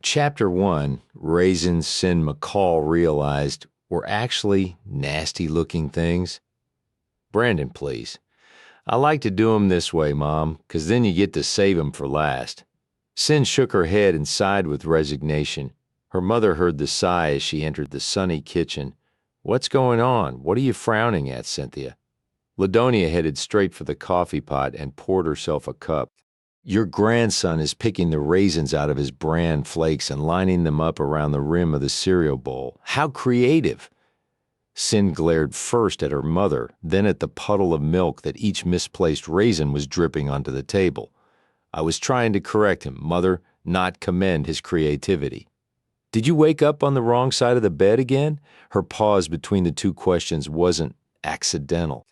Chapter 1, Raisins Cyn McCall realized were actually nasty-looking things. Brandon, please. I like to do 'em this way, Mom, 'cause then you get to save 'em for last. Cyn shook her head and sighed with resignation. Her mother heard the sigh as she entered the sunny kitchen. What's going on? What are you frowning at, Cynthia? Ladonia headed straight for the coffee pot and poured herself a cup. Your grandson is picking the raisins out of his bran flakes and lining them up around the rim of the cereal bowl. How creative! Cyn glared first at her mother, then at the puddle of milk that each misplaced raisin was dripping onto the table. I was trying to correct him, Mother, not commend his creativity. Did you wake up on the wrong side of the bed again? Her pause between the two questions wasn't accidental.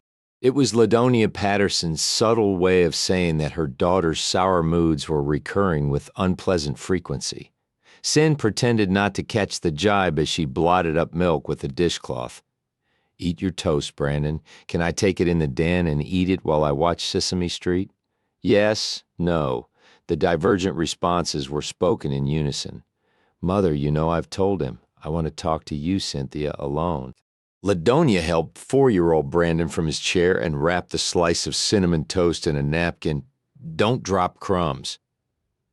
It was Ladonia Patterson's subtle way of saying that her daughter's sour moods were recurring with unpleasant frequency. Cyn pretended not to catch the jibe as she blotted up milk with a dishcloth. Eat your toast, Brandon. Can I take it in the den and eat it while I watch Sesame Street? Yes, no. The divergent responses were spoken in unison. Mother, you know I've told him. I want to talk to you, Cynthia, alone. Ladonia helped 4-year-old Brandon from his chair and wrapped the slice of cinnamon toast in a napkin. Don't drop crumbs.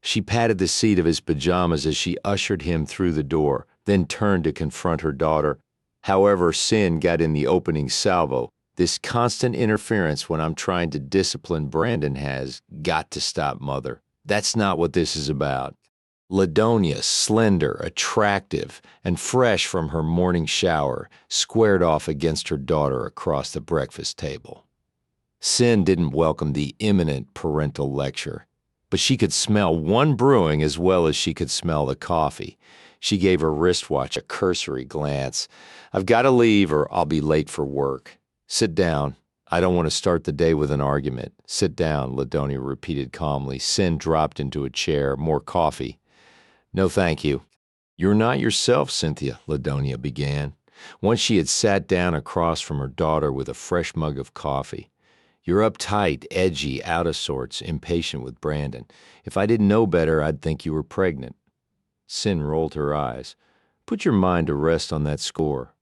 She patted the seat of his pajamas as she ushered him through the door, then turned to confront her daughter. However, Cyn got in the opening salvo. This constant interference when I'm trying to discipline Brandon has got to stop, Mother. That's not what this is about. Ladonia, slender, attractive, and fresh from her morning shower, squared off against her daughter across the breakfast table. Cyn didn't welcome the imminent parental lecture, but she could smell one brewing as well as she could smell the coffee. She gave her wristwatch a cursory glance. I've got to leave or I'll be late for work. Sit down. I don't want to start the day with an argument. Sit down, Ladonia repeated calmly. Cyn dropped into a chair. More coffee. No, thank you. You're not yourself, Cynthia, Ladonia began, once she had sat down across from her daughter with a fresh mug of coffee. You're uptight, edgy, out of sorts, impatient with Brandon. If I didn't know better, I'd think you were pregnant. Cyn rolled her eyes. Put your mind to rest on that score.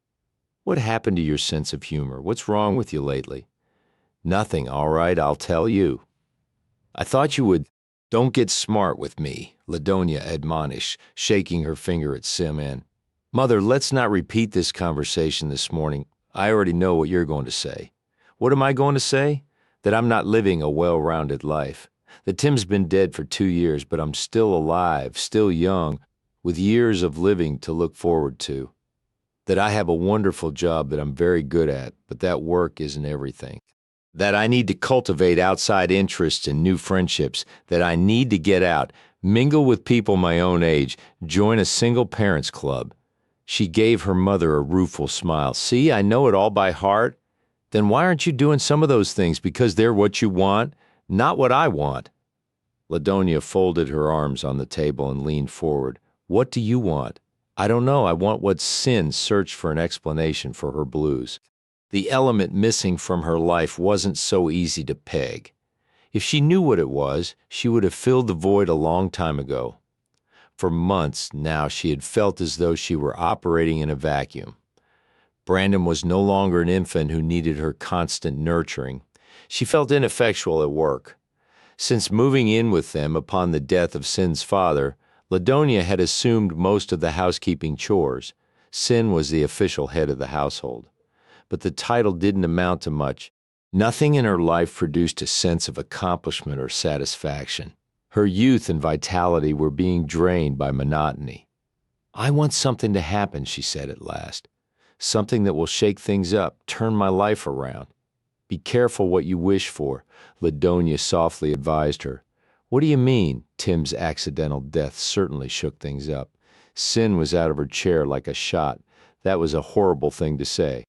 What happened to your sense of humor? What's wrong with you lately? Nothing, all right, I'll tell you. I thought you would. Don't get smart with me, Ladonia admonished, shaking her finger at Cyn. Mother, let's not repeat this conversation this morning. I already know what you're going to say. What am I going to say? That I'm not living a well-rounded life. That Tim's been dead for 2 years, but I'm still alive, still young, with years of living to look forward to. That I have a wonderful job that I'm very good at, but that work isn't everything. That I need to cultivate outside interests and new friendships, that I need to get out, mingle with people my own age, join a single parents club. She gave her mother a rueful smile. See, I know it all by heart. Then why aren't you doing some of those things? Because they're what you want, not what I want. Ladonia folded her arms on the table and leaned forward. What do you want? I don't know. I want what Cyn searched for an explanation for her blues. The element missing from her life wasn't so easy to peg. If she knew what it was, she would have filled the void a long time ago. For months now, she had felt as though she were operating in a vacuum. Brandon was no longer an infant who needed her constant nurturing. She felt ineffectual at work. Since moving in with them upon the death of Cyn's father, Ladonia had assumed most of the housekeeping chores. Cyn was the official head of the household. But the title didn't amount to much. Nothing in her life produced a sense of accomplishment or satisfaction. Her youth and vitality were being drained by monotony. I want something to happen, she said at last. Something that will shake things up, turn my life around. Be careful what you wish for, Ladonia softly advised her. What do you mean? Tim's accidental death certainly shook things up. Cyn was out of her chair like a shot. That was a horrible thing to say.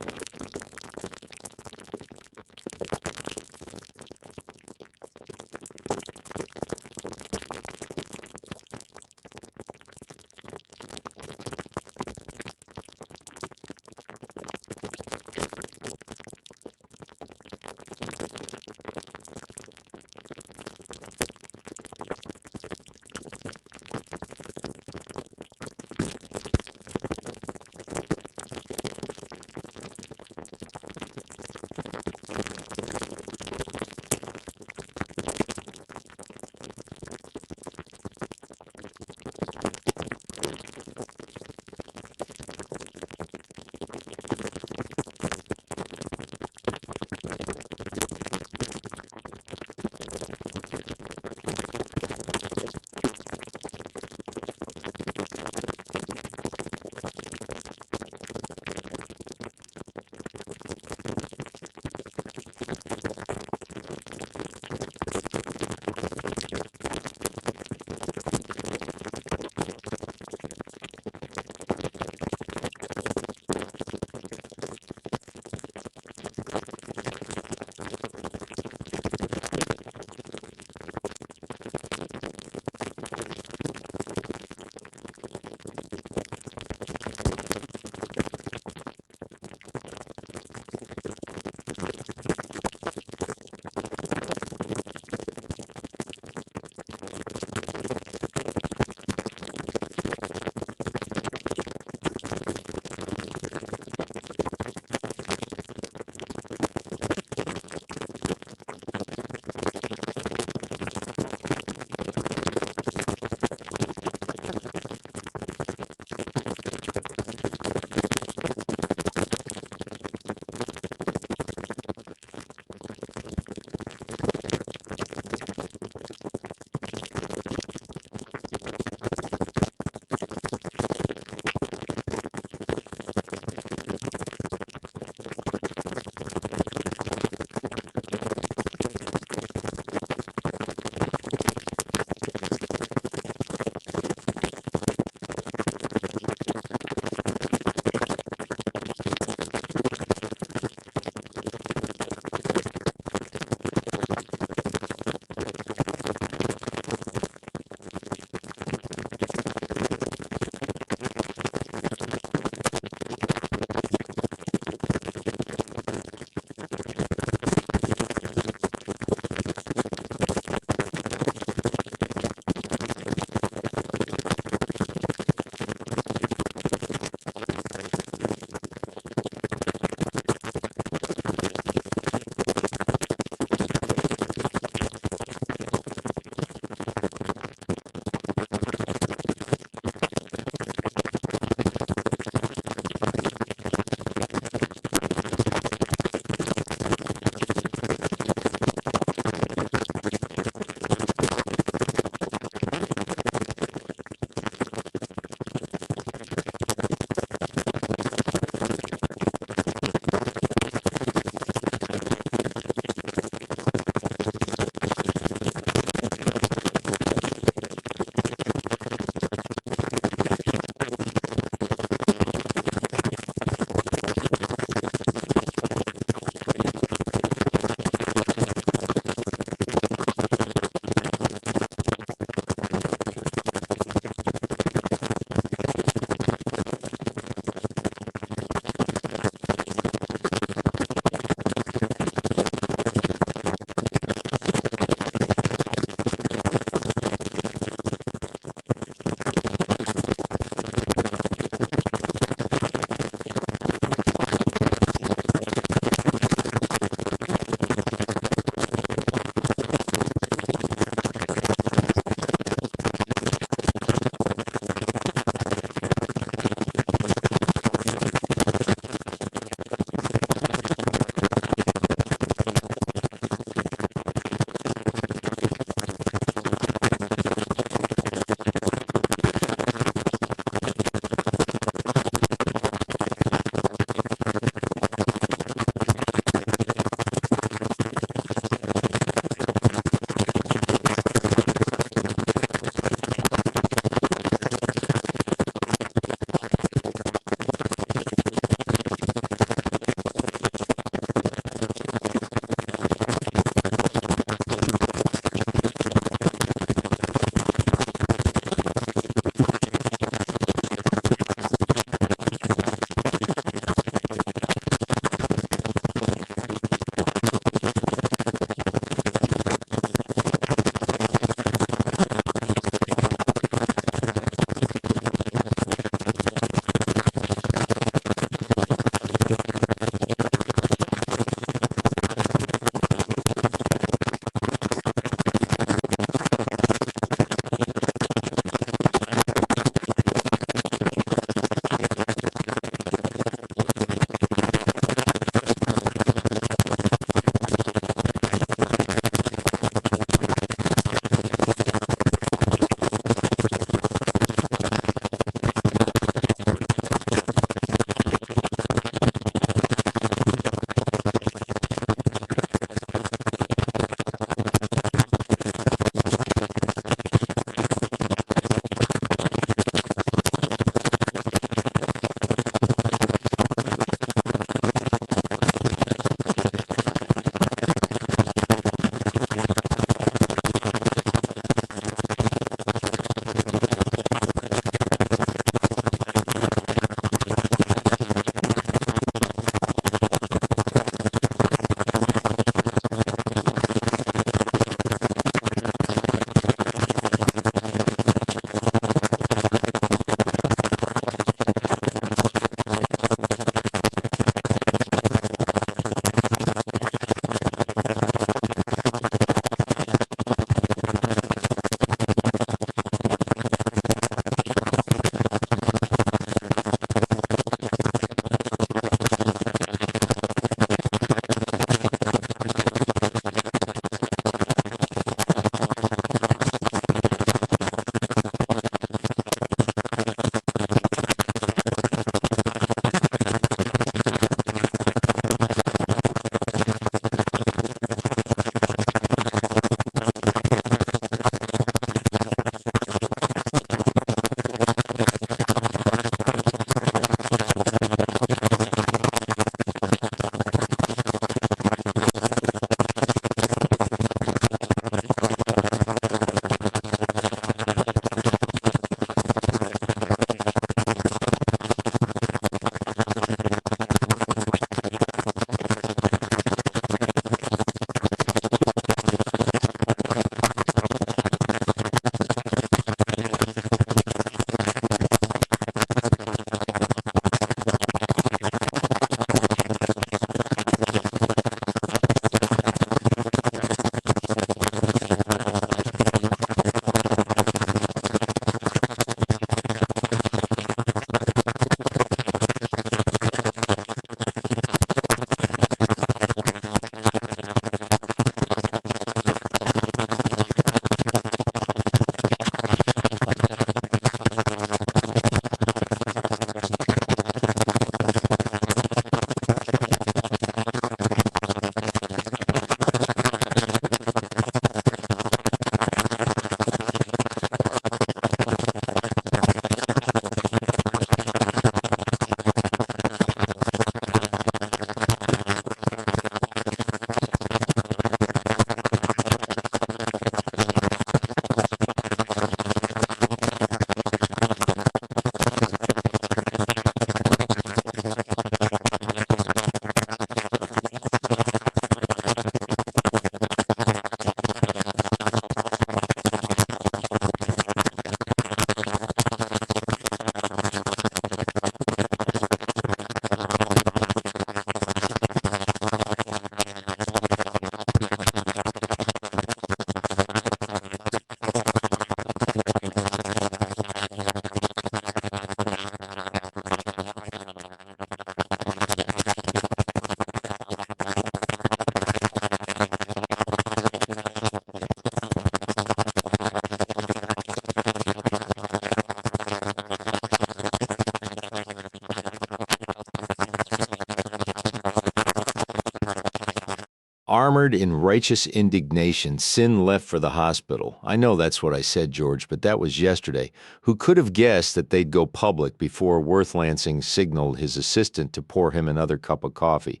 Armored in righteous indignation, Cyn left for the hospital. I know that's what I said, George, but that was yesterday. Who could have guessed that they'd go public before Worth Lansing signaled his assistant to pour him another cup of coffee?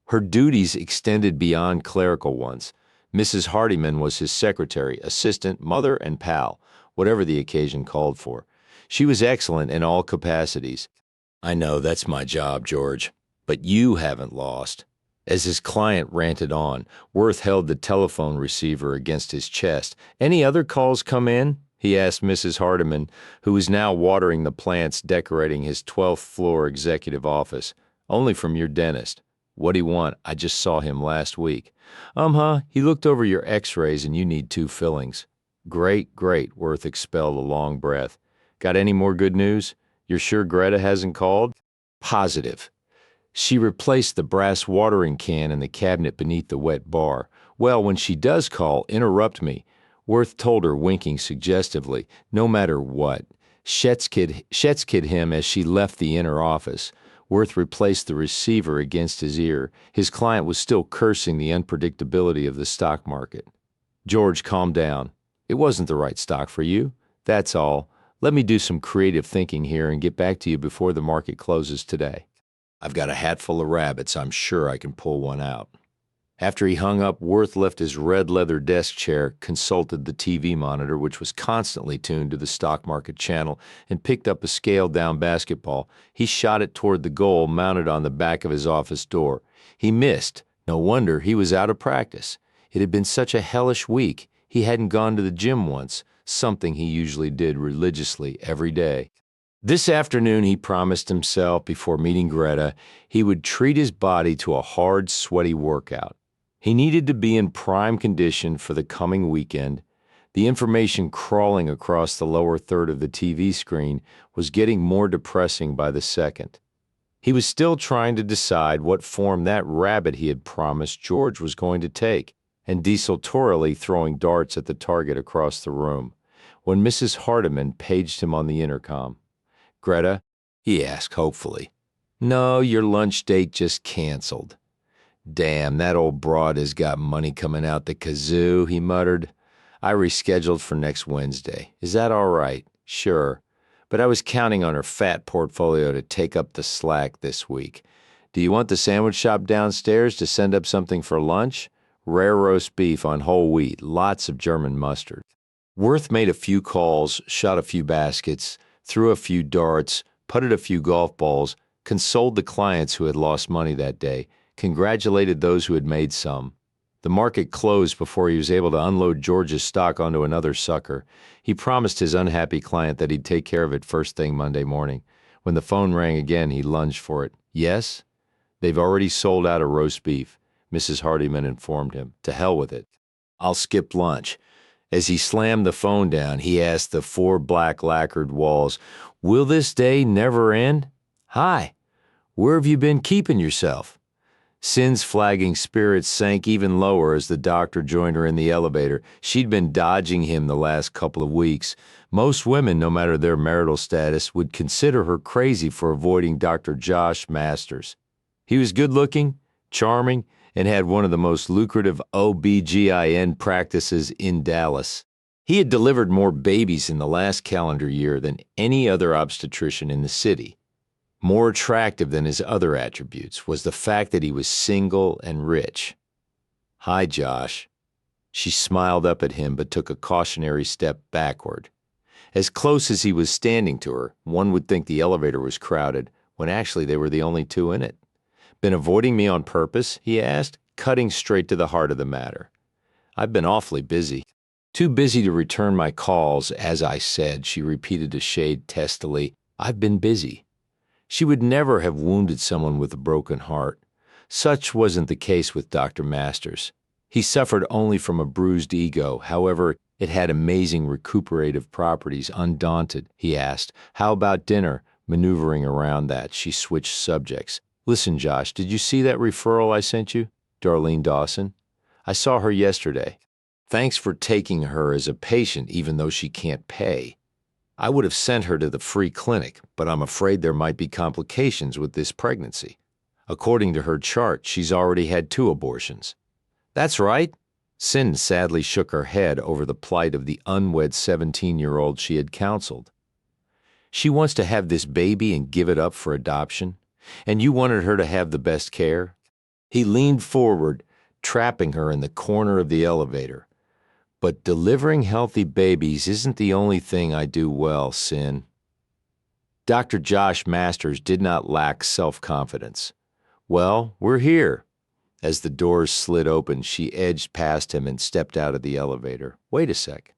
Her duties extended beyond clerical ones. Mrs. Hardyman was his secretary, assistant, mother, and pal, whatever the occasion called for. She was excellent in all capacities. I know, that's my job, George. But you haven't lost. As his client ranted on, Worth held the telephone receiver against his chest. Any other calls come in? He asked Mrs. Hardiman, who was now watering the plants decorating his 12th floor executive office. Only from your dentist. What'd he want? I just saw him last week. He looked over your x-rays and you need 2 fillings. Great, great, Worth expelled a long breath. Got any more good news? You're sure Greta hasn't called? Positive. She replaced the brass watering can in the cabinet beneath the wet bar. Well, when she does call, interrupt me. Worth told her, winking suggestively, no matter what. Shetzkid him as she left the inner office. Worth replaced the receiver against his ear. His client was still cursing the unpredictability of the stock market. George, calm down. It wasn't the right stock for you. That's all. Let me do some creative thinking here and get back to you before the market closes today. I've got a hat full of rabbits. I'm sure I can pull one out. After he hung up, Worth left his red leather desk chair, consulted the TV monitor, which was constantly tuned to the stock market channel, and picked up a scaled-down basketball. He shot it toward the goal mounted on the back of his office door. He missed. No wonder he was out of practice. It had been such a hellish week. He hadn't gone to the gym once, something he usually did religiously every day. This afternoon, he promised himself, before meeting Greta, he would treat his body to a hard, sweaty workout. He needed to be in prime condition for the coming weekend. The information crawling across the lower third of the TV screen was getting more depressing by the second. He was still trying to decide what form that rabbit he had promised George was going to take, and desultorily throwing darts at the target across the room, when Mrs. Hardiman paged him on the intercom. Greta? He asked hopefully. No, your lunch date just canceled. Damn, that old broad has got money coming out the kazoo, he muttered. I rescheduled for next Wednesday. Is that all right? Sure. But I was counting on her fat portfolio to take up the slack this week. Do you want the sandwich shop downstairs to send up something for lunch? Rare roast beef on whole wheat, lots of German mustard. Worth made a few calls, shot a few baskets, threw a few darts, putted a few golf balls, consoled the clients who had lost money that day, congratulated those who had made some. The market closed before he was able to unload George's stock onto another sucker. He promised his unhappy client that he'd take care of it first thing Monday morning. When the phone rang again, he lunged for it. Yes? They've already sold out of roast beef, Mrs. Hardiman informed him. To hell with it. I'll skip lunch. As he slammed the phone down, he asked the 4 black lacquered walls, Will this day never end? Hi, where have you been keeping yourself? Cyn's flagging spirits sank even lower as the doctor joined her in the elevator. She'd been dodging him the last couple of weeks. Most women, no matter their marital status, would consider her crazy for avoiding Dr. Josh Masters. He was good-looking, charming, and had one of the most lucrative OB/GYN practices in Dallas. He had delivered more babies in the last calendar year than any other obstetrician in the city. More attractive than his other attributes was the fact that he was single and rich. Hi, Josh. She smiled up at him but took a cautionary step backward. As close as he was standing to her, one would think the elevator was crowded, when actually they were the only 2 in it. Been avoiding me on purpose? He asked, cutting straight to the heart of the matter. I've been awfully busy. Too busy to return my calls, as I said, she repeated a shade testily. I've been busy. She would never have wounded someone with a broken heart. Such wasn't the case with Dr. Masters. He suffered only from a bruised ego. However, it had amazing recuperative properties. Undaunted, he asked, How about dinner? Maneuvering around that, she switched subjects. Listen, Josh, did you see that referral I sent you? Darlene Dawson. I saw her yesterday. Thanks for taking her as a patient even though she can't pay. I would have sent her to the free clinic, but I'm afraid there might be complications with this pregnancy. According to her chart, she's already had 2 abortions. That's right. Cyn sadly shook her head over the plight of the unwed 17-year-old she had counseled. She wants to have this baby and give it up for adoption, and you wanted her to have the best care? He leaned forward, trapping her in the corner of the elevator. But delivering healthy babies isn't the only thing I do well, Cyn. Dr. Josh Masters did not lack self-confidence. Well, we're here. As the doors slid open, she edged past him and stepped out of the elevator. Wait a sec.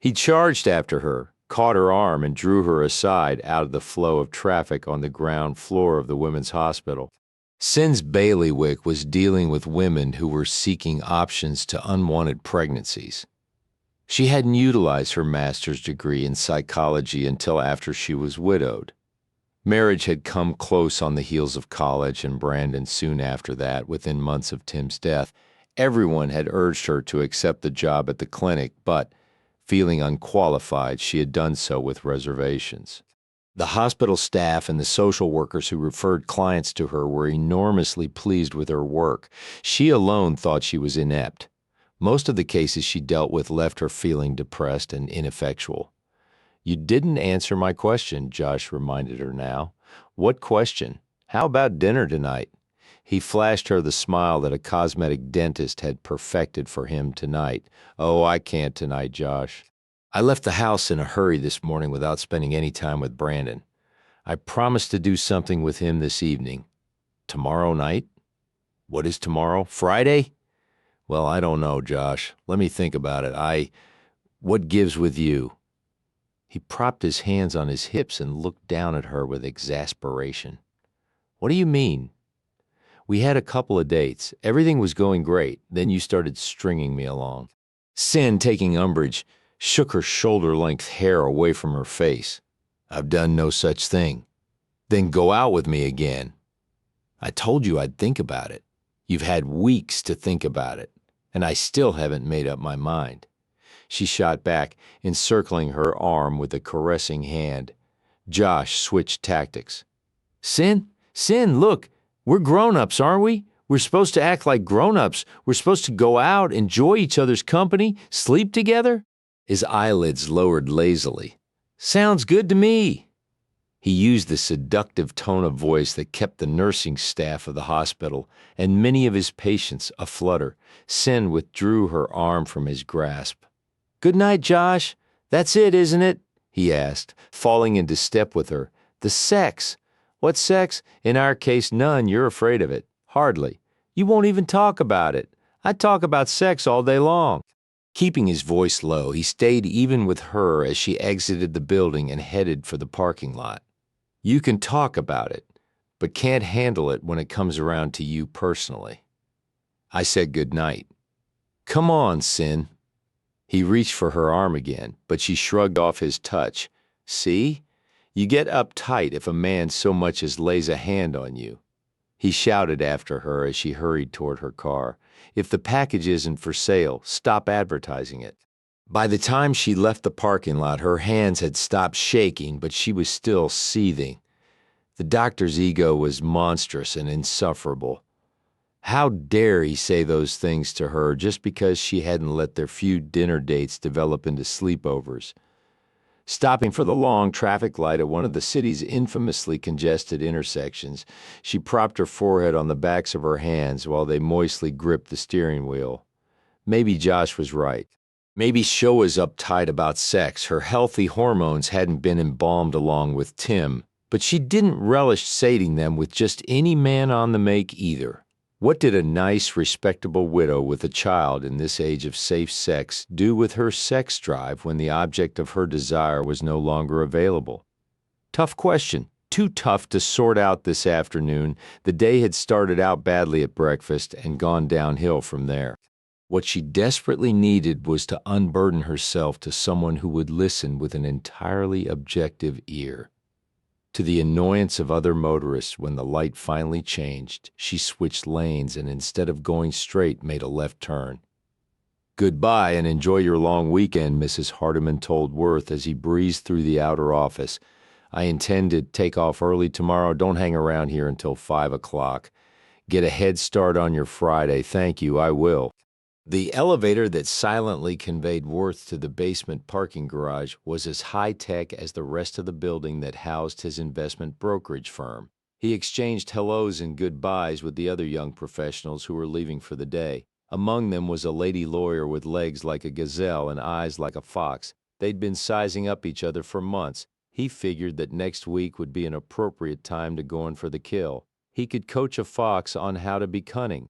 He charged after her, caught her arm, and drew her aside out of the flow of traffic on the ground floor of the women's hospital. Cyn's bailiwick was dealing with women who were seeking options to unwanted pregnancies. She hadn't utilized her master's degree in psychology until after she was widowed. Marriage had come close on the heels of college, and Brandon soon after that, within months of Tim's death. Everyone had urged her to accept the job at the clinic, but, feeling unqualified, she had done so with reservations. The hospital staff and the social workers who referred clients to her were enormously pleased with her work. She alone thought she was inept. Most of the cases she dealt with left her feeling depressed and ineffectual. You didn't answer my question, Josh reminded her now. What question? How about dinner tonight? He flashed her the smile that a cosmetic dentist had perfected for him tonight. Oh, I can't tonight, Josh. I left the house in a hurry this morning without spending any time with Brandon. I promised to do something with him this evening. Tomorrow night? What is tomorrow? Friday? Well, I don't know, Josh. Let me think about it. What gives with you? He propped his hands on his hips and looked down at her with exasperation. What do you mean? We had a couple of dates. Everything was going great. Then you started stringing me along. Cyn, taking umbrage, shook her shoulder-length hair away from her face. I've done no such thing. Then go out with me again. I told you I'd think about it. You've had weeks to think about it, and I still haven't made up my mind. She shot back, encircling her arm with a caressing hand. Josh switched tactics. Cyn, look, we're grown-ups, aren't we? We're supposed to act like grown-ups. We're supposed to go out, enjoy each other's company, sleep together. His eyelids lowered lazily. Sounds good to me. He used the seductive tone of voice that kept the nursing staff of the hospital and many of his patients aflutter. Cyn withdrew her arm from his grasp. Good night, Josh. That's it, isn't it? He asked, falling into step with her. The sex. What sex? In our case, none. You're afraid of it. Hardly. You won't even talk about it. I talk about sex all day long. Keeping his voice low, he stayed even with her as she exited the building and headed for the parking lot. You can talk about it, but can't handle it when it comes around to you personally. I said good night. Come on, Cyn. He reached for her arm again, but she shrugged off his touch. See? You get uptight if a man so much as lays a hand on you. He shouted after her as she hurried toward her car. If the package isn't for sale, stop advertising it. By the time she left the parking lot, her hands had stopped shaking, but she was still seething. The doctor's ego was monstrous and insufferable. How dare he say those things to her just because she hadn't let their few dinner dates develop into sleepovers? Stopping for the long traffic light at one of the city's infamously congested intersections, she propped her forehead on the backs of her hands while they moistly gripped the steering wheel. Maybe Josh was right. Maybe she was uptight about sex. Her healthy hormones hadn't been embalmed along with Tim, but she didn't relish sating them with just any man on the make either. What did a nice, respectable widow with a child in this age of safe sex do with her sex drive when the object of her desire was no longer available? Tough question. Too tough to sort out this afternoon. The day had started out badly at breakfast and gone downhill from there. What she desperately needed was to unburden herself to someone who would listen with an entirely objective ear. To the annoyance of other motorists, when the light finally changed, she switched lanes and instead of going straight, made a left turn. Goodbye and enjoy your long weekend, Mrs. Hardiman told Worth as he breezed through the outer office. I intend to take off early tomorrow. Don't hang around here until 5 o'clock. Get a head start on your Friday. Thank you, I will. The elevator that silently conveyed Worth to the basement parking garage was as high-tech as the rest of the building that housed his investment brokerage firm. He exchanged hellos and goodbyes with the other young professionals who were leaving for the day. Among them was a lady lawyer with legs like a gazelle and eyes like a fox. They'd been sizing up each other for months. He figured that next week would be an appropriate time to go in for the kill. He could coach a fox on how to be cunning.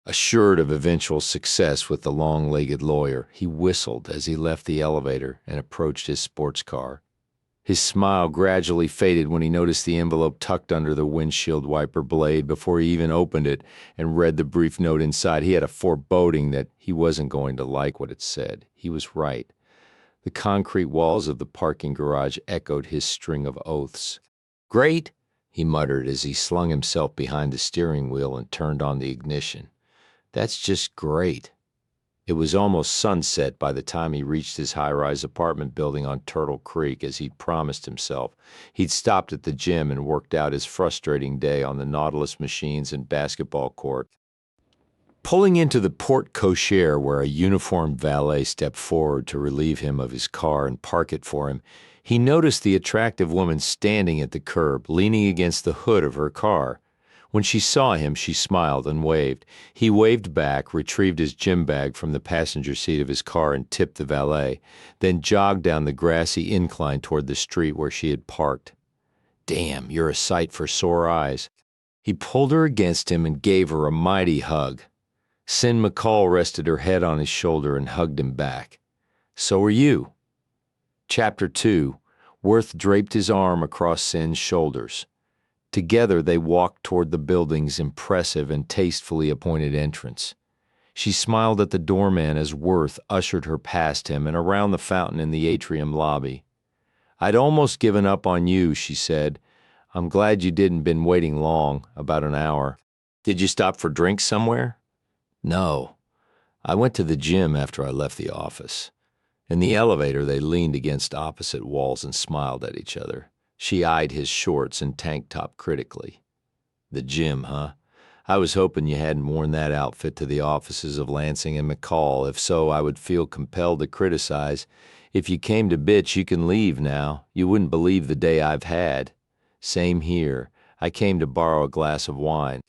Assured of eventual success with the long-legged lawyer, he whistled as he left the elevator and approached his sports car. His smile gradually faded when he noticed the envelope tucked under the windshield wiper blade before he even opened it and read the brief note inside. He had a foreboding that he wasn't going to like what it said. He was right. The concrete walls of the parking garage echoed his string of oaths. "Great," he muttered as he slung himself behind the steering wheel and turned on the ignition. "That's just great." It was almost sunset by the time he reached his high-rise apartment building on Turtle Creek. As he'd promised himself, he'd stopped at the gym and worked out his frustrating day on the Nautilus machines and basketball court. Pulling into the porte cochere where a uniformed valet stepped forward to relieve him of his car and park it for him, he noticed the attractive woman standing at the curb, leaning against the hood of her car. When she saw him, she smiled and waved. He waved back, retrieved his gym bag from the passenger seat of his car and tipped the valet, then jogged down the grassy incline toward the street where she had parked. "Damn, you're a sight for sore eyes." He pulled her against him and gave her a mighty hug. Cyn McCall rested her head on his shoulder and hugged him back. "So are you." Chapter 2. Worth draped his arm across Cyn's shoulders. Together they walked toward the building's impressive and tastefully appointed entrance. She smiled at the doorman as Worth ushered her past him and around the fountain in the atrium lobby. "I'd almost given up on you," she said. "I'm glad you didn't been waiting long, about an hour. Did you stop for drinks somewhere?" "No. I went to the gym after I left the office." In the elevator, they leaned against opposite walls and smiled at each other. She eyed his shorts and tank top critically. "The gym, huh? I was hoping you hadn't worn that outfit to the offices of Lansing and McCall. If so, I would feel compelled to criticize. If you came to bitch, you can leave now. You wouldn't believe the day I've had." "Same here. I came to borrow a glass of wine.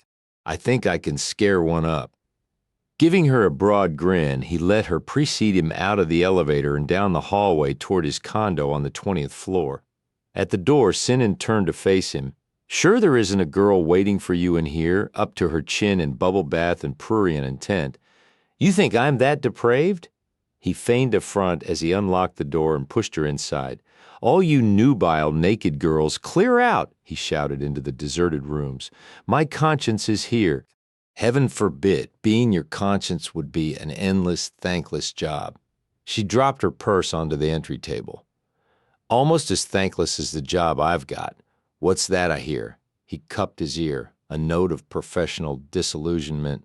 I think I can scare one up." Giving her a broad grin, he let her precede him out of the elevator and down the hallway toward his condo on the 20th floor. At the door, Cyn turned to face him. "Sure there isn't a girl waiting for you in here, up to her chin in bubble bath and prurient intent. You think I'm that depraved?" He feigned affront as he unlocked the door and pushed her inside. "All you nubile naked girls, clear out," he shouted into the deserted rooms. "My conscience is here." "Heaven forbid. Being your conscience would be an endless, thankless job." She dropped her purse onto the entry table. "Almost as thankless as the job I've got. What's that I hear?" He cupped his ear, a note of professional disillusionment,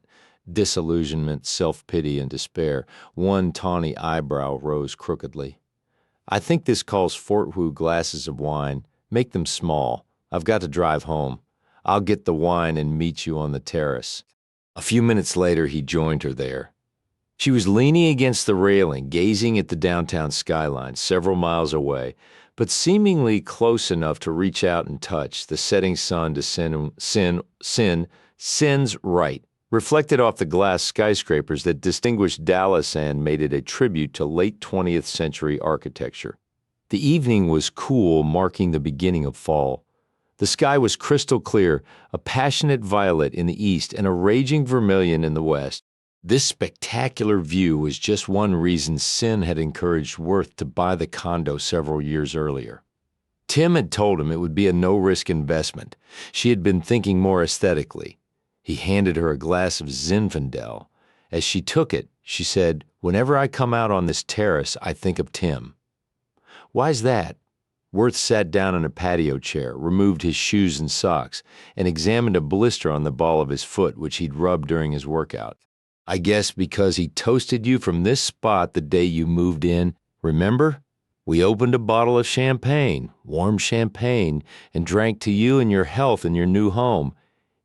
self-pity, and despair. One tawny eyebrow rose crookedly. "I think this calls Fort Wu glasses of wine. Make them small. I've got to drive home. I'll get the wine and meet you on the terrace." A few minutes later, he joined her there. She was leaning against the railing, gazing at the downtown skyline several miles away, but seemingly close enough to reach out and touch the setting sun to Cyn's right, reflected off the glass skyscrapers that distinguished Dallas and made it a tribute to late 20th century architecture. The evening was cool, marking the beginning of fall. The sky was crystal clear, a passionate violet in the east and a raging vermilion in the west. This spectacular view was just one reason Cyn had encouraged Worth to buy the condo several years earlier. Tim had told him it would be a no-risk investment. She had been thinking more aesthetically. He handed her a glass of Zinfandel. As she took it, she said, "Whenever I come out on this terrace, I think of Tim." "Why's that?" Worth sat down in a patio chair, removed his shoes and socks, and examined a blister on the ball of his foot which he'd rubbed during his workout. "I guess because he toasted you from this spot the day you moved in. Remember? We opened a bottle of champagne, warm champagne, and drank to you and your health in your new home.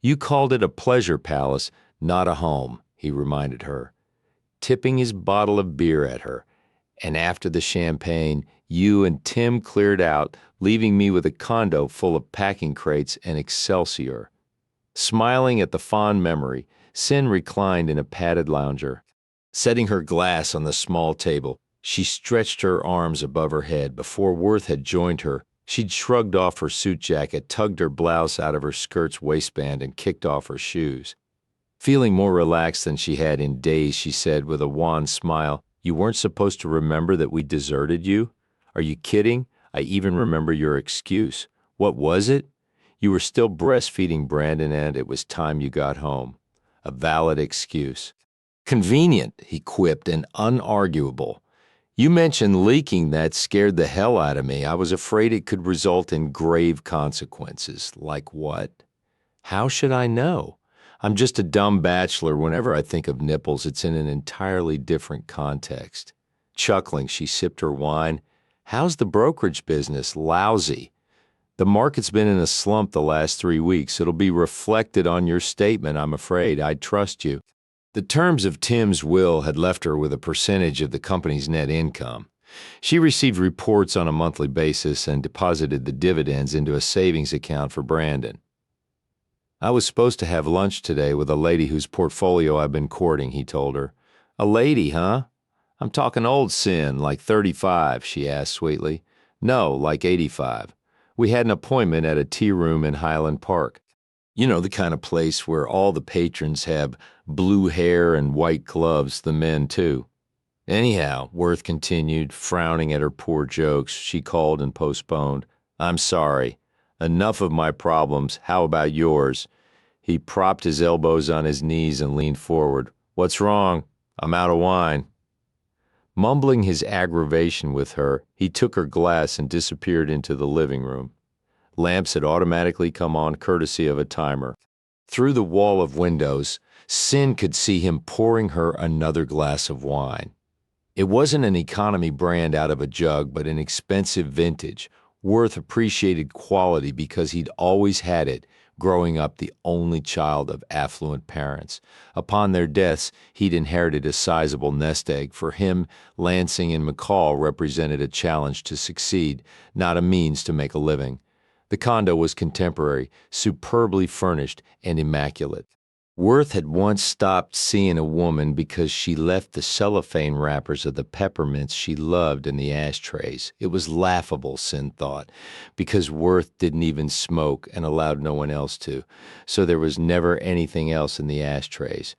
You called it a pleasure palace, not a home," he reminded her. tipping his bottle of beer at her. And after the champagne, you and Tim cleared out, leaving me with a condo full of packing crates and Excelsior. Smiling at the fond memory, Cyn reclined in a padded lounger. Setting her glass on the small table, she stretched her arms above her head. Before Worth had joined her, she'd shrugged off her suit jacket, tugged her blouse out of her skirt's waistband, and kicked off her shoes. Feeling more relaxed than she had in days, she said with a wan smile, "You weren't supposed to remember that we deserted you? Are you kidding? I even remember your excuse. What was it? You were still breastfeeding Brandon and it was time you got home." A valid excuse. "Convenient," he quipped, and unarguable. "You mentioned leaking that scared the hell out of me. I was afraid it could result in grave consequences." Like what? How should I know? I'm just a dumb bachelor. Whenever I think of nipples, it's in an entirely different context. Chuckling, she sipped her wine. "How's the brokerage business?" "Lousy. The market's been in a slump the last 3 weeks. It'll be reflected on your statement, I'm afraid. I trust you." The terms of Tim's will had left her with a percentage of the company's net income. She received reports on a monthly basis and deposited the dividends into a savings account for Brandon. "I was supposed to have lunch today with a lady whose portfolio I've been courting," he told her. "A lady, huh? I'm talking old Cyn, like 35, she asked sweetly. "No, like 85. We had an appointment at a tea room in Highland Park. You know, the kind of place where all the patrons have blue hair and white gloves, the men too." "Anyhow," Worth continued, frowning at her poor jokes she called and postponed, "I'm sorry. Enough of my problems. How about yours?" He propped his elbows on his knees and leaned forward. "What's wrong? I'm out of wine." Mumbling his aggravation with her, he took her glass and disappeared into the living room. Lamps had automatically come on courtesy of a timer. Through the wall of windows, Cyn could see him pouring her another glass of wine. It wasn't an economy brand out of a jug, but an expensive vintage. Worth appreciated quality because he'd always had it, growing up the only child of affluent parents. Upon their deaths, he'd inherited a sizable nest egg. For him, Lansing and McCall represented a challenge to succeed, not a means to make a living. The condo was contemporary, superbly furnished, and immaculate. Worth had once stopped seeing a woman because she left the cellophane wrappers of the peppermints she loved in the ashtrays. It was laughable, Cyn thought, because Worth didn't even smoke and allowed no one else to, so there was never anything else in the ashtrays.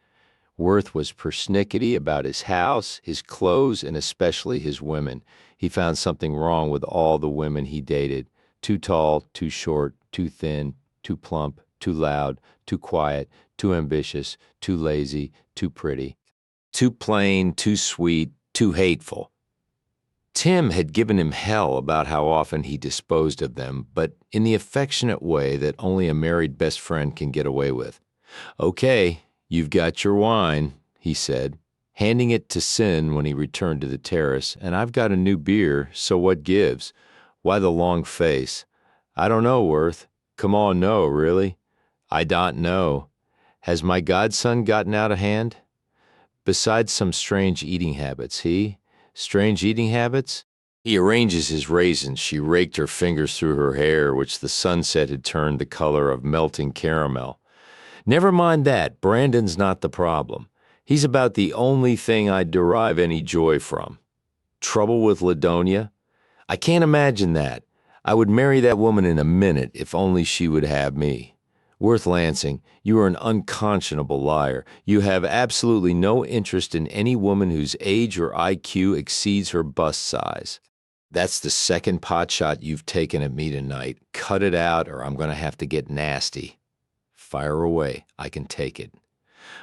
Worth was persnickety about his house, his clothes, and especially his women. He found something wrong with all the women he dated. Too tall, too short, too thin, too plump, too loud, too quiet, too ambitious, too lazy, too pretty, too plain, too sweet, too hateful. Tim had given him hell about how often he disposed of them, but in the affectionate way that only a married best friend can get away with. "Okay, you've got your wine," he said, handing it to Cyn when he returned to the terrace, "and I've got a new beer, so what gives? Why the long face?" "I don't know, Worth." "Come on, no, really?" "I don't know. Has my godson gotten out of hand?" "Besides some strange eating habits, strange eating habits?" "He arranges his raisins." She raked her fingers through her hair, which the sunset had turned the color of melting caramel. "Never mind that. Brandon's not the problem. He's about the only thing I derive any joy from." "Trouble with Ladonia?" "I can't imagine that. I would marry that woman in a minute if only she would have me. Worth Lansing, you are an unconscionable liar. You have absolutely no interest in any woman whose age or IQ exceeds her bust size." "That's the second potshot you've taken at me tonight. Cut it out or I'm going to have to get nasty." "Fire away. I can take it."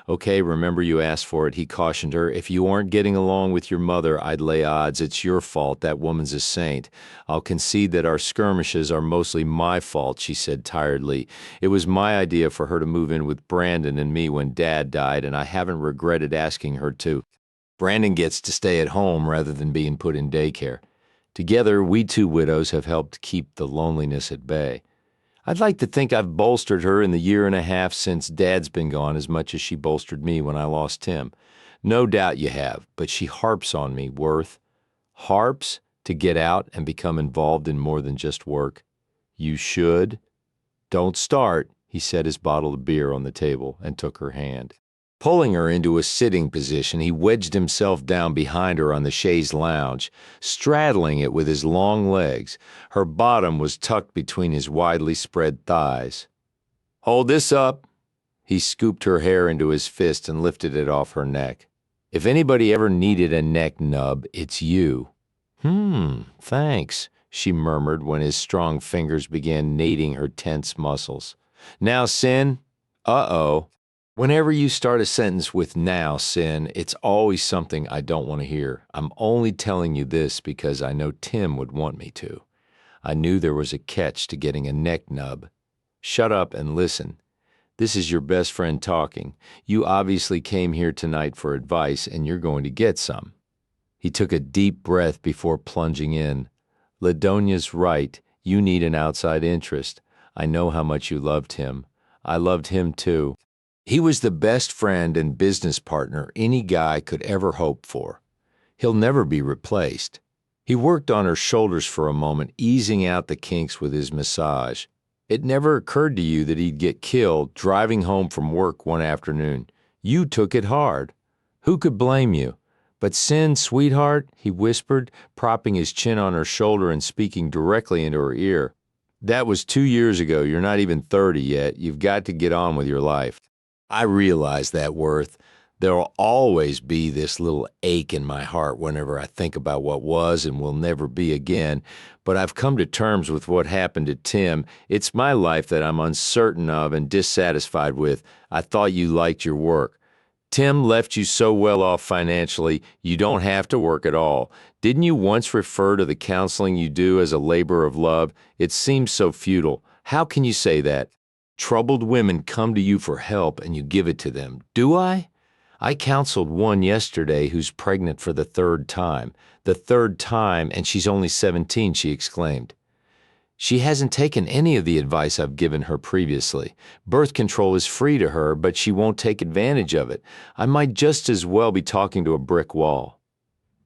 "Okay, remember you asked for it," he cautioned her. "If you aren't getting along with your mother, I'd lay odds it's your fault. That woman's a saint. I'll concede that our skirmishes are mostly my fault," she said tiredly. "It was my idea for her to move in with Brandon and me when Dad died, and I haven't regretted asking her to. Brandon gets to stay at home rather than being put in daycare. Together, we two widows have helped keep the loneliness at bay. I'd like to think I've bolstered her in the year and a half since Dad's been gone as much as she bolstered me when I lost Tim. No doubt you have, but she harps on me, Worth. Harps to get out and become involved in more than just work. You should. Don't start, he set his bottle of beer on the table and took her hand. Pulling her into a sitting position, he wedged himself down behind her on the chaise lounge, straddling it with his long legs. Her bottom was tucked between his widely spread thighs. Hold this up. He scooped her hair into his fist and lifted it off her neck. If anybody ever needed a neck nub, it's you. Thanks, she murmured when his strong fingers began kneading her tense muscles. Now, Cyn. Uh-oh. Whenever you start a sentence with now, Cyn, it's always something I don't want to hear. I'm only telling you this because I know Tim would want me to. I knew there was a catch to getting a neck nub. Shut up and listen. This is your best friend talking. You obviously came here tonight for advice, and you're going to get some. He took a deep breath before plunging in. LaDonia's right. You need an outside interest. I know how much you loved him. I loved him too. He was the best friend and business partner any guy could ever hope for. He'll never be replaced. He worked on her shoulders for a moment, easing out the kinks with his massage. It never occurred to you that he'd get killed driving home from work one afternoon. You took it hard. Who could blame you? But Cyn, sweetheart, he whispered, propping his chin on her shoulder and speaking directly into her ear. That was 2 years ago. You're not even 30 yet. You've got to get on with your life. I realize that, Worth. There'll always be this little ache in my heart whenever I think about what was and will never be again, but I've come to terms with what happened to Tim. It's my life that I'm uncertain of and dissatisfied with. I thought you liked your work. Tim left you so well off financially, you don't have to work at all. Didn't you once refer to the counseling you do as a labor of love? It seems so futile. How can you say that? Troubled women come to you for help and you give it to them. Do I? I counseled one yesterday who's pregnant for the third time. The third time, and she's only 17, she exclaimed. She hasn't taken any of the advice I've given her previously. Birth control is free to her, but she won't take advantage of it. I might just as well be talking to a brick wall.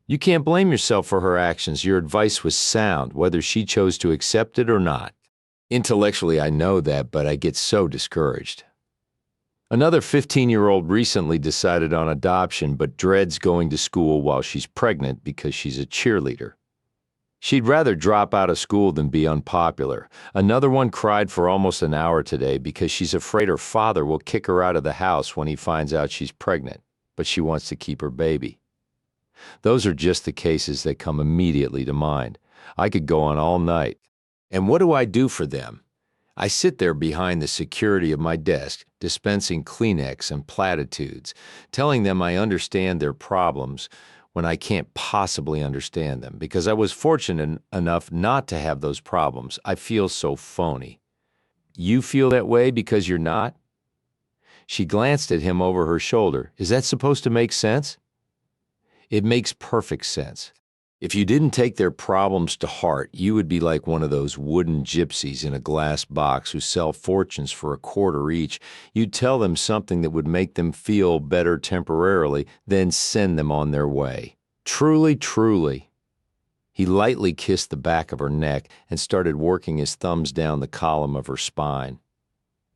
You can't blame yourself for her actions. Your advice was sound, whether she chose to accept it or not. Intellectually, I know that, but I get so discouraged. Another 15-year-old recently decided on adoption, but dreads going to school while she's pregnant because she's a cheerleader. She'd rather drop out of school than be unpopular. Another one cried for almost an hour today because she's afraid her father will kick her out of the house when he finds out she's pregnant, but she wants to keep her baby. Those are just the cases that come immediately to mind. I could go on all night. And what do I do for them? I sit there behind the security of my desk, dispensing Kleenex and platitudes, telling them I understand their problems when I can't possibly understand them, because I was fortunate enough not to have those problems. I feel so phony. You feel that way because you're not? She glanced at him over her shoulder. Is that supposed to make sense? It makes perfect sense. If you didn't take their problems to heart, you would be like one of those wooden gypsies in a glass box who sell fortunes for a quarter each. You'd tell them something that would make them feel better temporarily, then send them on their way. Truly, truly. He lightly kissed the back of her neck and started working his thumbs down the column of her spine.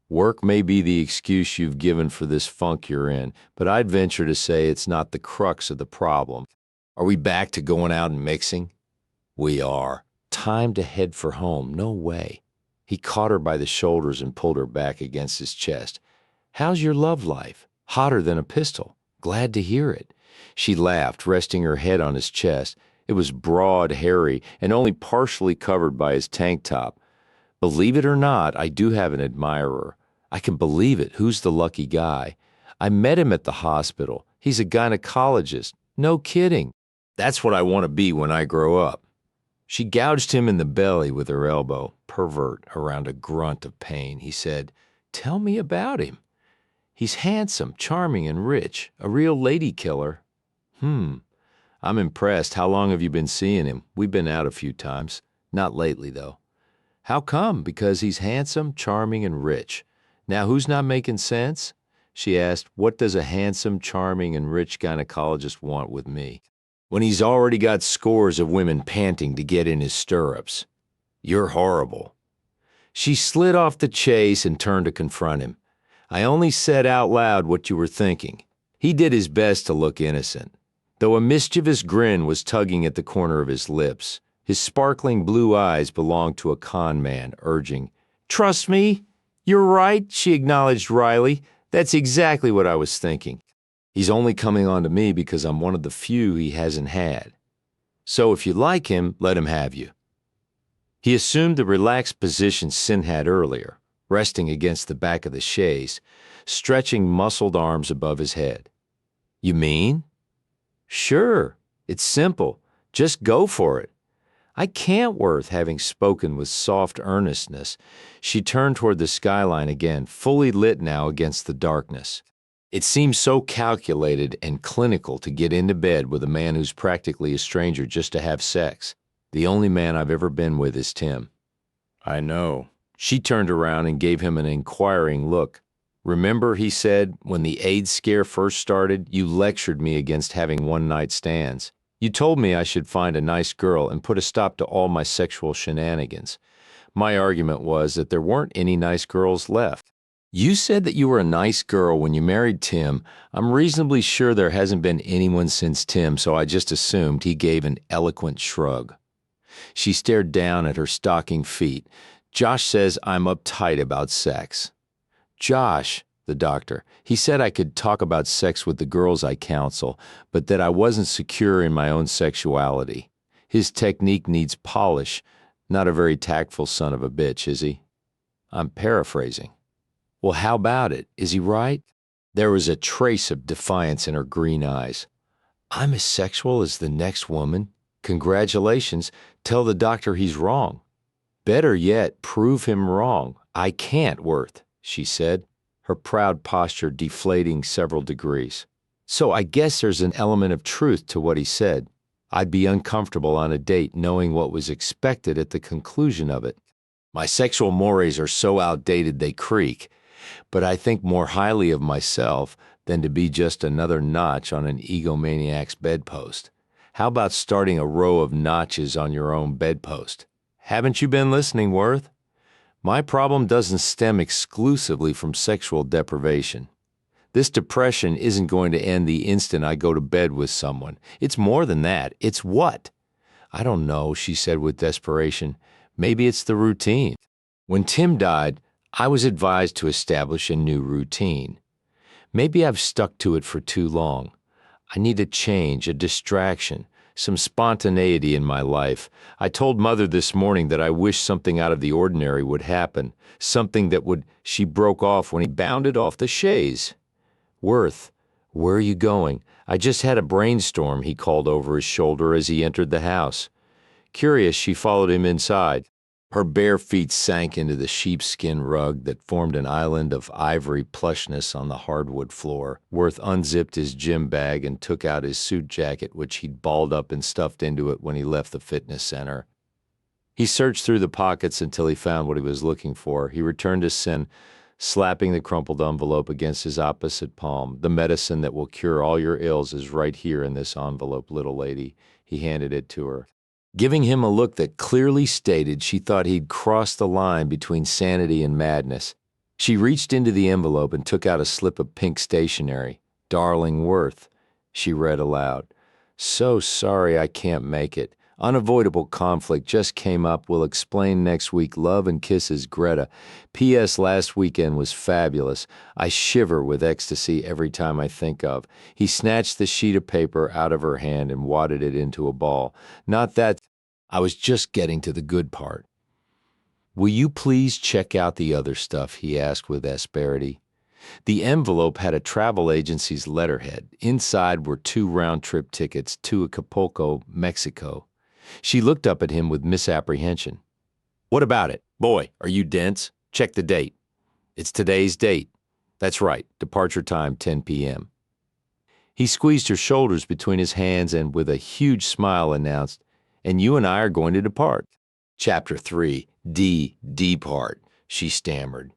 Work may be the excuse you've given for this funk you're in, but I'd venture to say it's not the crux of the problem. Are we back to going out and mixing? We are. Time to head for home. No way. He caught her by the shoulders and pulled her back against his chest. How's your love life? Hotter than a pistol. Glad to hear it. She laughed, resting her head on his chest. It was broad, hairy, and only partially covered by his tank top. Believe it or not, I do have an admirer. I can believe it. Who's the lucky guy? I met him at the hospital. He's a gynecologist. No kidding. That's what I want to be when I grow up. She gouged him in the belly with her elbow, pervert, around a grunt of pain. He said, "Tell me about him. He's handsome, charming, and rich. A real lady killer." I'm impressed. How long have you been seeing him? We've been out a few times. Not lately, though. How come? Because he's handsome, charming, and rich. Now, who's not making sense? she asked. What does a handsome, charming, and rich gynecologist want with me? When he's already got scores of women panting to get in his stirrups. You're horrible. She slid off the chase and turned to confront him. I only said out loud what you were thinking. He did his best to look innocent, though a mischievous grin was tugging at the corner of his lips. His sparkling blue eyes belonged to a con man, urging, "Trust me." "You're right," she acknowledged wryly. "That's exactly what I was thinking. He's only coming on to me because I'm one of the few he hasn't had. So if you like him, let him have you." He assumed the relaxed position Cyn had earlier, resting against the back of the chaise, stretching muscled arms above his head. "You mean?" "Sure. It's simple. Just go for it." "I can't, Worth," having spoken with soft earnestness. She turned toward the skyline again, fully lit now against the darkness. "It seems so calculated and clinical to get into bed with a man who's practically a stranger just to have sex. The only man I've ever been with is Tim." "I know." She turned around and gave him an inquiring look. "Remember," he said, "when the AIDS scare first started, you lectured me against having one-night stands. You told me I should find a nice girl and put a stop to all my sexual shenanigans. My argument was that there weren't any nice girls left. You said that you were a nice girl when you married Tim. I'm reasonably sure there hasn't been anyone since Tim, so I just assumed." He gave an eloquent shrug. She stared down at her stocking feet. "Josh says I'm uptight about sex." "Josh," the doctor, "he said I could talk about sex with the girls I counsel, but that I wasn't secure in my own sexuality. His technique needs polish. Not a very tactful son of a bitch, is he?" "I'm paraphrasing." "Well, how about it? Is he right?" There was a trace of defiance in her green eyes. "I'm as sexual as the next woman. Congratulations. Tell the doctor he's wrong. Better yet, prove him wrong." "I can't, Worth," she said, her proud posture deflating several degrees. "So I guess there's an element of truth to what he said. I'd be uncomfortable on a date knowing what was expected at the conclusion of it. My sexual mores are so outdated they creak, but I think more highly of myself than to be just another notch on an egomaniac's bedpost. How about starting a row of notches on your own bedpost? Haven't you been listening, Worth? My problem doesn't stem exclusively from sexual deprivation. This depression isn't going to end the instant I go to bed with someone. It's more than that. It's what?" "I don't know," she said with desperation. "Maybe it's the routine. When Tim died, I was advised to establish a new routine. Maybe I've stuck to it for too long. I need a change, a distraction, some spontaneity in my life. I told Mother this morning that I wish something out of the ordinary would happen, something that would—" She broke off when he bounded off the chaise. "Worth, where are you going? I just had a brainstorm," he called over his shoulder as he entered the house. Curious, she followed him inside. Her bare feet sank into the sheepskin rug that formed an island of ivory plushness on the hardwood floor. Worth unzipped his gym bag and took out his suit jacket, which he'd balled up and stuffed into it when he left the fitness center. He searched through the pockets until he found what he was looking for. He returned to Cyn, slapping the crumpled envelope against his opposite palm. "The medicine that will cure all your ills is right here in this envelope, little lady." He handed it to her, giving him a look that clearly stated she thought he'd crossed the line between sanity and madness. She reached into the envelope and took out a slip of pink stationery. "Darling Worth," she read aloud. "So sorry I can't make it. Unavoidable conflict just came up. Will explain next week. Love and kisses, Greta. P.S. Last weekend was fabulous. I shiver with ecstasy every time I think of." He snatched the sheet of paper out of her hand and wadded it into a ball. "Not that. I was just getting to the good part." "Will you please check out the other stuff?" he asked with asperity. The envelope had a travel agency's letterhead. Inside were 2 round-trip tickets to Acapulco, Mexico. She looked up at him with misapprehension. "What about it? Boy, are you dense? Check the date." "It's today's date." "That's right. Departure time, 10 p.m. He squeezed her shoulders between his hands and with a huge smile announced, "And you and I are going to depart." Chapter 3, Depart, she stammered.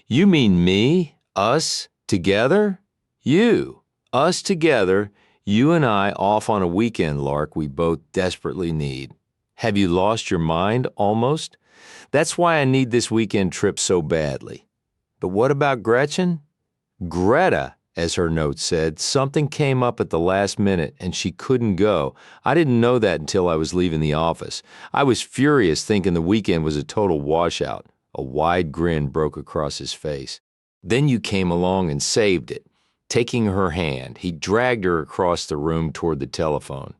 "You mean me? Us? Together? You. Us together, you and I off on a weekend lark we both desperately need. Have you lost your mind, almost? That's why I need this weekend trip so badly. But what about Gretchen? Greta, as her note said, something came up at the last minute and she couldn't go. I didn't know that until I was leaving the office. I was furious thinking the weekend was a total washout. A wide grin broke across his face. Then you came along and saved it. Taking her hand, he dragged her across the room toward the telephone.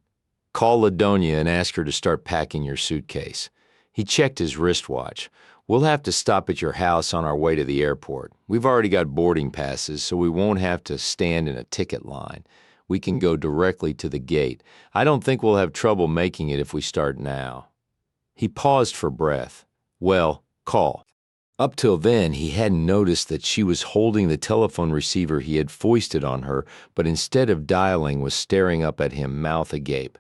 Call Ladonia and ask her to start packing your suitcase. He checked his wristwatch. We'll have to stop at your house on our way to the airport. We've already got boarding passes, so we won't have to stand in a ticket line. We can go directly to the gate. I don't think we'll have trouble making it if we start now. He paused for breath. Well, call. Up till then, he hadn't noticed that she was holding the telephone receiver he had foisted on her, but instead of dialing, was staring up at him, mouth agape.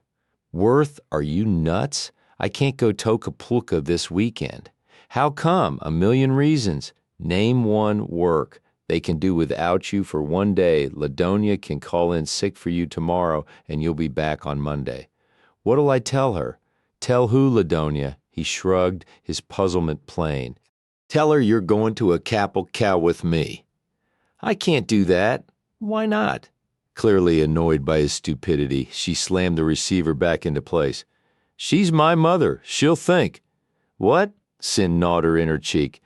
Worth, are you nuts? I can't go to Acapulco this weekend. How come? A million reasons. Name one. Work. They can do without you for one day. Ladonia can call in sick for you tomorrow, and you'll be back on Monday. What'll I tell her? Tell who, Ladonia? He shrugged, his puzzlement plain. Tell her you're going to Acapulco with me. I can't do that. Why not? Clearly annoyed by his stupidity, she slammed the receiver back into place. She's my mother. She'll think. What? Cyn gnawed her inner cheek.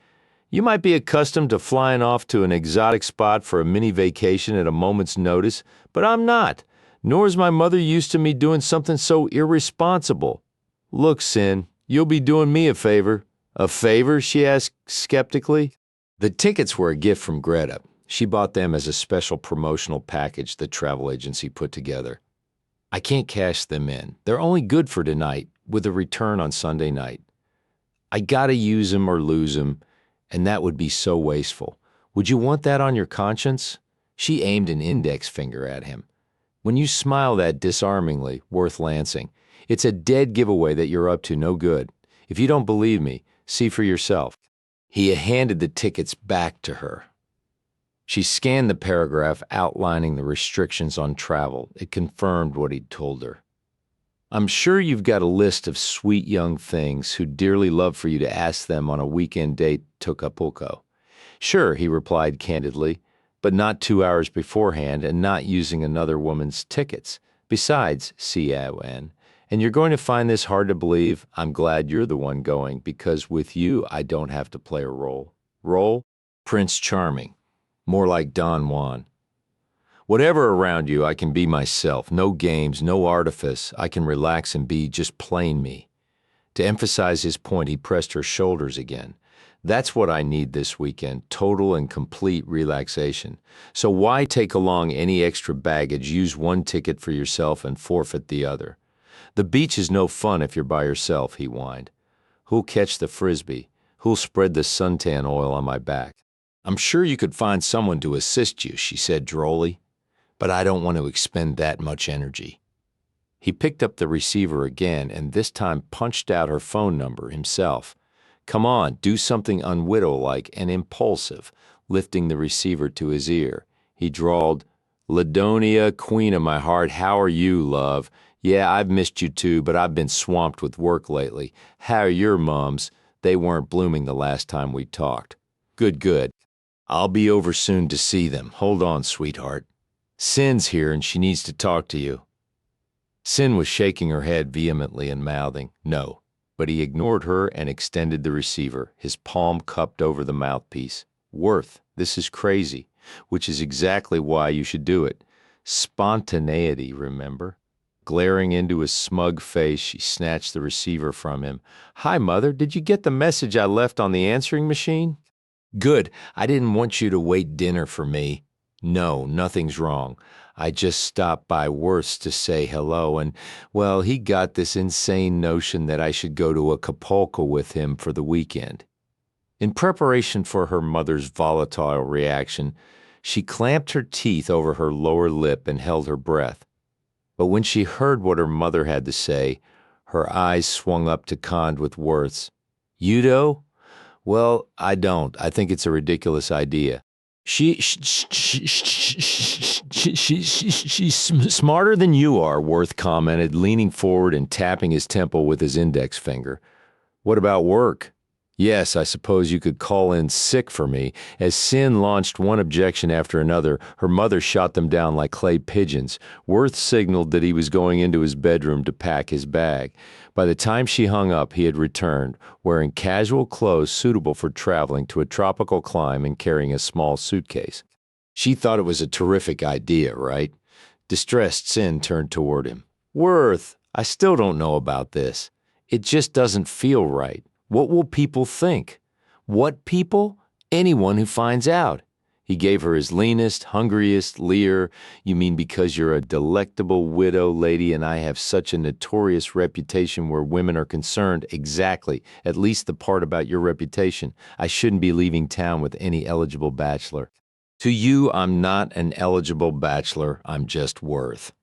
You might be accustomed to flying off to an exotic spot for a mini vacation at a moment's notice, but I'm not. Nor is my mother used to me doing something so irresponsible. Look, Cyn, you'll be doing me a favor. A favor? She asked skeptically. The tickets were a gift from Greta. She bought them as a special promotional package the travel agency put together. I can't cash them in. They're only good for tonight, with a return on Sunday night. I gotta use them or lose them, and that would be so wasteful. Would you want that on your conscience? She aimed an index finger at him. When you smile that disarmingly, Worth Lansing, it's a dead giveaway that you're up to no good. If you don't believe me, see for yourself. He handed the tickets back to her. She scanned the paragraph outlining the restrictions on travel. It confirmed what he'd told her. I'm sure you've got a list of sweet young things who'd dearly love for you to ask them on a weekend date to Acapulco. Sure, he replied candidly, but not 2 hours beforehand and not using another woman's tickets. Besides, C-A-N, and you're going to find this hard to believe, I'm glad you're the one going, because with you, I don't have to play a role. Role? Prince Charming. More like Don Juan. Whatever around you, I can be myself. No games, no artifice. I can relax and be just plain me. To emphasize his point, he pressed her shoulders again. That's what I need this weekend, total and complete relaxation. So why take along any extra baggage, use one ticket for yourself and forfeit the other? The beach is no fun if you're by yourself, he whined. Who'll catch the frisbee? Who'll spread the suntan oil on my back? I'm sure you could find someone to assist you, she said drolly, but I don't want to expend that much energy. He picked up the receiver again and this time punched out her phone number himself. Come on, do something unwidow-like and impulsive, lifting the receiver to his ear. He drawled, Ladonia, queen of my heart, how are you, love? Yeah, I've missed you too, but I've been swamped with work lately. How are your mums? They weren't blooming the last time we talked. Good, good. I'll be over soon to see them. Hold on, sweetheart. Cyn's here and she needs to talk to you. Cyn was shaking her head vehemently and mouthing, no, but he ignored her and extended the receiver, his palm cupped over the mouthpiece. Worth, this is crazy, which is exactly why you should do it. Spontaneity, remember? Glaring into his smug face, she snatched the receiver from him. Hi, Mother, did you get the message I left on the answering machine? Good, I didn't want you to wait dinner for me. No, nothing's wrong. I just stopped by Worth's to say hello, and, well, he got this insane notion that I should go to Acapulco with him for the weekend. In preparation for her mother's volatile reaction, she clamped her teeth over her lower lip and held her breath. But when she heard what her mother had to say, her eyes swung up to conned with Worth's. You do? Well, I don't. I think it's a ridiculous idea. She's smarter than you are, Worth commented, leaning forward and tapping his temple with his index finger. What about work? Yes, I suppose you could call in sick for me. As Cyn launched one objection after another, her mother shot them down like clay pigeons. Worth signaled that he was going into his bedroom to pack his bag. By the time she hung up, he had returned, wearing casual clothes suitable for traveling to a tropical clime and carrying a small suitcase. She thought it was a terrific idea, right? Distressed, Cyn turned toward him. Worth, I still don't know about this. It just doesn't feel right. What will people think? What people? Anyone who finds out. He gave her his leanest, hungriest leer. You mean because you're a delectable widow lady and I have such a notorious reputation where women are concerned? Exactly. At least the part about your reputation. I shouldn't be leaving town with any eligible bachelor. To you, I'm not an eligible bachelor. I'm just Worth.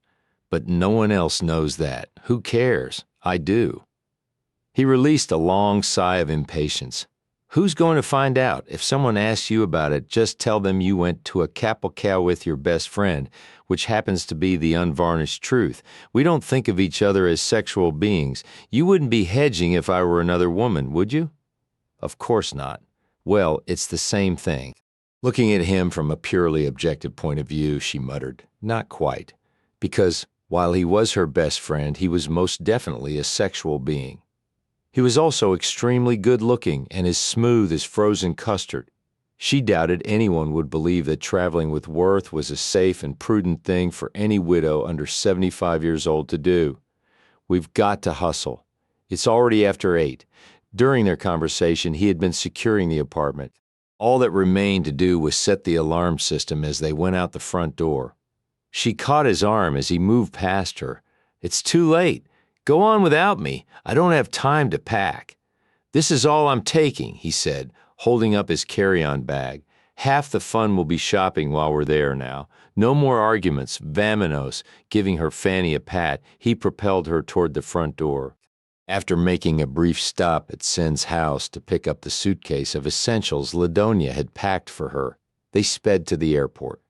But no one else knows that. Who cares? I do. He released a long sigh of impatience. Who's going to find out? If someone asks you about it, just tell them you went to Acapulco with your best friend, which happens to be the unvarnished truth. We don't think of each other as sexual beings. You wouldn't be hedging if I were another woman, would you? Of course not. Well, it's the same thing. Looking at him from a purely objective point of view, she muttered, not quite. Because while he was her best friend, he was most definitely a sexual being. He was also extremely good-looking and as smooth as frozen custard. She doubted anyone would believe that traveling with Worth was a safe and prudent thing for any widow under 75 years old to do. We've got to hustle. It's already after 8. During their conversation, he had been securing the apartment. All that remained to do was set the alarm system as they went out the front door. She caught his arm as he moved past her. It's too late. Go on without me. I don't have time to pack. This is all I'm taking, he said, holding up his carry-on bag. Half the fun will be shopping while we're there now. No more arguments. Vamonos. Giving her fanny a pat, he propelled her toward the front door. After making a brief stop at Cyn's house to pick up the suitcase of essentials Ladonia had packed for her, they sped to the airport.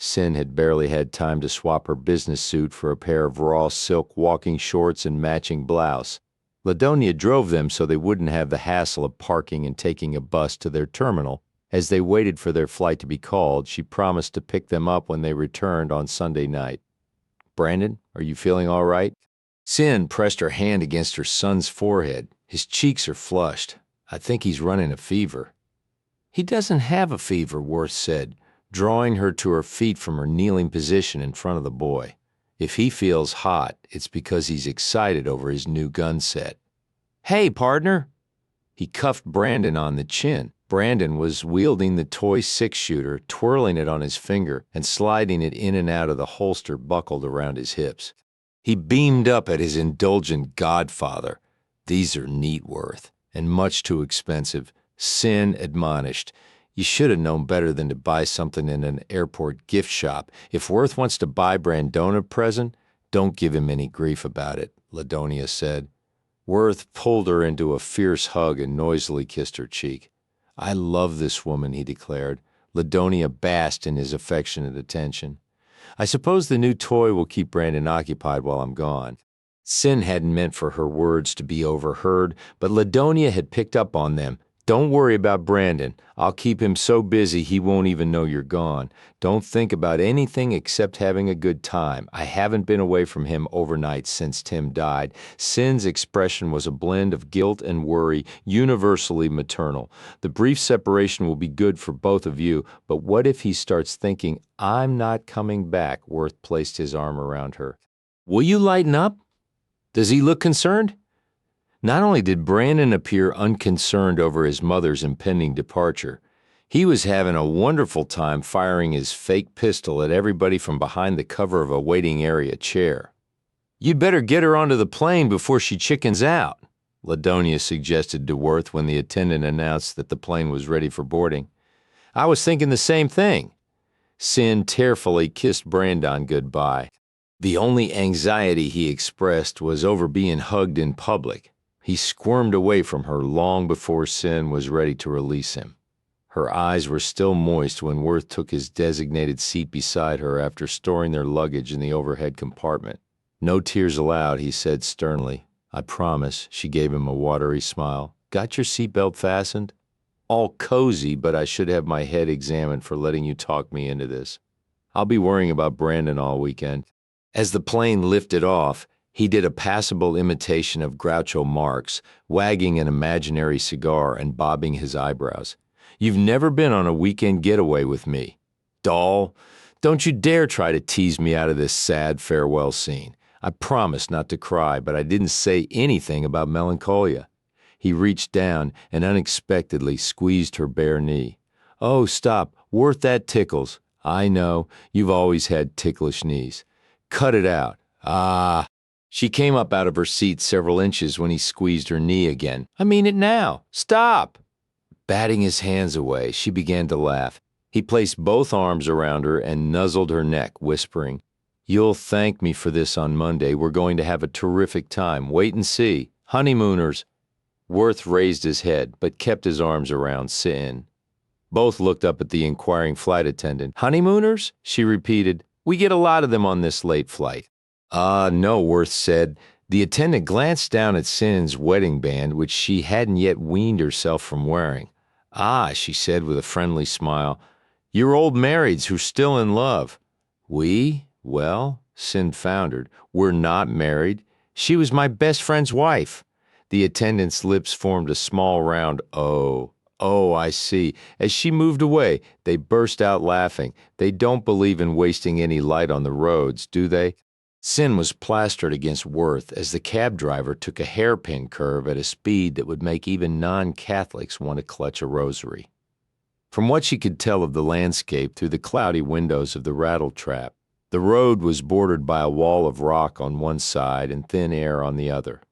Cyn had barely had time to swap her business suit for a pair of raw silk walking shorts and matching blouse. Ladonia drove them so they wouldn't have the hassle of parking and taking a bus to their terminal. As they waited for their flight to be called, she promised to pick them up when they returned on Sunday night. Brandon, are you feeling all right? Cyn pressed her hand against her son's forehead. His cheeks are flushed. I think he's running a fever. He doesn't have a fever, Worth said, drawing her to her feet from her kneeling position in front of the boy. If he feels hot, it's because he's excited over his new gun set. Hey, partner! He cuffed Brandon on the chin. Brandon was wielding the toy six-shooter, twirling it on his finger and sliding it in and out of the holster buckled around his hips. He beamed up at his indulgent godfather. These are neat, Worth, and much too expensive. Cyn admonished. You should have known better than to buy something in an airport gift shop. If Worth wants to buy Brandon a present, don't give him any grief about it, Ladonia said. Worth pulled her into a fierce hug and noisily kissed her cheek. I love this woman, he declared. Ladonia basked in his affectionate attention. I suppose the new toy will keep Brandon occupied while I'm gone. Cyn hadn't meant for her words to be overheard, but Ladonia had picked up on them. Don't worry about Brandon. I'll keep him so busy he won't even know you're gone. Don't think about anything except having a good time. I haven't been away from him overnight since Tim died. Cyn's expression was a blend of guilt and worry, universally maternal. The brief separation will be good for both of you, but what if he starts thinking, I'm not coming back? Worth placed his arm around her. Will you lighten up? Does he look concerned? Not only did Brandon appear unconcerned over his mother's impending departure, he was having a wonderful time firing his fake pistol at everybody from behind the cover of a waiting area chair. You'd better get her onto the plane before she chickens out, Ladonia suggested to Worth when the attendant announced that the plane was ready for boarding. I was thinking the same thing. Cyn tearfully kissed Brandon goodbye. The only anxiety he expressed was over being hugged in public. He squirmed away from her long before Cyn was ready to release him. Her eyes were still moist when Worth took his designated seat beside her after storing their luggage in the overhead compartment. "No tears allowed," he said sternly. "I promise." She gave him a watery smile. "Got your seatbelt fastened?" "All cozy, but I should have my head examined for letting you talk me into this. I'll be worrying about Brandon all weekend." As the plane lifted off, he did a passable imitation of Groucho Marx, wagging an imaginary cigar and bobbing his eyebrows. "You've never been on a weekend getaway with me. Doll, don't you dare try to tease me out of this sad farewell scene. I promised not to cry, but I didn't say anything about melancholia." He reached down and unexpectedly squeezed her bare knee. "Oh, stop. Worth, that tickles." "I know. You've always had ticklish knees." "Cut it out." "Ah." She came up out of her seat several inches when he squeezed her knee again. "I mean it now. Stop." Batting his hands away, she began to laugh. He placed both arms around her and nuzzled her neck, whispering, "You'll thank me for this on Monday. We're going to have a terrific time. Wait and see. Honeymooners." Worth raised his head, but kept his arms around Cyn. Both looked up at the inquiring flight attendant. "Honeymooners?" she repeated. "We get a lot of them on this late flight." No," Worth said. The attendant glanced down at Cyn's wedding band, which she hadn't yet weaned herself from wearing. "Ah," she said with a friendly smile. "You're old marrieds who're still in love." "We? Well," Cyn foundered, "we're not married. She was my best friend's wife." The attendant's lips formed a small round "oh." "Oh, I see." As she moved away, they burst out laughing. "They don't believe in wasting any light on the roads, do they?" Cyn was plastered against Worth as the cab driver took a hairpin curve at a speed that would make even non-Catholics want to clutch a rosary. From what she could tell of the landscape through the cloudy windows of the rattletrap, the road was bordered by a wall of rock on one side and thin air on the other.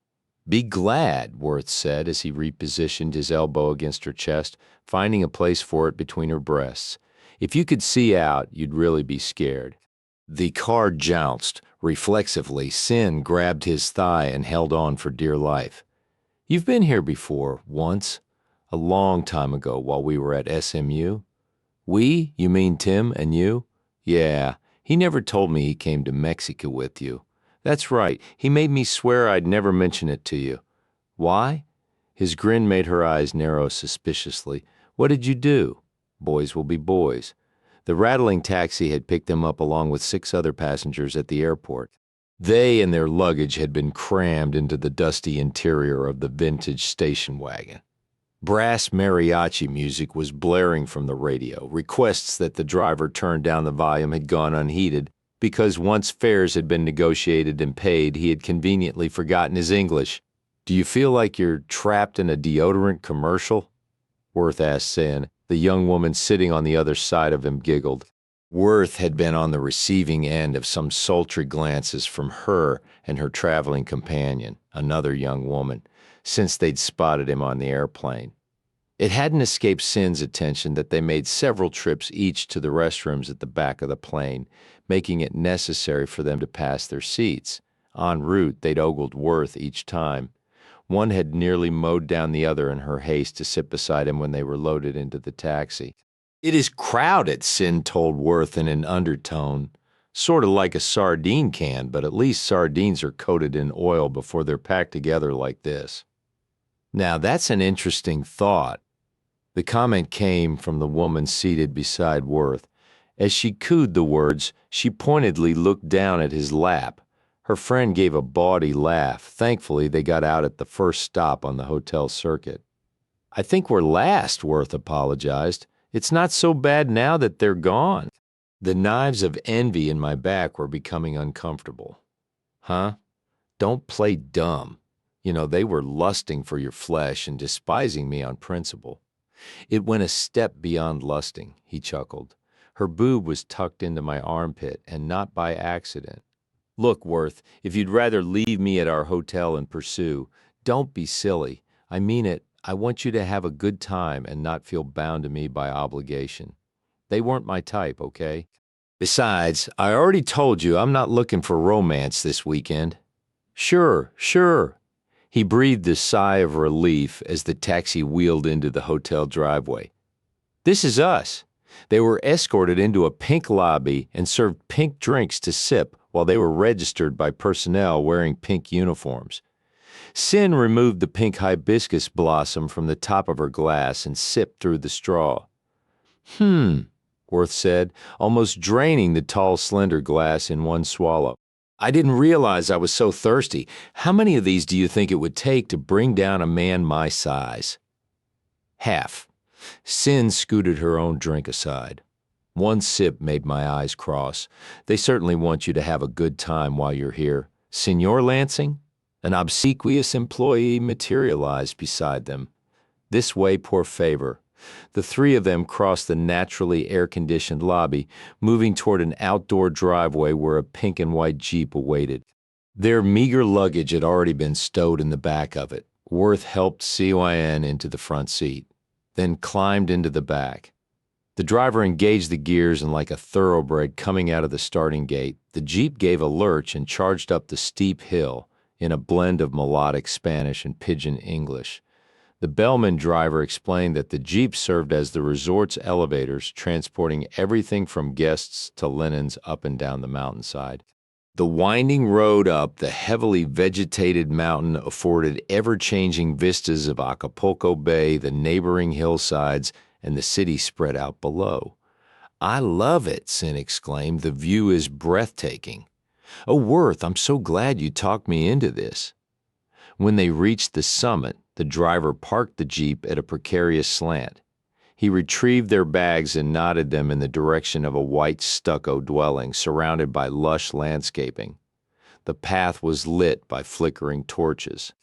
"Be glad," Worth said as he repositioned his elbow against her chest, finding a place for it between her breasts. "If you could see out, you'd really be scared." The car jounced. Reflexively, Cyn grabbed his thigh and held on for dear life. "You've been here before, once. A long time ago while we were at SMU." "We? You mean Tim and you?" "Yeah. He never told me he came to Mexico with you." "That's right. He made me swear I'd never mention it to you." "Why?" His grin made her eyes narrow suspiciously. "What did you do?" Boys will be boys. The rattling taxi had picked them up along with 6 other passengers at the airport. They and their luggage had been crammed into the dusty interior of the vintage station wagon. Brass mariachi music was blaring from the radio. Requests that the driver turn down the volume had gone unheeded because once fares had been negotiated and paid, he had conveniently forgotten his English. "Do you feel like you're trapped in a deodorant commercial?" Worth asked Cyn. The young woman sitting on the other side of him giggled. Worth had been on the receiving end of some sultry glances from her and her traveling companion, another young woman, since they'd spotted him on the airplane. It hadn't escaped Cyn's attention that they made several trips each to the restrooms at the back of the plane, making it necessary for them to pass their seats. En route, they'd ogled Worth each time. One had nearly mowed down the other in her haste to sit beside him when they were loaded into the taxi. "It is crowded," Cyn told Worth in an undertone. "Sort of like a sardine can, but at least sardines are coated in oil before they're packed together like this." "Now that's an interesting thought." The comment came from the woman seated beside Worth. As she cooed the words, she pointedly looked down at his lap. Her friend gave a bawdy laugh. Thankfully, they got out at the first stop on the hotel circuit. "I think we're last," Worth apologized. "It's not so bad now that they're gone." The knives of envy in my back were becoming uncomfortable. "Huh? Don't play dumb. You know, they were lusting for your flesh and despising me on principle." "It went a step beyond lusting," he chuckled. "Her boob was tucked into my armpit, and not by accident. Look, Worth, if you'd rather leave me at our hotel and pursue, don't be silly. I mean it. I want you to have a good time and not feel bound to me by obligation. They weren't my type, okay? Besides, I already told you I'm not looking for romance this weekend." "Sure, sure." He breathed a sigh of relief as the taxi wheeled into the hotel driveway. This is us. They were escorted into a pink lobby and served pink drinks to sip while they were registered by personnel wearing pink uniforms. Cyn removed the pink hibiscus blossom from the top of her glass and sipped through the straw. Worth said, almost draining the tall, slender glass in one swallow. I didn't realize I was so thirsty. How many of these do you think it would take to bring down a man my size? Half. Cyn scooted her own drink aside. One sip made my eyes cross. They certainly want you to have a good time while you're here. Senor Lansing? An obsequious employee materialized beside them. This way, por favor. The three of them crossed the naturally air-conditioned lobby, moving toward an outdoor driveway where a pink and white Jeep awaited. Their meager luggage had already been stowed in the back of it. Worth helped Cyn into the front seat, then climbed into the back. The driver engaged the gears, and like a thoroughbred coming out of the starting gate, the Jeep gave a lurch and charged up the steep hill in a blend of melodic Spanish and pidgin English. The bellman driver explained that the Jeep served as the resort's elevators, transporting everything from guests to linens up and down the mountainside. The winding road up the heavily vegetated mountain afforded ever-changing vistas of Acapulco Bay, the neighboring hillsides, and the city spread out below. I love it, Cyn exclaimed. The view is breathtaking. Oh, Worth, I'm so glad you talked me into this. When they reached the summit, the driver parked the Jeep at a precarious slant. He retrieved their bags and nodded them in the direction of a white stucco dwelling surrounded by lush landscaping. The path was lit by flickering torches.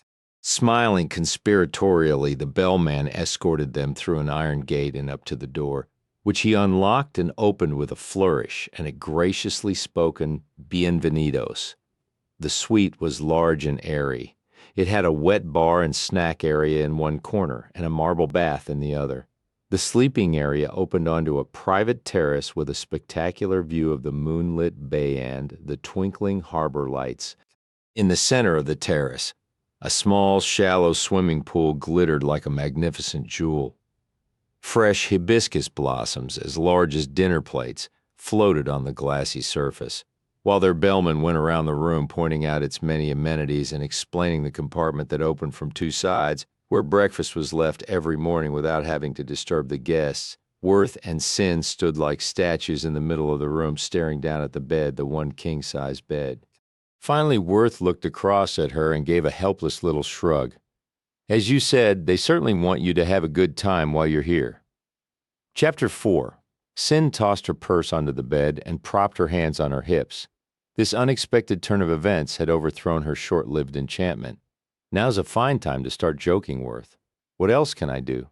Smiling conspiratorially, the bellman escorted them through an iron gate and up to the door, which he unlocked and opened with a flourish and a graciously spoken "Bienvenidos." The suite was large and airy. It had a wet bar and snack area in one corner and a marble bath in the other. The sleeping area opened onto a private terrace with a spectacular view of the moonlit bay and the twinkling harbor lights. In the center of the terrace, a small, shallow swimming pool glittered like a magnificent jewel. Fresh hibiscus blossoms, as large as dinner plates, floated on the glassy surface, while their bellman went around the room pointing out its many amenities and explaining the compartment that opened from two sides, where breakfast was left every morning without having to disturb the guests. Worth and Cyn stood like statues in the middle of the room staring down at the bed, the one king-size bed. Finally, Worth looked across at her and gave a helpless little shrug. As you said, they certainly want you to have a good time while you're here. Chapter 4. Cyn tossed her purse onto the bed and propped her hands on her hips. This unexpected turn of events had overthrown her short-lived enchantment. Now's a fine time to start joking, Worth. What else can I do?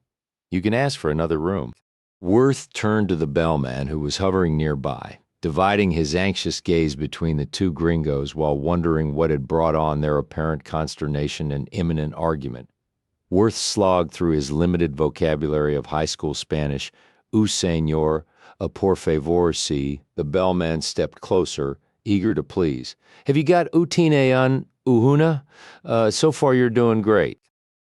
You can ask for another room. Worth turned to the bellman, who was hovering nearby, dividing his anxious gaze between the two gringos while wondering what had brought on their apparent consternation and imminent argument. Worth slogged through his limited vocabulary of high school Spanish. Señor, a por favor, si. The bellman stepped closer, eager to please. Have you got utine uhuna? So far you're doing great.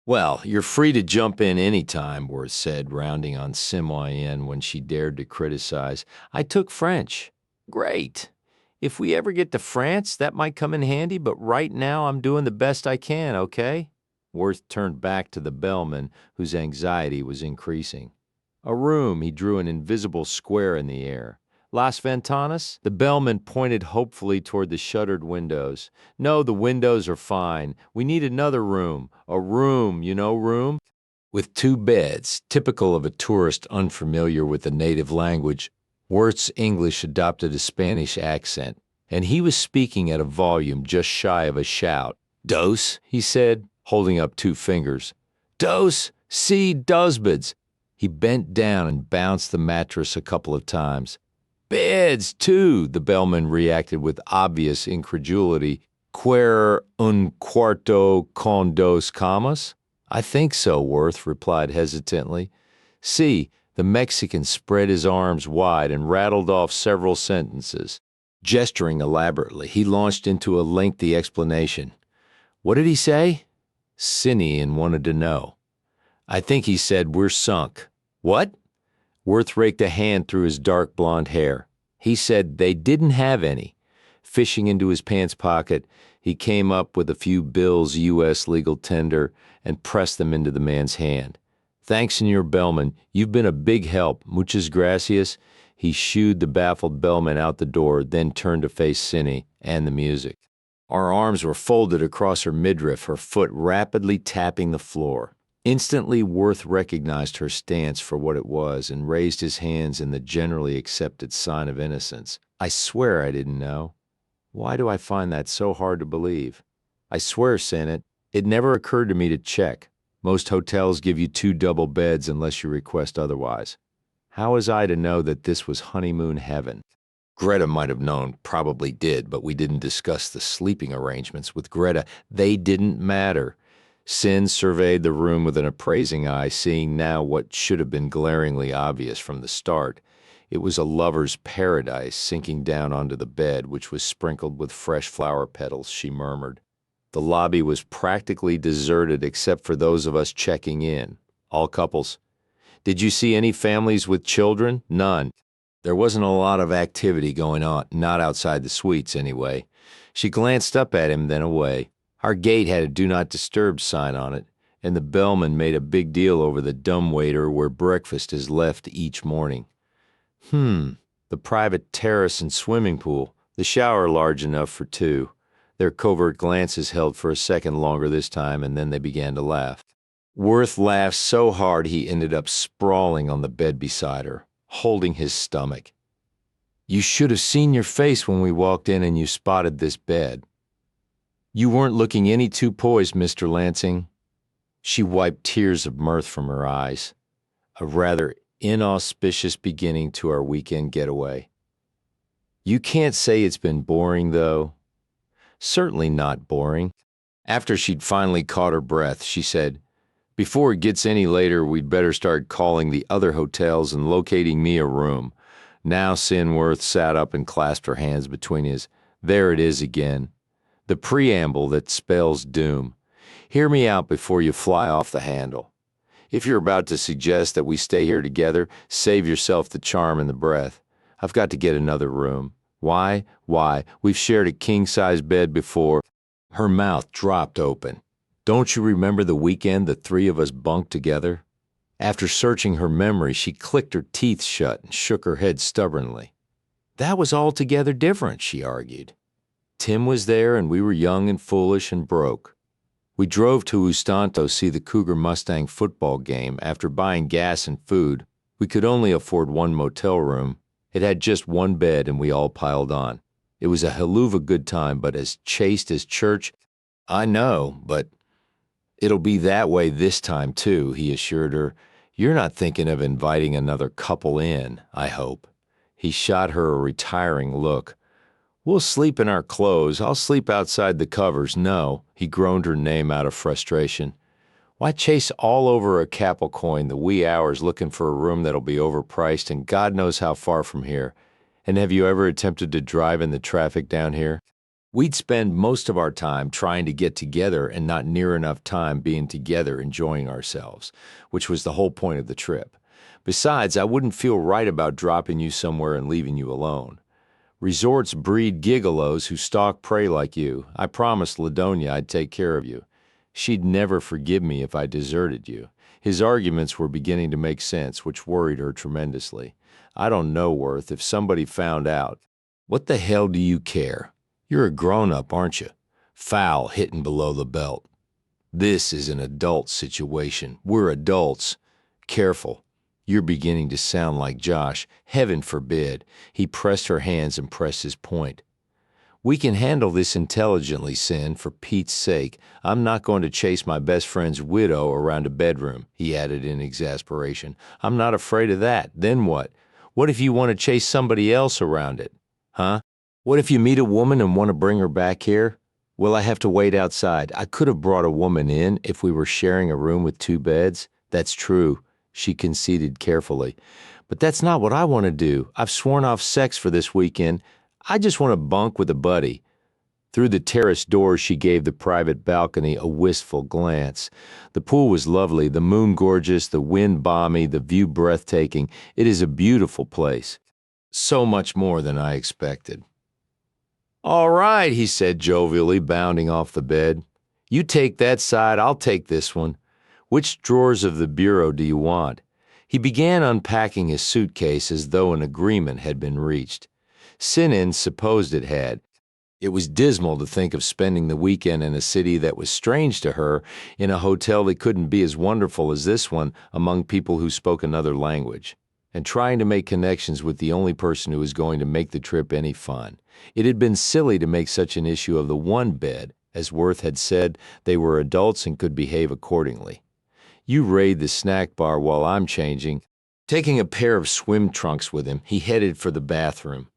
Well, you're free to jump in any time, Worth said, rounding on Cyn when she dared to criticize. I took French. Great. If we ever get to France, that might come in handy, but right now I'm doing the best I can, okay? Worth turned back to the bellman, whose anxiety was increasing. A room, he drew an invisible square in the air. Las Ventanas? The bellman pointed hopefully toward the shuttered windows. No, the windows are fine. We need another room. A room, room? With two beds, typical of a tourist unfamiliar with the native language. Worth's English adopted a Spanish accent, and he was speaking at a volume just shy of a shout. Dos, he said, holding up two fingers. Dos, si, dosbids. He bent down and bounced the mattress a couple of times. Beds, too, the bellman reacted with obvious incredulity. Quer un cuarto con dos camas? I think so, Worth replied hesitantly. See, the Mexican spread his arms wide and rattled off several sentences. Gesturing elaborately, he launched into a lengthy explanation. What did he say? Cyn wanted to know. I think he said we're sunk. What? Worth raked a hand through his dark blonde hair. He said they didn't have any. Fishing into his pants pocket, he came up with a few bills U.S. legal tender and pressed them into the man's hand. Thanks, Senor Bellman. You've been a big help. Muchas gracias. He shooed the baffled bellman out the door, then turned to face Cyn and the music. Our arms were folded across her midriff, her foot rapidly tapping the floor. Instantly, Worth recognized her stance for what it was and raised his hands in the generally accepted sign of innocence. I swear I didn't know. Why do I find that so hard to believe? I swear, Cyn, it never occurred to me to check. Most hotels give you 2 double beds unless you request otherwise. How was I to know that this was honeymoon heaven? Greta might have known, probably did, but we didn't discuss the sleeping arrangements with Greta. They didn't matter. Cyn surveyed the room with an appraising eye, seeing now what should have been glaringly obvious from the start. It was a lover's paradise sinking down onto the bed, which was sprinkled with fresh flower petals, she murmured. The lobby was practically deserted except for those of us checking in, all couples. Did you see any families with children? None. There wasn't a lot of activity going on, not outside the suites anyway. She glanced up at him, then away. Our gate had a do not disturb sign on it, and the bellman made a big deal over the dumbwaiter where breakfast is left each morning. The private terrace and swimming pool, the shower large enough for 2. Their covert glances held for a second longer this time, and then they began to laugh. Worth laughed so hard he ended up sprawling on the bed beside her, holding his stomach. You should have seen your face when we walked in and you spotted this bed. You weren't looking any too poised, Mr. Lansing. She wiped tears of mirth from her eyes. A rather inauspicious beginning to our weekend getaway. You can't say it's been boring, though. Certainly not boring. After she'd finally caught her breath, she said, Before it gets any later, we'd better start calling the other hotels and locating me a room. Now Cyn Worth sat up and clasped her hands between his. There it is again. The preamble that spells doom. Hear me out before you fly off the handle. If you're about to suggest that we stay here together, save yourself the charm and the breath. I've got to get another room. Why? Why? We've shared a king-size bed before. Her mouth dropped open. Don't you remember the weekend the 3 of us bunked together? After searching her memory, she clicked her teeth shut and shook her head stubbornly. That was altogether different, she argued. Tim was there and we were young and foolish and broke. We drove to Ustanto to see the Cougar Mustang football game. After buying gas and food, we could only afford 1 motel room. It had just 1 bed and we all piled on. It was a hell of a good time, but as chaste as church. I know, but it'll be that way this time too, he assured her. You're not thinking of inviting another couple in, I hope. He shot her a retiring look. We'll sleep in our clothes. I'll sleep outside the covers. No, he groaned her name out of frustration. Why chase all over Acapulco in the wee hours looking for a room that'll be overpriced and God knows how far from here? And have you ever attempted to drive in the traffic down here? We'd spend most of our time trying to get together and not near enough time being together enjoying ourselves, which was the whole point of the trip. Besides, I wouldn't feel right about dropping you somewhere and leaving you alone. Resorts breed gigolos who stalk prey like you. I promised Ladonia I'd take care of you. She'd never forgive me if I deserted you. His arguments were beginning to make sense, which worried her tremendously. I don't know, Worth, if somebody found out. What the hell do you care? You're a grown-up, aren't you? Foul hitting below the belt. This is an adult situation. We're adults. Careful. You're beginning to sound like Josh. Heaven forbid. He pressed her hands and pressed his point. We can handle this intelligently, Cyn, for Pete's sake. I'm not going to chase my best friend's widow around a bedroom, he added in exasperation. I'm not afraid of that. Then what? What if you want to chase somebody else around it? Huh? What if you meet a woman and want to bring her back here? Will I have to wait outside? I could have brought a woman in if we were sharing a room with 2 beds. That's true, she conceded carefully. But that's not what I want to do. I've sworn off sex for this weekend. I just want to bunk with a buddy. Through the terrace door, she gave the private balcony a wistful glance. The pool was lovely, the moon gorgeous, the wind balmy, the view breathtaking. It is a beautiful place. So much more than I expected. "All right," he said jovially, bounding off the bed. "You take that side, I'll take this one. Which drawers of the bureau do you want?" He began unpacking his suitcase as though an agreement had been reached. Cyn supposed it had. It was dismal to think of spending the weekend in a city that was strange to her, in a hotel that couldn't be as wonderful as this one among people who spoke another language, and trying to make connections with the only person who was going to make the trip any fun. It had been silly to make such an issue of the one bed. As Worth had said, they were adults and could behave accordingly. "You raid the snack bar while I'm changing." Taking a pair of swim trunks with him, he headed for the bathroom.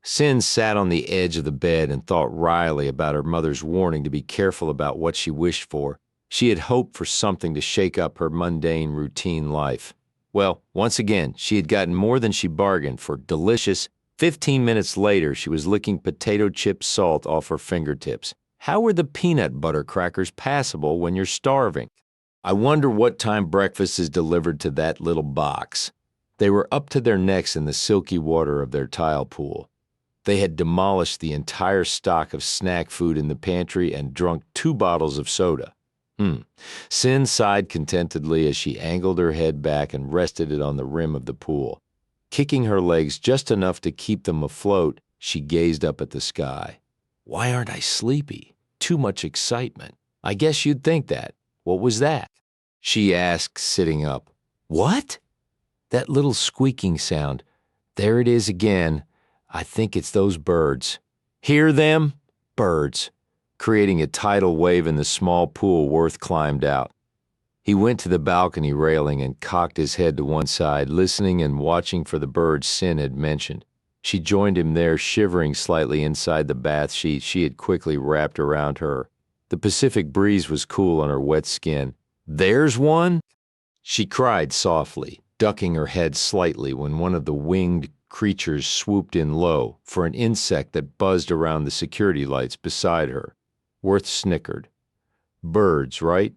Cyn sat on the edge of the bed and thought wryly about her mother's warning to be careful about what she wished for. She had hoped for something to shake up her mundane, routine life. Well, once again, she had gotten more than she bargained for. Delicious. 15 minutes later, she was licking potato chip salt off her fingertips. How were the peanut butter crackers passable when you're starving? I wonder what time breakfast is delivered to that little box. They were up to their necks in the silky water of their tile pool. They had demolished the entire stock of snack food in the pantry and drunk 2 bottles of soda. Cyn sighed contentedly as she angled her head back and rested it on the rim of the pool. Kicking her legs just enough to keep them afloat, she gazed up at the sky. "Why aren't I sleepy? Too much excitement. I guess you'd think that. What was that?" she asked, sitting up. "What?" "That little squeaking sound. There it is again. I think it's those birds." "Hear them?" Birds. Creating a tidal wave in the small pool, Worth climbed out. He went to the balcony railing and cocked his head to one side, listening and watching for the birds Cyn had mentioned. She joined him there, shivering slightly inside the bath sheet she had quickly wrapped around her. The Pacific breeze was cool on her wet skin. "There's one?" she cried softly, ducking her head slightly when one of the winged creatures swooped in low for an insect that buzzed around the security lights beside her. Worth snickered. "Birds, right?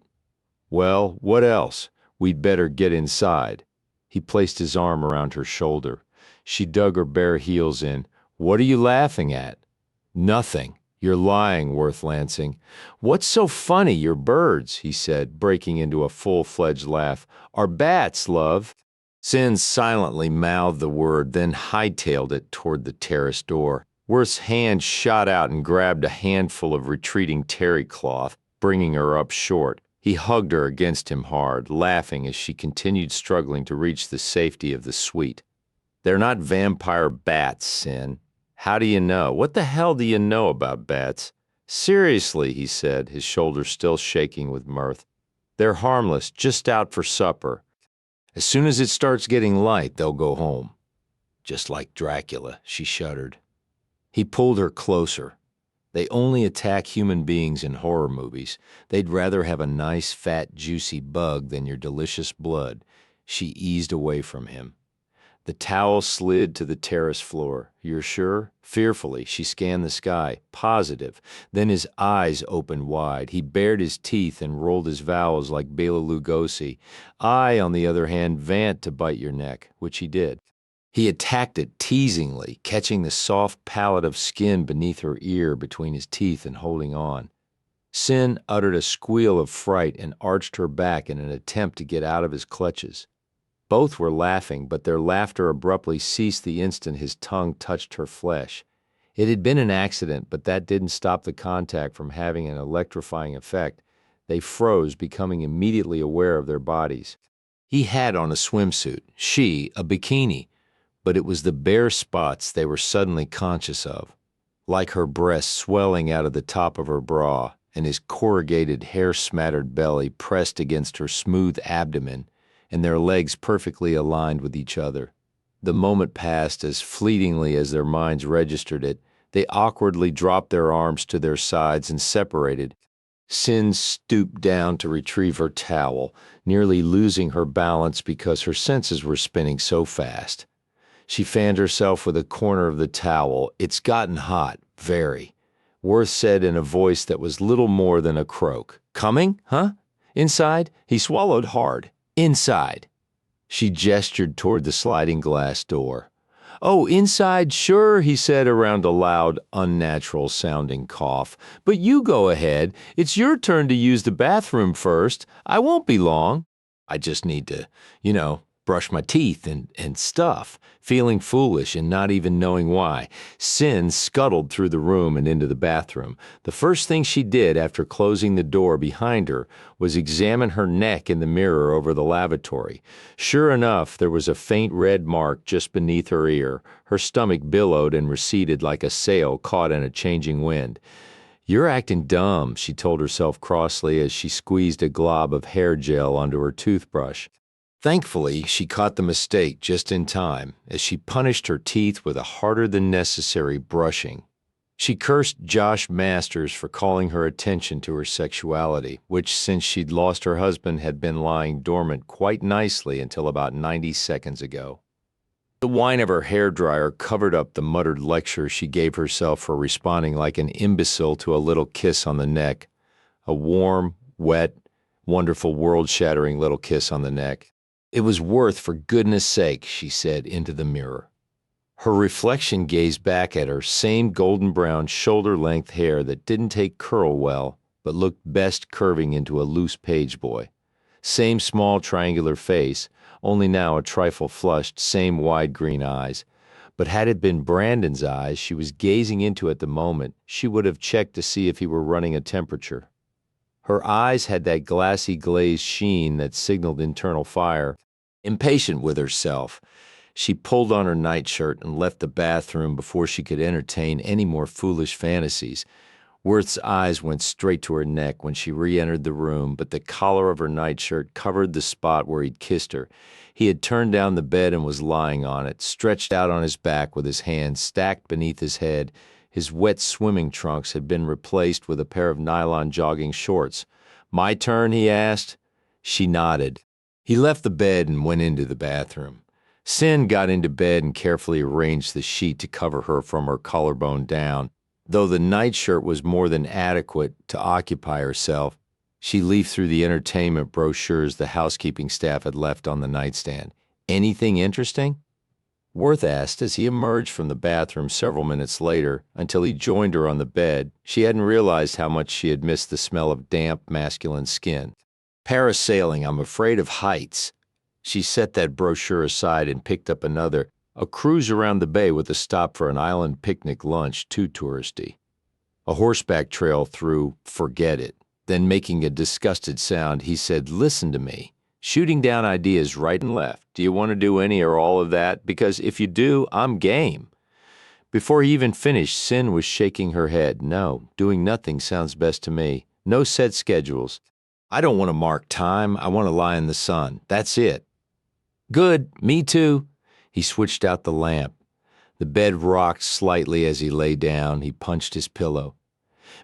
Well, what else? We'd better get inside." He placed his arm around her shoulder. She dug her bare heels in. "What are you laughing at?" "Nothing. You're lying, Worth Lansing." "What's so funny? You're birds," he said, breaking into a full-fledged laugh. "Are bats, love." Cyn silently mouthed the word, then hightailed it toward the terrace door. Worth's hand shot out and grabbed a handful of retreating terry cloth, bringing her up short. He hugged her against him hard, laughing as she continued struggling to reach the safety of the suite. "They're not vampire bats, Cyn. How do you know? What the hell do you know about bats?" "Seriously," he said, his shoulders still shaking with mirth. "They're harmless, just out for supper. As soon as it starts getting light, they'll go home." "Just like Dracula," she shuddered. He pulled her closer. "They only attack human beings in horror movies. They'd rather have a nice, fat, juicy bug than your delicious blood." She eased away from him. The towel slid to the terrace floor. "You're sure?" Fearfully, she scanned the sky. Positive. Then his eyes opened wide. He bared his teeth and rolled his vowels like Bela Lugosi. "I, on the other hand, vant to bite your neck," which he did. He attacked it teasingly, catching the soft pallet of skin beneath her ear between his teeth and holding on. Cyn uttered a squeal of fright and arched her back in an attempt to get out of his clutches. Both were laughing, but their laughter abruptly ceased the instant his tongue touched her flesh. It had been an accident, but that didn't stop the contact from having an electrifying effect. They froze, becoming immediately aware of their bodies. He had on a swimsuit, she a bikini, but it was the bare spots they were suddenly conscious of, like her breasts swelling out of the top of her bra, and his corrugated, hair-smattered belly pressed against her smooth abdomen, and their legs perfectly aligned with each other. The moment passed as fleetingly as their minds registered it. They awkwardly dropped their arms to their sides and separated. Cyn stooped down to retrieve her towel, nearly losing her balance because her senses were spinning so fast. She fanned herself with a corner of the towel. "It's gotten hot, very. Worth said in a voice that was little more than a croak. Coming, huh? Inside? He swallowed hard. Inside. She gestured toward the sliding glass door. Oh, inside, sure, he said around a loud, unnatural-sounding cough. But you go ahead. It's your turn to use the bathroom first. I won't be long. I just need to, brush my teeth and stuff, feeling foolish and not even knowing why. Cyn scuttled through the room and into the bathroom. The first thing she did after closing the door behind her was examine her neck in the mirror over the lavatory. Sure enough, there was a faint red mark just beneath her ear. Her stomach billowed and receded like a sail caught in a changing wind. You're acting dumb, she told herself crossly as she squeezed a glob of hair gel onto her toothbrush. Thankfully, she caught the mistake just in time as she punished her teeth with a harder-than-necessary brushing. She cursed Josh Masters for calling her attention to her sexuality, which, since she'd lost her husband, had been lying dormant quite nicely until about 90 seconds ago. The whine of her hairdryer covered up the muttered lecture she gave herself for responding like an imbecile to a little kiss on the neck. A warm, wet, wonderful, world-shattering little kiss on the neck. It was Worth, for goodness sake, she said into the mirror. Her reflection gazed back at her same golden brown shoulder-length hair that didn't take curl well, but looked best curving into a loose page boy. Same small triangular face, only now a trifle flushed, same wide green eyes. But had it been Brandon's eyes she was gazing into at the moment, she would have checked to see if he were running a temperature. Her eyes had that glassy glazed sheen that signaled internal fire. Impatient with herself, she pulled on her nightshirt and left the bathroom before she could entertain any more foolish fantasies. Worth's eyes went straight to her neck when she re-entered the room, but the collar of her nightshirt covered the spot where he'd kissed her. He had turned down the bed and was lying on it, stretched out on his back with his hands stacked beneath his head. His wet swimming trunks had been replaced with a pair of nylon jogging shorts. My turn, he asked. She nodded. He left the bed and went into the bathroom. Cyn got into bed and carefully arranged the sheet to cover her from her collarbone down. Though the nightshirt was more than adequate to occupy herself, she leafed through the entertainment brochures the housekeeping staff had left on the nightstand. Anything interesting? Worth asked as he emerged from the bathroom several minutes later. Until he joined her on the bed, she hadn't realized how much she had missed the smell of damp, masculine skin. Parasailing, I'm afraid of heights. She set that brochure aside and picked up another. A cruise around the bay with a stop for an island picnic lunch, too touristy. A horseback trail through Forget It. Then, making a disgusted sound, he said, listen to me. Shooting down ideas right and left. Do you want to do any or all of that? Because if you do, I'm game. Before he even finished, Cyn was shaking her head. No, doing nothing sounds best to me. No set schedules. I don't want to mark time. I want to lie in the sun. That's it. Good. Me too. He switched out the lamp. The bed rocked slightly as he lay down. He punched his pillow.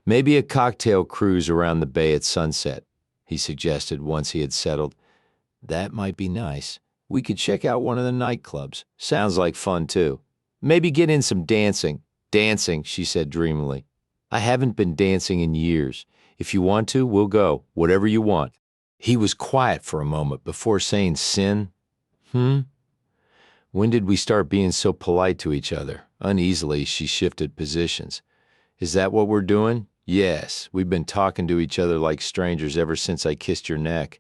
Maybe a cocktail cruise around the bay at sunset, he suggested once he had settled. That might be nice. We could check out one of the nightclubs. Sounds like fun, too. Maybe get in some dancing. Dancing, she said dreamily. I haven't been dancing in years. If you want to, we'll go. Whatever you want. He was quiet for a moment before saying, Cyn? When did we start being so polite to each other? Uneasily, she shifted positions. Is that what we're doing? Yes, we've been talking to each other like strangers ever since I kissed your neck.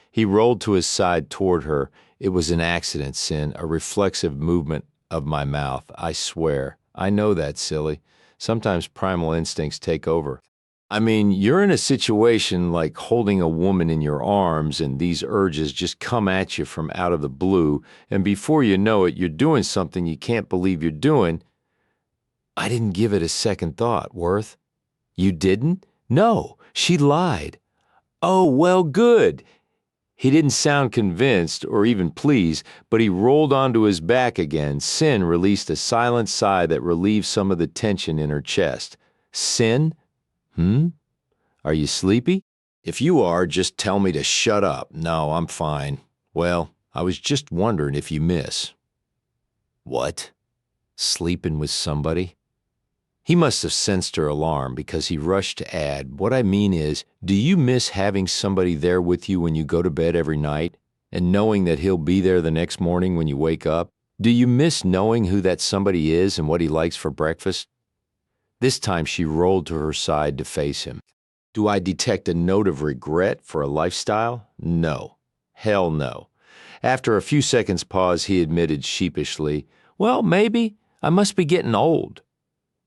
He rolled to his side toward her. It was an accident, Cyn, a reflexive movement of my mouth. I swear. I know that, silly. Sometimes primal instincts take over. I mean, you're in a situation like holding a woman in your arms and these urges just come at you from out of the blue, and before you know it, you're doing something you can't believe you're doing. I didn't give it a second thought, Worth. You didn't? No, she lied. Oh, well, good. He didn't sound convinced or even pleased, but he rolled onto his back again. Cyn released a silent sigh that relieved some of the tension in her chest. Cyn? Are you sleepy? If you are, just tell me to shut up. No, I'm fine. Well, I was just wondering if you miss. What? Sleeping with somebody? He must have sensed her alarm because he rushed to add, "What I mean is, do you miss having somebody there with you when you go to bed every night and knowing that he'll be there the next morning when you wake up? Do you miss knowing who that somebody is and what he likes for breakfast?" This time she rolled to her side to face him. Do I detect a note of regret for a lifestyle? No. Hell no. After a few seconds' pause, he admitted sheepishly, "Well, maybe. I must be getting old.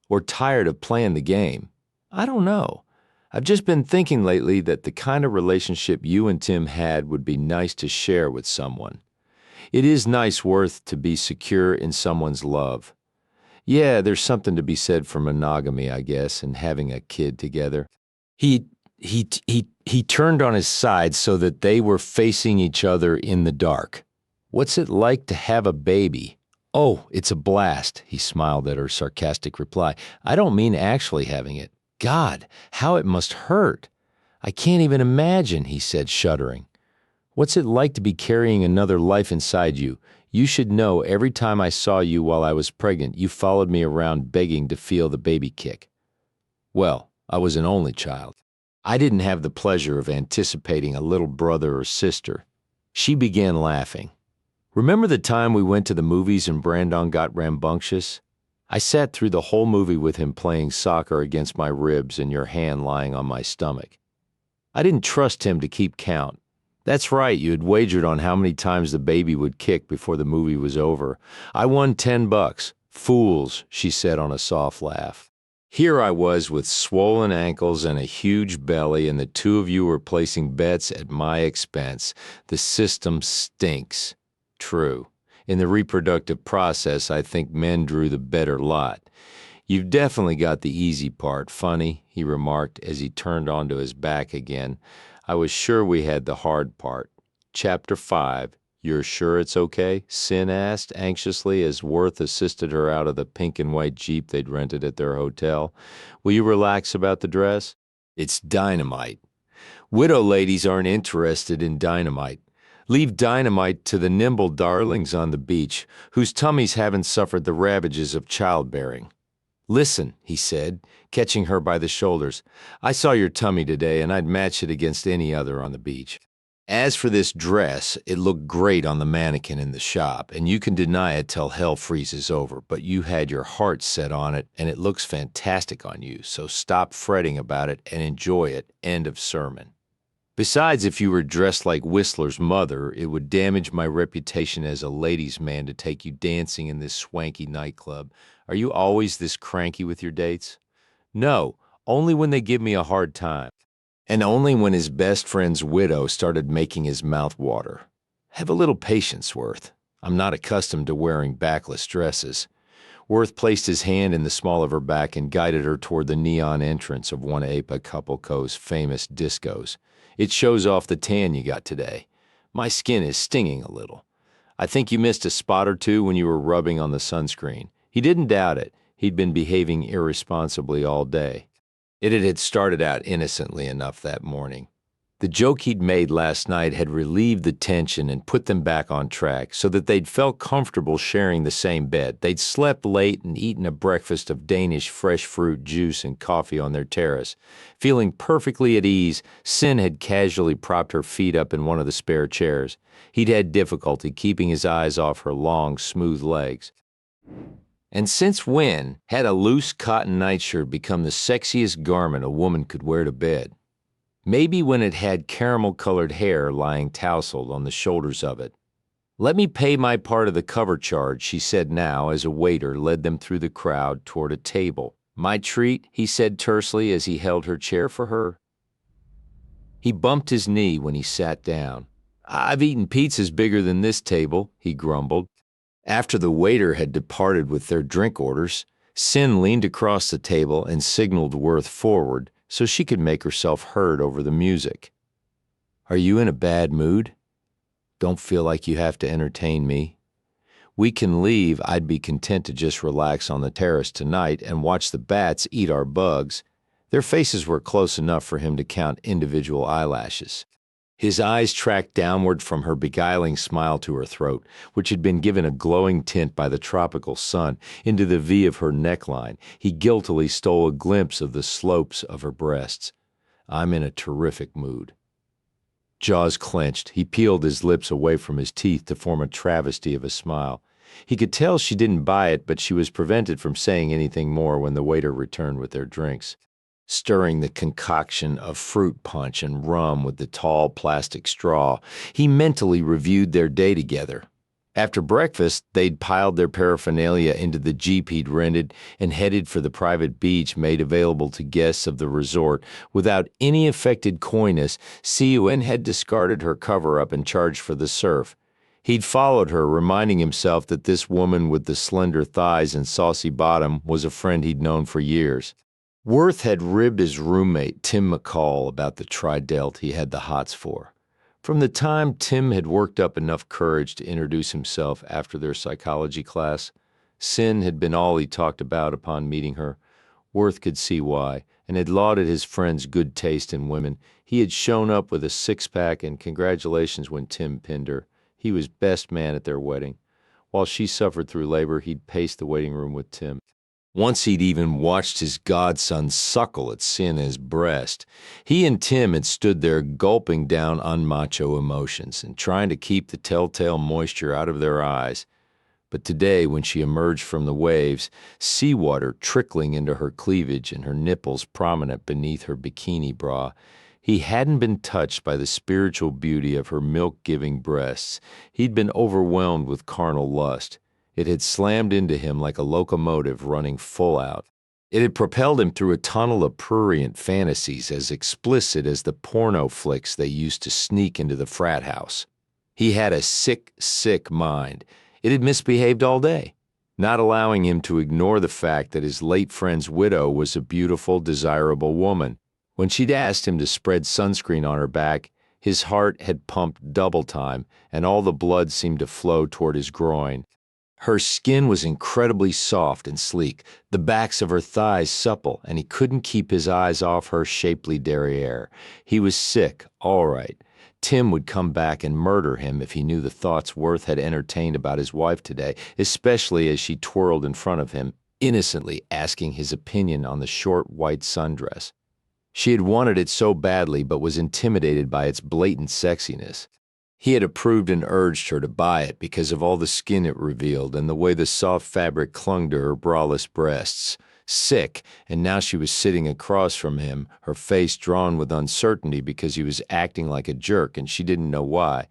Or tired of playing the game. I don't know. I've just been thinking lately that the kind of relationship you and Tim had would be nice to share with someone. It is nice, Worth, to be secure in someone's love. Yeah, there's something to be said for monogamy, I guess, and having a kid together." He turned on his side so that they were facing each other in the dark. "What's it like to have a baby?" "Oh, it's a blast," he smiled at her sarcastic reply. "I don't mean actually having it. God, how it must hurt. I can't even imagine," he said, shuddering. "What's it like to be carrying another life inside you? You should know every time I saw you while I was pregnant, you followed me around begging to feel the baby kick." Well, I was an only child. I didn't have the pleasure of anticipating a little brother or sister. She began laughing. "Remember the time we went to the movies and Brandon got rambunctious? I sat through the whole movie with him playing soccer against my ribs and your hand lying on my stomach. I didn't trust him to keep count. That's right, you had wagered on how many times the baby would kick before the movie was over. I won $10. Fools," she said on a soft laugh. Here I was with swollen ankles and a huge belly, and the two of you were placing bets at my expense. The system stinks. True. In the reproductive process, I think men drew the better lot. "You've definitely got the easy part, funny," he remarked as he turned onto his back again. "I was sure we had the hard part." Chapter 5. "You're sure it's okay?" Cyn asked anxiously as Worth assisted her out of the pink and white Jeep they'd rented at their hotel. "Will you relax about the dress?" "It's dynamite. Widow ladies aren't interested in dynamite. Leave dynamite to the nimble darlings on the beach, whose tummies haven't suffered the ravages of childbearing." "Listen," he said, catching her by the shoulders. "I saw your tummy today, and I'd match it against any other on the beach. As for this dress, it looked great on the mannequin in the shop, and you can deny it till hell freezes over, but you had your heart set on it, and it looks fantastic on you, so stop fretting about it and enjoy it. End of sermon. Besides, if you were dressed like Whistler's mother, it would damage my reputation as a ladies' man to take you dancing in this swanky nightclub. Are you always this cranky with your dates?" "No, only when they give me a hard time." And only when his best friend's widow started making his mouth water. "Have a little patience, Worth. I'm not accustomed to wearing backless dresses." Worth placed his hand in the small of her back and guided her toward the neon entrance of one of Acapulco's famous discos. "It shows off the tan you got today. My skin is stinging a little. I think you missed a spot or two when you were rubbing on the sunscreen." He didn't doubt it. He'd been behaving irresponsibly all day. It had started out innocently enough that morning. The joke he'd made last night had relieved the tension and put them back on track so that they'd felt comfortable sharing the same bed. They'd slept late and eaten a breakfast of Danish fresh fruit juice and coffee on their terrace. Feeling perfectly at ease, Cyn had casually propped her feet up in one of the spare chairs. He'd had difficulty keeping his eyes off her long, smooth legs. And since when had a loose cotton nightshirt become the sexiest garment a woman could wear to bed? Maybe when it had caramel-colored hair lying tousled on the shoulders of it. "Let me pay my part of the cover charge," she said now as a waiter led them through the crowd toward a table. "My treat," he said tersely as he held her chair for her. He bumped his knee when he sat down. "I've eaten pizzas bigger than this table," he grumbled. After the waiter had departed with their drink orders, Cyn leaned across the table and signaled Worth forward so she could make herself heard over the music. "Are you in a bad mood? Don't feel like you have to entertain me. We can leave. I'd be content to just relax on the terrace tonight and watch the bats eat our bugs." Their faces were close enough for him to count individual eyelashes. His eyes tracked downward from her beguiling smile to her throat, which had been given a glowing tint by the tropical sun, into the V of her neckline. He guiltily stole a glimpse of the slopes of her breasts. I'm in a terrific mood. Jaws clenched. He peeled his lips away from his teeth to form a travesty of a smile. He could tell she didn't buy it, but she was prevented from saying anything more when the waiter returned with their drinks. Stirring the concoction of fruit punch and rum with the tall plastic straw, he mentally reviewed their day together. After breakfast, they'd piled their paraphernalia into the Jeep he'd rented and headed for the private beach made available to guests of the resort. Without any affected coyness, Cyn had discarded her cover-up and charged for the surf. He'd followed her, reminding himself that this woman with the slender thighs and saucy bottom was a friend he'd known for years. Worth had ribbed his roommate, Cyn McCall, about the tri-delt he had the hots for. From the time Tim had worked up enough courage to introduce himself after their psychology class, Cyn had been all he talked about upon meeting her. Worth could see why, and had lauded his friend's good taste in women. He had shown up with a six-pack, and congratulations when Tim pinned her. He was best man at their wedding. While she suffered through labor, he'd paced the waiting room with Tim. Once he'd even watched his godson suckle at Cyn's breast. He and Tim had stood there gulping down unmacho emotions and trying to keep the telltale moisture out of their eyes. But today, when she emerged from the waves, seawater trickling into her cleavage and her nipples prominent beneath her bikini bra, he hadn't been touched by the spiritual beauty of her milk-giving breasts. He'd been overwhelmed with carnal lust. It had slammed into him like a locomotive running full out. It had propelled him through a tunnel of prurient fantasies as explicit as the porno flicks they used to sneak into the frat house. He had a sick, sick mind. It had misbehaved all day, not allowing him to ignore the fact that his late friend's widow was a beautiful, desirable woman. When she'd asked him to spread sunscreen on her back, his heart had pumped double time, and all the blood seemed to flow toward his groin. Her skin was incredibly soft and sleek, the backs of her thighs supple, and he couldn't keep his eyes off her shapely derriere. He was sick, all right. Tim would come back and murder him if he knew the thoughts Worth had entertained about his wife today, especially as she twirled in front of him, innocently asking his opinion on the short white sundress. She had wanted it so badly but was intimidated by its blatant sexiness. He had approved and urged her to buy it because of all the skin it revealed and the way the soft fabric clung to her braless breasts. Sick, and now she was sitting across from him, her face drawn with uncertainty because he was acting like a jerk and she didn't know why.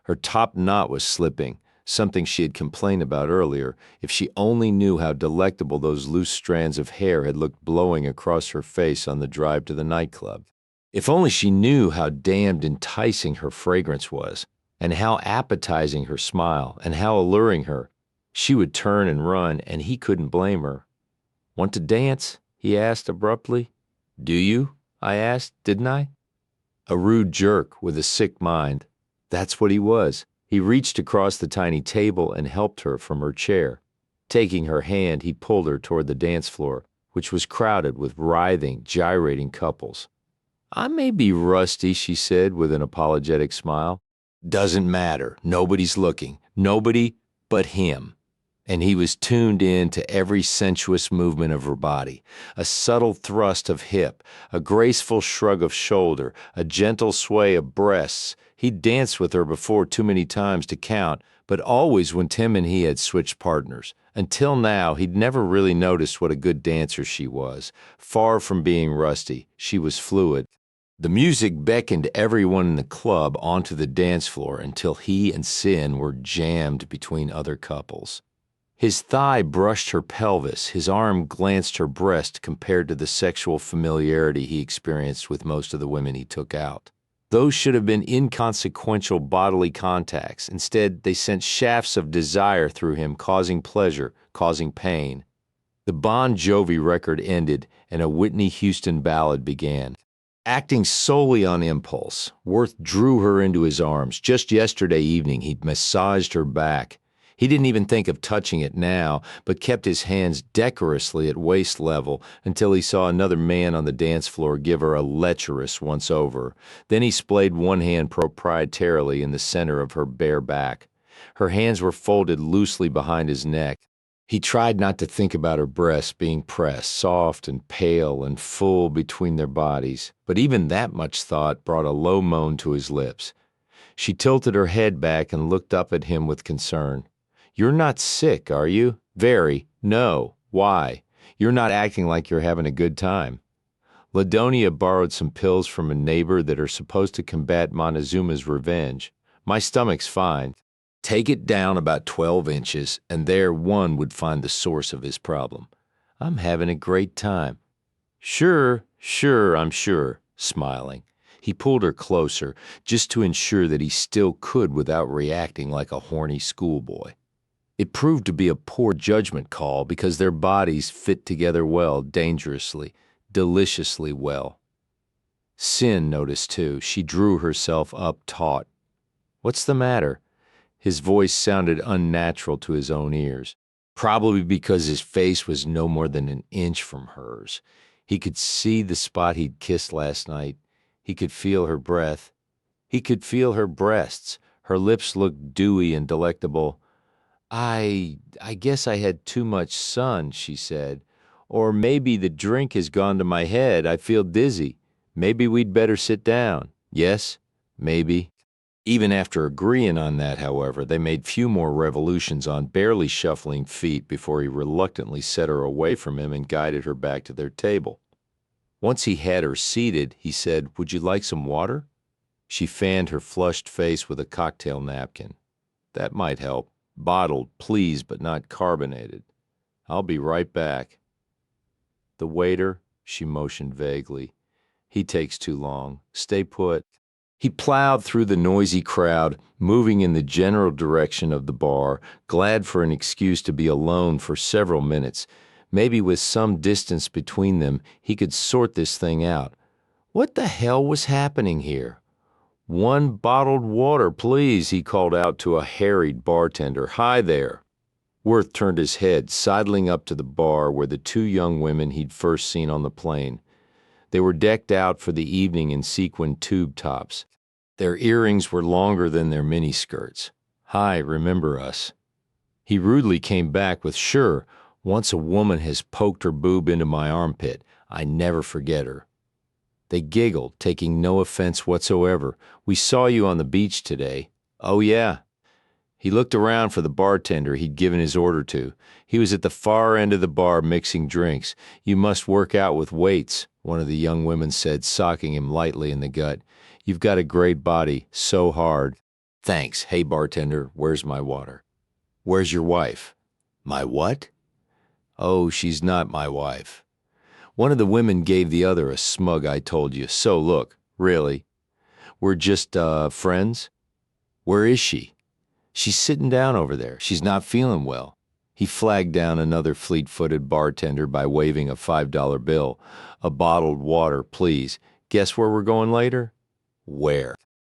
Her top knot was slipping, something she had complained about earlier. If she only knew how delectable those loose strands of hair had looked blowing across her face on the drive to the nightclub. If only she knew how damned enticing her fragrance was, and how appetizing her smile, and how alluring her. She would turn and run, and he couldn't blame her. "Want to dance?" he asked abruptly. "Do you?" I asked, didn't I? A rude jerk with a sick mind. That's what he was. He reached across the tiny table and helped her from her chair. Taking her hand, he pulled her toward the dance floor, which was crowded with writhing, gyrating couples. "I may be rusty," she said with an apologetic smile. "Doesn't matter. Nobody's looking. Nobody but him." And he was tuned in to every sensuous movement of her body, a subtle thrust of hip, a graceful shrug of shoulder, a gentle sway of breasts. He'd danced with her before too many times to count, but always when Tim and he had switched partners. Until now, he'd never really noticed what a good dancer she was. Far from being rusty, she was fluid. The music beckoned everyone in the club onto the dance floor until he and Cyn were jammed between other couples. His thigh brushed her pelvis, his arm glanced her breast compared to the sexual familiarity he experienced with most of the women he took out. Those should have been inconsequential bodily contacts. Instead, they sent shafts of desire through him, causing pleasure, causing pain. The Bon Jovi record ended, and a Whitney Houston ballad began. Acting solely on impulse, Worth drew her into his arms. Just yesterday evening, he'd massaged her back. He didn't even think of touching it now, but kept his hands decorously at waist level until he saw another man on the dance floor give her a lecherous once-over. Then he splayed one hand proprietarily in the center of her bare back. Her hands were folded loosely behind his neck. He tried not to think about her breasts being pressed, soft and pale and full between their bodies, but even that much thought brought a low moan to his lips. She tilted her head back and looked up at him with concern. "You're not sick, are you?" "Very. No. Why? You're not acting like you're having a good time." Ladonia borrowed some pills from a neighbor that are supposed to combat Montezuma's revenge. "My stomach's fine." Take it down about 12 inches, and there one would find the source of his problem. "I'm having a great time." Sure, I'm sure," smiling. He pulled her closer, just to ensure that he still could without reacting like a horny schoolboy. It proved to be a poor judgment call because their bodies fit together well, dangerously, deliciously well. Cyn noticed too. She drew herself up taut. "What's the matter?" His voice sounded unnatural to his own ears, probably because his face was no more than an inch from hers. He could see the spot he'd kissed last night. He could feel her breath. He could feel her breasts. Her lips looked dewy and delectable. I guess I had too much sun," she said. "Or maybe the drink has gone to my head. I feel dizzy. Maybe we'd better sit down." "Yes, maybe." Even after agreeing on that, however, they made few more revolutions on barely shuffling feet before he reluctantly set her away from him and guided her back to their table. Once he had her seated, he said, "Would you like some water?" She fanned her flushed face with a cocktail napkin. "That might help. Bottled, please, but not carbonated." "I'll be right back." "The waiter," she motioned vaguely. "He takes too long. Stay put." He plowed through the noisy crowd, moving in the general direction of the bar, glad for an excuse to be alone for several minutes. Maybe with some distance between them, he could sort this thing out. What the hell was happening here? "One bottled water, please," he called out to a harried bartender. "Hi there." Worth turned his head, sidling up to the bar where the two young women he'd first seen on the plane. They were decked out for the evening in sequined tube tops. Their earrings were longer than their miniskirts. "Hi, remember us?" He rudely came back with, "Sure, once a woman has poked her boob into my armpit, I never forget her." They giggled, taking no offense whatsoever. "We saw you on the beach today." "Oh, yeah." He looked around for the bartender he'd given his order to. He was at the far end of the bar mixing drinks. "You must work out with weights," one of the young women said, socking him lightly in the gut. "You've got a great body, so hard." "Thanks. Hey, bartender, where's my water?" "Where's your wife?" "My what?" "Oh, she's not my wife." One of the women gave the other a smug "I told you so" look. "Really? We're just, friends?" "Where is she?" "She's sitting down over there. She's not feeling well." He flagged down another fleet-footed bartender by waving a $5 bill. "A bottled water, please. Guess where we're going later?" "Where?"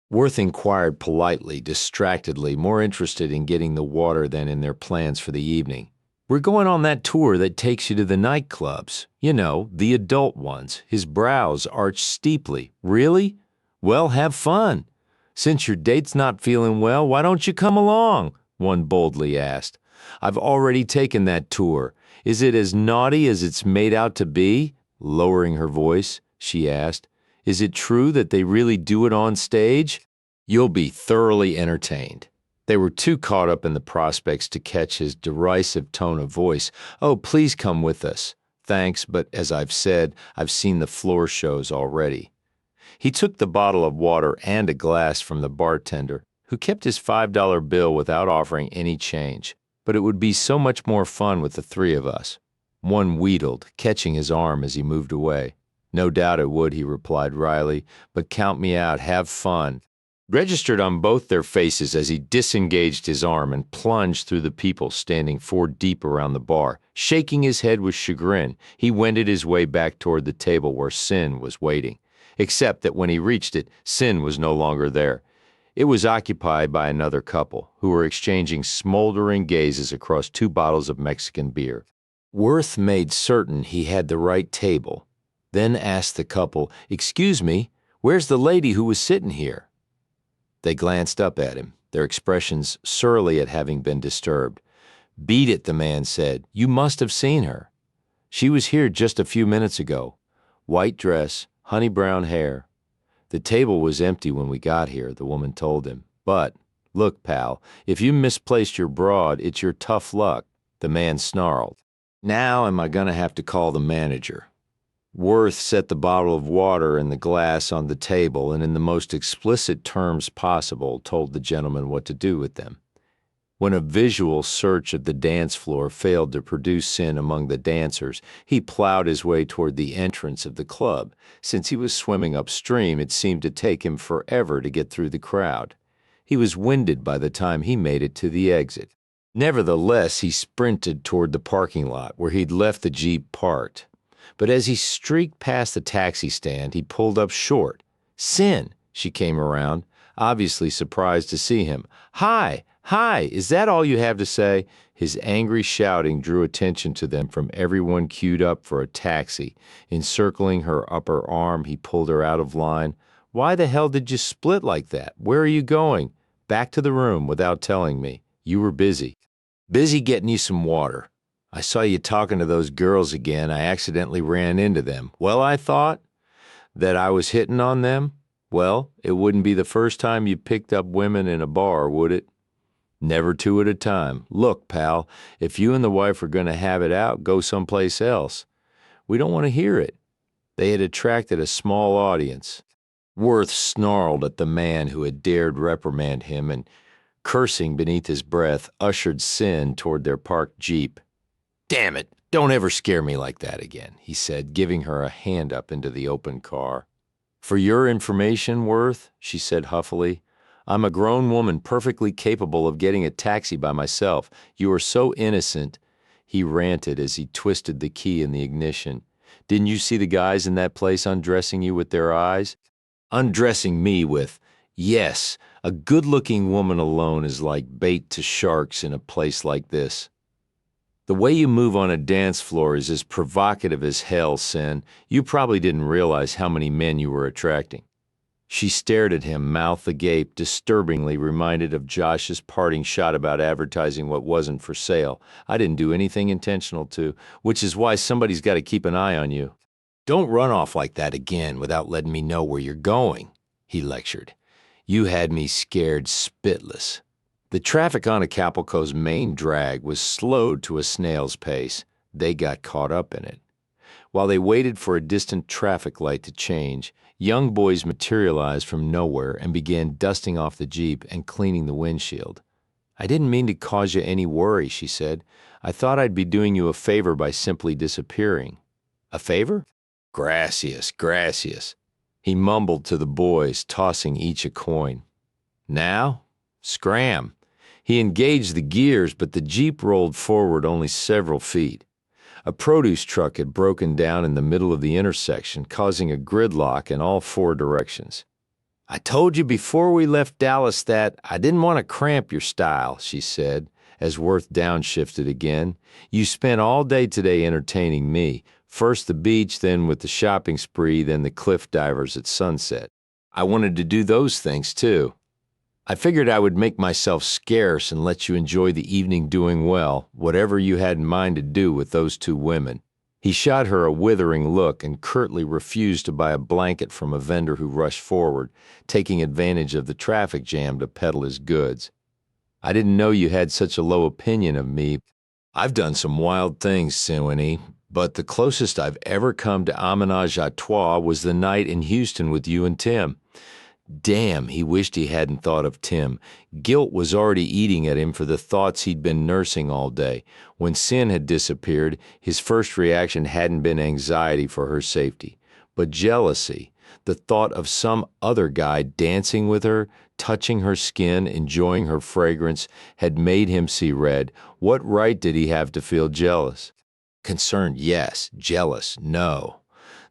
Worth inquired politely, distractedly, more interested in getting the water than in their plans for the evening. "We're going on that tour that takes you to the nightclubs. You know, the adult ones." His brows arched steeply. "Really? Well, have fun. Since your date's not feeling well, why don't you come along?" one boldly asked. "I've already taken that tour. Is it as naughty as it's made out to be?" Lowering her voice, she asked, "Is it true that they really do it on stage?" "You'll be thoroughly entertained." They were too caught up in the prospects to catch his derisive tone of voice. "Oh, please come with us." "Thanks, but as I've said, I've seen the floor shows already." He took the bottle of water and a glass from the bartender, who kept his $5 bill without offering any change. "But it would be so much more fun with the three of us." One wheedled, catching his arm as he moved away. "No doubt it would," he replied wryly, "but count me out. Have fun." Registered on both their faces as he disengaged his arm and plunged through the people standing 4 deep around the bar. Shaking his head with chagrin, he wended his way back toward the table where Cyn was waiting. Except that when he reached it, Cyn was no longer there. It was occupied by another couple, who were exchanging smoldering gazes across 2 bottles of Mexican beer. Worth made certain he had the right table, then asked the couple, "Excuse me, where's the lady who was sitting here?" They glanced up at him, their expressions surly at having been disturbed. "Beat it," the man said. "You must have seen her. She was here just a few minutes ago. White dress, honey brown hair." "The table was empty when we got here," the woman told him. "But, look, pal, if you misplaced your broad, it's your tough luck," the man snarled. "Now am I gonna have to call the manager?" Worth set the bottle of water and the glass on the table and in the most explicit terms possible told the gentleman what to do with them. When a visual search of the dance floor failed to produce Cyn among the dancers, he plowed his way toward the entrance of the club. Since he was swimming upstream, it seemed to take him forever to get through the crowd. He was winded by the time he made it to the exit. Nevertheless, he sprinted toward the parking lot where he'd left the Jeep parked. But as he streaked past the taxi stand, he pulled up short. "Cyn," she came around, obviously surprised to see him. "Hi! Hi! Is that all you have to say?" His angry shouting drew attention to them from everyone queued up for a taxi. Encircling her upper arm, he pulled her out of line. "Why the hell did you split like that? Where are you going?" "Back to the room without telling me. You were busy." "Busy getting you some water. I saw you talking to those girls again. I accidentally ran into them. Well, I thought that I was hitting on them. Well, it wouldn't be the first time you picked up women in a bar, would it?" "Never 2 at a time. Look, pal, if you and the wife are going to have it out, go someplace else. We don't want to hear it." They had attracted a small audience. Worth snarled at the man who had dared reprimand him and, cursing beneath his breath, ushered Cyn toward their parked Jeep. "Damn it, don't ever scare me like that again," he said, giving her a hand up into the open car. "For your information, Worth," she said huffily, "I'm a grown woman perfectly capable of getting a taxi by myself. You are so innocent," he ranted as he twisted the key in the ignition. "Didn't you see the guys in that place undressing you with their eyes?" "Undressing me with, yes, a good-looking woman alone is like bait to sharks in a place like this. The way you move on a dance floor is as provocative as hell, Cyn. You probably didn't realize how many men you were attracting." She stared at him, mouth agape, disturbingly reminded of Josh's parting shot about advertising what wasn't for sale. "I didn't do anything intentional to, which is why somebody's got to keep an eye on you." "Don't run off like that again without letting me know where you're going," he lectured. "You had me scared spitless." The traffic on Acapulco's main drag was slowed to a snail's pace. They got caught up in it. While they waited for a distant traffic light to change, young boys materialized from nowhere and began dusting off the Jeep and cleaning the windshield. "I didn't mean to cause you any worry," she said. "I thought I'd be doing you a favor by simply disappearing." "A favor?" "Gracias, gracias," he mumbled to the boys, tossing each a coin. "Now, scram." He engaged the gears, but the Jeep rolled forward only several feet. A produce truck had broken down in the middle of the intersection, causing a gridlock in all 4 directions. "I told you before we left Dallas that I didn't want to cramp your style," she said, as Worth downshifted again. "You spent all day today entertaining me. First the beach, then with the shopping spree, then the cliff divers at sunset. I wanted to do those things too. I figured I would make myself scarce and let you enjoy the evening doing well, whatever you had in mind to do with those 2 women. He shot her a withering look and curtly refused to buy a blanket from a vendor who rushed forward, taking advantage of the traffic jam to peddle his goods. "I didn't know you had such a low opinion of me. I've done some wild things, Cyn, but the closest I've ever come to a ménage à trois was the night in Houston with you and Tim." Damn, he wished he hadn't thought of Tim. Guilt was already eating at him for the thoughts he'd been nursing all day. When Cyn had disappeared, his first reaction hadn't been anxiety for her safety, but jealousy. The thought of some other guy dancing with her, touching her skin, enjoying her fragrance, had made him see red. What right did he have to feel jealous? Concerned, yes. Jealous, no.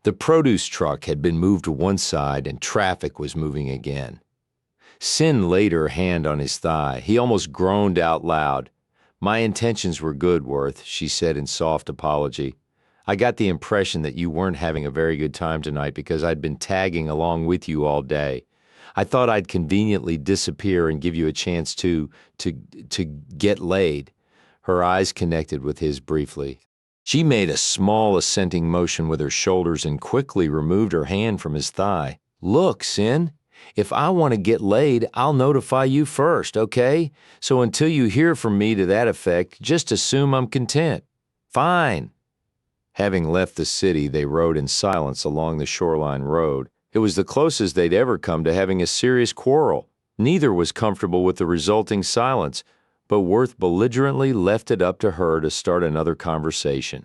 The produce truck had been moved to one side and traffic was moving again. Cyn laid her hand on his thigh. He almost groaned out loud. "My intentions were good, Worth," she said in soft apology. "I got the impression that you weren't having a very good time tonight because I'd been tagging along with you all day. I thought I'd conveniently disappear and give you a chance to get laid." Her eyes connected with his briefly. She made a small assenting motion with her shoulders and quickly removed her hand from his thigh. "Look, Cyn, if I want to get laid, I'll notify you first, okay? So until you hear from me to that effect, just assume I'm content." "Fine." Having left the city, they rode in silence along the shoreline road. It was the closest they'd ever come to having a serious quarrel. Neither was comfortable with the resulting silence, but Worth belligerently left it up to her to start another conversation.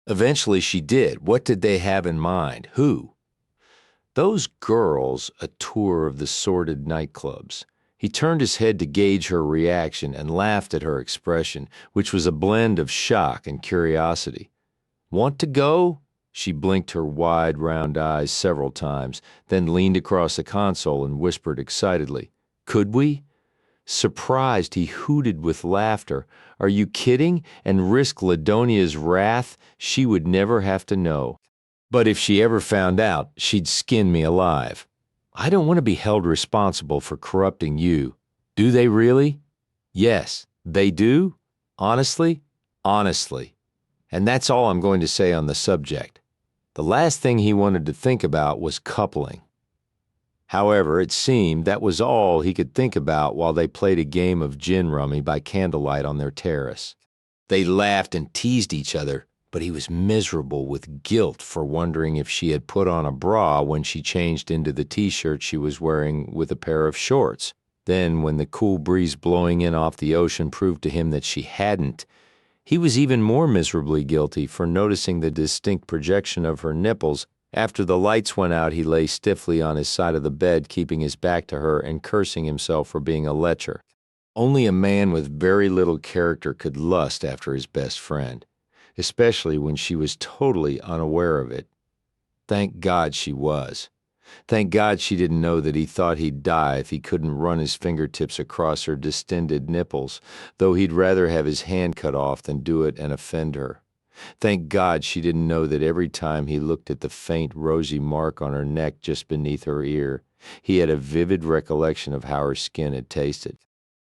Eventually she did. What did they have in mind? Who? Those girls, a tour of the sordid nightclubs. He turned his head to gauge her reaction and laughed at her expression, which was a blend of shock and curiosity. "Want to go?" She blinked her wide, round eyes several times, then leaned across the console and whispered excitedly, "Could we?" Surprised, he hooted with laughter. "Are you kidding? And risk Ladonia's wrath? She would never have to know. But if she ever found out, she'd skin me alive. I don't want to be held responsible for corrupting you." "Do they really?" "Yes, they do? Honestly?" "Honestly. And that's all I'm going to say on the subject." The last thing he wanted to think about was coupling. However, it seemed that was all he could think about while they played a game of gin rummy by candlelight on their terrace. They laughed and teased each other, but he was miserable with guilt for wondering if she had put on a bra when she changed into the t-shirt she was wearing with a pair of shorts. Then, when the cool breeze blowing in off the ocean proved to him that she hadn't, he was even more miserably guilty for noticing the distinct projection of her nipples. After the lights went out, he lay stiffly on his side of the bed, keeping his back to her and cursing himself for being a lecher. Only a man with very little character could lust after his best friend, especially when she was totally unaware of it. Thank God she was. Thank God she didn't know that he thought he'd die if he couldn't run his fingertips across her distended nipples, though he'd rather have his hand cut off than do it and offend her. Thank God she didn't know that every time he looked at the faint, rosy mark on her neck just beneath her ear, he had a vivid recollection of how her skin had tasted.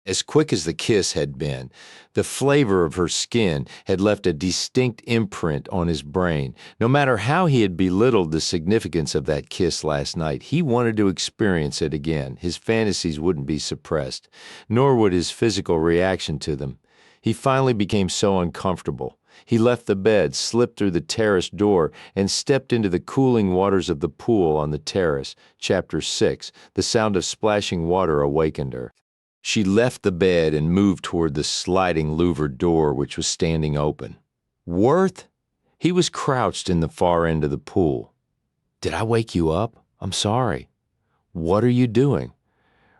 As quick as the kiss had been, the flavor of her skin had left a distinct imprint on his brain. No matter how he had belittled the significance of that kiss last night, he wanted to experience it again. His fantasies wouldn't be suppressed, nor would his physical reaction to them. He finally became so uncomfortable. He left the bed, slipped through the terrace door, and stepped into the cooling waters of the pool on the terrace. Chapter 6. The sound of splashing water awakened her. She left the bed and moved toward the sliding louvered door, which was standing open. "Worth?" He was crouched in the far end of the pool. "Did I wake you up? I'm sorry." "What are you doing?"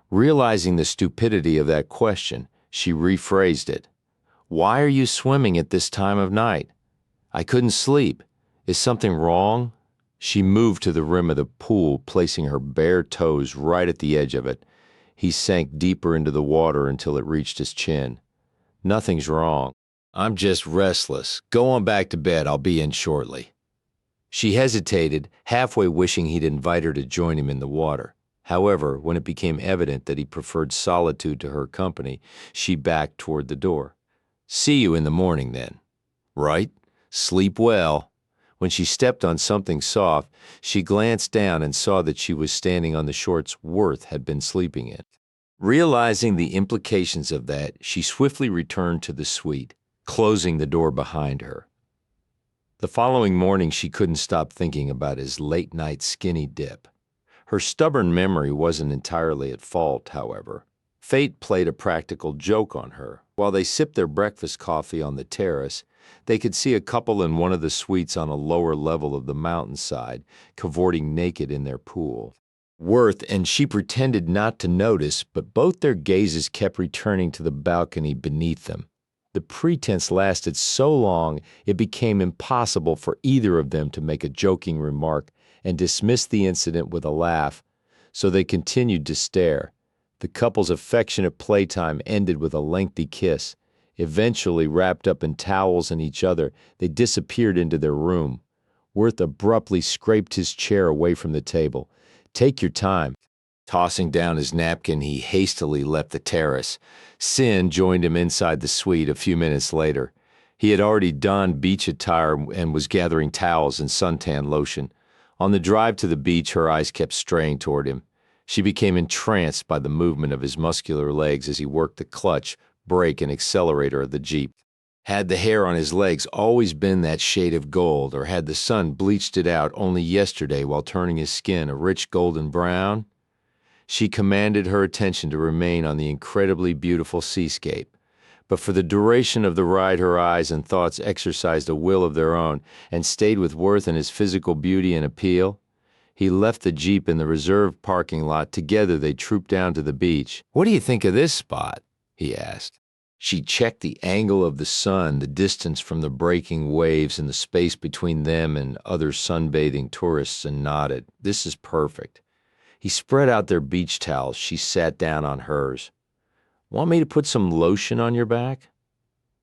Realizing the stupidity of that question, she rephrased it. "Why are you swimming at this time of night?" "I couldn't sleep. Is something wrong?" She moved to the rim of the pool, placing her bare toes right at the edge of it. He sank deeper into the water until it reached his chin. "Nothing's wrong. I'm just restless. Go on back to bed. I'll be in shortly." She hesitated, halfway wishing he'd invite her to join him in the water. However, when it became evident that he preferred solitude to her company, she backed toward the door. "See you in the morning, then." "Right. Sleep well." When she stepped on something soft, she glanced down and saw that she was standing on the shorts Worth had been sleeping in. Realizing the implications of that, she swiftly returned to the suite, closing the door behind her. The following morning, she couldn't stop thinking about his late-night skinny dip. Her stubborn memory wasn't entirely at fault, however. Fate played a practical joke on her. While they sipped their breakfast coffee on the terrace, they could see a couple in one of the suites on a lower level of the mountainside, cavorting naked in their pool. Worth and she pretended not to notice, but both their gazes kept returning to the balcony beneath them. The pretense lasted so long it became impossible for either of them to make a joking remark and dismiss the incident with a laugh, so they continued to stare. The couple's affectionate playtime ended with a lengthy kiss. Eventually, wrapped up in towels and each other, they disappeared into their room. Worth abruptly scraped his chair away from the table. "Take your time." Tossing down his napkin, he hastily left the terrace. Cyn joined him inside the suite a few minutes later. He had already donned beach attire and was gathering towels and suntan lotion. On the drive to the beach, her eyes kept straying toward him. She became entranced by the movement of his muscular legs as he worked the clutch, brake, and accelerator of the Jeep. Had the hair on his legs always been that shade of gold, or had the sun bleached it out only yesterday while turning his skin a rich golden brown? She commanded her attention to remain on the incredibly beautiful seascape. But for the duration of the ride, her eyes and thoughts exercised a will of their own and stayed with Worth and his physical beauty and appeal. He left the Jeep in the reserved parking lot. Together they trooped down to the beach. "What do you think of this spot?" he asked. She checked the angle of the sun, the distance from the breaking waves, and the space between them and other sunbathing tourists, and nodded. "This is perfect." He spread out their beach towels. She sat down on hers. "Want me to put some lotion on your back?"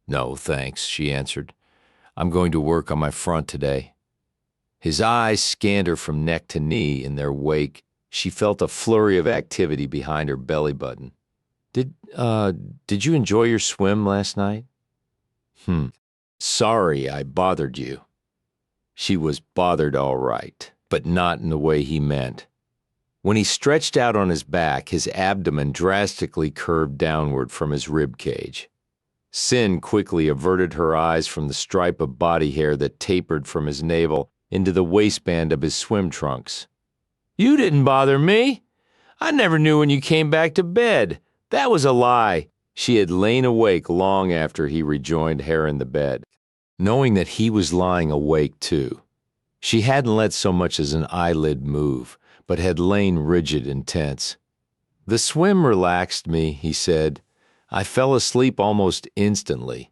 "No, thanks," she answered. "I'm going to work on my front today." His eyes scanned her from neck to knee. In their wake, she felt a flurry of activity behind her belly button. Did you enjoy your swim last night?" "Sorry I bothered you." She was bothered all right, but not in the way he meant. When he stretched out on his back, his abdomen drastically curved downward from his rib cage. Cyn quickly averted her eyes from the stripe of body hair that tapered from his navel into the waistband of his swim trunks. "You didn't bother me. I never knew when you came back to bed. That was a lie." She had lain awake long after he rejoined her in the bed, knowing that he was lying awake too. She hadn't let so much as an eyelid move, but had lain rigid and tense. "The swim relaxed me," he said. "I fell asleep almost instantly."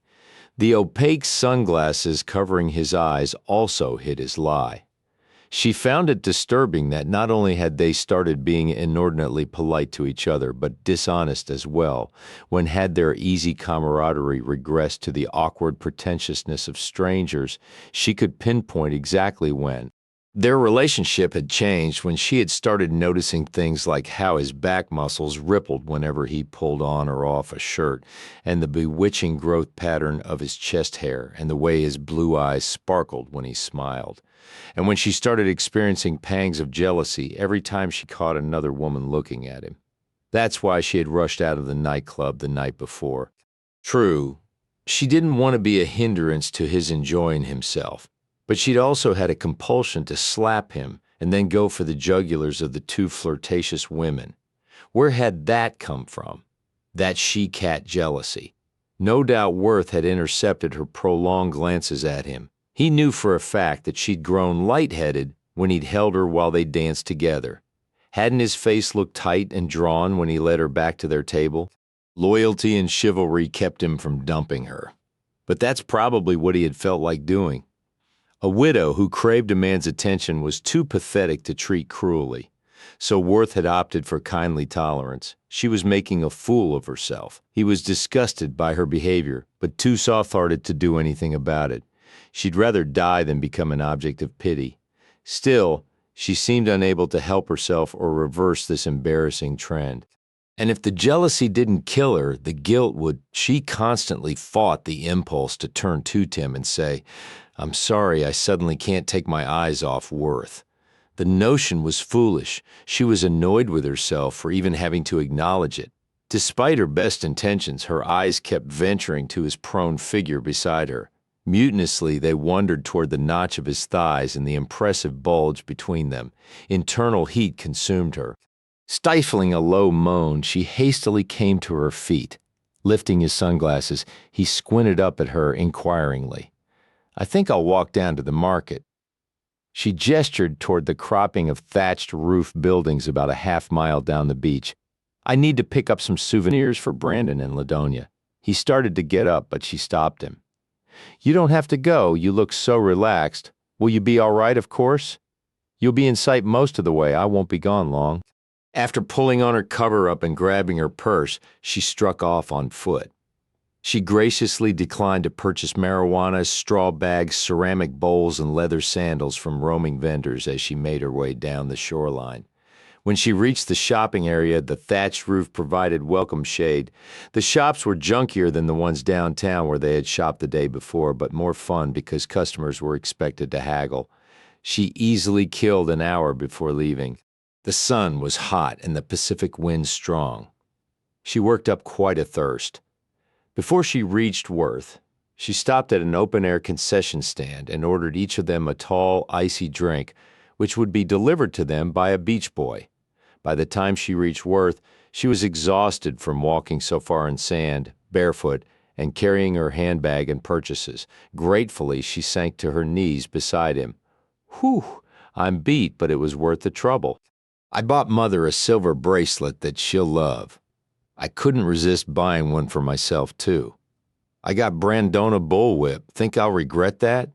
The opaque sunglasses covering his eyes also hid his lie. She found it disturbing that not only had they started being inordinately polite to each other, but dishonest as well, when had their easy camaraderie regressed to the awkward pretentiousness of strangers, she could pinpoint exactly when. Their relationship had changed when she had started noticing things like how his back muscles rippled whenever he pulled on or off a shirt, and the bewitching growth pattern of his chest hair, and the way his blue eyes sparkled when he smiled. And when she started experiencing pangs of jealousy every time she caught another woman looking at him. That's why she had rushed out of the nightclub the night before. True, she didn't want to be a hindrance to his enjoying himself, but she'd also had a compulsion to slap him and then go for the jugulars of the two flirtatious women. Where had that come from? That she-cat jealousy. No doubt Worth had intercepted her prolonged glances at him. He knew for a fact that she'd grown lightheaded when he'd held her while they danced together. Hadn't his face looked tight and drawn when he led her back to their table? Loyalty and chivalry kept him from dumping her. But that's probably what he had felt like doing. A widow who craved a man's attention was too pathetic to treat cruelly. So Worth had opted for kindly tolerance. She was making a fool of herself. He was disgusted by her behavior, but too soft-hearted to do anything about it. She'd rather die than become an object of pity. Still, she seemed unable to help herself or reverse this embarrassing trend. And if the jealousy didn't kill her, the guilt would. She constantly fought the impulse to turn to Tim and say, "I'm sorry, I suddenly can't take my eyes off Worth." The notion was foolish. She was annoyed with herself for even having to acknowledge it. Despite her best intentions, her eyes kept venturing to his prone figure beside her. Mutinously, they wandered toward the notch of his thighs and the impressive bulge between them. Internal heat consumed her. Stifling a low moan, she hastily came to her feet. Lifting his sunglasses, he squinted up at her inquiringly. "I think I'll walk down to the market." She gestured toward the cropping of thatched roof buildings about a half-mile down the beach. "I need to pick up some souvenirs for Brandon and Ladonia." He started to get up, but she stopped him. "You don't have to go. You look so relaxed. Will you be all right, of course? You'll be in sight most of the way. I won't be gone long." After pulling on her cover-up and grabbing her purse, she struck off on foot. She graciously declined to purchase marijuana, straw bags, ceramic bowls, and leather sandals from roaming vendors as she made her way down the shoreline. When she reached the shopping area, the thatched roof provided welcome shade. The shops were junkier than the ones downtown where they had shopped the day before, but more fun because customers were expected to haggle. She easily killed an hour before leaving. The sun was hot and the Pacific wind strong. She worked up quite a thirst. Before she reached Worth, she stopped at an open-air concession stand and ordered each of them a tall, icy drink, which would be delivered to them by a beach boy. By the time she reached Worth, she was exhausted from walking so far in sand, barefoot, and carrying her handbag and purchases. Gratefully, she sank to her knees beside him. "Whew, I'm beat, but it was worth the trouble. I bought Mother a silver bracelet that she'll love. I couldn't resist buying one for myself, too. I got Brandona bullwhip. Think I'll regret that?"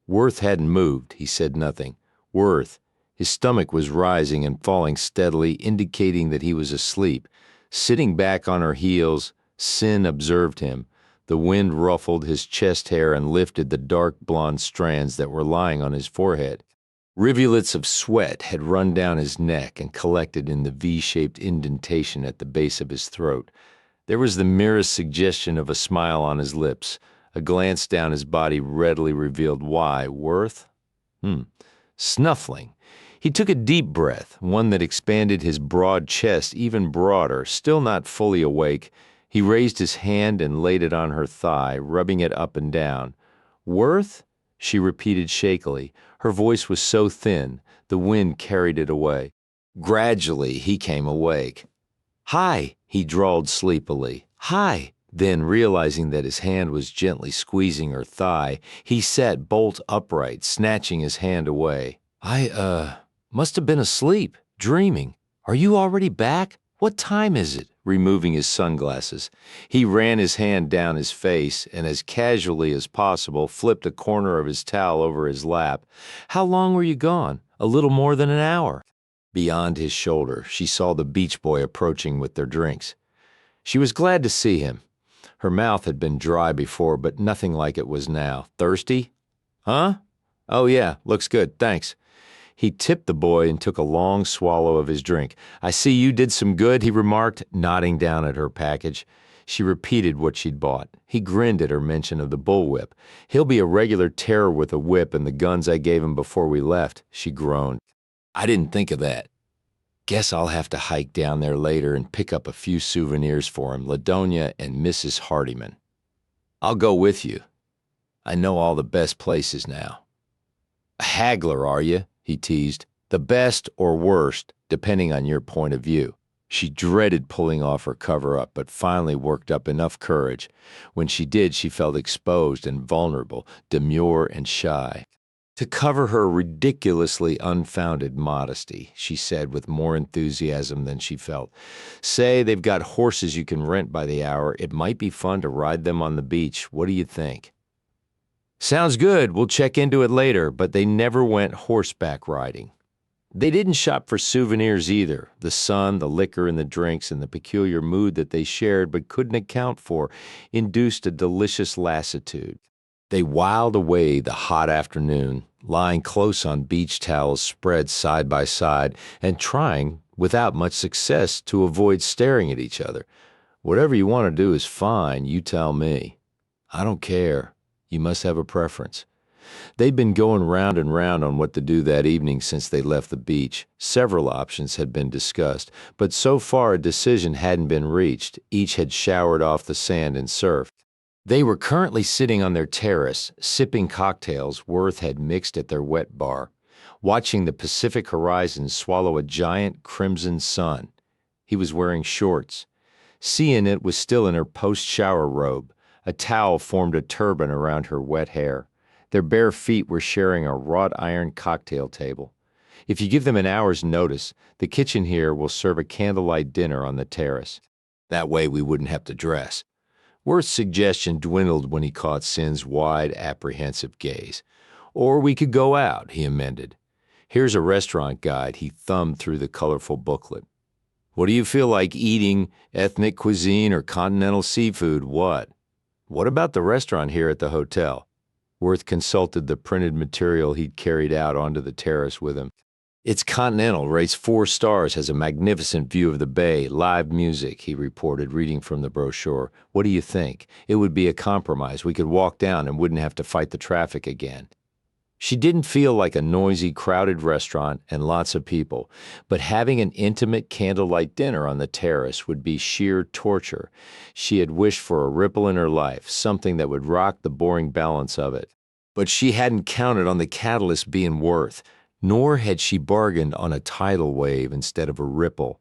Worth hadn't moved. He said nothing. Worth. His stomach was rising and falling steadily, indicating that he was asleep. Sitting back on her heels, Cyn observed him. The wind ruffled his chest hair and lifted the dark blonde strands that were lying on his forehead. Rivulets of sweat had run down his neck and collected in the V-shaped indentation at the base of his throat. There was the merest suggestion of a smile on his lips. A glance down his body readily revealed why. Worth? Snuffling. He took a deep breath, one that expanded his broad chest even broader. Still not fully awake, he raised his hand and laid it on her thigh, rubbing it up and down. "Worth?" she repeated shakily. Her voice was so thin, the wind carried it away. Gradually, he came awake. "Hi," he drawled sleepily. "Hi." Then, realizing that his hand was gently squeezing her thigh, he sat bolt upright, snatching his hand away. I must have been asleep, dreaming. Are you already back? What time is it?" Removing his sunglasses, he ran his hand down his face and as casually as possible flipped a corner of his towel over his lap. "How long were you gone?" "A little more than an hour." Beyond his shoulder, she saw the beach boy approaching with their drinks. She was glad to see him. Her mouth had been dry before, but nothing like it was now. "Thirsty?" "Huh? Oh yeah, looks good, thanks." He tipped the boy and took a long swallow of his drink. "I see you did some good," he remarked, nodding down at her package. She repeated what she'd bought. He grinned at her mention of the bullwhip. "He'll be a regular terror with a whip and the guns I gave him before we left," she groaned. "I didn't think of that. Guess I'll have to hike down there later and pick up a few souvenirs for him, Ladonia and Mrs. Hardyman. I'll go with you. I know all the best places now." "A haggler, are you?" he teased. "The best or worst, depending on your point of view." She dreaded pulling off her cover-up, but finally worked up enough courage. When she did, she felt exposed and vulnerable, demure and shy. To cover her ridiculously unfounded modesty, she said with more enthusiasm than she felt, "Say they've got horses you can rent by the hour. It might be fun to ride them on the beach. What do you think?" "Sounds good. We'll check into it later," but they never went horseback riding. They didn't shop for souvenirs either. The sun, the liquor and the drinks, and the peculiar mood that they shared but couldn't account for induced a delicious lassitude. They whiled away the hot afternoon, lying close on beach towels spread side by side and trying, without much success, to avoid staring at each other. "Whatever you want to do is fine, you tell me." "I don't care. You must have a preference." They'd been going round and round on what to do that evening since they left the beach. Several options had been discussed, but so far a decision hadn't been reached. Each had showered off the sand and surf. They were currently sitting on their terrace, sipping cocktails Worth had mixed at their wet bar, watching the Pacific horizon swallow a giant crimson sun. He was wearing shorts. Cyn it was still in her post-shower robe. A towel formed a turban around her wet hair. Their bare feet were sharing a wrought iron cocktail table. "If you give them an hour's notice, the kitchen here will serve a candlelight dinner on the terrace. That way we wouldn't have to dress." Worth's suggestion dwindled when he caught Cyn's wide, apprehensive gaze. "Or we could go out," he amended. "Here's a restaurant guide." He thumbed through the colorful booklet. What do you feel like eating, ethnic cuisine or continental seafood? What? What about the restaurant here at the hotel? Worth consulted the printed material he'd carried out onto the terrace with him. It's continental, rates 4 stars, has a magnificent view of the bay, live music, he reported, reading from the brochure. What do you think? It would be a compromise. We could walk down and wouldn't have to fight the traffic again. She didn't feel like a noisy, crowded restaurant and lots of people, but having an intimate candlelight dinner on the terrace would be sheer torture. She had wished for a ripple in her life, something that would rock the boring balance of it. But she hadn't counted on the catalyst being Worth, nor had she bargained on a tidal wave instead of a ripple.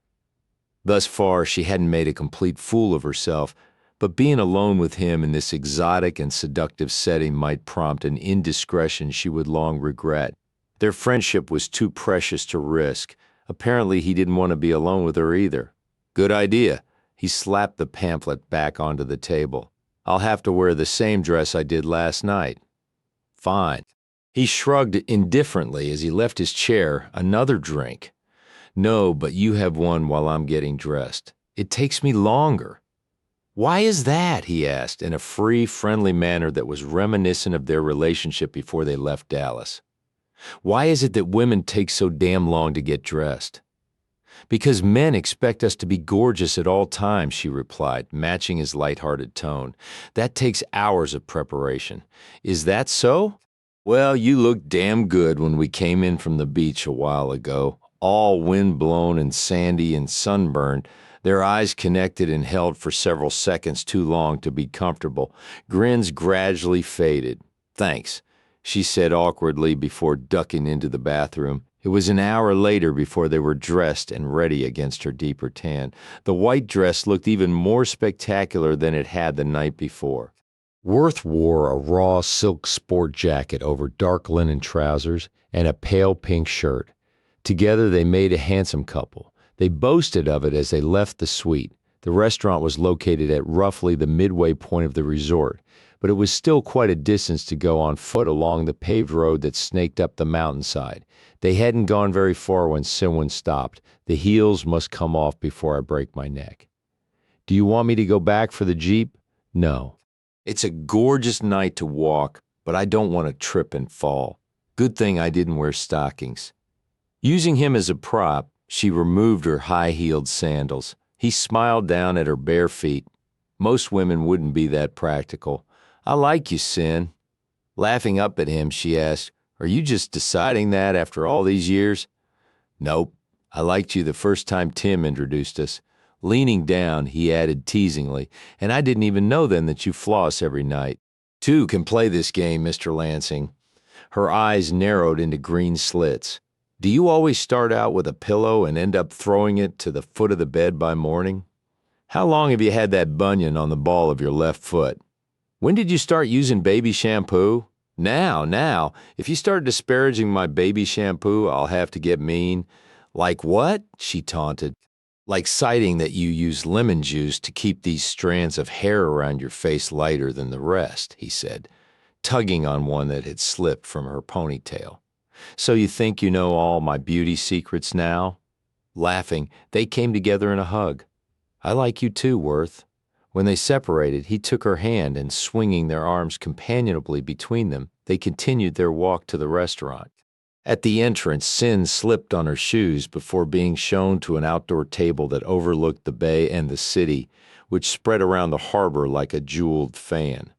Thus far, she hadn't made a complete fool of herself, but being alone with him in this exotic and seductive setting might prompt an indiscretion she would long regret. Their friendship was too precious to risk. Apparently, he didn't want to be alone with her either. Good idea. He slapped the pamphlet back onto the table. I'll have to wear the same dress I did last night. Fine. He shrugged indifferently as he left his chair. Another drink. No, but you have one while I'm getting dressed. It takes me longer. Why is that? He asked, in a free, friendly manner that was reminiscent of their relationship before they left Dallas. Why is it that women take so damn long to get dressed? Because men expect us to be gorgeous at all times, she replied, matching his light-hearted tone. That takes hours of preparation. Is that so? Well, you looked damn good when we came in from the beach a while ago, all wind-blown and sandy and sunburned, their eyes connected and held for several seconds too long to be comfortable. Grins gradually faded. Thanks, she said awkwardly before ducking into the bathroom. It was an hour later before they were dressed and ready against her deeper tan. The white dress looked even more spectacular than it had the night before. Worth wore a raw silk sport jacket over dark linen trousers and a pale pink shirt. Together they made a handsome couple. They boasted of it as they left the suite. The restaurant was located at roughly the midway point of the resort, but it was still quite a distance to go on foot along the paved road that snaked up the mountainside. They hadn't gone very far when Cyn stopped. The heels must come off before I break my neck. Do you want me to go back for the Jeep? No. It's a gorgeous night to walk, but I don't want to trip and fall. Good thing I didn't wear stockings. Using him as a prop, she removed her high-heeled sandals. He smiled down at her bare feet. Most women wouldn't be that practical. I like you, Cyn. Laughing up at him, she asked, Are you just deciding that after all these years? Nope. I liked you the first time Tim introduced us. Leaning down, he added teasingly, and I didn't even know then that you floss every night. Two can play this game, Mr. Lansing. Her eyes narrowed into green slits. Do you always start out with a pillow and end up throwing it to the foot of the bed by morning? How long have you had that bunion on the ball of your left foot? When did you start using baby shampoo? Now, if you start disparaging my baby shampoo, I'll have to get mean. Like what? She taunted. Like citing that you use lemon juice to keep these strands of hair around your face lighter than the rest, he said, tugging on one that had slipped from her ponytail. So you think you know all my beauty secrets now? Laughing, they came together in a hug. I like you too, Worth. When they separated, he took her hand and, swinging their arms companionably between them, they continued their walk to the restaurant. At the entrance, Cyn slipped on her shoes before being shown to an outdoor table that overlooked the bay and the city, which spread around the harbor like a jeweled fan.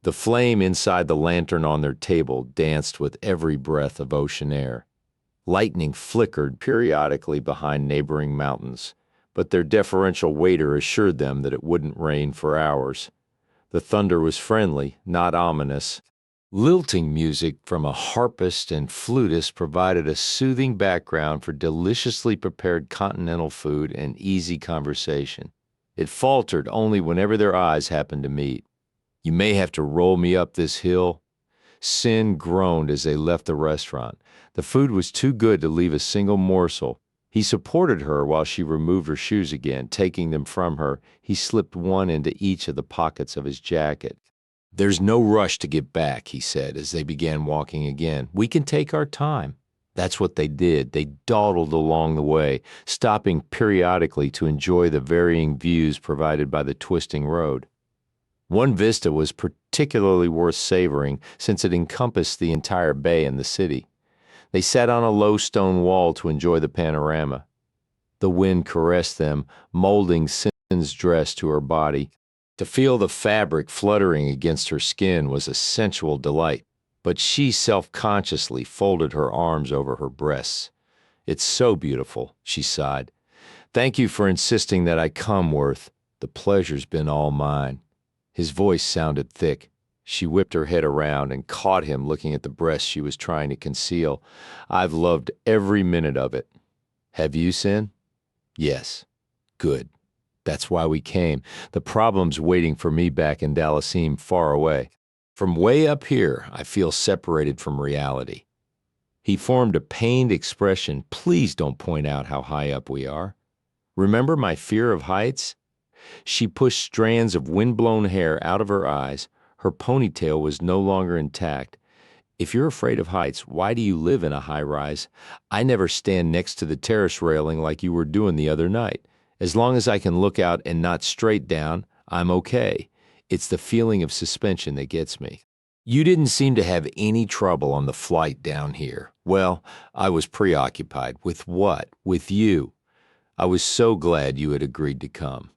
The flame inside the lantern on their table danced with every breath of ocean air. Lightning flickered periodically behind neighboring mountains, but their deferential waiter assured them that it wouldn't rain for hours. The thunder was friendly, not ominous. Lilting music from a harpist and flutist provided a soothing background for deliciously prepared continental food and easy conversation. It faltered only whenever their eyes happened to meet. You may have to roll me up this hill. Cyn groaned as they left the restaurant. The food was too good to leave a single morsel. He supported her while she removed her shoes again. Taking them from her, he slipped one into each of the pockets of his jacket. There's no rush to get back, he said as they began walking again. We can take our time. That's what they did. They dawdled along the way, stopping periodically to enjoy the varying views provided by the twisting road. One vista was particularly worth savoring since it encompassed the entire bay and the city. They sat on a low stone wall to enjoy the panorama. The wind caressed them, molding Cyn's dress to her body. To feel the fabric fluttering against her skin was a sensual delight, but she self-consciously folded her arms over her breasts. "It's so beautiful," she sighed. "Thank you for insisting that I come, Worth. The pleasure's been all mine." His voice sounded thick. She whipped her head around and caught him looking at the breast she was trying to conceal. "I've loved every minute of it." "Have you, Cyn?" "Yes." "Good. That's why we came. The problem's waiting for me back in Dallas seem far away. From way up here, I feel separated from reality." He formed a pained expression. "Please don't point out how high up we are. Remember my fear of heights?" She pushed strands of wind-blown hair out of her eyes. Her ponytail was no longer intact. "If you're afraid of heights, why do you live in a high-rise? I never stand next to the terrace railing like you were doing the other night. As long as I can look out and not straight down, I'm okay. It's the feeling of suspension that gets me. You didn't seem to have any trouble on the flight down here. Well, I was preoccupied. With what? With you. I was so glad you had agreed to come."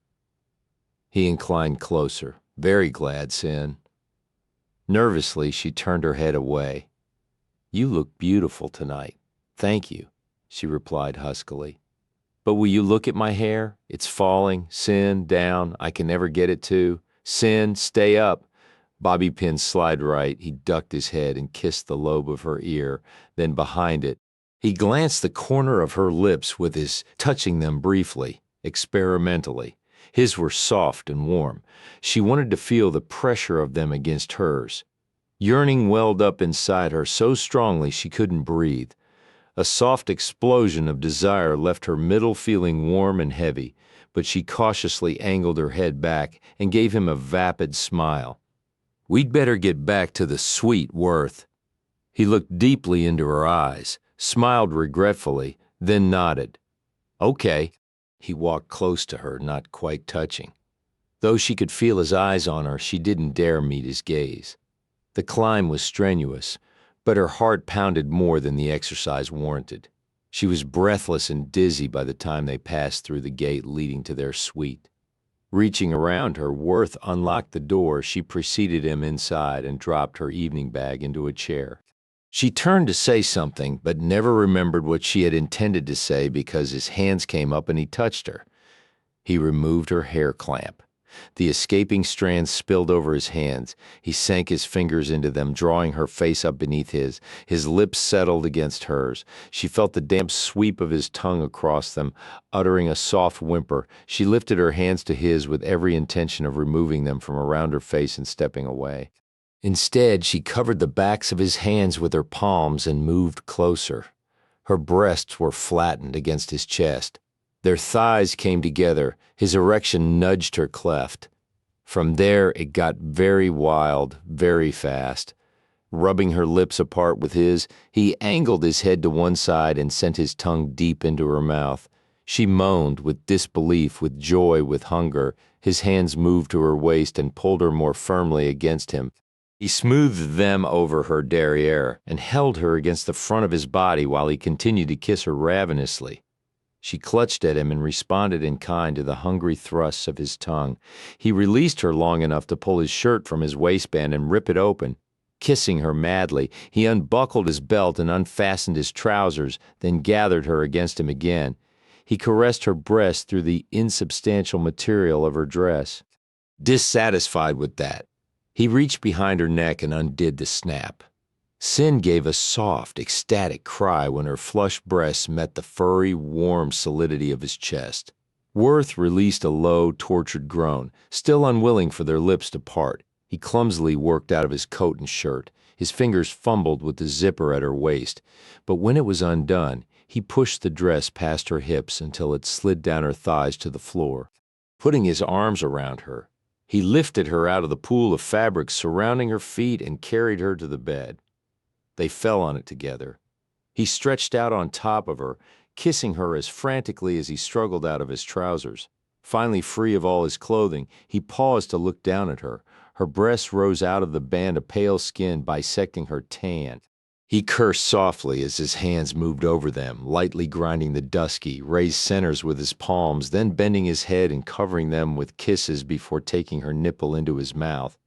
He inclined closer. "Very glad, Cyn." Nervously, she turned her head away. "You look beautiful tonight." "Thank you," she replied huskily. "But will you look at my hair? It's falling, Cyn, down. I can never get it to. Cyn, stay up." Bobby pins slide right. He ducked his head and kissed the lobe of her ear, then behind it. He glanced the corner of her lips with his touching them briefly, experimentally. His were soft and warm. She wanted to feel the pressure of them against hers. Yearning welled up inside her so strongly she couldn't breathe. A soft explosion of desire left her middle feeling warm and heavy, but she cautiously angled her head back and gave him a vapid smile. "We'd better get back to the sweet Worth." He looked deeply into her eyes, smiled regretfully, then nodded. "Okay." He walked close to her, not quite touching. Though she could feel his eyes on her, she didn't dare meet his gaze. The climb was strenuous, but her heart pounded more than the exercise warranted. She was breathless and dizzy by the time they passed through the gate leading to their suite. Reaching around her, Worth unlocked the door. She preceded him inside and dropped her evening bag into a chair. She turned to say something, but never remembered what she had intended to say because his hands came up and he touched her. He removed her hair clamp. The escaping strands spilled over his hands. He sank his fingers into them, drawing her face up beneath his. His lips settled against hers. She felt the damp sweep of his tongue across them. Uttering a soft whimper, she lifted her hands to his with every intention of removing them from around her face and stepping away. Instead, she covered the backs of his hands with her palms and moved closer. Her breasts were flattened against his chest. Their thighs came together. His erection nudged her cleft. From there, it got very wild, very fast. Rubbing her lips apart with his, he angled his head to one side and sent his tongue deep into her mouth. She moaned with disbelief, with joy, with hunger. His hands moved to her waist and pulled her more firmly against him. He smoothed them over her derriere and held her against the front of his body while he continued to kiss her ravenously. She clutched at him and responded in kind to the hungry thrusts of his tongue. He released her long enough to pull his shirt from his waistband and rip it open. Kissing her madly, he unbuckled his belt and unfastened his trousers, then gathered her against him again. He caressed her breast through the insubstantial material of her dress. Dissatisfied with that, he reached behind her neck and undid the snap. Cyn gave a soft, ecstatic cry when her flushed breasts met the furry, warm solidity of his chest. Worth released a low, tortured groan. Still unwilling for their lips to part, he clumsily worked out of his coat and shirt. His fingers fumbled with the zipper at her waist, but when it was undone, he pushed the dress past her hips until it slid down her thighs to the floor. Putting his arms around her, he lifted her out of the pool of fabric surrounding her feet and carried her to the bed. They fell on it together. He stretched out on top of her, kissing her as frantically as he struggled out of his trousers. Finally free of all his clothing, he paused to look down at her. Her breasts rose out of the band of pale skin bisecting her tan. He cursed softly as his hands moved over them, lightly grinding the dusky, raised centers with his palms, then bending his head and covering them with kisses before taking her nipple into his mouth.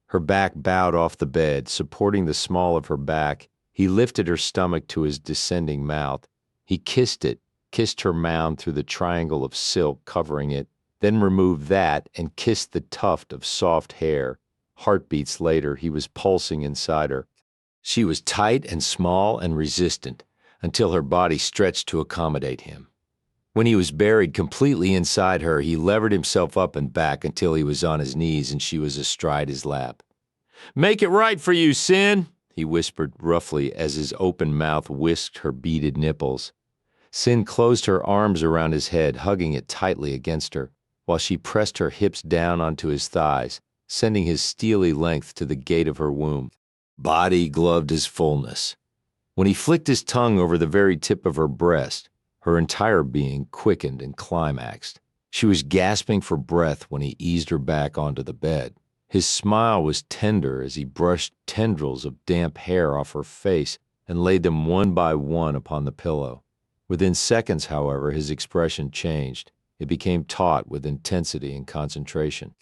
Her back bowed off the bed, supporting the small of her back. He lifted her stomach to his descending mouth. He kissed it, kissed her mound through the triangle of silk covering it, then removed that and kissed the tuft of soft hair. Heartbeats later, he was pulsing inside her. She was tight and small and resistant, until her body stretched to accommodate him. When he was buried completely inside her, he levered himself up and back until he was on his knees and she was astride his lap. "Make it right for you, Cyn," he whispered roughly as his open mouth whisked her beaded nipples. Cyn closed her arms around his head, hugging it tightly against her, while she pressed her hips down onto his thighs, sending his steely length to the gate of her womb. Body gloved his fullness. When he flicked his tongue over the very tip of her breast, her entire being quickened and climaxed. She was gasping for breath when he eased her back onto the bed. His smile was tender as he brushed tendrils of damp hair off her face and laid them one by one upon the pillow. Within seconds, however, his expression changed. It became taut with intensity and concentration.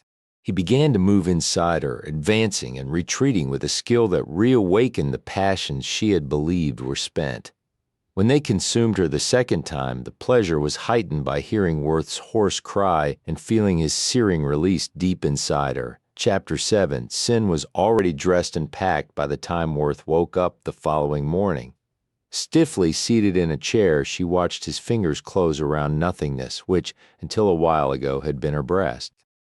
He began to move inside her, advancing and retreating with a skill that reawakened the passions she had believed were spent. When they consumed her the second time, the pleasure was heightened by hearing Worth's hoarse cry and feeling his searing release deep inside her. Chapter 7, Cyn was already dressed and packed by the time Worth woke up the following morning. Stiffly seated in a chair, she watched his fingers close around nothingness, which, until a while ago, had been her breast.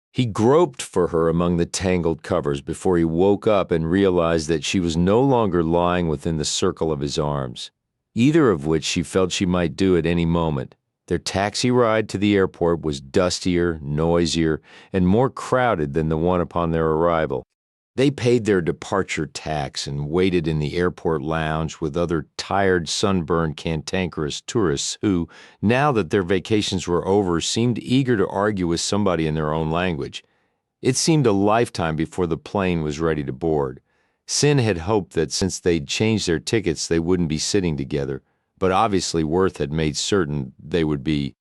He groped for her among the tangled covers before he woke up and realized that she was no longer lying within the circle of his arms, either of which she felt she might do at any moment. Their taxi ride to the airport was dustier, noisier, and more crowded than the one upon their arrival. They paid their departure tax and waited in the airport lounge with other tired, sunburned, cantankerous tourists who, now that their vacations were over, seemed eager to argue with somebody in their own language. It seemed a lifetime before the plane was ready to board. Cyn had hoped that since they'd changed their tickets, they wouldn't be sitting together, but obviously Worth had made certain they would be.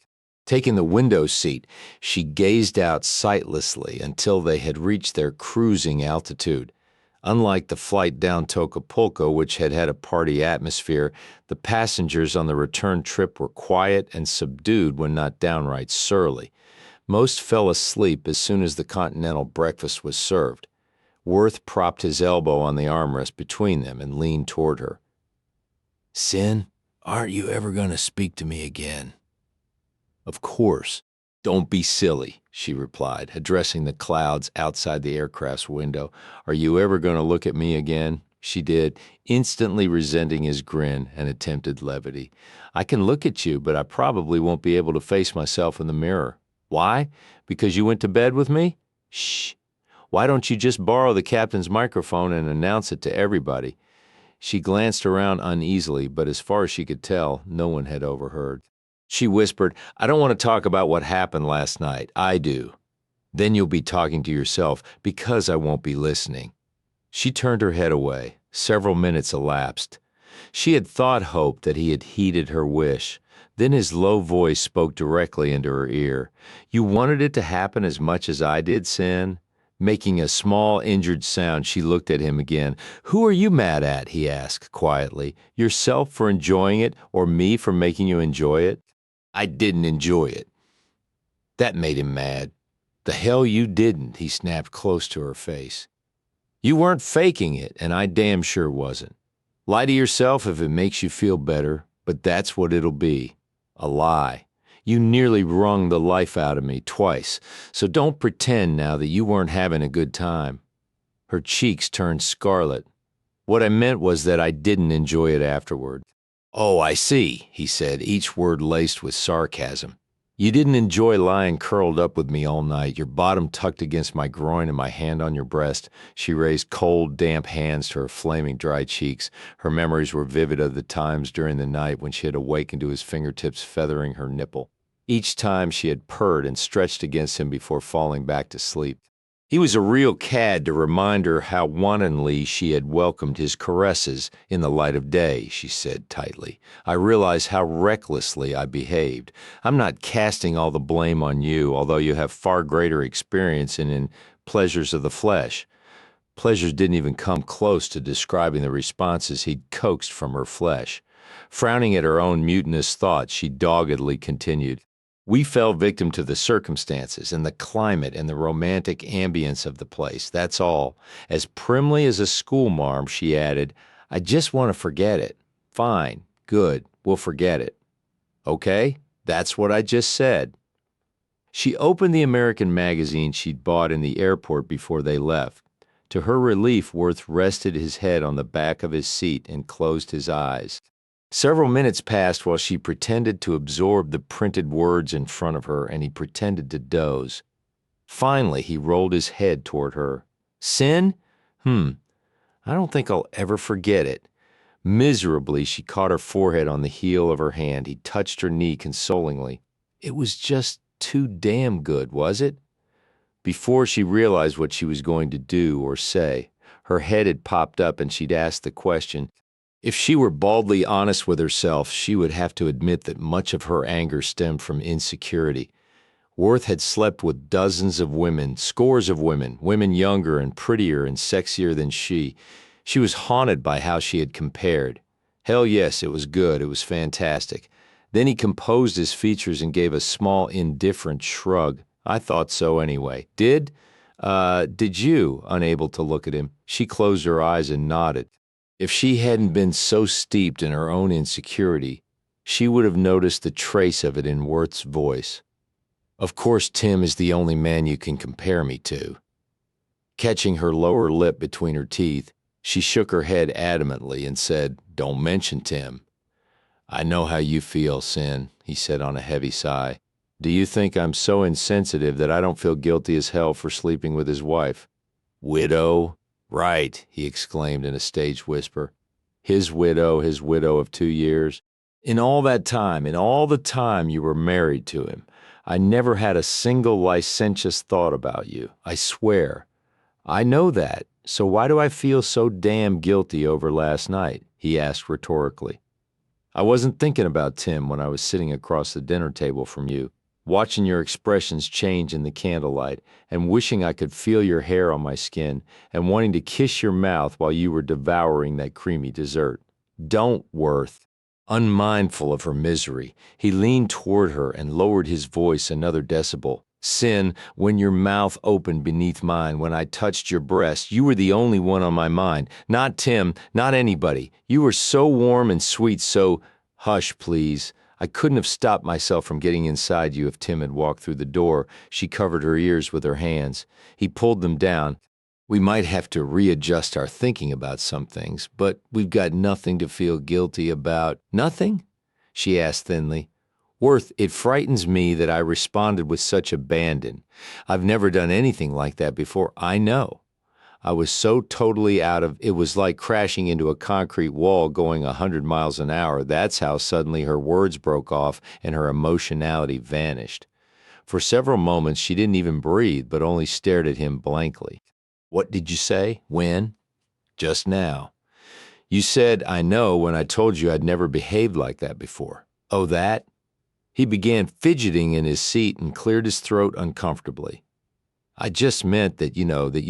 Taking the window seat, she gazed out sightlessly until they had reached their cruising altitude. Unlike the flight down to Acapulco, which had had a party atmosphere, the passengers on the return trip were quiet and subdued when not downright surly. Most fell asleep as soon as the continental breakfast was served. Worth propped his elbow on the armrest between them and leaned toward her. "Cyn, aren't you ever going to speak to me again?" "Of course. Don't be silly," she replied, addressing the clouds outside the aircraft's window. "Are you ever going to look at me again?" She did, instantly resenting his grin and attempted levity. "I can look at you, but I probably won't be able to face myself in the mirror. Why? Because you went to bed with me? Shh. Why don't you just borrow the captain's microphone and announce it to everybody?" She glanced around uneasily, but as far as she could tell, no one had overheard. She whispered, "I don't want to talk about what happened last night. I do. Then you'll be talking to yourself because I won't be listening." She turned her head away. Several minutes elapsed. She had hoped that he had heeded her wish. Then his low voice spoke directly into her ear. "You wanted it to happen as much as I did, Cyn?" Making a small, injured sound, she looked at him again. "Who are you mad at?" he asked quietly. "Yourself for enjoying it or me for making you enjoy it?" "I didn't enjoy it." That made him mad. "The hell you didn't," he snapped close to her face. "You weren't faking it, and I damn sure wasn't. Lie to yourself if it makes you feel better, but that's what it'll be. A lie. You nearly wrung the life out of me twice, so don't pretend now that you weren't having a good time." Her cheeks turned scarlet. "What I meant was that I didn't enjoy it afterward." "Oh, I see," he said, each word laced with sarcasm. You didn't enjoy lying curled up with me all night, your bottom tucked against my groin and my hand on your breast. She raised cold, damp hands to her flaming, dry cheeks. Her memories were vivid of the times during the night when she had awakened to his fingertips feathering her nipple. Each time she had purred and stretched against him before falling back to sleep. He was a real cad to remind her how wantonly she had welcomed his caresses in the light of day, she said tightly. I realize how recklessly I behaved. I'm not casting all the blame on you, although you have far greater experience in pleasures of the flesh. Pleasures didn't even come close to describing the responses he'd coaxed from her flesh. Frowning at her own mutinous thoughts, she doggedly continued. We fell victim to the circumstances and the climate and the romantic ambience of the place, that's all. As primly as a schoolmarm, she added, I just want to forget it. Fine, good, we'll forget it. Okay, that's what I just said. She opened the American magazine she'd bought in the airport before they left. To her relief, Worth rested his head on the back of his seat and closed his eyes. Several minutes passed while she pretended to absorb the printed words in front of her, and he pretended to doze. Finally, he rolled his head toward her. Cyn? I don't think I'll ever forget it. Miserably, she caught her forehead on the heel of her hand. He touched her knee consolingly. It was just too damn good, was it? Before she realized what she was going to do or say, her head had popped up and she'd asked the question. If she were baldly honest with herself, she would have to admit that much of her anger stemmed from insecurity. Worth had slept with dozens of women, scores of women, women younger and prettier and sexier than she. She was haunted by how she had compared. Hell yes, it was good, it was fantastic. Then he composed his features and gave a small, indifferent shrug. I thought so anyway. Did you? Unable to look at him, she closed her eyes and nodded. If she hadn't been so steeped in her own insecurity, she would have noticed the trace of it in Worth's voice. Of course, Tim is the only man you can compare me to. Catching her lower lip between her teeth, she shook her head adamantly and said, Don't mention Tim. I know how you feel, Cyn, he said on a heavy sigh. Do you think I'm so insensitive that I don't feel guilty as hell for sleeping with his wife? Widow? Right, he exclaimed in a stage whisper. His widow of 2 years. In all the time you were married to him, I never had a single licentious thought about you, I swear. I know that, so why do I feel so damn guilty over last night? He asked rhetorically. I wasn't thinking about Tim when I was sitting across the dinner table from you, watching your expressions change in the candlelight, and wishing I could feel your hair on my skin, and wanting to kiss your mouth while you were devouring that creamy dessert. Don't, Worth. Unmindful of her misery, he leaned toward her and lowered his voice another decibel. Cyn, when your mouth opened beneath mine, when I touched your breast, you were the only one on my mind. Not Tim, not anybody. You were so warm and sweet, so— Hush, please. I couldn't have stopped myself from getting inside you if Tim had walked through the door. She covered her ears with her hands. He pulled them down. We might have to readjust our thinking about some things, but we've got nothing to feel guilty about. Nothing? She asked thinly. Worth, it frightens me that I responded with such abandon. I've never done anything like that before, I know. I was so totally out of— It was like crashing into a concrete wall going 100 miles an hour. That's how suddenly her words broke off and her emotionality vanished. For several moments she didn't even breathe, but only stared at him blankly. What did you say? When? Just now. You said, I know, when I told you I'd never behaved like that before. Oh, that? He began fidgeting in his seat and cleared his throat uncomfortably. I just meant that you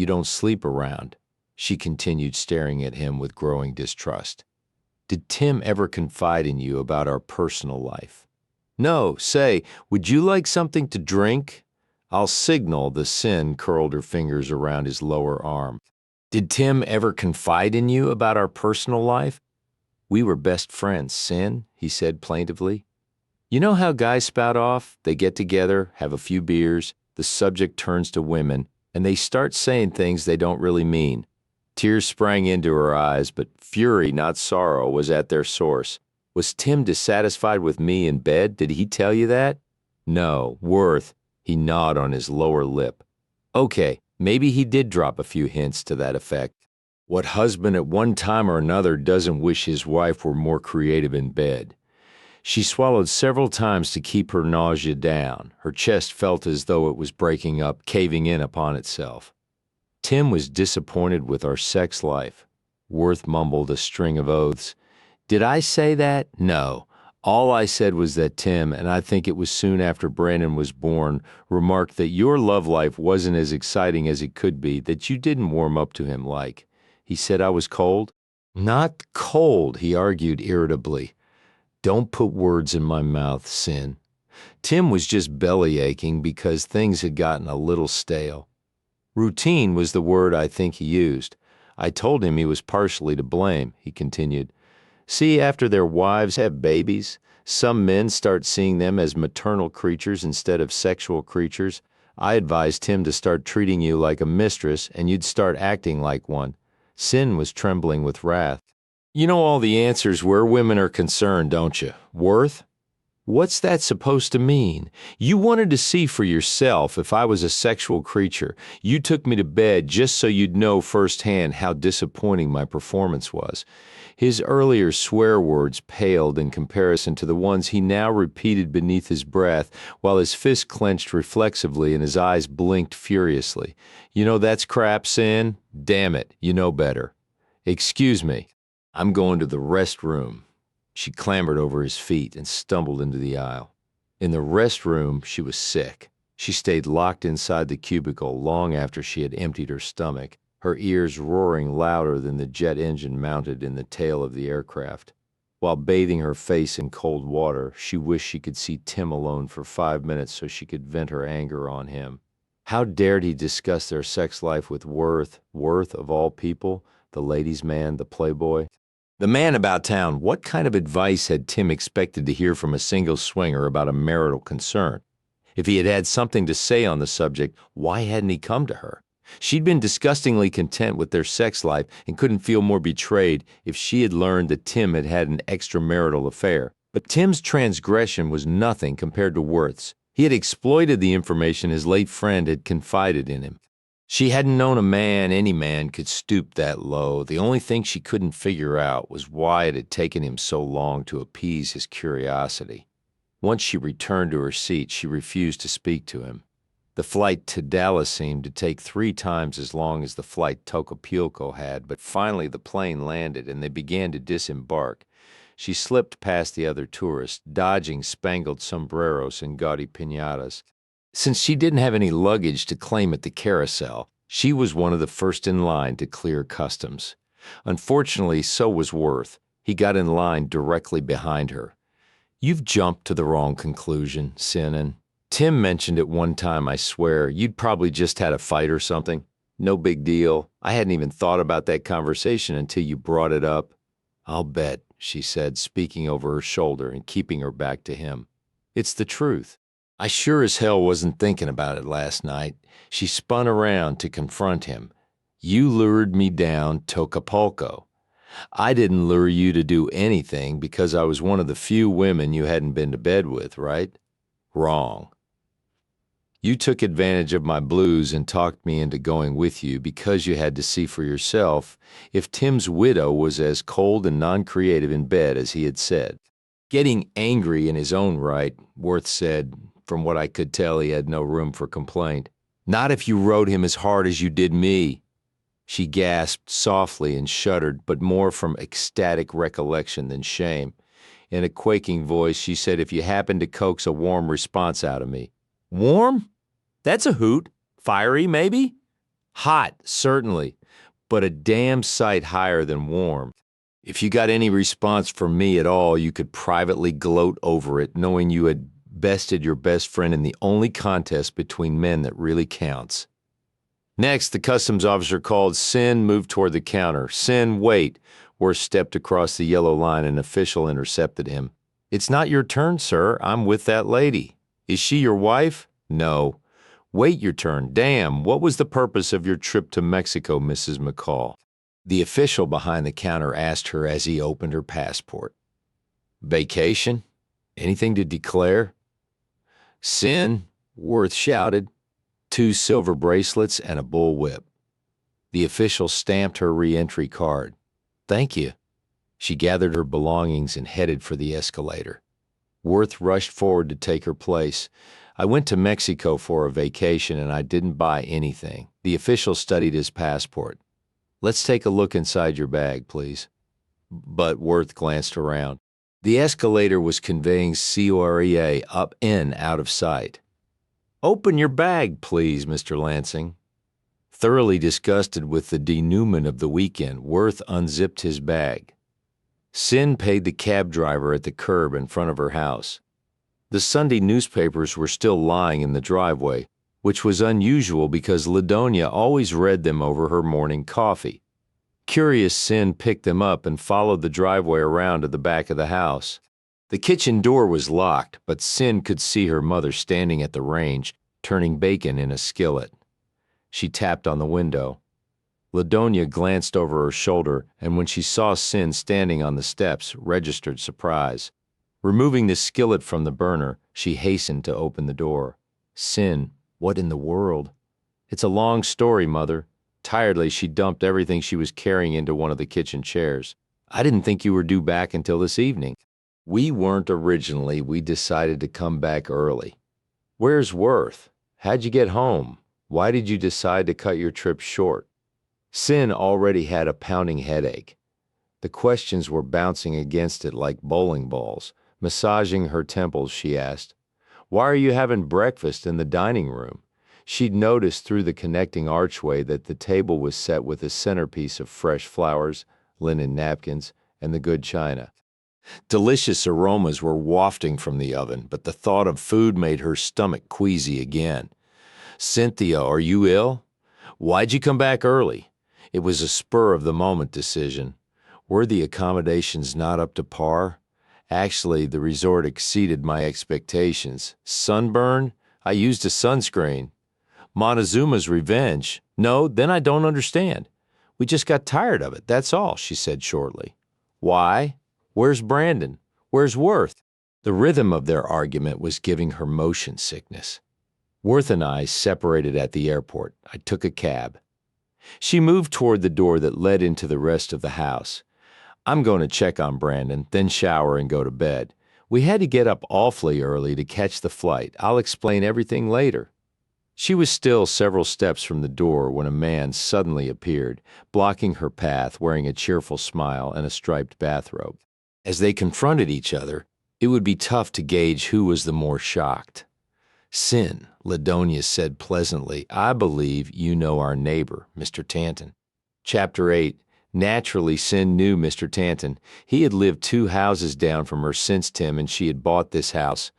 don't sleep around, she continued, staring at him with growing distrust. Did Tim ever confide in you about our personal life? No, say, would you like something to drink? I'll signal. The Cyn curled her fingers around his lower arm. Did Tim ever confide in you about our personal life? We were best friends, Cyn, he said plaintively. You know how guys spout off? They get together, have a few beers, the subject turns to women, and they start saying things they don't really mean. Tears sprang into her eyes, but fury, not sorrow, was at their source. Was Tim dissatisfied with me in bed? Did he tell you that? No, Worth. He gnawed on his lower lip. Okay, maybe he did drop a few hints to that effect. What husband at one time or another doesn't wish his wife were more creative in bed? She swallowed several times to keep her nausea down. Her chest felt as though it was breaking up, caving in upon itself. Tim was disappointed with our sex life. Worth mumbled a string of oaths. Did I say that? No. All I said was that Tim, and I think it was soon after Brandon was born, remarked that your love life wasn't as exciting as it could be, that you didn't warm up to him like. He said I was cold? Not cold, he argued irritably. Don't put words in my mouth, Cyn. Tim was just belly aching because things had gotten a little stale. Routine was the word I think he used. I told him he was partially to blame, he continued. See, after their wives have babies, some men start seeing them as maternal creatures instead of sexual creatures. I advised him to start treating you like a mistress, and you'd start acting like one. Cyn was trembling with wrath. You know all the answers where women are concerned, don't you? Worth? What's that supposed to mean? You wanted to see for yourself if I was a sexual creature. You took me to bed just so you'd know firsthand how disappointing my performance was. His earlier swear words paled in comparison to the ones he now repeated beneath his breath, while his fist clenched reflexively and his eyes blinked furiously. You know that's crap, Cyn? Damn it, you know better. Excuse me. I'm going to the restroom. She clambered over his feet and stumbled into the aisle. In the restroom, she was sick. She stayed locked inside the cubicle long after she had emptied her stomach, her ears roaring louder than the jet engine mounted in the tail of the aircraft. While bathing her face in cold water, she wished she could see Tim alone for 5 minutes so she could vent her anger on him. How dared he discuss their sex life with Worth, Worth of all people, the ladies' man, the playboy? The man about town, what kind of advice had Tim expected to hear from a single swinger about a marital concern? If he had had something to say on the subject, why hadn't he come to her? She'd been disgustingly content with their sex life and couldn't feel more betrayed if she had learned that Tim had had an extramarital affair. But Tim's transgression was nothing compared to Worth's. He had exploited the information his late friend had confided in him. She hadn't known any man could stoop that low. The only thing she couldn't figure out was why it had taken him so long to appease his curiosity. Once she returned to her seat, she refused to speak to him. The flight to Dallas seemed to take 3 times as long as the flight to Acapulco had, but finally the plane landed and they began to disembark. She slipped past the other tourists, dodging spangled sombreros and gaudy piñatas. Since she didn't have any luggage to claim at the carousel, she was one of the first in line to clear customs. Unfortunately, so was Worth. He got in line directly behind her. You've jumped to the wrong conclusion, Cyn, and Tim mentioned it one time, I swear. You'd probably just had a fight or something. No big deal. I hadn't even thought about that conversation until you brought it up. I'll bet, she said, speaking over her shoulder and keeping her back to him. It's the truth. I sure as hell wasn't thinking about it last night. She spun around to confront him. You lured me down to Acapulco. I didn't lure you to do anything because I was one of the few women you hadn't been to bed with, right? Wrong. You took advantage of my blues and talked me into going with you because you had to see for yourself if Tim's widow was as cold and non-creative in bed as he had said. Getting angry in his own right, Worth said, from what I could tell, he had no room for complaint. Not if you rode him as hard as you did me. She gasped softly and shuddered, but more from ecstatic recollection than shame. In a quaking voice, she said, if you happened to coax a warm response out of me. Warm? That's a hoot. Fiery, maybe? Hot, certainly, but a damn sight higher than warm. If you got any response from me at all, you could privately gloat over it, knowing you had bested your best friend in the only contest between men that really counts. Next, the customs officer called. Cyn moved toward the counter. Cyn, wait. Worth stepped across the yellow line. An official intercepted him. It's not your turn, sir. I'm with that lady. Is she your wife? No. Wait your turn. Damn, what was the purpose of your trip to Mexico, Mrs. McCall? The official behind the counter asked her as he opened her passport. Vacation? Anything to declare? Cyn, Worth shouted. 2 silver bracelets and a bull whip. The official stamped her re-entry card. Thank you. She gathered her belongings and headed for the escalator. Worth rushed forward to take her place. I went to Mexico for a vacation and I didn't buy anything. The official studied his passport. Let's take a look inside your bag, please. But Worth glanced around. The escalator was conveying Corea up in out of sight. Open your bag, please, Mr. Lansing. Thoroughly disgusted with the denouement of the weekend, Worth unzipped his bag. Cyn paid the cab driver at the curb in front of her house. The Sunday newspapers were still lying in the driveway, which was unusual because Ladonia always read them over her morning coffee. Curious, Cyn picked them up and followed the driveway around to the back of the house. The kitchen door was locked, but Cyn could see her mother standing at the range, turning bacon in a skillet. She tapped on the window. Ladonia glanced over her shoulder, and when she saw Cyn standing on the steps, registered surprise. Removing the skillet from the burner, she hastened to open the door. Cyn, what in the world? It's a long story, Mother. Tiredly, she dumped everything she was carrying into one of the kitchen chairs. I didn't think you were due back until this evening. We weren't originally. We decided to come back early. Where's Worth? How'd you get home? Why did you decide to cut your trip short? Cyn already had a pounding headache. The questions were bouncing against it like bowling balls. Massaging her temples, she asked, "Why are you having breakfast in the dining room?" She'd noticed through the connecting archway that the table was set with a centerpiece of fresh flowers, linen napkins, and the good china. Delicious aromas were wafting from the oven, but the thought of food made her stomach queasy again. "Cynthia, are you ill? Why'd you come back early?" It was a spur-of-the-moment decision. Were the accommodations not up to par? Actually, the resort exceeded my expectations. Sunburn? I used a sunscreen. Montezuma's Revenge? No, then I don't understand. We just got tired of it, that's all, she said shortly. Why? Where's Brandon? Where's Worth? The rhythm of their argument was giving her motion sickness. Worth and I separated at the airport. I took a cab. She moved toward the door that led into the rest of the house. I'm going to check on Brandon, then shower and go to bed. We had to get up awfully early to catch the flight. I'll explain everything later. She was still several steps from the door when a man suddenly appeared, blocking her path, wearing a cheerful smile and a striped bathrobe. As they confronted each other, it would be tough to gauge who was the more shocked. Cyn, Ladonia said pleasantly, I believe you know our neighbor, Mr. Tanton. Chapter 8. Naturally, Cyn knew Mr. Tanton. He had lived 2 houses down from her since Tim and she had bought this house.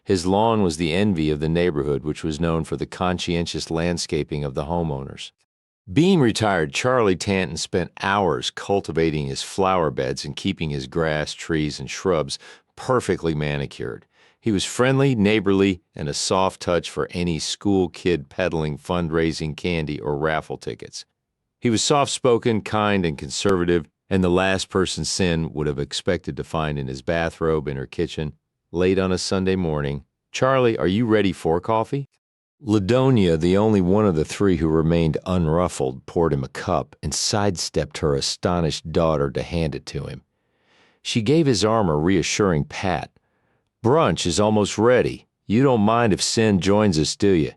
His lawn was the envy of the neighborhood, which was known for the conscientious landscaping of the homeowners. Being retired, Charlie Tanton spent hours cultivating his flower beds and keeping his grass, trees, and shrubs perfectly manicured. He was friendly, neighborly, and a soft touch for any school kid peddling fundraising candy or raffle tickets. He was soft-spoken, kind, and conservative, and the last person Cyn would have expected to find in his bathrobe in her kitchen, late on a Sunday morning. Charlie, are you ready for coffee? Ladonia, the only one of the 3 who remained unruffled, poured him a cup and sidestepped her astonished daughter to hand it to him. She gave his arm a reassuring pat. Brunch is almost ready. You don't mind if Cyn joins us, do you?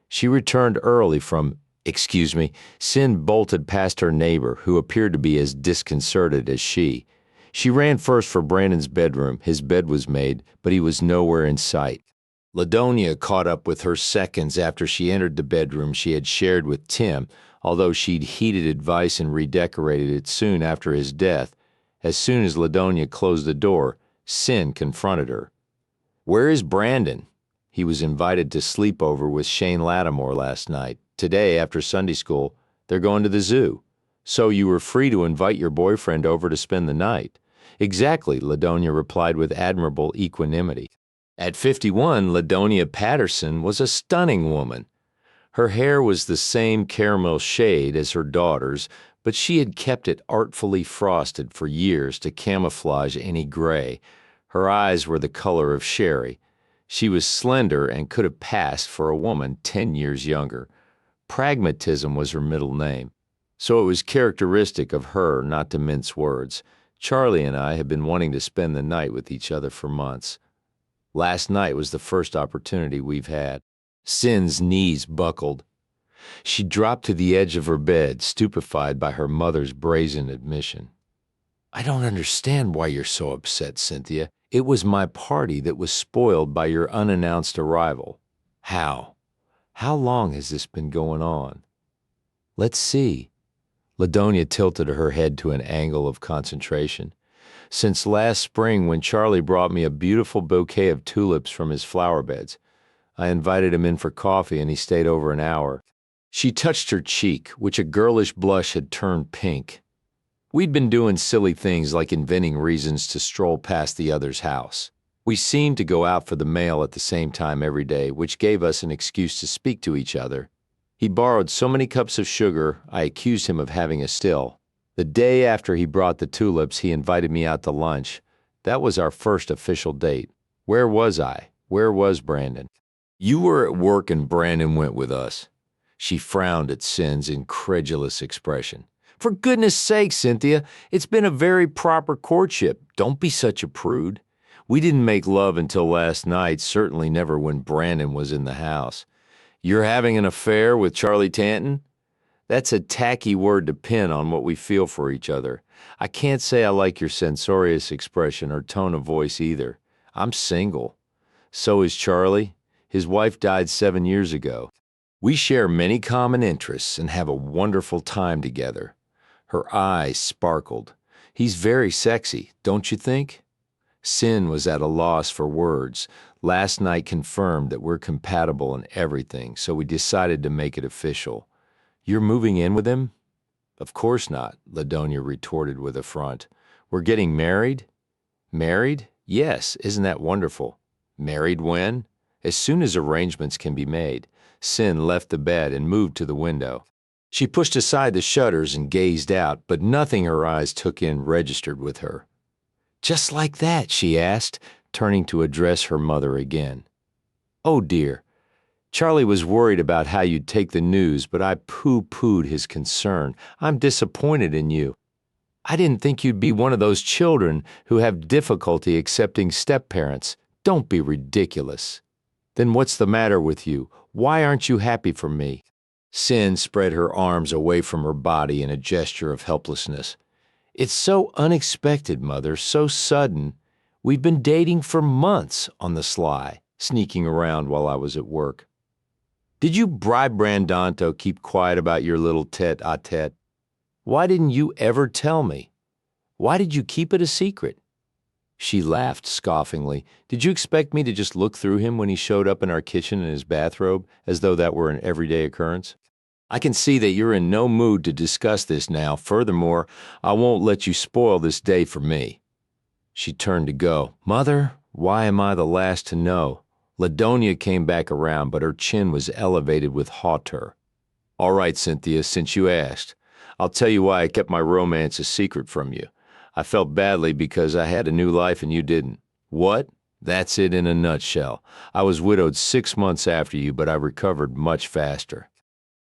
She returned early from, excuse me, Cyn bolted past her neighbor, who appeared to be as disconcerted as she. She ran first for Brandon's bedroom. His bed was made, but he was nowhere in sight. Ladonia caught up with her seconds after she entered the bedroom she had shared with Tim, although she'd heeded advice and redecorated it soon after his death. As soon as Ladonia closed the door, Cyn confronted her. Where is Brandon? He was invited to sleep over with Shane Lattimore last night. Today, after Sunday school, they're going to the zoo. So you were free to invite your boyfriend over to spend the night. Exactly, Ladonia replied with admirable equanimity. At 51, Ladonia Patterson was a stunning woman. Her hair was the same caramel shade as her daughter's, but she had kept it artfully frosted for years to camouflage any gray. Her eyes were the color of sherry. She was slender and could have passed for a woman 10 years younger. Pragmatism was her middle name, so it was characteristic of her not to mince words. Charlie and I had been wanting to spend the night with each other for months. Last night was the first opportunity we've had. Cyn's knees buckled. She dropped to the edge of her bed, stupefied by her mother's brazen admission. "I don't understand why you're so upset, Cynthia. It was my party that was spoiled by your unannounced arrival." "How? How long has this been going on?" "Let's see." Ladonia tilted her head to an angle of concentration. "Since last spring when Charlie brought me a beautiful bouquet of tulips from his flower beds. I invited him in for coffee and he stayed over an hour." She touched her cheek, which a girlish blush had turned pink. "We'd been doing silly things like inventing reasons to stroll past the other's house. We seemed to go out for the mail at the same time every day, which gave us an excuse to speak to each other. He borrowed so many cups of sugar, I accused him of having a still. The day after he brought the tulips, he invited me out to lunch. That was our first official date. Where was I? Where was Brandon?" "You were at work and Brandon went with us." She frowned at Cyn's incredulous expression. "For goodness sake, Cynthia, it's been a very proper courtship. Don't be such a prude. We didn't make love until last night, certainly never when Brandon was in the house. You're having an affair with Charlie Tanton? That's a tacky word to pin on what we feel for each other. I can't say I like your censorious expression or tone of voice either. I'm single. So is Charlie. His wife died 7 years ago. We share many common interests and have a wonderful time together." Her eyes sparkled. "He's very sexy, don't you think?" Cyn was at a loss for words. Last night confirmed that we're compatible in everything, so we decided to make it official. "You're moving in with him?" "Of course not," Ladonia retorted with affront. "We're getting married?" "Married? Yes, isn't that wonderful?" "Married when?" "As soon as arrangements can be made." Cyn left the bed and moved to the window. She pushed aside the shutters and gazed out, but nothing her eyes took in registered with her. "Just like that?" she asked, turning to address her mother again. "Oh dear. Charlie was worried about how you'd take the news, but I pooh-poohed his concern. I'm disappointed in you. I didn't think you'd be one of those children who have difficulty accepting step-parents. Don't be ridiculous." "Then what's the matter with you? Why aren't you happy for me?" Cyn spread her arms away from her body in a gesture of helplessness. "It's so unexpected, Mother, so sudden. We've been dating for months on the sly, sneaking around while I was at work." "Did you bribe Brandon to keep quiet about your little tete-a-tete? Why didn't you ever tell me? Why did you keep it a secret?" She laughed scoffingly. "Did you expect me to just look through him when he showed up in our kitchen in his bathrobe, as though that were an everyday occurrence? I can see that you're in no mood to discuss this now. Furthermore, I won't let you spoil this day for me." She turned to go. "Mother, why am I the last to know?" Ladonia came back around, but her chin was elevated with hauteur. "All right, Cynthia, since you asked. I'll tell you why I kept my romance a secret from you. I felt badly because I had a new life and you didn't." "What?" "That's it in a nutshell. I was widowed 6 months after you, but I recovered much faster.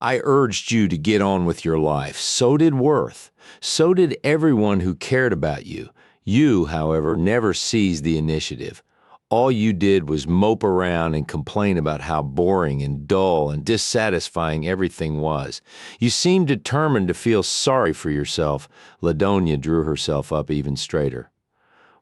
I urged you to get on with your life. So did Worth. So did everyone who cared about you. You, however, never seized the initiative. All you did was mope around and complain about how boring and dull and dissatisfying everything was. You seemed determined to feel sorry for yourself." Ladonia drew herself up even straighter.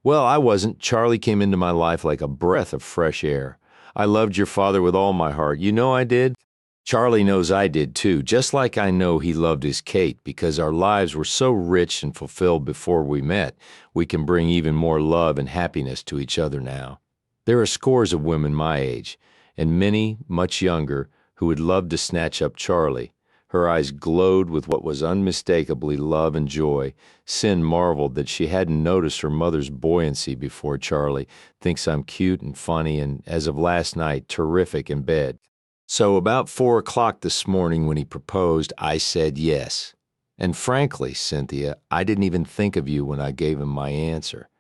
"Well, I wasn't. Charlie came into my life like a breath of fresh air. I loved your father with all my heart. You know I did. Charlie knows I did too, just like I know he loved his Kate, because our lives were so rich and fulfilled before we met, we can bring even more love and happiness to each other now. There are scores of women my age, and many much younger, who would love to snatch up Charlie." Her eyes glowed with what was unmistakably love and joy. Cyn marveled that she hadn't noticed her mother's buoyancy before Charlie. "Thinks I'm cute and funny and, as of last night, terrific in bed. So about 4 o'clock this morning when he proposed, I said yes. And frankly, Cynthia, I didn't even think of you when I gave him my answer.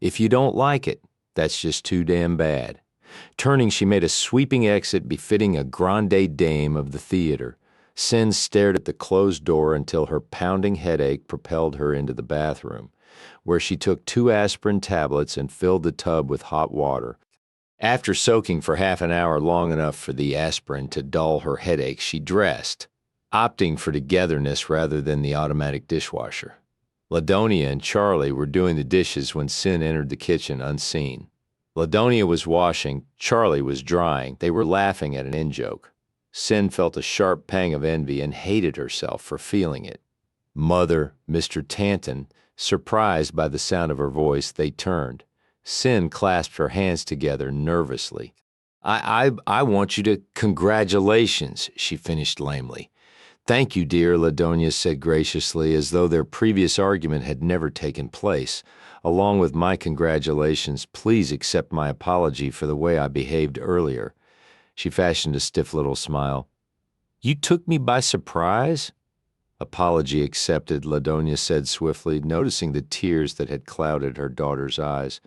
If you don't like it, that's just too damn bad. Turning, she made a sweeping exit befitting a grande dame of the theater. Cyn stared at the closed door until her pounding headache propelled her into the bathroom, where she took 2 aspirin tablets and filled the tub with hot water. After soaking for half an hour, long enough for the aspirin to dull her headache, she dressed, opting for togetherness rather than the automatic dishwasher. Ladonia and Charlie were doing the dishes when Cyn entered the kitchen unseen. Ladonia was washing, Charlie was drying. They were laughing at an in-joke. Cyn felt a sharp pang of envy and hated herself for feeling it. Mother, Mr. Tanton, surprised by the sound of her voice, they turned. Cyn clasped her hands together nervously. I want you to— Congratulations, she finished lamely. Thank you, dear, Ladonia said graciously, as though their previous argument had never taken place. Along with my congratulations, please accept my apology for the way I behaved earlier. She fashioned a stiff little smile. You took me by surprise? Apology accepted, Ladonia said swiftly, noticing the tears that had clouded her daughter's eyes.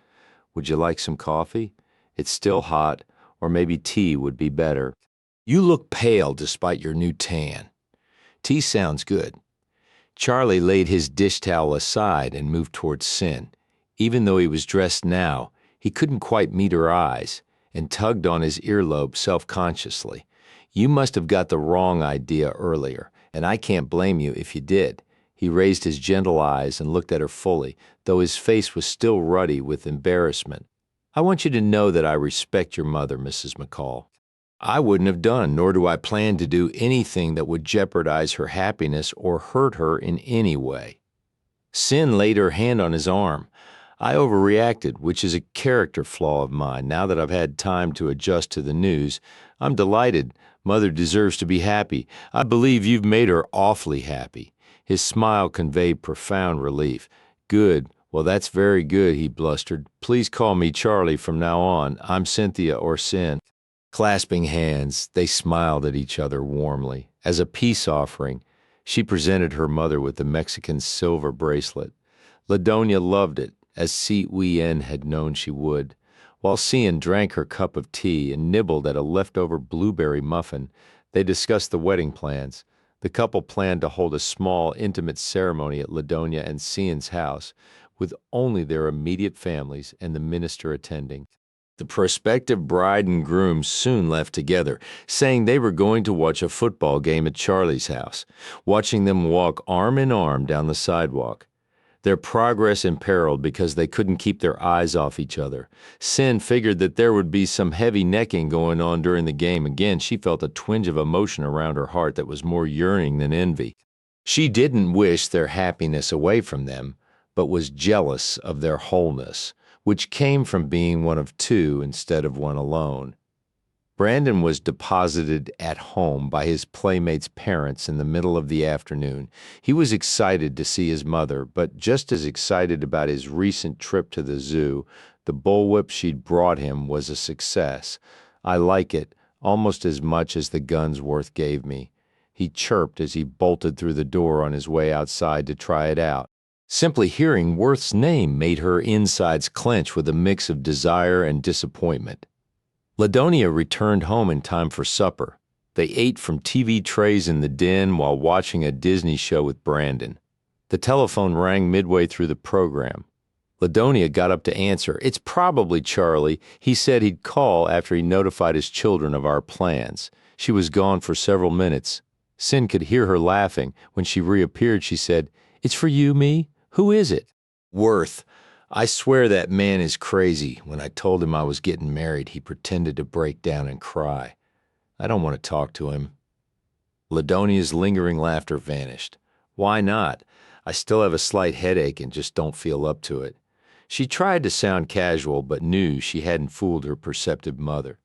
Would you like some coffee? It's still hot, or maybe tea would be better. You look pale despite your new tan. Tea sounds good. Charlie laid his dish towel aside and moved towards Cyn. Even though he was dressed now, he couldn't quite meet her eyes, and tugged on his earlobe self-consciously. You must have got the wrong idea earlier, and I can't blame you if you did. He raised his gentle eyes and looked at her fully, though his face was still ruddy with embarrassment. I want you to know that I respect your mother, Mrs. McCall. I wouldn't have done, nor do I plan to do, anything that would jeopardize her happiness or hurt her in any way. Cyn laid her hand on his arm. I overreacted, which is a character flaw of mine. Now that I've had time to adjust to the news, I'm delighted. Mother deserves to be happy. I believe you've made her awfully happy. His smile conveyed profound relief. Good. Well, that's very good, he blustered. Please call me Charlie from now on. I'm Cynthia or Cyn. Clasping hands, they smiled at each other warmly. As a peace offering, she presented her mother with the Mexican silver bracelet. Ladonia loved it, as Cyn had known she would. While Cyn drank her cup of tea and nibbled at a leftover blueberry muffin, they discussed the wedding plans. The couple planned to hold a small, intimate ceremony at Ladonia and Cyn's house, with only their immediate families and the minister attending. The prospective bride and groom soon left together, saying they were going to watch a football game at Charlie's house, watching them walk arm in arm down the sidewalk. Their progress imperiled because they couldn't keep their eyes off each other. Cyn figured that there would be some heavy necking going on during the game. Again, she felt a twinge of emotion around her heart that was more yearning than envy. She didn't wish their happiness away from them, but was jealous of their wholeness, which came from being one of two instead of one alone. Brandon was deposited at home by his playmates' parents in the middle of the afternoon. He was excited to see his mother, but just as excited about his recent trip to the zoo. The bullwhip she'd brought him was a success. I like it almost as much as the guns Worth gave me, he chirped as he bolted through the door on his way outside to try it out. Simply hearing Worth's name made her insides clench with a mix of desire and disappointment. Ladonia returned home in time for supper. They ate from TV trays in the den while watching a Disney show with Brandon. The telephone rang midway through the program. Ladonia got up to answer. It's probably Charlie. He said he'd call after he notified his children of our plans. She was gone for several minutes. Cyn could hear her laughing. When she reappeared, she said, It's for you, me? Who is it? Worth. I swear that man is crazy. When I told him I was getting married, he pretended to break down and cry. I don't want to talk to him. Ladonia's lingering laughter vanished. Why not? I still have a slight headache and just don't feel up to it. She tried to sound casual, but knew she hadn't fooled her perceptive mother.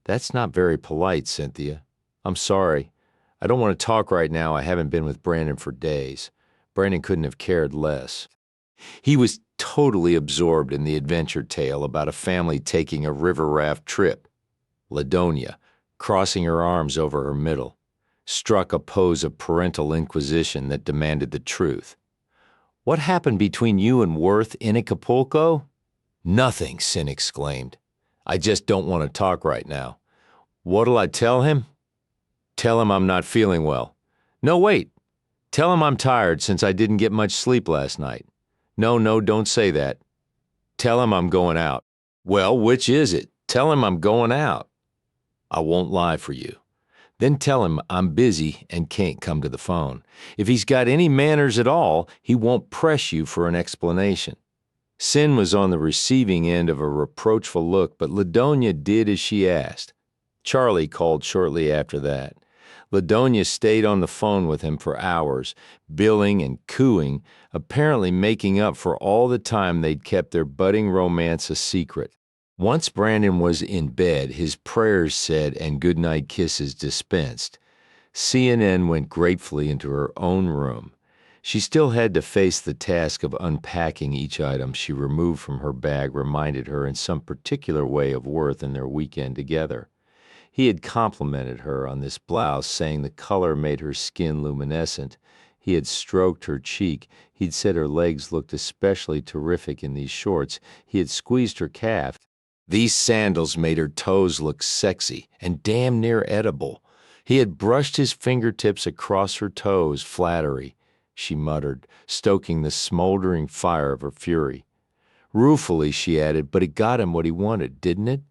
That's not very polite, Cynthia. I'm sorry. I don't want to talk right now. I haven't been with Brandon for days. Brandon couldn't have cared less. He was totally absorbed in the adventure tale about a family taking a river raft trip. Ladonia, crossing her arms over her middle, struck a pose of parental inquisition that demanded the truth. What happened between you and Worth in Acapulco? Nothing, Cyn exclaimed. I just don't want to talk right now. What'll I tell him? Tell him I'm not feeling well. No, wait. Tell him I'm tired since I didn't get much sleep last night. No, don't say that. Tell him I'm going out. Well, which is it? Tell him I'm going out. I won't lie for you. Then tell him I'm busy and can't come to the phone. If he's got any manners at all, he won't press you for an explanation. Cyn was on the receiving end of a reproachful look, but Ladonia did as she asked. Charlie called shortly after that. Ladonia stayed on the phone with him for hours, billing and cooing, apparently making up for all the time they'd kept their budding romance a secret. Once Brandon was in bed, his prayers said and goodnight kisses dispensed. CNN went gratefully into her own room. She still had to face the task of unpacking each item she removed from her bag reminded her in some particular way of Worth and their weekend together. He had complimented her on this blouse, saying the color made her skin luminescent. He had stroked her cheek. He'd said her legs looked especially terrific in these shorts. He had squeezed her calf. These sandals made her toes look sexy and damn near edible. He had brushed his fingertips across her toes, flattery, she muttered, stoking the smoldering fire of her fury. Ruefully, she added, but it got him what he wanted, didn't it?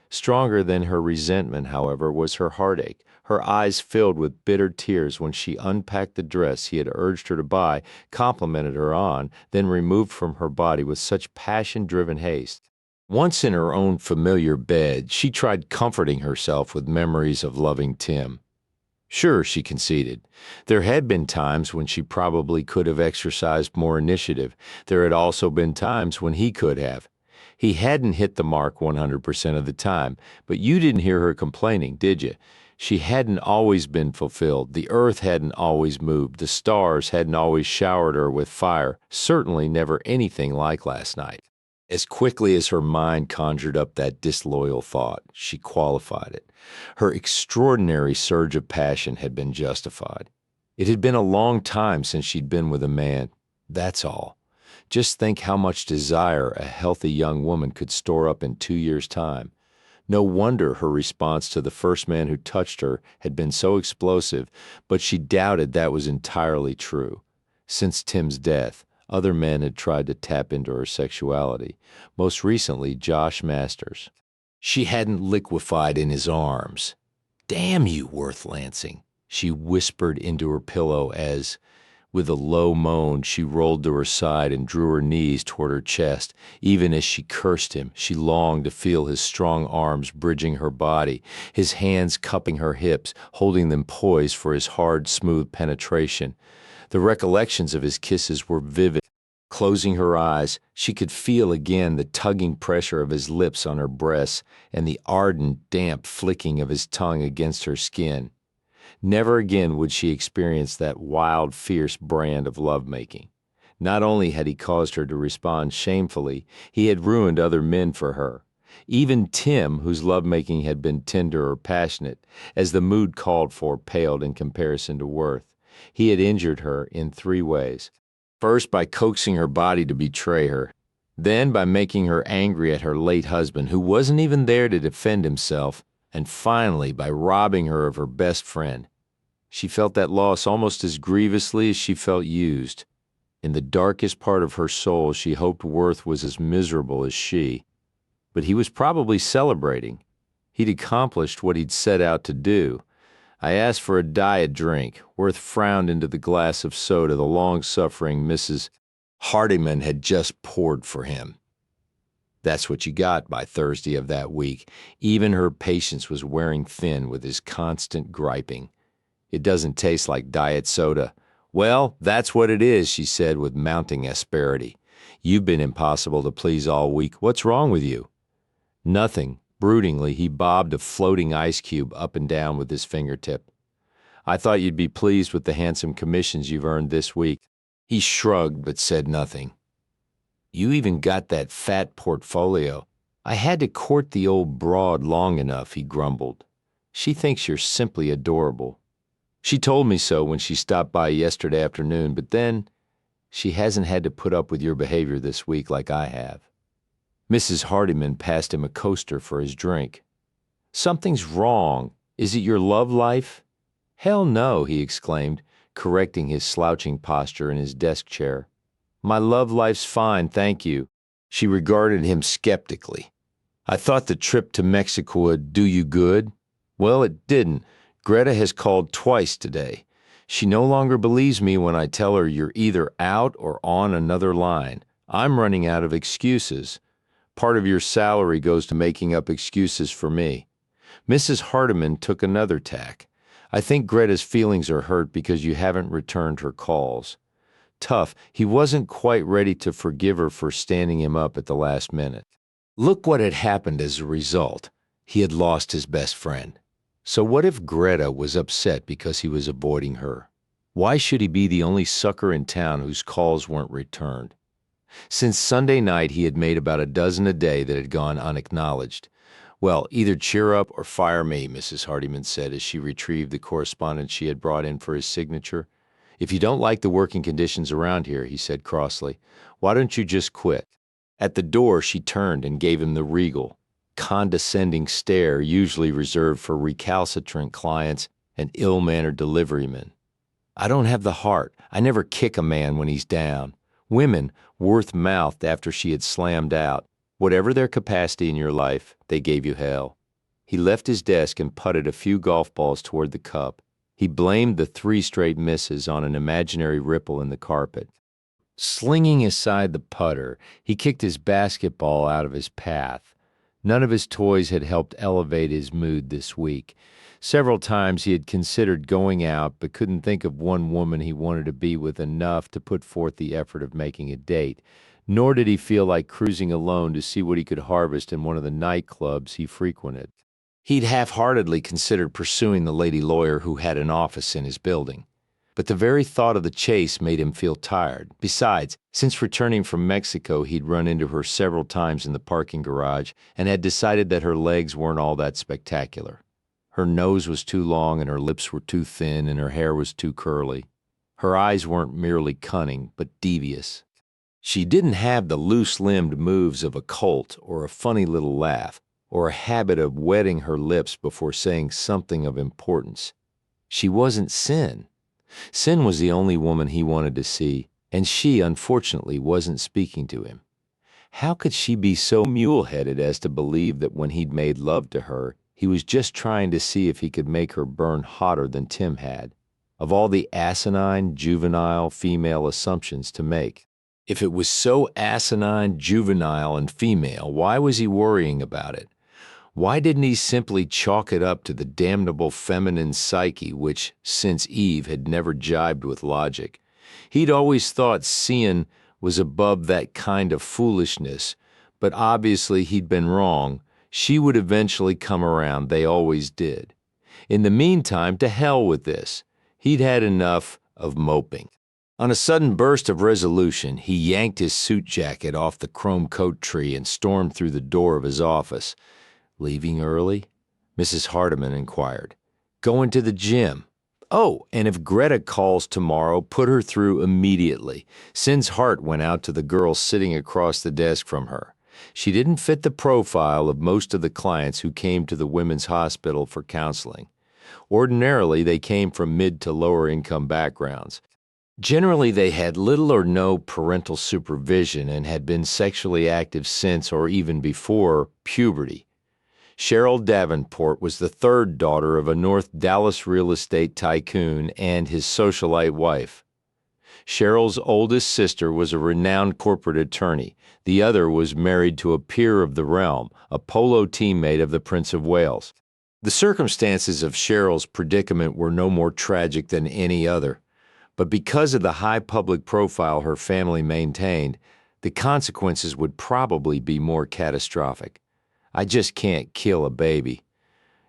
Stronger than her resentment, however, was her heartache. Her eyes filled with bitter tears when she unpacked the dress he had urged her to buy, complimented her on, then removed from her body with such passion-driven haste. Once in her own familiar bed, she tried comforting herself with memories of loving Tim. Sure, she conceded. There had been times when she probably could have exercised more initiative. There had also been times when he could have. He hadn't hit the mark 100% of the time, but you didn't hear her complaining, did you? She hadn't always been fulfilled. The earth hadn't always moved. The stars hadn't always showered her with fire. Certainly never anything like last night. As quickly as her mind conjured up that disloyal thought, she qualified it. Her extraordinary surge of passion had been justified. It had been a long time since she'd been with a man. That's all. Just think how much desire a healthy young woman could store up in 2 years' time. No wonder her response to the first man who touched her had been so explosive, but she doubted that was entirely true. Since Tim's death, other men had tried to tap into her sexuality, most recently Josh Masters. She hadn't liquefied in his arms. Damn you, Worth Lansing, she whispered into her pillow as, with a low moan, she rolled to her side and drew her knees toward her chest. Even as she cursed him, she longed to feel his strong arms bridging her body, his hands cupping her hips, holding them poised for his hard, smooth penetration. The recollections of his kisses were vivid. Closing her eyes, she could feel again the tugging pressure of his lips on her breasts and the ardent, damp flicking of his tongue against her skin. Never again would she experience that wild, fierce brand of lovemaking. Not only had he caused her to respond shamefully, he had ruined other men for her. Even Tim, whose lovemaking had been tender or passionate, as the mood called for, paled in comparison to Worth. He had injured her in 3 ways. First, by coaxing her body to betray her. Then, by making her angry at her late husband, who wasn't even there to defend himself. And finally, by robbing her of her best friend. She felt that loss almost as grievously as she felt used. In the darkest part of her soul, she hoped Worth was as miserable as she. But he was probably celebrating. He'd accomplished what he'd set out to do. I asked for a diet drink. Worth frowned into the glass of soda the long-suffering Mrs. Hardiman had just poured for him. That's what you got by Thursday of that week. Even her patience was wearing thin with his constant griping. It doesn't taste like diet soda. Well, that's what it is, she said with mounting asperity. You've been impossible to please all week. What's wrong with you? Nothing. Broodingly, he bobbed a floating ice cube up and down with his fingertip. I thought you'd be pleased with the handsome commissions you've earned this week. He shrugged but said nothing. You even got that fat portfolio. I had to court the old broad long enough, he grumbled. She thinks you're simply adorable. She told me so when she stopped by yesterday afternoon, but then she hasn't had to put up with your behavior this week like I have. Mrs. Hardiman passed him a coaster for his drink. "Something's wrong. Is it your love life?" "Hell no," he exclaimed, correcting his slouching posture in his desk chair. "My love life's fine, thank you." She regarded him skeptically. "I thought the trip to Mexico would do you good. Well, it didn't. Greta has called twice today. She no longer believes me when I tell her you're either out or on another line. I'm running out of excuses. Part of your salary goes to making up excuses for me." Mrs. Hardiman took another tack. "I think Greta's feelings are hurt because you haven't returned her calls." Tough, he wasn't quite ready to forgive her for standing him up at the last minute. Look what had happened as a result. He had lost his best friend. So what if Greta was upset because he was avoiding her? Why should he be the only sucker in town whose calls weren't returned? Since Sunday night, he had made about a dozen a day that had gone unacknowledged. "Well, either cheer up or fire me," Mrs. Hardiman said as she retrieved the correspondence she had brought in for his signature. "If you don't like the working conditions around here," he said crossly, "why don't you just quit?" At the door, she turned and gave him the regal, condescending stare usually reserved for recalcitrant clients and ill-mannered deliverymen. "I don't have the heart. I never kick a man when he's down." Women, Worth mouthed after she had slammed out, "Whatever their capacity in your life, they gave you hell." He left his desk and putted a few golf balls toward the cup. He blamed the 3 straight misses on an imaginary ripple in the carpet. Slinging aside the putter, he kicked his basketball out of his path. None of his toys had helped elevate his mood this week. Several times he had considered going out, but couldn't think of one woman he wanted to be with enough to put forth the effort of making a date, nor did he feel like cruising alone to see what he could harvest in one of the nightclubs he frequented. He'd half-heartedly considered pursuing the lady lawyer who had an office in his building. But the very thought of the chase made him feel tired. Besides, since returning from Mexico, he'd run into her several times in the parking garage and had decided that her legs weren't all that spectacular. Her nose was too long and her lips were too thin and her hair was too curly. Her eyes weren't merely cunning, but devious. She didn't have the loose-limbed moves of a colt or a funny little laugh or a habit of wetting her lips before saying something of importance. She wasn't Cyn. Cyn was the only woman he wanted to see, and she, unfortunately, wasn't speaking to him. How could she be so mule-headed as to believe that when he'd made love to her, he was just trying to see if he could make her burn hotter than Tim had? Of all the asinine, juvenile female assumptions to make. If it was so asinine, juvenile, and female, why was he worrying about it? Why didn't he simply chalk it up to the damnable feminine psyche which, since Eve, had never jibed with logic? He'd always thought Cyn was above that kind of foolishness, but obviously he'd been wrong. She would eventually come around, they always did. In the meantime, to hell with this. He'd had enough of moping. On a sudden burst of resolution, he yanked his suit jacket off the chrome coat tree and stormed through the door of his office. "Leaving early?" Mrs. Hardiman inquired. "Going to the gym." "Oh, and if Greta calls tomorrow, put her through immediately." Cyn's heart went out to the girl sitting across the desk from her. She didn't fit the profile of most of the clients who came to the women's hospital for counseling. Ordinarily, they came from mid to lower income backgrounds. Generally, they had little or no parental supervision and had been sexually active since or even before puberty. Cheryl Davenport was the 3rd daughter of a North Dallas real estate tycoon and his socialite wife. Cheryl's oldest sister was a renowned corporate attorney. The other was married to a peer of the realm, a polo teammate of the Prince of Wales. The circumstances of Cheryl's predicament were no more tragic than any other, but because of the high public profile her family maintained, the consequences would probably be more catastrophic. "I just can't kill a baby."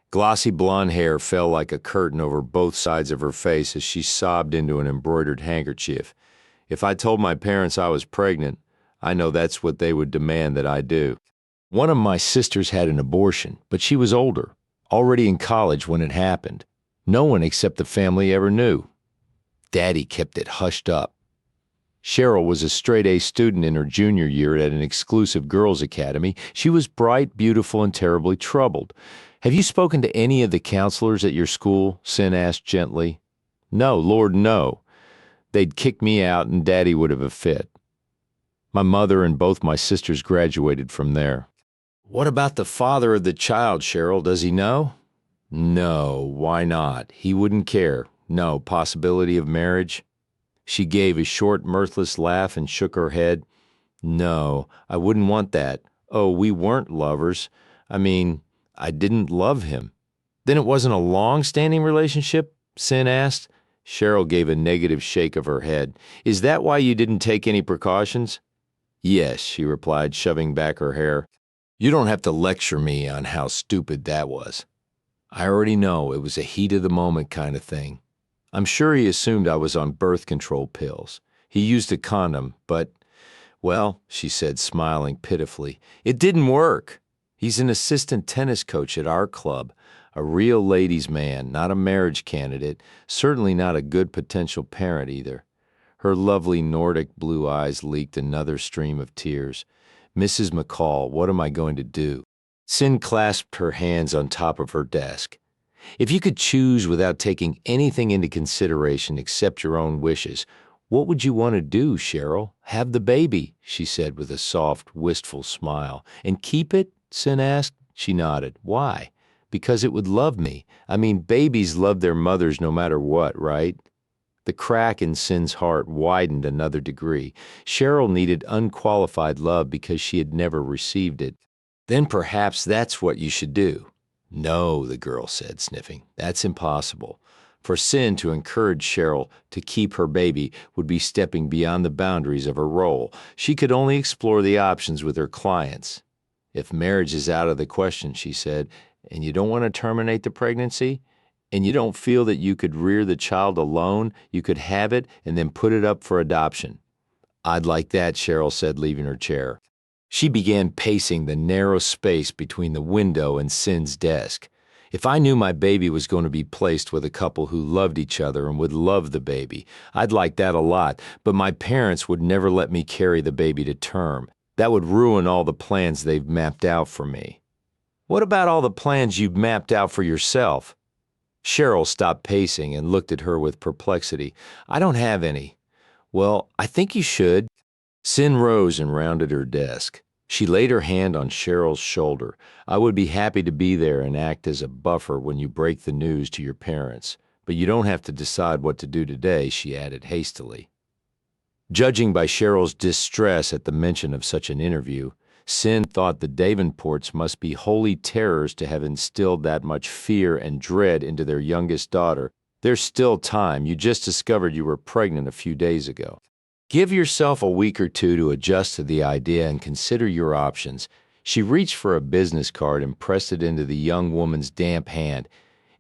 Glossy blonde hair fell like a curtain over both sides of her face as she sobbed into an embroidered handkerchief. "If I told my parents I was pregnant, I know that's what they would demand that I do. One of my sisters had an abortion, but she was older, already in college when it happened. No one except the family ever knew. Daddy kept it hushed up." Cheryl was a straight-A student in her junior year at an exclusive girls' academy. She was bright, beautiful, and terribly troubled. Have you spoken to any of the counselors at your school? Cyn asked gently. No, Lord, no. They'd kick me out and Daddy would have a fit. My mother and both my sisters graduated from there. What about the father of the child, Cheryl? Does he know? No, why not? He wouldn't care. No possibility of marriage? She gave a short, mirthless laugh and shook her head. No, I wouldn't want that. Oh, we weren't lovers. I mean, I didn't love him. Then it wasn't a long-standing relationship? Cyn asked. Cheryl gave a negative shake of her head. Is that why you didn't take any precautions? Yes, she replied, shoving back her hair. You don't have to lecture me on how stupid that was. I already know it was a heat-of-the-moment kind of thing. I'm sure he assumed I was on birth control pills. He used a condom, but, well, she said, smiling pitifully, it didn't work. He's an assistant tennis coach at our club, a real ladies' man, not a marriage candidate, certainly not a good potential parent either. Her lovely Nordic blue eyes leaked another stream of tears. Mrs. McCall, what am I going to do? Cyn clasped her hands on top of her desk. If you could choose without taking anything into consideration except your own wishes, what would you want to do, Cheryl? Have the baby, she said with a soft, wistful smile. And keep it? Cyn asked. She nodded. Why? Because it would love me. I mean, babies love their mothers no matter what, right? The crack in Cyn's heart widened another degree. Cheryl needed unqualified love because she had never received it. Then perhaps that's what you should do. No, the girl said, sniffing. That's impossible. For Cyn to encourage Cheryl to keep her baby would be stepping beyond the boundaries of her role. She could only explore the options with her clients. If marriage is out of the question, she said, and you don't want to terminate the pregnancy, and you don't feel that you could rear the child alone, you could have it and then put it up for adoption. I'd like that, Cheryl said, leaving her chair. She began pacing the narrow space between the window and Cyn's desk. If I knew my baby was going to be placed with a couple who loved each other and would love the baby, I'd like that a lot, but my parents would never let me carry the baby to term. That would ruin all the plans they've mapped out for me. What about all the plans you've mapped out for yourself? Cheryl stopped pacing and looked at her with perplexity. I don't have any. Well, I think you should. Cyn rose and rounded her desk. She laid her hand on Cheryl's shoulder. I would be happy to be there and act as a buffer when you break the news to your parents. But you don't have to decide what to do today, she added hastily. Judging by Cheryl's distress at the mention of such an interview, Cyn thought the Davenports must be holy terrors to have instilled that much fear and dread into their youngest daughter. There's still time. You just discovered you were pregnant a few days ago. Give yourself a week or two to adjust to the idea and consider your options. She reached for a business card and pressed it into the young woman's damp hand.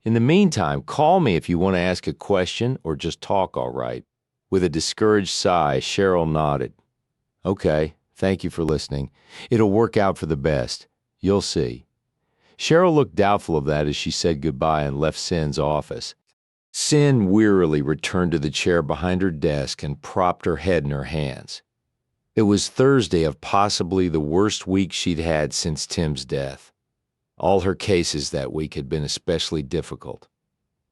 In the meantime, call me if you want to ask a question or just talk, all right. With a discouraged sigh, Cheryl nodded. Okay, thank you for listening. It'll work out for the best. You'll see. Cheryl looked doubtful of that as she said goodbye and left Cyn's office. Cyn wearily returned to the chair behind her desk and propped her head in her hands. It was Thursday of possibly the worst week she'd had since Tim's death. All her cases that week had been especially difficult.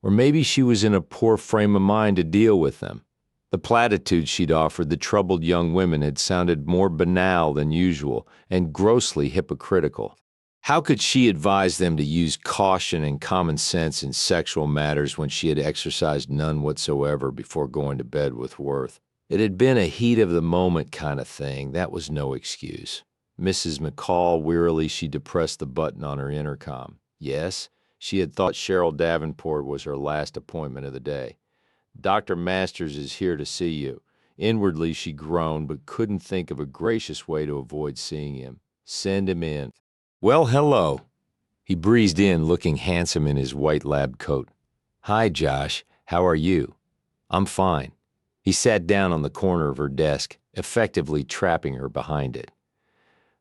Or maybe she was in a poor frame of mind to deal with them. The platitudes she'd offered the troubled young women had sounded more banal than usual and grossly hypocritical. How could she advise them to use caution and common sense in sexual matters when she had exercised none whatsoever before going to bed with Worth? It had been a heat-of-the-moment kind of thing. That was no excuse. Mrs. McCall, wearily, she depressed the button on her intercom. Yes, she had thought Cheryl Davenport was her last appointment of the day. Dr. Masters is here to see you. Inwardly, she groaned, but couldn't think of a gracious way to avoid seeing him. Send him in. Well, hello. He breezed in, looking handsome in his white lab coat. Hi, Josh. How are you? I'm fine. He sat down on the corner of her desk, effectively trapping her behind it.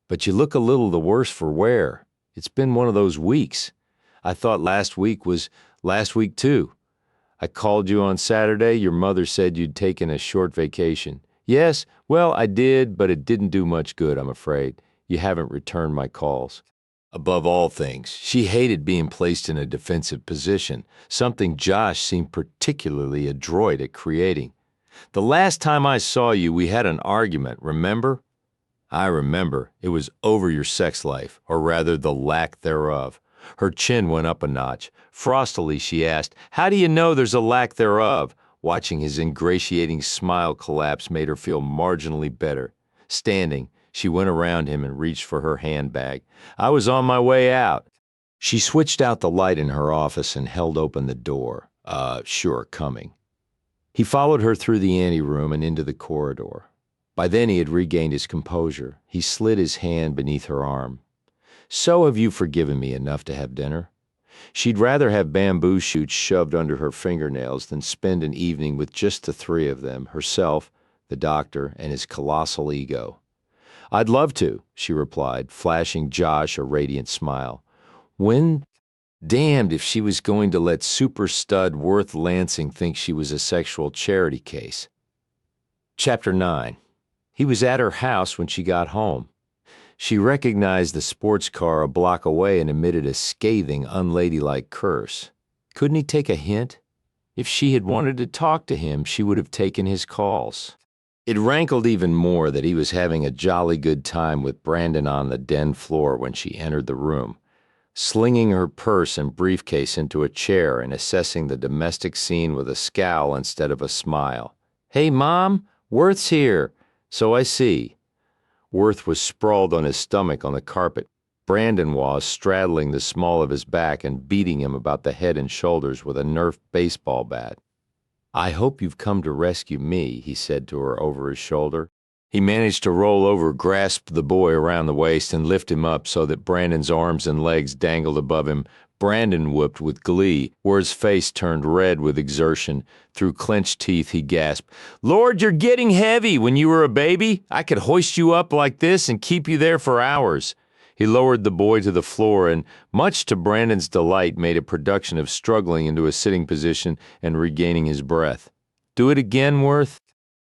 But you look a little the worse for wear. It's been one of those weeks. I thought last week was last week, too. I called you on Saturday. Your mother said you'd taken a short vacation. Yes, well, I did, but it didn't do much good, I'm afraid. You haven't returned my calls. Above all things, she hated being placed in a defensive position, something Josh seemed particularly adroit at creating. The last time I saw you, we had an argument, remember? I remember. It was over your sex life, or rather the lack thereof. Her chin went up a notch. Frostily, she asked, "How do you know there's a lack thereof?" Watching his ingratiating smile collapse made her feel marginally better. Standing, she went around him and reached for her handbag. "I was on my way out." She switched out the light in her office and held open the door. Sure, coming. He followed her through the anteroom and into the corridor. By then he had regained his composure. He slid his hand beneath her arm. "So have you forgiven me enough to have dinner?" She'd rather have bamboo shoots shoved under her fingernails than spend an evening with just the three of them, herself, the doctor, and his colossal ego. "I'd love to," she replied, flashing Josh a radiant smile. When Damned if she was going to let super stud Worth Lansing think she was a sexual charity case. Chapter 9. He was at her house when she got home. She recognized the sports car a block away and emitted a scathing, unladylike curse. Couldn't he take a hint? If she had wanted to talk to him, she would have taken his calls. It rankled even more that he was having a jolly good time with Brandon on the den floor when she entered the room, slinging her purse and briefcase into a chair and assessing the domestic scene with a scowl instead of a smile. "Hey, Mom, Worth's here." "So I see." Worth was sprawled on his stomach on the carpet. Brandon was straddling the small of his back and beating him about the head and shoulders with a Nerf baseball bat. "I hope you've come to rescue me," he said to her over his shoulder. He managed to roll over, grasp the boy around the waist, and lift him up so that Brandon's arms and legs dangled above him. Brandon whooped with glee. Worth's face turned red with exertion. Through clenched teeth, he gasped, "Lord, you're getting heavy. When you were a baby, I could hoist you up like this and keep you there for hours." He lowered the boy to the floor and, much to Brandon's delight, made a production of struggling into a sitting position and regaining his breath. "Do it again, Worth."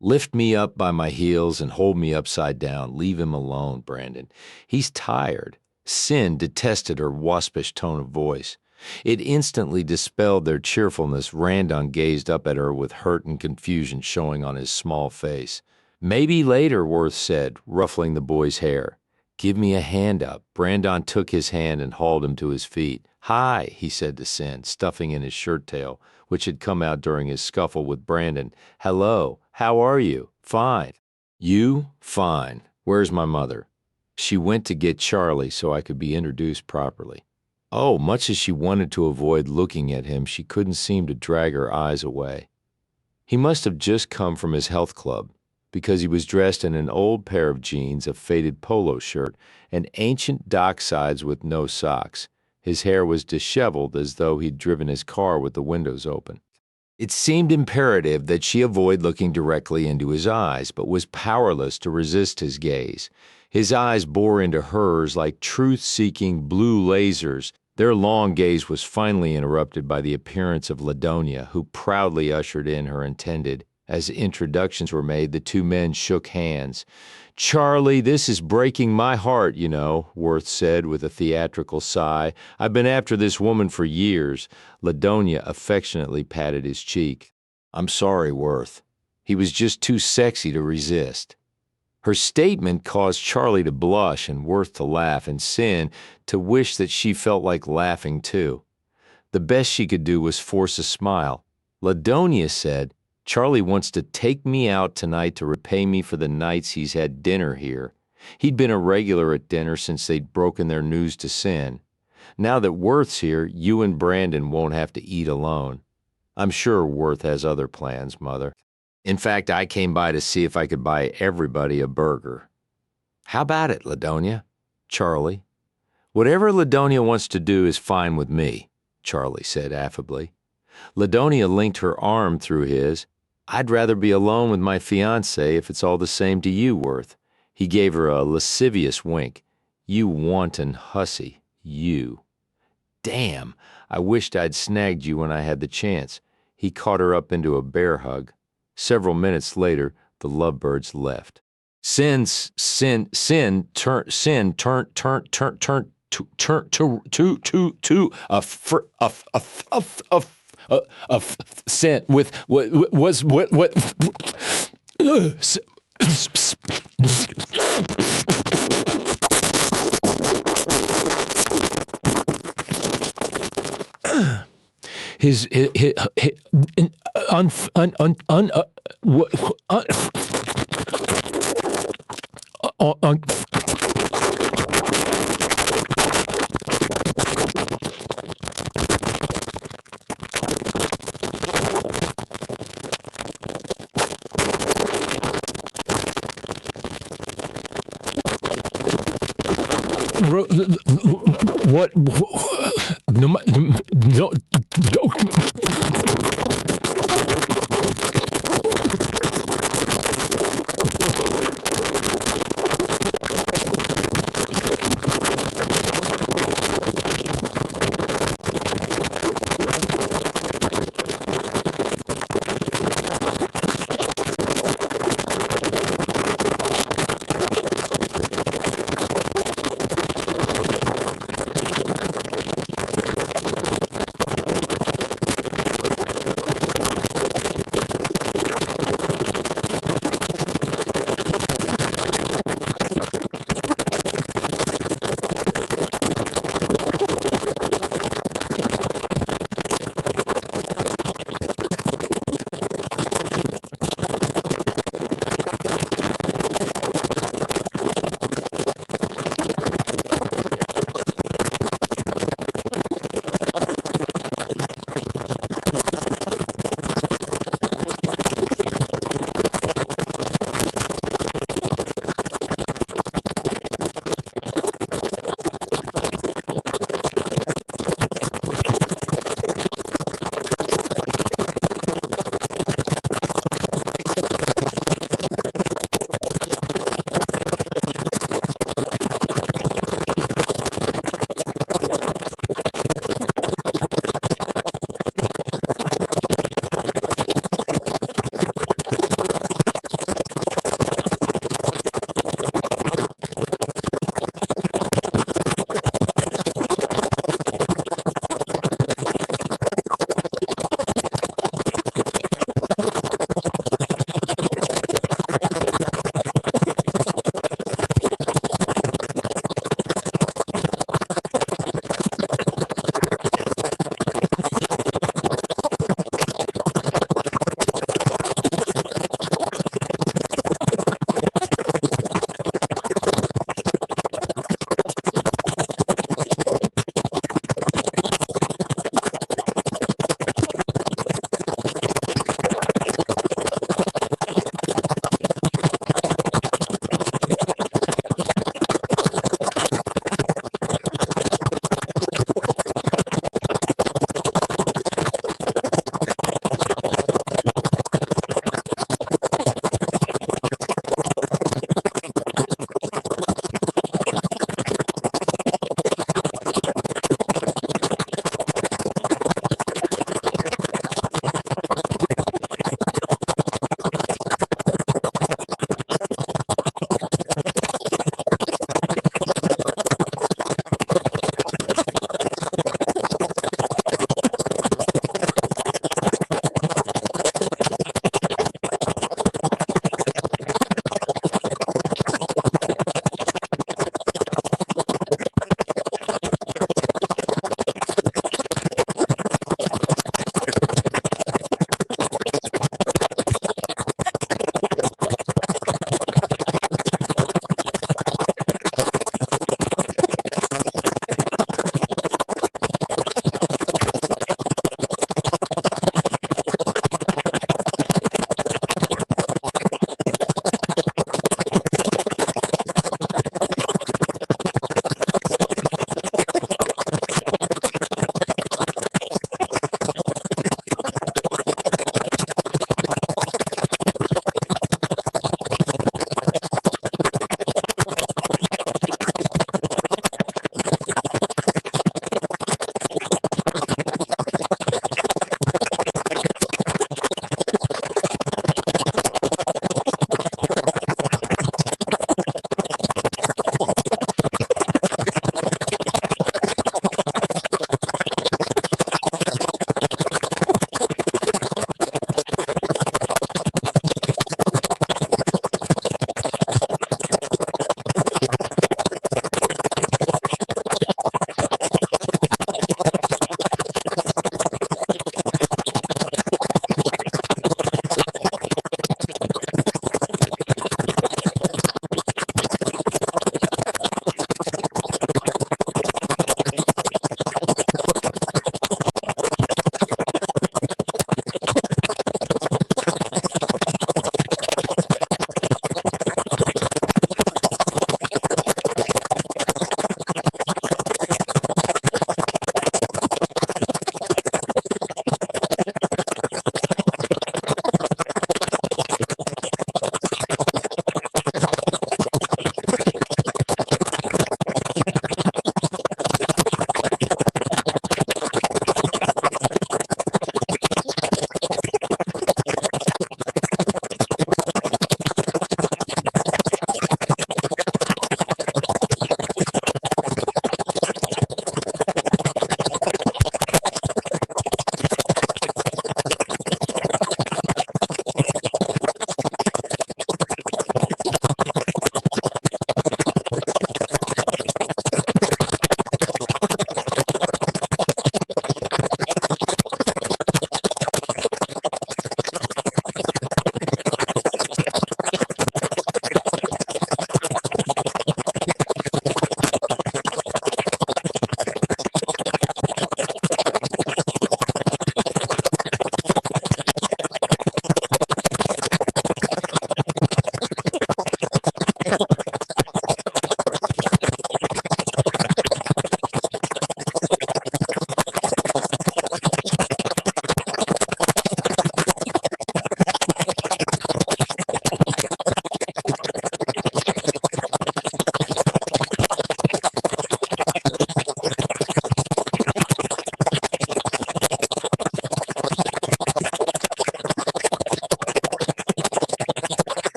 "Lift me up by my heels and hold me upside down. Leave him alone, Brandon. He's tired." Cyn detested her waspish tone of voice. It instantly dispelled their cheerfulness. Randon gazed up at her with hurt and confusion showing on his small face. "Maybe later," Worth said, ruffling the boy's hair. "Give me a hand up." Brandon took his hand and hauled him to his feet. "Hi," he said to Cyn, stuffing in his shirt tail, which had come out during his scuffle with Brandon. "Hello, how are you?" "Fine." "You?" "Fine. Where's my mother?" "She went to get Charlie so I could be introduced properly." Oh, much as she wanted to avoid looking at him, she couldn't seem to drag her eyes away. He must have just come from his health club, because he was dressed in an old pair of jeans, a faded polo shirt, and ancient docksides with no socks. His hair was disheveled as though he'd driven his car with the windows open. It seemed imperative that she avoid looking directly into his eyes, but was powerless to resist his gaze. His eyes bore into hers like truth-seeking blue lasers. Their long gaze was finally interrupted by the appearance of Ladonia, who proudly ushered in her intended. As introductions were made, the two men shook hands. "Charlie, this is breaking my heart, you know," Worth said with a theatrical sigh. "I've been after this woman for years." Ladonia affectionately patted his cheek. "I'm sorry, Worth. He was just too sexy to resist." Her statement caused Charlie to blush and Worth to laugh and Cyn to wish that she felt like laughing too. The best she could do was force a smile. Ladonia said, "Charlie wants to take me out tonight to repay me for the nights he's had dinner here." He'd been a regular at dinner since they'd broken their news to Cyn. "Now that Worth's here, you and Brandon won't have to eat alone." "I'm sure Worth has other plans, Mother. In fact, I came by to see if I could buy everybody a burger." "How about it, Ladonia?" "Charlie." "Whatever Ladonia wants to do is fine with me," Charlie said affably. Ladonia linked her arm through his. "I'd rather be alone with my fiancé if it's all the same to you, Worth." He gave her a lascivious wink. "You wanton hussy, you." "Damn, I wished I'd snagged you when I had the chance." He caught her up into a bear hug. Several minutes later, The lovebirds left. Cyn Cyn with what his what no.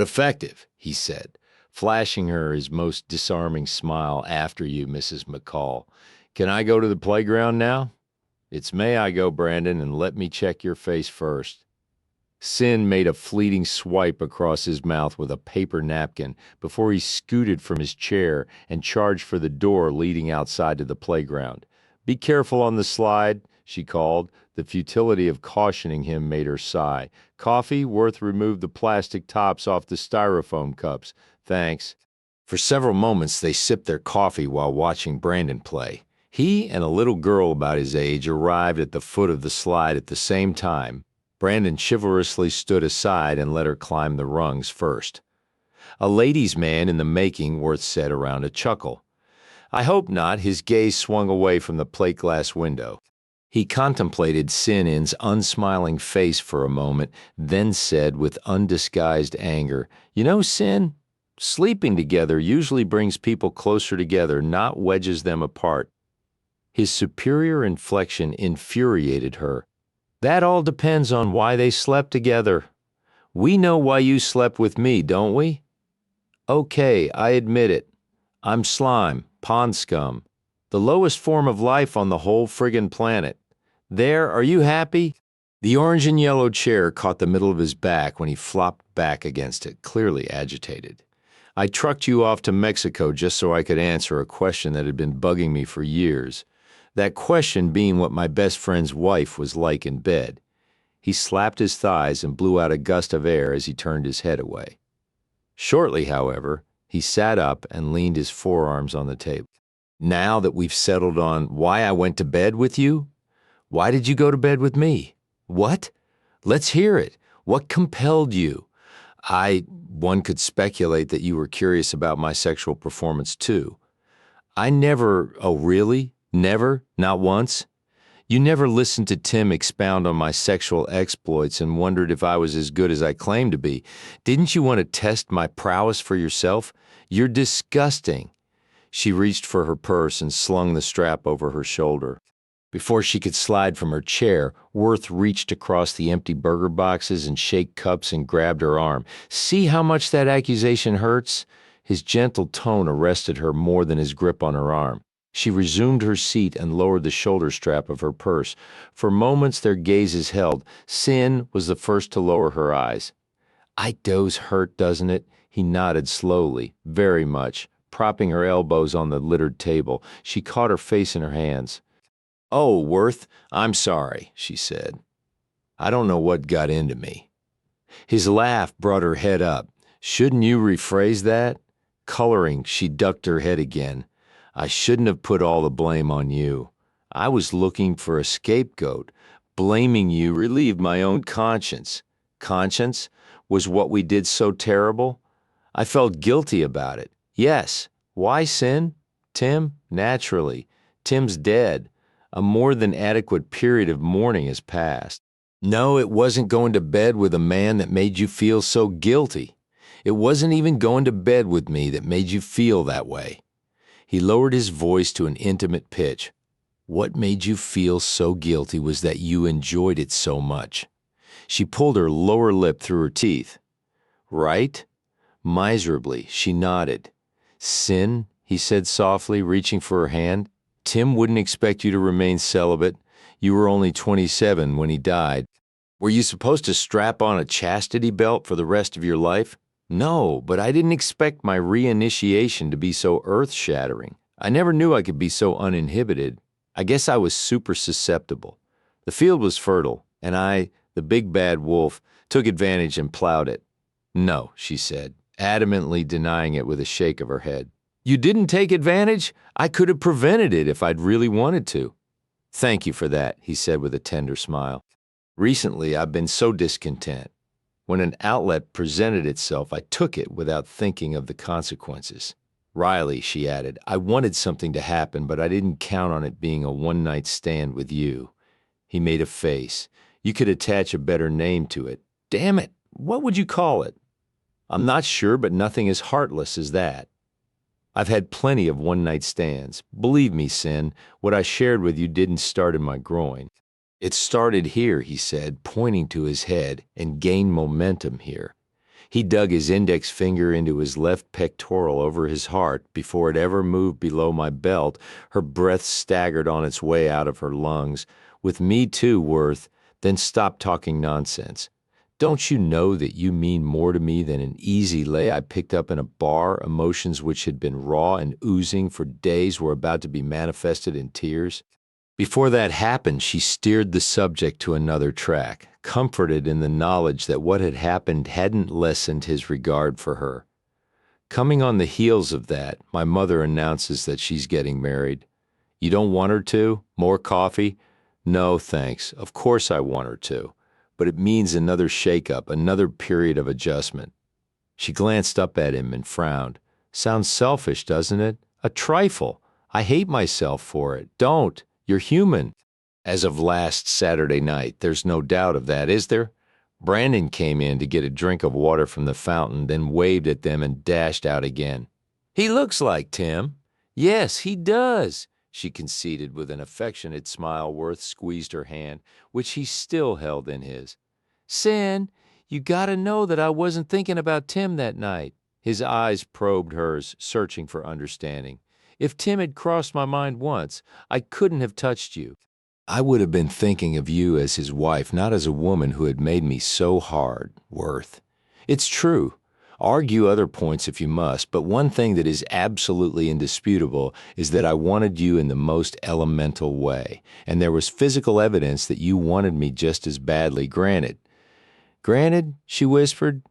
but effective, he said, flashing her his most disarming smile. After you, Mrs. McCall. Can I go to the playground now? It's may I go, Brandon, and let me check your face first. Cyn made a fleeting swipe across his mouth with a paper napkin before he scooted from his chair and charged for the door leading outside to the playground. Be careful on the slide, she called. The futility of cautioning him made her sigh. Coffee? Worth removed the plastic tops off the styrofoam cups. Thanks. For several moments they sipped their coffee while watching Brandon play. He and a little girl about his age arrived at the foot of the slide at the same time. Brandon chivalrously stood aside and let her climb the rungs first. A ladies' man in the making, Worth said around a chuckle. I hope not. His gaze swung away from the plate glass window. He contemplated Cyn's unsmiling face for a moment, then said with undisguised anger, You know, Cyn, sleeping together usually brings people closer together, not wedges them apart. His superior inflection infuriated her. That all depends on why they slept together. We know why you slept with me, don't we? Okay, I admit it. I'm slime, pond scum, the lowest form of life on the whole friggin' planet. There, are you happy? The orange and yellow chair caught the middle of his back when he flopped back against it, clearly agitated. I trucked you off to Mexico just so I could answer a question that had been bugging me for years. That question being what my best friend's wife was like in bed. He slapped his thighs and blew out a gust of air as he turned his head away. Shortly, however, he sat up and leaned his forearms on the table. Now that we've settled on why I went to bed with you, why did you go to bed with me? What? Let's hear it. What compelled you? One could speculate that you were curious about my sexual performance too. Oh really? Never? Not once? You never listened to Tim expound on my sexual exploits and wondered if I was as good as I claimed to be. Didn't you want to test my prowess for yourself? You're disgusting. She reached for her purse and slung the strap over her shoulder. Before she could slide from her chair, Worth reached across the empty burger boxes and shake cups and grabbed her arm. See how much that accusation hurts? His gentle tone arrested her more than his grip on her arm. She resumed her seat and lowered the shoulder strap of her purse. For moments their gazes held. Cyn was the first to lower her eyes. I does hurt, doesn't it? He nodded slowly, very much, propping her elbows on the littered table. She caught her face in her hands. Oh, Worth, I'm sorry, she said. I don't know what got into me. His laugh brought her head up. Shouldn't you rephrase that? Coloring, she ducked her head again. I shouldn't have put all the blame on you. I was looking for a scapegoat. Blaming you relieved my own conscience. Conscience? Was what we did so terrible? I felt guilty about it. Yes. Why Cyn? Tim? Naturally. Tim's dead. A more than adequate period of mourning has passed. No, it wasn't going to bed with a man that made you feel so guilty. It wasn't even going to bed with me that made you feel that way. He lowered his voice to an intimate pitch. What made you feel so guilty was that you enjoyed it so much. She pulled her lower lip through her teeth. Right? Miserably, she nodded. Cyn, he said softly, reaching for her hand. Tim wouldn't expect you to remain celibate. You were only 27 when he died. Were you supposed to strap on a chastity belt for the rest of your life? No, but I didn't expect my reinitiation to be so earth-shattering. I never knew I could be so uninhibited. I guess I was super susceptible. The field was fertile, and I, the big bad wolf, took advantage and plowed it. No, she said, adamantly denying it with a shake of her head. You didn't take advantage? I could have prevented it if I'd really wanted to. Thank you for that, he said with a tender smile. Recently, I've been so discontent. When an outlet presented itself, I took it without thinking of the consequences. Riley, she added, I wanted something to happen, but I didn't count on it being a one-night stand with you. He made a face. You could attach a better name to it. Damn it, what would you call it? I'm not sure, but nothing as heartless as that. I've had plenty of one-night stands. Believe me, Cyn, what I shared with you didn't start in my groin. It started here, he said, pointing to his head, and gained momentum here. He dug his index finger into his left pectoral over his heart. Before it ever moved below my belt, her breath staggered on its way out of her lungs. With me too, Worth. Then stop talking nonsense. Don't you know that you mean more to me than an easy lay I picked up in a bar? Emotions which had been raw and oozing for days were about to be manifested in tears. Before that happened, she steered the subject to another track, comforted in the knowledge that what had happened hadn't lessened his regard for her. Coming on the heels of that, my mother announces that she's getting married. You don't want her to? More coffee? No, thanks. Of course I want her to. But it means another shake-up, another period of adjustment. She glanced up at him and frowned. Sounds selfish, doesn't it? A trifle. I hate myself for it. Don't. You're human. As of last Saturday night, there's no doubt of that, is there? Brandon came in to get a drink of water from the fountain, then waved at them and dashed out again. He looks like Tim. Yes, he does, she conceded with an affectionate smile. Worth squeezed her hand, which he still held in his. Cyn, you gotta know that I wasn't thinking about Tim that night. His eyes probed hers, searching for understanding. If Tim had crossed my mind once, I couldn't have touched you. I would have been thinking of you as his wife, not as a woman who had made me so hard, Worth. It's true. Argue other points if you must, but one thing that is absolutely indisputable is that I wanted you in the most elemental way, and there was physical evidence that you wanted me just as badly. Granted, she whispered.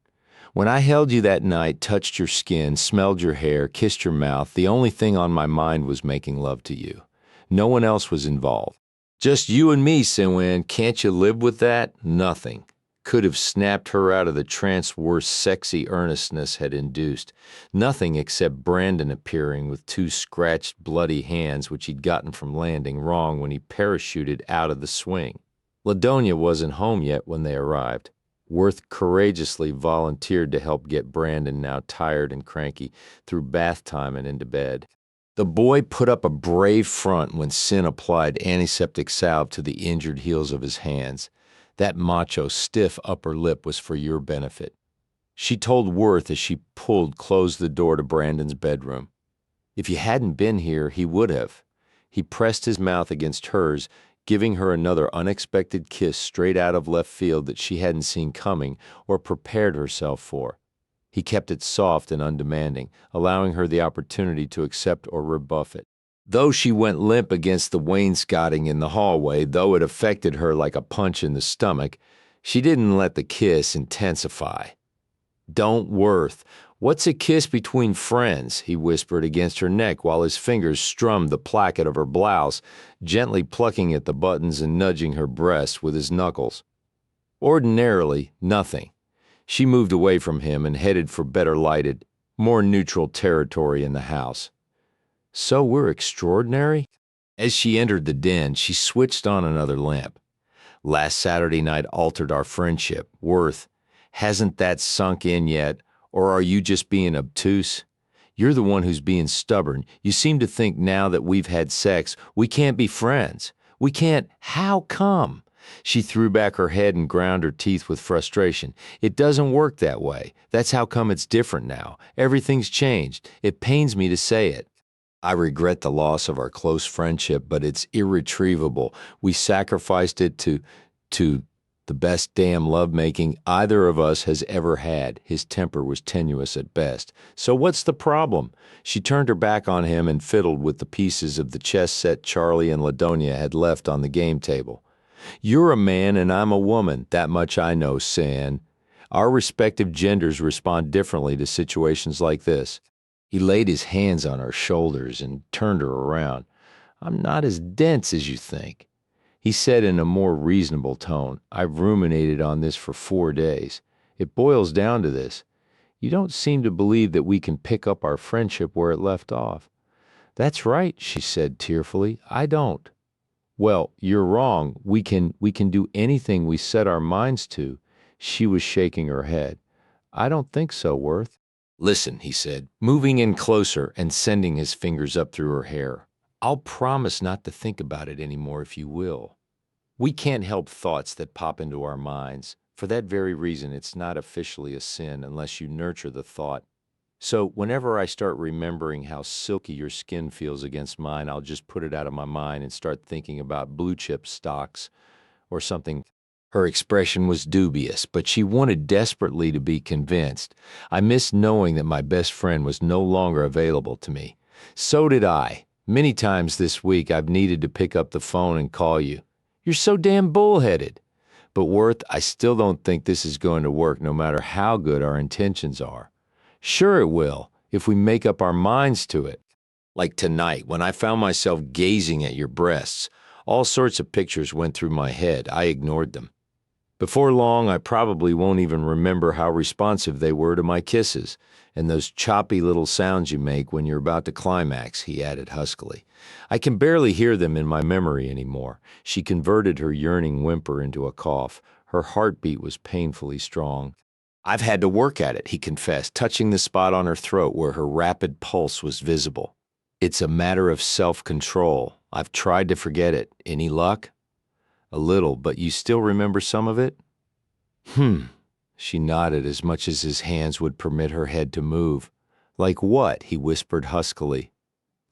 When I held you that night, touched your skin, smelled your hair, kissed your mouth, the only thing on my mind was making love to you. No one else was involved. Just you and me, Cyn. Can't you live with that? Nothing could have snapped her out of the trance Worth's sexy earnestness had induced. Nothing except Brandon appearing with two scratched, bloody hands which he'd gotten from landing wrong when he parachuted out of the swing. Ladonia wasn't home yet when they arrived. Worth courageously volunteered to help get Brandon, now tired and cranky, through bath time and into bed. The boy put up a brave front when Cyn applied antiseptic salve to the injured heels of his hands. That macho, stiff upper lip was for your benefit. She told Worth as she closed the door to Brandon's bedroom. If you hadn't been here, he would have. He pressed his mouth against hers, giving her another unexpected kiss straight out of left field that she hadn't seen coming or prepared herself for. He kept it soft and undemanding, allowing her the opportunity to accept or rebuff it. Though she went limp against the wainscoting in the hallway, though it affected her like a punch in the stomach, she didn't let the kiss intensify. Don't, Worth. What's a kiss between friends? He whispered against her neck while his fingers strummed the placket of her blouse, gently plucking at the buttons and nudging her breast with his knuckles. Ordinarily, nothing. She moved away from him and headed for better lighted, more neutral territory in the house. So we're extraordinary? As she entered the den, she switched on another lamp. Last Saturday night altered our friendship. Worth, hasn't that sunk in yet? Or are you just being obtuse? You're the one who's being stubborn. You seem to think now that we've had sex, we can't be friends. We can't. How come? She threw back her head and ground her teeth with frustration. It doesn't work that way. That's how come it's different now. Everything's changed. It pains me to say it. I regret the loss of our close friendship, but it's irretrievable. We sacrificed it to the best damn lovemaking either of us has ever had. His temper was tenuous at best. So what's the problem? She turned her back on him and fiddled with the pieces of the chess set Charlie and Ladonia had left on the game table. You're a man and I'm a woman. That much I know, Cyn. Our respective genders respond differently to situations like this. He laid his hands on her shoulders and turned her around. I'm not as dense as you think. He said in a more reasonable tone, I've ruminated on this for 4 days. It boils down to this. You don't seem to believe that we can pick up our friendship where it left off. That's right, she said tearfully. I don't. Well, you're wrong. We can do anything we set our minds to. She was shaking her head. I don't think so, Worth. Listen, he said, moving in closer and sending his fingers up through her hair. I'll promise not to think about it anymore if you will. We can't help thoughts that pop into our minds. For that very reason, it's not officially a sin unless you nurture the thought. So whenever I start remembering how silky your skin feels against mine, I'll just put it out of my mind and start thinking about blue chip stocks or something. Her expression was dubious, but she wanted desperately to be convinced. I missed knowing that my best friend was no longer available to me. So did I. Many times this week I've needed to pick up the phone and call you. You're so damn bullheaded. But Worth, I still don't think this is going to work no matter how good our intentions are. Sure it will, if we make up our minds to it. Like tonight, when I found myself gazing at your breasts, all sorts of pictures went through my head. I ignored them. Before long, I probably won't even remember how responsive they were to my kisses, and those choppy little sounds you make when you're about to climax, he added huskily. I can barely hear them in my memory anymore. She converted her yearning whimper into a cough. Her heartbeat was painfully strong. I've had to work at it, he confessed, touching the spot on her throat where her rapid pulse was visible. It's a matter of self-control. I've tried to forget it. Any luck? A little, but you still remember some of it? She nodded as much as his hands would permit her head to move. Like what? He whispered huskily.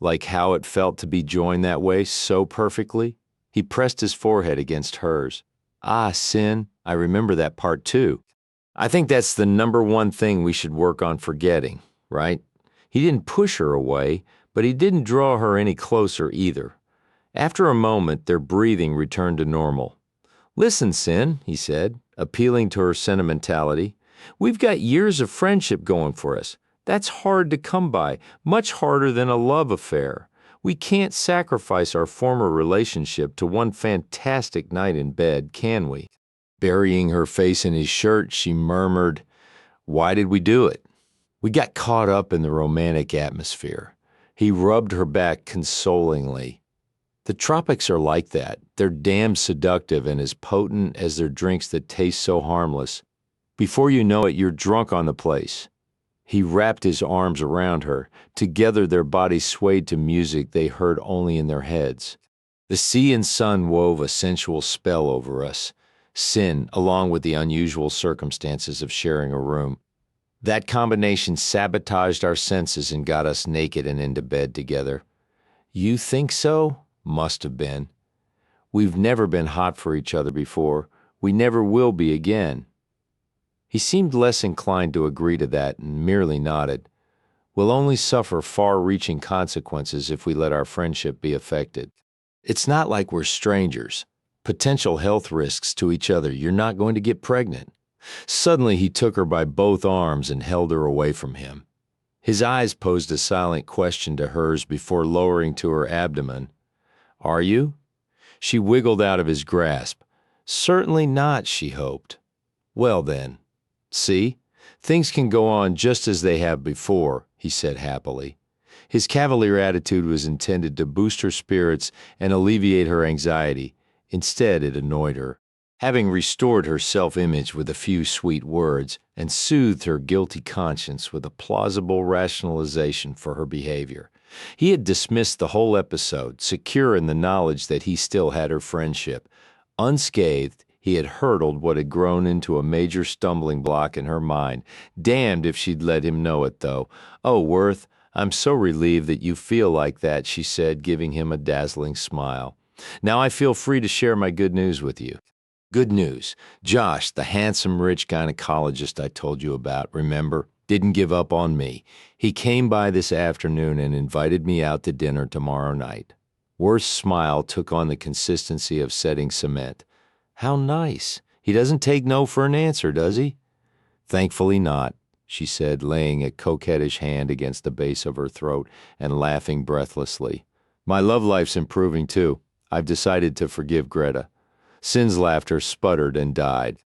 Like how it felt to be joined that way so perfectly? He pressed his forehead against hers. Ah, Cyn, I remember that part too. I think that's the number one thing we should work on forgetting, right? He didn't push her away, but he didn't draw her any closer either. After a moment, their breathing returned to normal. Listen, Cyn, he said, appealing to her sentimentality. We've got years of friendship going for us. That's hard to come by, much harder than a love affair. We can't sacrifice our former relationship to one fantastic night in bed, can we? Burying her face in his shirt, she murmured, Why did we do it? We got caught up in the romantic atmosphere. He rubbed her back consolingly. The tropics are like that. They're damn seductive and as potent as their drinks that taste so harmless. Before you know it, you're drunk on the place. He wrapped his arms around her. Together their bodies swayed to music they heard only in their heads. The sea and sun wove a sensual spell over us. Cyn, along with the unusual circumstances of sharing a room. That combination sabotaged our senses and got us naked and into bed together. You think so? Must have been. We've never been hot for each other before. We never will be again. He seemed less inclined to agree to that and merely nodded. We'll only suffer far-reaching consequences if we let our friendship be affected. It's not like we're strangers. Potential health risks to each other. You're not going to get pregnant. Suddenly he took her by both arms and held her away from him. His eyes posed a silent question to hers before lowering to her abdomen. Are you? She wiggled out of his grasp. Certainly not, she hoped. Well then. See? Things can go on just as they have before, he said happily. His cavalier attitude was intended to boost her spirits and alleviate her anxiety. Instead, it annoyed her. Having restored her self-image with a few sweet words and soothed her guilty conscience with a plausible rationalization for her behavior, he had dismissed the whole episode, secure in the knowledge that he still had her friendship. Unscathed, he had hurdled what had grown into a major stumbling block in her mind. Damned if she'd let him know it, though. Oh, Worth, I'm so relieved that you feel like that, she said, giving him a dazzling smile. Now I feel free to share my good news with you. Good news. Josh, the handsome, rich gynecologist I told you about, remember, didn't give up on me. He came by this afternoon and invited me out to dinner tomorrow night. Worth's smile took on the consistency of setting cement. How nice. He doesn't take no for an answer, does he? Thankfully not, she said, laying a coquettish hand against the base of her throat and laughing breathlessly. My love life's improving too. I've decided to forgive Greta. Cyn's laughter sputtered and died.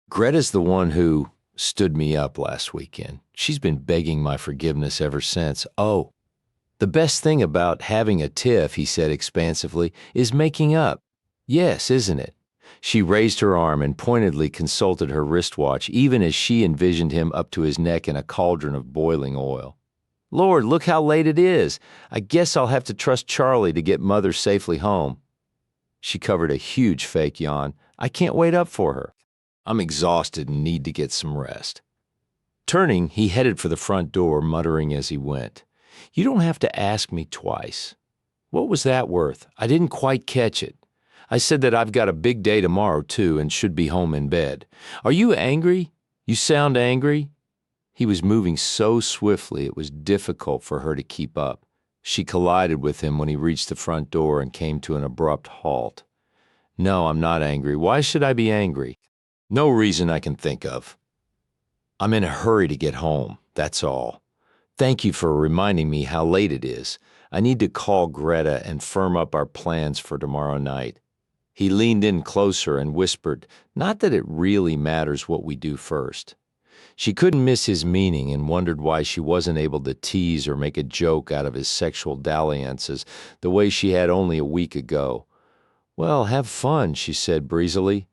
Greta's the one who stood me up last weekend. She's been begging my forgiveness ever since. Oh, the best thing about having a tiff, he said expansively, is making up. Yes, isn't it? She raised her arm and pointedly consulted her wristwatch, even as she envisioned him up to his neck in a cauldron of boiling oil. Lord, look how late it is. I guess I'll have to trust Charlie to get Mother safely home. She covered a huge fake yawn. I can't wait up for her. I'm exhausted and need to get some rest. Turning, he headed for the front door, muttering as he went, "You don't have to ask me twice." What was that worth? I didn't quite catch it. I said that I've got a big day tomorrow, too, and should be home in bed. Are you angry? You sound angry. He was moving so swiftly it was difficult for her to keep up. She collided with him when he reached the front door and came to an abrupt halt. No, I'm not angry. Why should I be angry? No reason I can think of. I'm in a hurry to get home, that's all. Thank you for reminding me how late it is. I need to call Greta and firm up our plans for tomorrow night. He leaned in closer and whispered, not that it really matters what we do first. She couldn't miss his meaning and wondered why she wasn't able to tease or make a joke out of his sexual dalliances the way she had only a week ago. Well, have fun, she said breezily.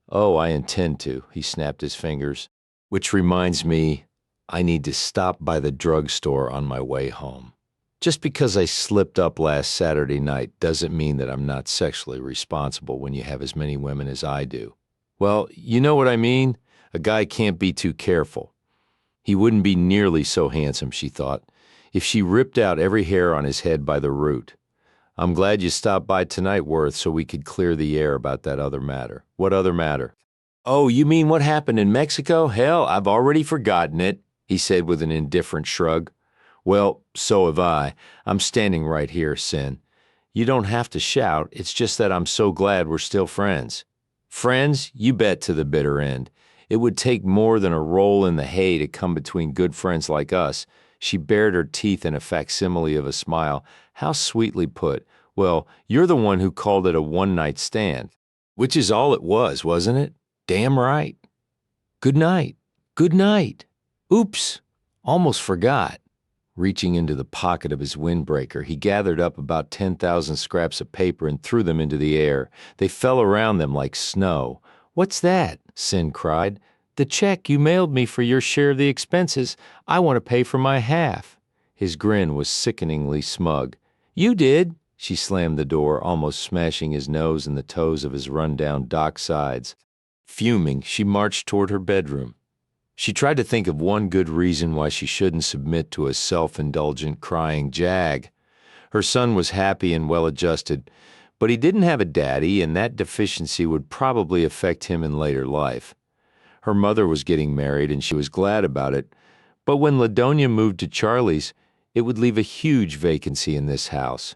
Oh, I intend to, he snapped his fingers. Which reminds me, I need to stop by the drugstore on my way home. Just because I slipped up last Saturday night doesn't mean that I'm not sexually responsible when you have as many women as I do. Well, you know what I mean? A guy can't be too careful. He wouldn't be nearly so handsome, she thought, if she ripped out every hair on his head by the root. I'm glad you stopped by tonight, Worth, so we could clear the air about that other matter. What other matter? Oh, you mean what happened in Mexico? Hell, I've already forgotten it, he said with an indifferent shrug. Well, so have I. I'm standing right here, Cyn. You don't have to shout, it's just that I'm so glad we're still friends. Friends? You bet to the bitter end. It would take more than a roll in the hay to come between good friends like us. She bared her teeth in a facsimile of a smile. How sweetly put. Well, you're the one who called it a one-night stand. Which is all it was, wasn't it? Damn right. Good night. Good night. Oops. Almost forgot. Reaching into the pocket of his windbreaker, he gathered up about 10,000 scraps of paper and threw them into the air. They fell around them like snow. What's that? Cyn cried. The check you mailed me for your share of the expenses. I want to pay for my half. His grin was sickeningly smug. You did. She slammed the door, almost smashing his nose and the toes of his run-down dock sides. Fuming, she marched toward her bedroom. She tried to think of one good reason why she shouldn't submit to a self-indulgent crying jag. Her son was happy and well-adjusted, but he didn't have a daddy, and that deficiency would probably affect him in later life. Her mother was getting married, and she was glad about it, but when Ladonia moved to Charlie's, it would leave a huge vacancy in this house.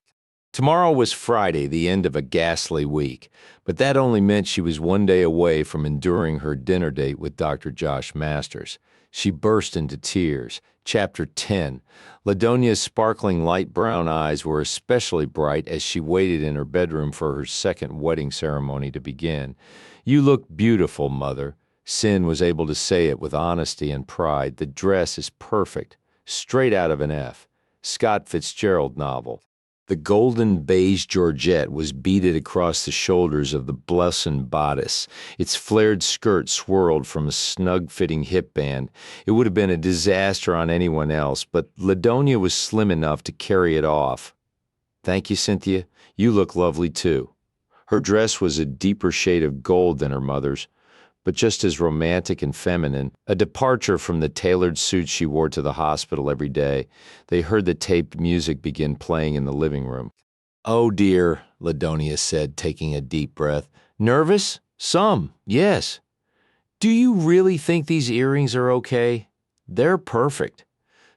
Tomorrow was Friday, the end of a ghastly week, but that only meant she was one day away from enduring her dinner date with Dr. Josh Masters. She burst into tears. Chapter 10. Ladonia's sparkling light brown eyes were especially bright as she waited in her bedroom for her second wedding ceremony to begin. You look beautiful, Mother. Cyn was able to say it with honesty and pride. The dress is perfect. Straight out of an F. Scott Fitzgerald novel. The golden beige georgette was beaded across the shoulders of the blessed bodice. Its flared skirt swirled from a snug-fitting hip band. It would have been a disaster on anyone else, but Ladonia was slim enough to carry it off. Thank you, Cynthia. You look lovely, too. Her dress was a deeper shade of gold than her mother's, but just as romantic and feminine, a departure from the tailored suit she wore to the hospital every day. They heard the taped music begin playing in the living room. Oh dear, Ladonia said, taking a deep breath. Nervous? Some, yes. Do you really think these earrings are okay? They're perfect.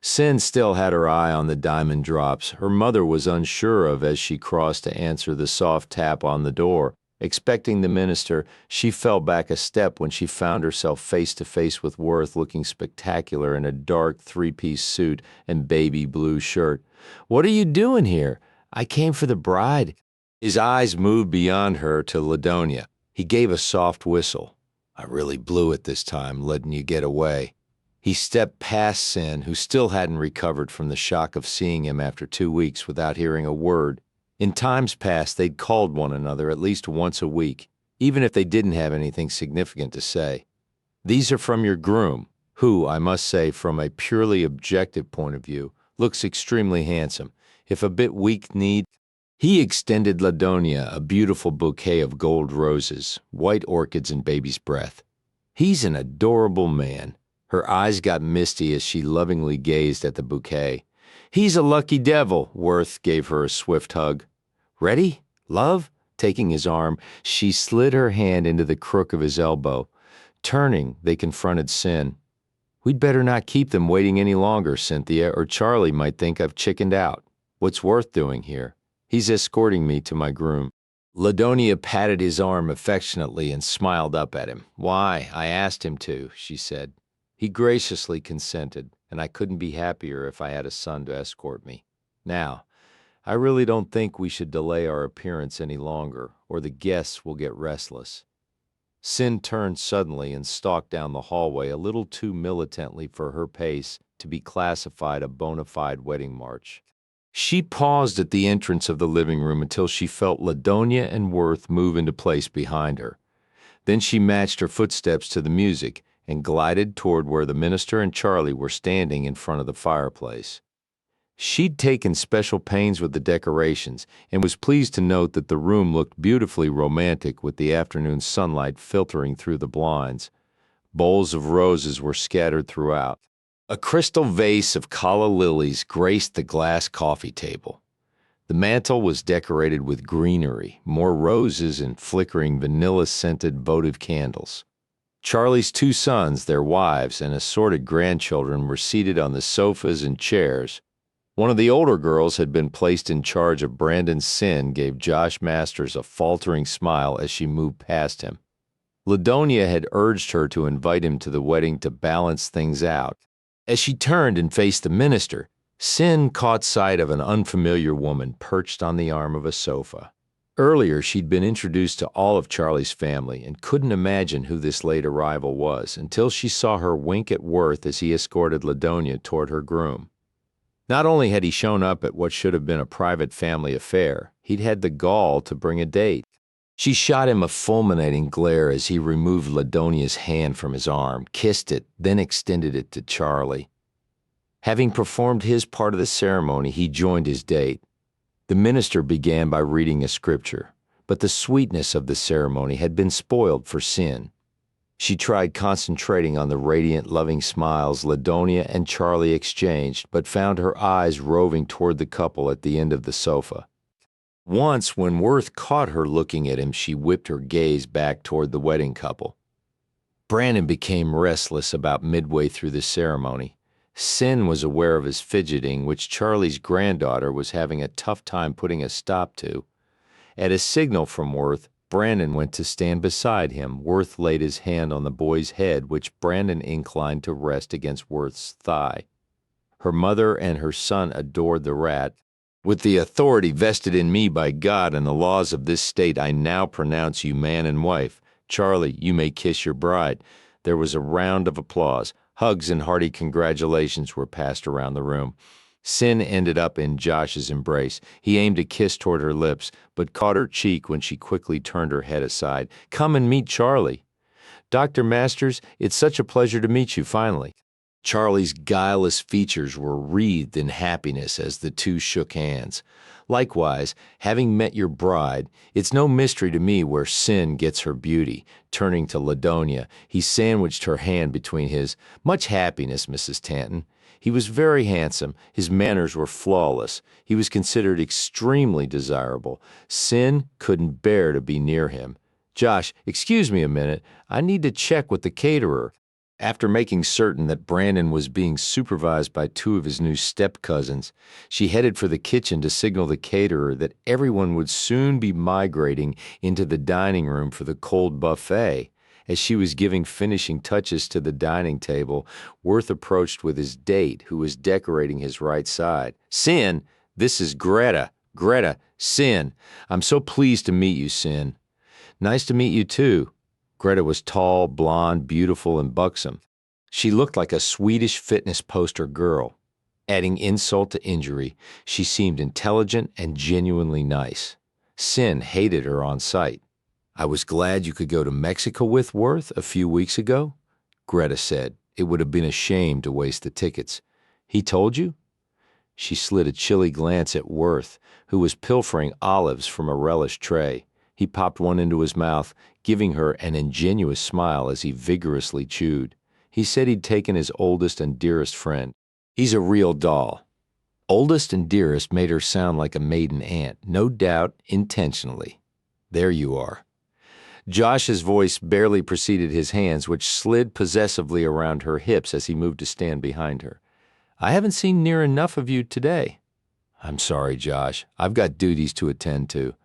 Cyn still had her eye on the diamond drops her mother was unsure of as she crossed to answer the soft tap on the door. Expecting the minister, she fell back a step when she found herself face to face with Worth looking spectacular in a dark three-piece suit and baby blue shirt. What are you doing here? I came for the bride. His eyes moved beyond her to Ladonia. He gave a soft whistle. I really blew it this time, letting you get away. He stepped past Cyn, who still hadn't recovered from the shock of seeing him after 2 weeks without hearing a word. In times past, they'd called one another at least once a week, even if they didn't have anything significant to say. These are from your groom, who, I must say, from a purely objective point of view, looks extremely handsome, if a bit weak-kneed. He extended Ladonia a beautiful bouquet of gold roses, white orchids and baby's breath. He's an adorable man. Her eyes got misty as she lovingly gazed at the bouquet. He's a lucky devil, Worth gave her a swift hug. Ready, love? Taking his arm, she slid her hand into the crook of his elbow. Turning, they confronted Cyn. We'd better not keep them waiting any longer, Cynthia, or Charlie might think I've chickened out. What's Worth doing here? He's escorting me to my groom. Ladonia patted his arm affectionately and smiled up at him. Why, I asked him to, she said. He graciously consented, and I couldn't be happier if I had a son to escort me. Now, I really don't think we should delay our appearance any longer, or the guests will get restless. Cyn turned suddenly and stalked down the hallway a little too militantly for her pace to be classified a bona fide wedding march. She paused at the entrance of the living room until she felt Ladonia and Worth move into place behind her. Then she matched her footsteps to the music and glided toward where the minister and Charlie were standing in front of the fireplace. She'd taken special pains with the decorations and was pleased to note that the room looked beautifully romantic with the afternoon sunlight filtering through the blinds. Bowls of roses were scattered throughout. A crystal vase of calla lilies graced the glass coffee table. The mantel was decorated with greenery, more roses and flickering vanilla-scented votive candles. Charlie's 2 sons, their wives, and assorted grandchildren were seated on the sofas and chairs. One of the older girls had been placed in charge of Brandon's Cyn gave Josh Masters a faltering smile as she moved past him. Ladonia had urged her to invite him to the wedding to balance things out. As she turned and faced the minister, Cyn caught sight of an unfamiliar woman perched on the arm of a sofa. Earlier, she'd been introduced to all of Charlie's family and couldn't imagine who this late arrival was until she saw her wink at Worth as he escorted Ladonia toward her groom. Not only had he shown up at what should have been a private family affair, he'd had the gall to bring a date. She shot him a fulminating glare as he removed Ladonia's hand from his arm, kissed it, then extended it to Charlie. Having performed his part of the ceremony, he joined his date. The minister began by reading a scripture, but the sweetness of the ceremony had been spoiled for Cyn. She tried concentrating on the radiant, loving smiles Ladonia and Charlie exchanged, but found her eyes roving toward the couple at the end of the sofa. Once, when Worth caught her looking at him, she whipped her gaze back toward the wedding couple. Brandon became restless about midway through the ceremony. Cyn was aware of his fidgeting, which Charlie's granddaughter was having a tough time putting a stop to. At a signal from Worth, Brandon went to stand beside him. Worth laid his hand on the boy's head, which Brandon inclined to rest against Worth's thigh. Her mother and her son adored the rat. With the authority vested in me by God and the laws of this state, I now pronounce you man and wife. Charlie, you may kiss your bride. There was a round of applause. Hugs and hearty congratulations were passed around the room. Cyn ended up in Josh's embrace. He aimed a kiss toward her lips, but caught her cheek when she quickly turned her head aside. Come and meet Charlie. Dr. Masters, it's such a pleasure to meet you finally. Charlie's guileless features were wreathed in happiness as the two shook hands. Likewise, having met your bride, it's no mystery to me where Cyn gets her beauty. Turning to Ladonia, he sandwiched her hand between his. Much happiness, Mrs. Tanton. He was very handsome. His manners were flawless. He was considered extremely desirable. Cyn couldn't bear to be near him. Josh, excuse me a minute. I need to check with the caterer. After making certain that Brandon was being supervised by 2 of his new step-cousins, she headed for the kitchen to signal the caterer that everyone would soon be migrating into the dining room for the cold buffet. As she was giving finishing touches to the dining table, Worth approached with his date, who was decorating his right side. Cyn, this is Greta. Greta, Cyn. I'm so pleased to meet you, Cyn. Nice to meet you, too. Greta was tall, blonde, beautiful, and buxom. She looked like a Swedish fitness poster girl. Adding insult to injury, she seemed intelligent and genuinely nice. Cyn hated her on sight. I was glad you could go to Mexico with Worth a few weeks ago, Greta said. It would have been a shame to waste the tickets. He told you? She slid a chilly glance at Worth, who was pilfering olives from a relish tray. He popped one into his mouth, giving her an ingenuous smile as he vigorously chewed. He said he'd taken his oldest and dearest friend. He's a real doll. Oldest and dearest made her sound like a maiden aunt, no doubt intentionally. There you are. Josh's voice barely preceded his hands, which slid possessively around her hips as he moved to stand behind her. I haven't seen near enough of you today. I'm sorry, Josh. I've got duties to attend to.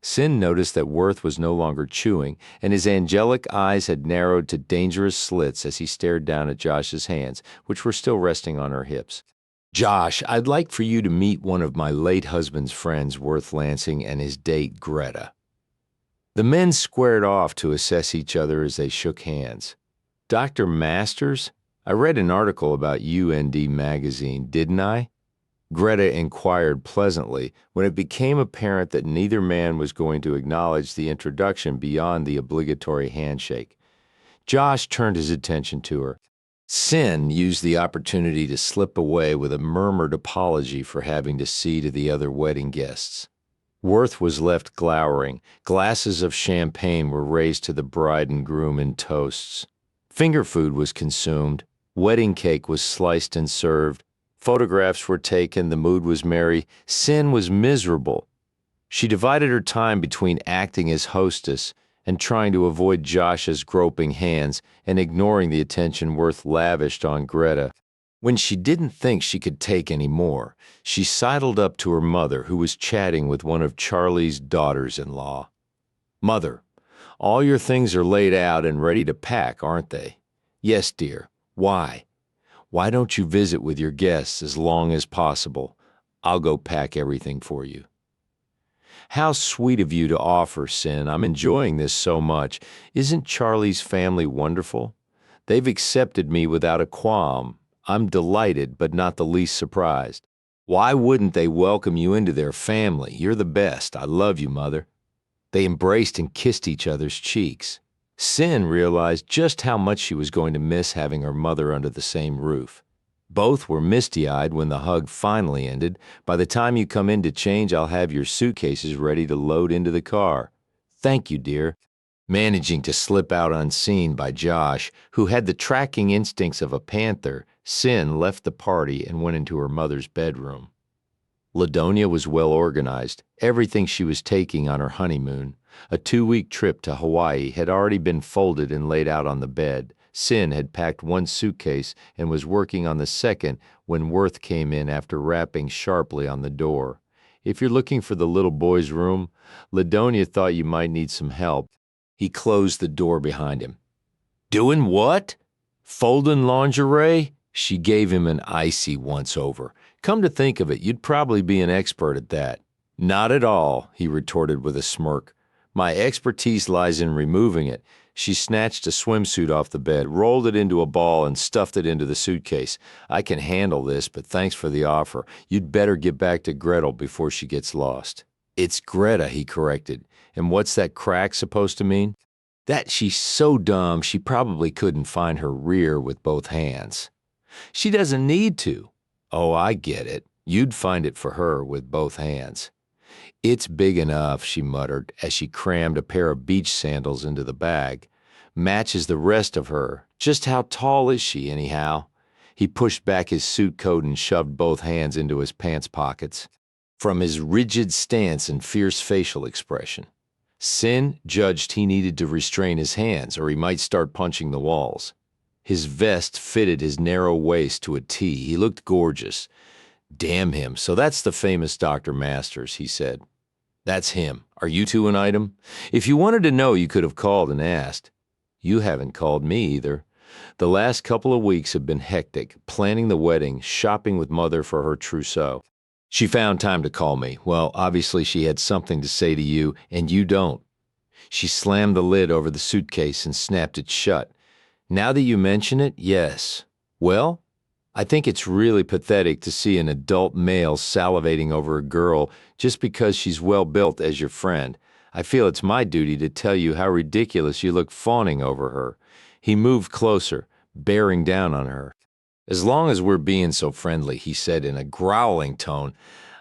Cyn noticed that Worth was no longer chewing, and his angelic eyes had narrowed to dangerous slits as he stared down at Josh's hands, which were still resting on her hips. Josh, I'd like for you to meet one of my late husband's friends, Worth Lansing, and his date, Greta. The men squared off to assess each other as they shook hands. Dr. Masters? I read an article about UND magazine, didn't I? Greta inquired pleasantly when it became apparent that neither man was going to acknowledge the introduction beyond the obligatory handshake. Josh turned his attention to her. Cyn used the opportunity to slip away with a murmured apology for having to see to the other wedding guests. Worth was left glowering. Glasses of champagne were raised to the bride and groom in toasts. Finger food was consumed. Wedding cake was sliced and served. Photographs were taken, the mood was merry. Cyn was miserable. She divided her time between acting as hostess and trying to avoid Josh's groping hands and ignoring the attention Worth lavished on Greta. When she didn't think she could take any more, she sidled up to her mother, who was chatting with one of Charlie's daughters-in-law. Mother, all your things are laid out and ready to pack, aren't they? Yes, dear. Why? Why don't you visit with your guests as long as possible? I'll go pack everything for you. How sweet of you to offer, Cyn. I'm enjoying this so much. Isn't Charlie's family wonderful? They've accepted me without a qualm. I'm delighted, but not the least surprised. Why wouldn't they welcome you into their family? You're the best. I love you, Mother. They embraced and kissed each other's cheeks. Cyn realized just how much she was going to miss having her mother under the same roof. Both were misty-eyed when the hug finally ended. By the time you come in to change, I'll have your suitcases ready to load into the car. Thank you, dear. Managing to slip out unseen by Josh, who had the tracking instincts of a panther, Cyn left the party and went into her mother's bedroom. Ladonia was well organized. Everything she was taking on her honeymoon, a 2-week trip to Hawaii, had already been folded and laid out on the bed. Cyn had packed one suitcase and was working on the second when Worth came in after rapping sharply on the door. If you're looking for the little boy's room, Ladonia thought you might need some help. He closed the door behind him. Doing what? Folding lingerie? She gave him an icy once-over. Come to think of it, you'd probably be an expert at that. Not at all, he retorted with a smirk. My expertise lies in removing it. She snatched a swimsuit off the bed, rolled it into a ball, and stuffed it into the suitcase. I can handle this, but thanks for the offer. You'd better get back to Gretel before she gets lost. It's Greta, he corrected. And what's that crack supposed to mean? That she's so dumb she probably couldn't find her rear with both hands. She doesn't need to. Oh, I get it. You'd find it for her with both hands. It's big enough, she muttered as she crammed a pair of beach sandals into the bag. Matches the rest of her. Just how tall is she, anyhow? He pushed back his suit coat and shoved both hands into his pants pockets. From his rigid stance and fierce facial expression, Cyn judged he needed to restrain his hands or he might start punching the walls. His vest fitted his narrow waist to a T. He looked gorgeous. Damn him, so that's the famous Dr. Masters, he said. That's him. Are you two an item? If you wanted to know, you could have called and asked. You haven't called me either. The last couple of weeks have been hectic, planning the wedding, shopping with Mother for her trousseau. She found time to call me. Well, obviously she had something to say to you, and you don't. She slammed the lid over the suitcase and snapped it shut. Now that you mention it, yes. Well, I think it's really pathetic to see an adult male salivating over a girl just because she's well built as your friend. I feel it's my duty to tell you how ridiculous you look fawning over her. He moved closer, bearing down on her. As long as we're being so friendly, he said in a growling tone,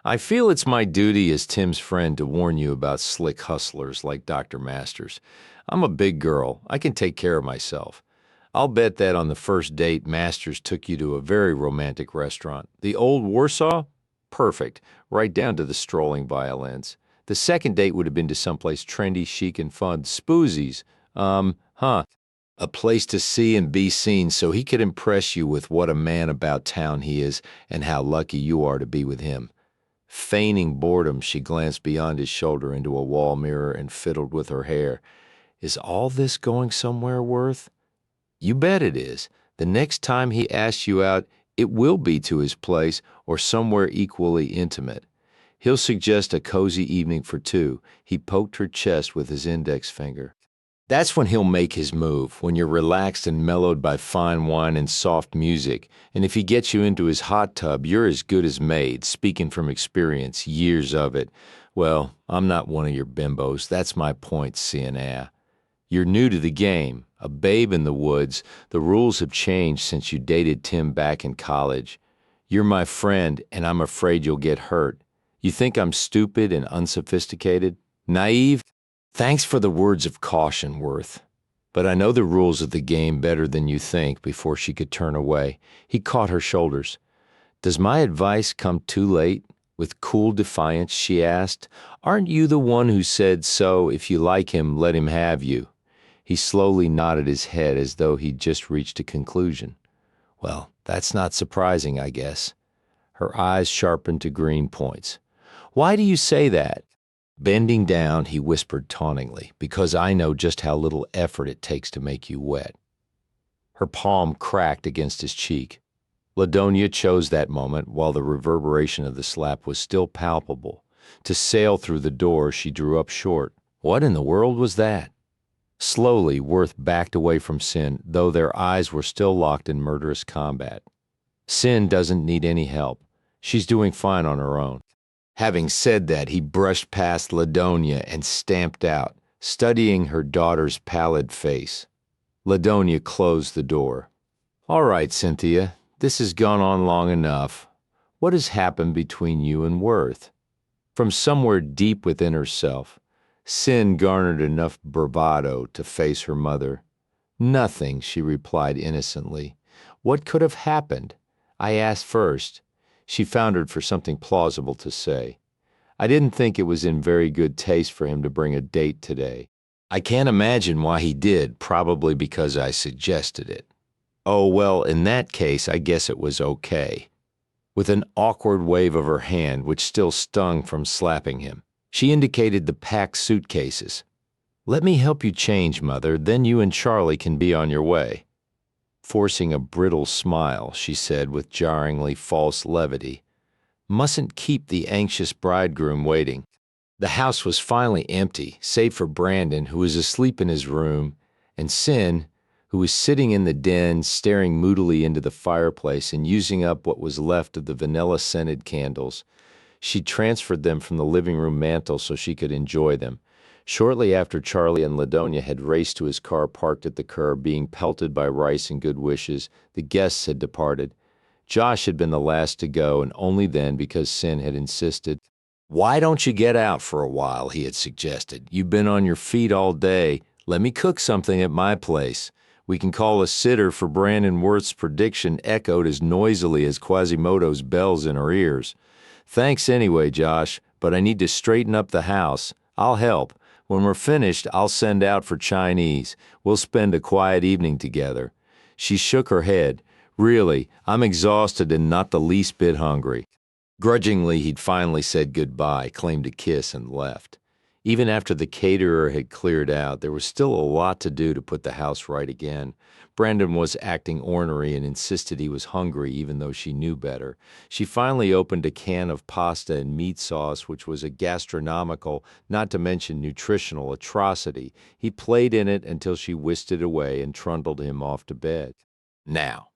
I feel it's my duty as Tim's friend to warn you about slick hustlers like Dr. Masters. I'm a big girl. I can take care of myself. I'll bet that on the first date, Masters took you to a very romantic restaurant. The Old Warsaw? Perfect, right down to the strolling violins. The second date would have been to someplace trendy, chic, and fun. Spoozies. A place to see and be seen so he could impress you with what a man about town he is and how lucky you are to be with him. Feigning boredom, she glanced beyond his shoulder into a wall mirror and fiddled with her hair. Is all this going somewhere, Worth? You bet it is. The next time he asks you out, it will be to his place or somewhere equally intimate. He'll suggest a cozy evening for two. He poked her chest with his index finger. That's when he'll make his move, when you're relaxed and mellowed by fine wine and soft music. And if he gets you into his hot tub, you're as good as made, speaking from experience, years of it. Well, I'm not one of your bimbos. That's my point, Cyn. You're new to the game, a babe in the woods. The rules have changed since you dated Tim back in college. You're my friend, and I'm afraid you'll get hurt. You think I'm stupid and unsophisticated? Naive? Thanks for the words of caution, Worth. But I know the rules of the game better than you think. Before she could turn away, he caught her shoulders. Does my advice come too late? With cool defiance, she asked. Aren't you the one who said, so if you like him, let him have you? He slowly nodded his head as though he'd just reached a conclusion. Well, that's not surprising, I guess. Her eyes sharpened to green points. Why do you say that? Bending down, he whispered tauntingly, because I know just how little effort it takes to make you wet. Her palm cracked against his cheek. Ladonia chose that moment while the reverberation of the slap was still palpable. To sail through the door, she drew up short. What in the world was that? Slowly, Worth backed away from Cyn, though their eyes were still locked in murderous combat. Cyn doesn't need any help. She's doing fine on her own. Having said that, he brushed past Ladonia and stamped out, studying her daughter's pallid face. Ladonia closed the door. All right, Cynthia, this has gone on long enough. What has happened between you and Worth? From somewhere deep within herself, Cyn garnered enough bravado to face her mother. Nothing, she replied innocently. What could have happened? I asked first. She foundered for something plausible to say. I didn't think it was in very good taste for him to bring a date today. I can't imagine why he did, probably because I suggested it. Oh, well, in that case, I guess it was okay. With an awkward wave of her hand, which still stung from slapping him, she indicated the packed suitcases. Let me help you change, Mother, then you and Charlie can be on your way. Forcing a brittle smile, she said with jarringly false levity, Mustn't keep the anxious bridegroom waiting. The house was finally empty, save for Brandon, who was asleep in his room, and Cyn, who was sitting in the den, staring moodily into the fireplace and using up what was left of the vanilla-scented candles. She transferred them from the living room mantel so she could enjoy them. Shortly after Charlie and Ladonia had raced to his car parked at the curb, being pelted by rice and good wishes, the guests had departed. Josh had been the last to go, and only then because Cyn had insisted. Why don't you get out for a while, he had suggested. You've been on your feet all day. Let me cook something at my place. We can call a sitter, for Brandon Worth's prediction echoed as noisily as Quasimodo's bells in her ears. Thanks anyway, Josh, but I need to straighten up the house. I'll help. When we're finished, I'll send out for Chinese. We'll spend a quiet evening together. She shook her head. Really, I'm exhausted and not the least bit hungry. Grudgingly, he'd finally said goodbye, claimed a kiss, and left. Even after the caterer had cleared out, there was still a lot to do to put the house right again. Brandon was acting ornery and insisted he was hungry even though she knew better. She finally opened a can of pasta and meat sauce, which was a gastronomical, not to mention nutritional, atrocity. He played in it until she whisked it away and trundled him off to bed. Now,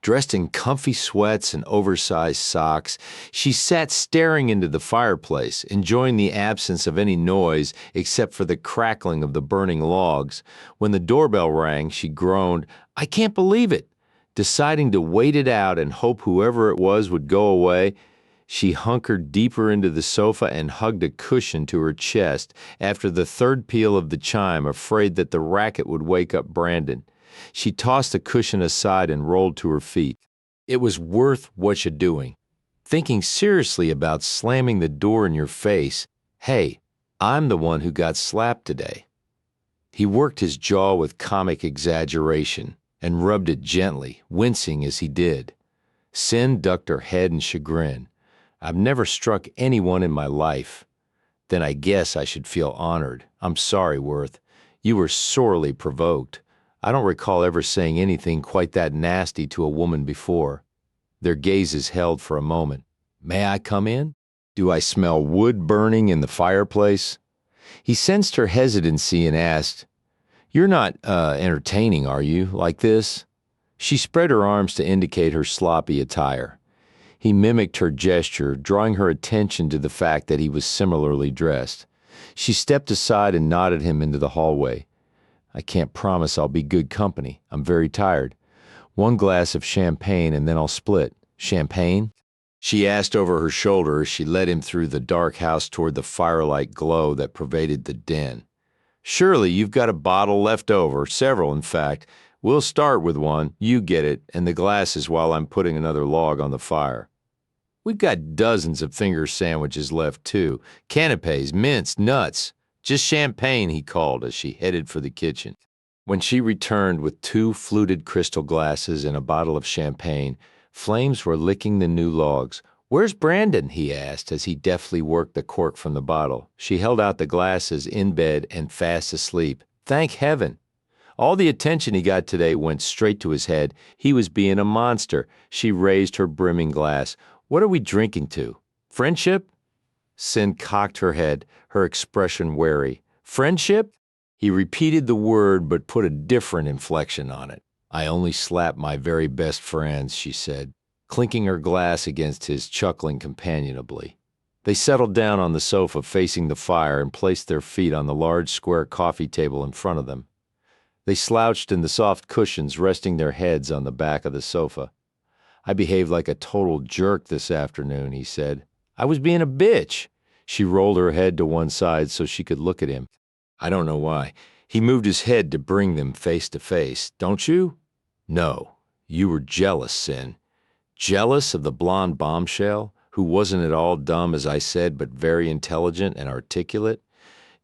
dressed in comfy sweats and oversized socks, she sat staring into the fireplace, enjoying the absence of any noise except for the crackling of the burning logs. When the doorbell rang, she groaned, I can't believe it. Deciding to wait it out and hope whoever it was would go away, She hunkered deeper into the sofa and hugged a cushion to her chest after the third peal of the chime, afraid that the racket would wake up Brandon. She tossed the cushion aside and rolled to her feet. It was Worth what you doing. Thinking seriously about slamming the door in your face. Hey, I'm the one who got slapped today. He worked his jaw with comic exaggeration and rubbed it gently, wincing as he did. Cyn ducked her head in chagrin. I've never struck anyone in my life. Then I guess I should feel honored. I'm sorry, Worth. You were sorely provoked. I don't recall ever saying anything quite that nasty to a woman before. Their gazes held for a moment. May I come in? Do I smell wood burning in the fireplace? He sensed her hesitancy and asked, You're not, entertaining, are you, like this? She spread her arms to indicate her sloppy attire. He mimicked her gesture, drawing her attention to the fact that he was similarly dressed. She stepped aside and nodded him into the hallway. I can't promise I'll be good company. I'm very tired. 1 glass of champagne and then I'll split. Champagne? She asked over her shoulder as she led him through the dark house toward the firelight glow that pervaded the den. Surely you've got a bottle left over, several in fact. We'll start with one, you get it, and the glasses while I'm putting another log on the fire. We've got dozens of finger sandwiches left too, canapes, mints, nuts. Just champagne, he called as she headed for the kitchen. When she returned with 2 fluted crystal glasses and a bottle of champagne, flames were licking the new logs. Where's Brandon? He asked as he deftly worked the cork from the bottle. She held out the glasses, in bed and fast asleep. Thank heaven. All the attention he got today went straight to his head. He was being a monster. She raised her brimming glass. What are we drinking to? Friendship? Cyn cocked her head, her expression wary. Friendship? He repeated the word but put a different inflection on it. I only slap my very best friends, she said, clinking her glass against his, chuckling companionably. They settled down on the sofa facing the fire and placed their feet on the large square coffee table in front of them. They slouched in the soft cushions, resting their heads on the back of the sofa. I behaved like a total jerk this afternoon, he said. I was being a bitch. She rolled her head to one side so she could look at him. I don't know why. He moved his head to bring them face to face. Don't you? No. You were jealous, Cyn. Jealous of the blonde bombshell, who wasn't at all dumb as I said, but very intelligent and articulate.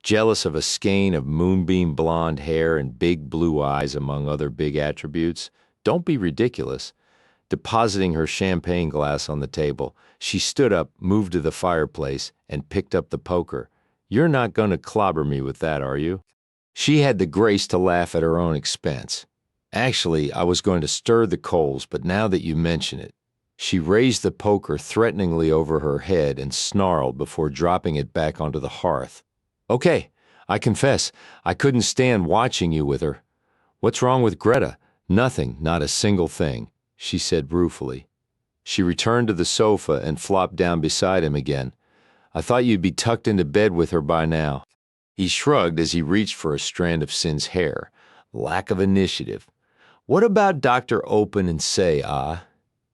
Jealous of a skein of moonbeam blonde hair and big blue eyes among other big attributes. Don't be ridiculous. Depositing her champagne glass on the table, she stood up, moved to the fireplace, and picked up the poker. You're not going to clobber me with that, are you? She had the grace to laugh at her own expense. Actually, I was going to stir the coals, but now that you mention it. She raised the poker threateningly over her head and snarled before dropping it back onto the hearth. Okay, I confess, I couldn't stand watching you with her. What's wrong with Greta? Nothing, not a single thing, she said ruefully. She returned to the sofa and flopped down beside him again. I thought you'd be tucked into bed with her by now. He shrugged as he reached for a strand of Cyn's hair. Lack of initiative. What about Dr. Open and Say, ah?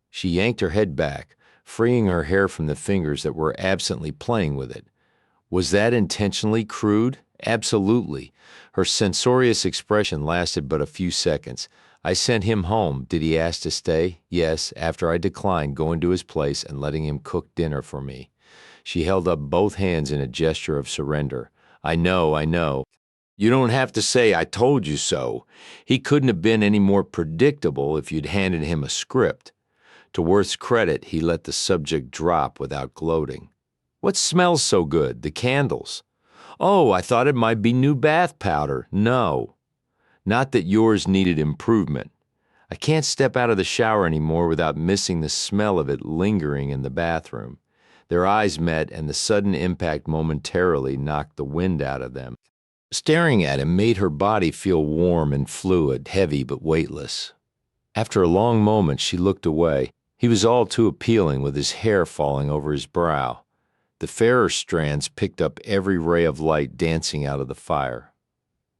She yanked her head back, freeing her hair from the fingers that were absently playing with it. Was that intentionally crude? Absolutely. Her censorious expression lasted but a few seconds. I sent him home. Did he ask to stay? Yes, after I declined going to his place and letting him cook dinner for me. She held up both hands in a gesture of surrender. I know, I know. You don't have to say I told you so. He couldn't have been any more predictable if you'd handed him a script. To Worth's credit, he let the subject drop without gloating. What smells so good? The candles. Oh, I thought it might be new bath powder. No. Not that yours needed improvement. I can't step out of the shower anymore without missing the smell of it lingering in the bathroom. Their eyes met, and the sudden impact momentarily knocked the wind out of them. Staring at him made her body feel warm and fluid, heavy but weightless. After a long moment, she looked away. He was all too appealing, with his hair falling over his brow. The fairer strands picked up every ray of light dancing out of the fire.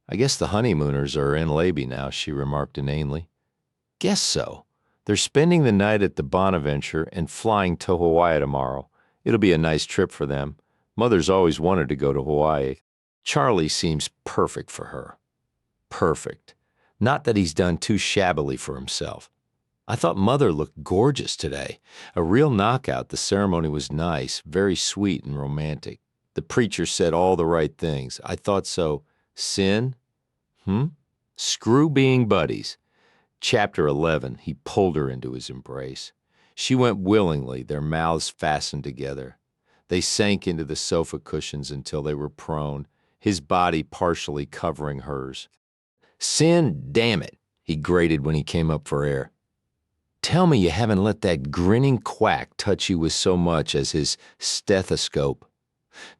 I guess the honeymooners are in Labie now, she remarked inanely. Guess so. They're spending the night at the Bonaventure and flying to Hawaii tomorrow. It'll be a nice trip for them. Mother's always wanted to go to Hawaii. Charlie seems perfect for her. Perfect. Not that he's done too shabbily for himself. I thought Mother looked gorgeous today. A real knockout. The ceremony was nice, very sweet and romantic. The preacher said all the right things. I thought so. Cyn? Screw being buddies. Chapter 11, he pulled her into his embrace. She went willingly, their mouths fastened together. They sank into the sofa cushions until they were prone, his body partially covering hers. Cyn, damn it, he grated when he came up for air. Tell me you haven't let that grinning quack touch you with so much as his stethoscope.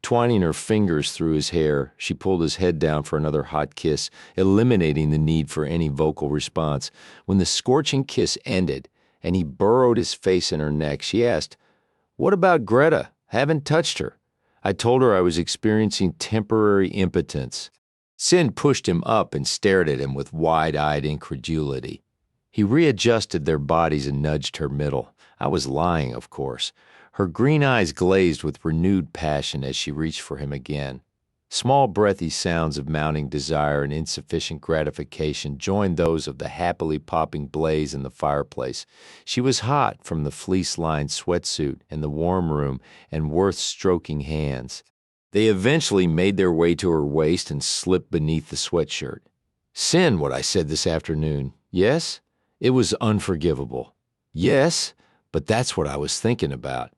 Twining her fingers through his hair, she pulled his head down for another hot kiss, eliminating the need for any vocal response. When the scorching kiss ended and he burrowed his face in her neck, she asked, "What about Greta? Haven't touched her." I told her I was experiencing temporary impotence. Cyn pushed him up and stared at him with wide-eyed incredulity. He readjusted their bodies and nudged her middle. I was lying, of course. Her green eyes glazed with renewed passion as she reached for him again. Small breathy sounds of mounting desire and insufficient gratification joined those of the happily popping blaze in the fireplace. She was hot from the fleece-lined sweatsuit and the warm room and Worth stroking hands. They eventually made their way to her waist and slipped beneath the sweatshirt. Cyn, what I said this afternoon, yes? It was unforgivable. Yes, but that's what I was thinking about.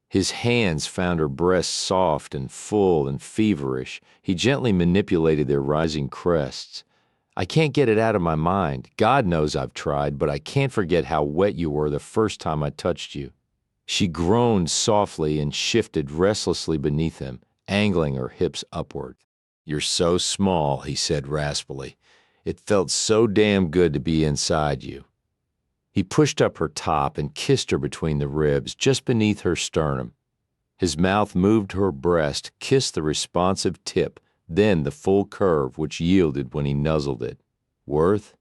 His hands found her breasts soft and full and feverish. He gently manipulated their rising crests. I can't get it out of my mind. God knows I've tried, but I can't forget how wet you were the first time I touched you. She groaned softly and shifted restlessly beneath him, angling her hips upward. You're so small, he said raspily. It felt so damn good to be inside you. He pushed up her top and kissed her between the ribs, just beneath her sternum. His mouth moved to her breast, kissed the responsive tip, then the full curve which yielded when he nuzzled it. Worth?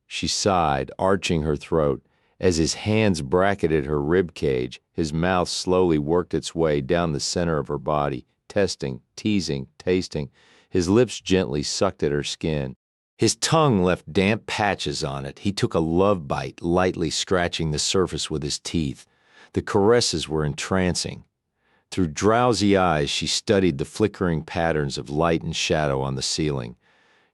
She sighed, arching her throat. As his hands bracketed her rib cage, his mouth slowly worked its way down the center of her body, testing, teasing, tasting. His lips gently sucked at her skin. His tongue left damp patches on it. He took a love bite, lightly scratching the surface with his teeth. The caresses were entrancing. Through drowsy eyes, she studied the flickering patterns of light and shadow on the ceiling.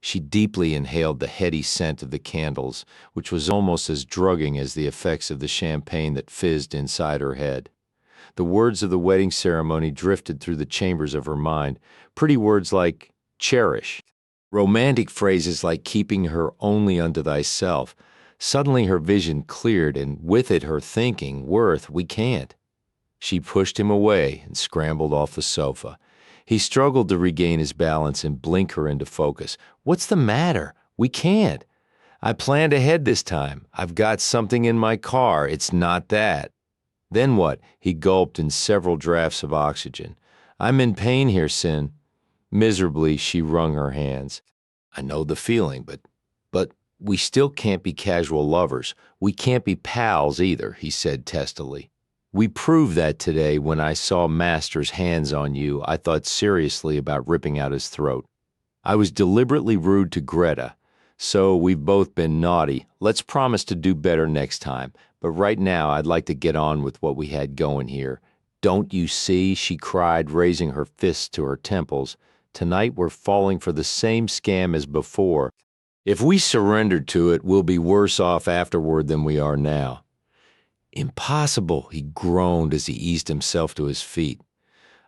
She deeply inhaled the heady scent of the candles, which was almost as drugging as the effects of the champagne that fizzed inside her head. The words of the wedding ceremony drifted through the chambers of her mind, pretty words like cherish. Romantic phrases like keeping her only unto thyself. Suddenly her vision cleared, and with it her thinking, Worth, we can't. She pushed him away and scrambled off the sofa. He struggled to regain his balance and blink her into focus. What's the matter? We can't. I planned ahead this time. I've got something in my car. It's not that. Then what? He gulped in several draughts of oxygen. I'm in pain here, Cyn. Miserably, she wrung her hands. I know the feeling, but we still can't be casual lovers. We can't be pals either, he said testily. We proved that today when I saw Master's hands on you. I thought seriously about ripping out his throat. I was deliberately rude to Greta, so we've both been naughty. Let's promise to do better next time, but right now I'd like to get on with what we had going here. Don't you see, she cried, raising her fists to her temples. Tonight we're falling for the same scam as before. If we surrender to it, we'll be worse off afterward than we are now. Impossible, he groaned as he eased himself to his feet.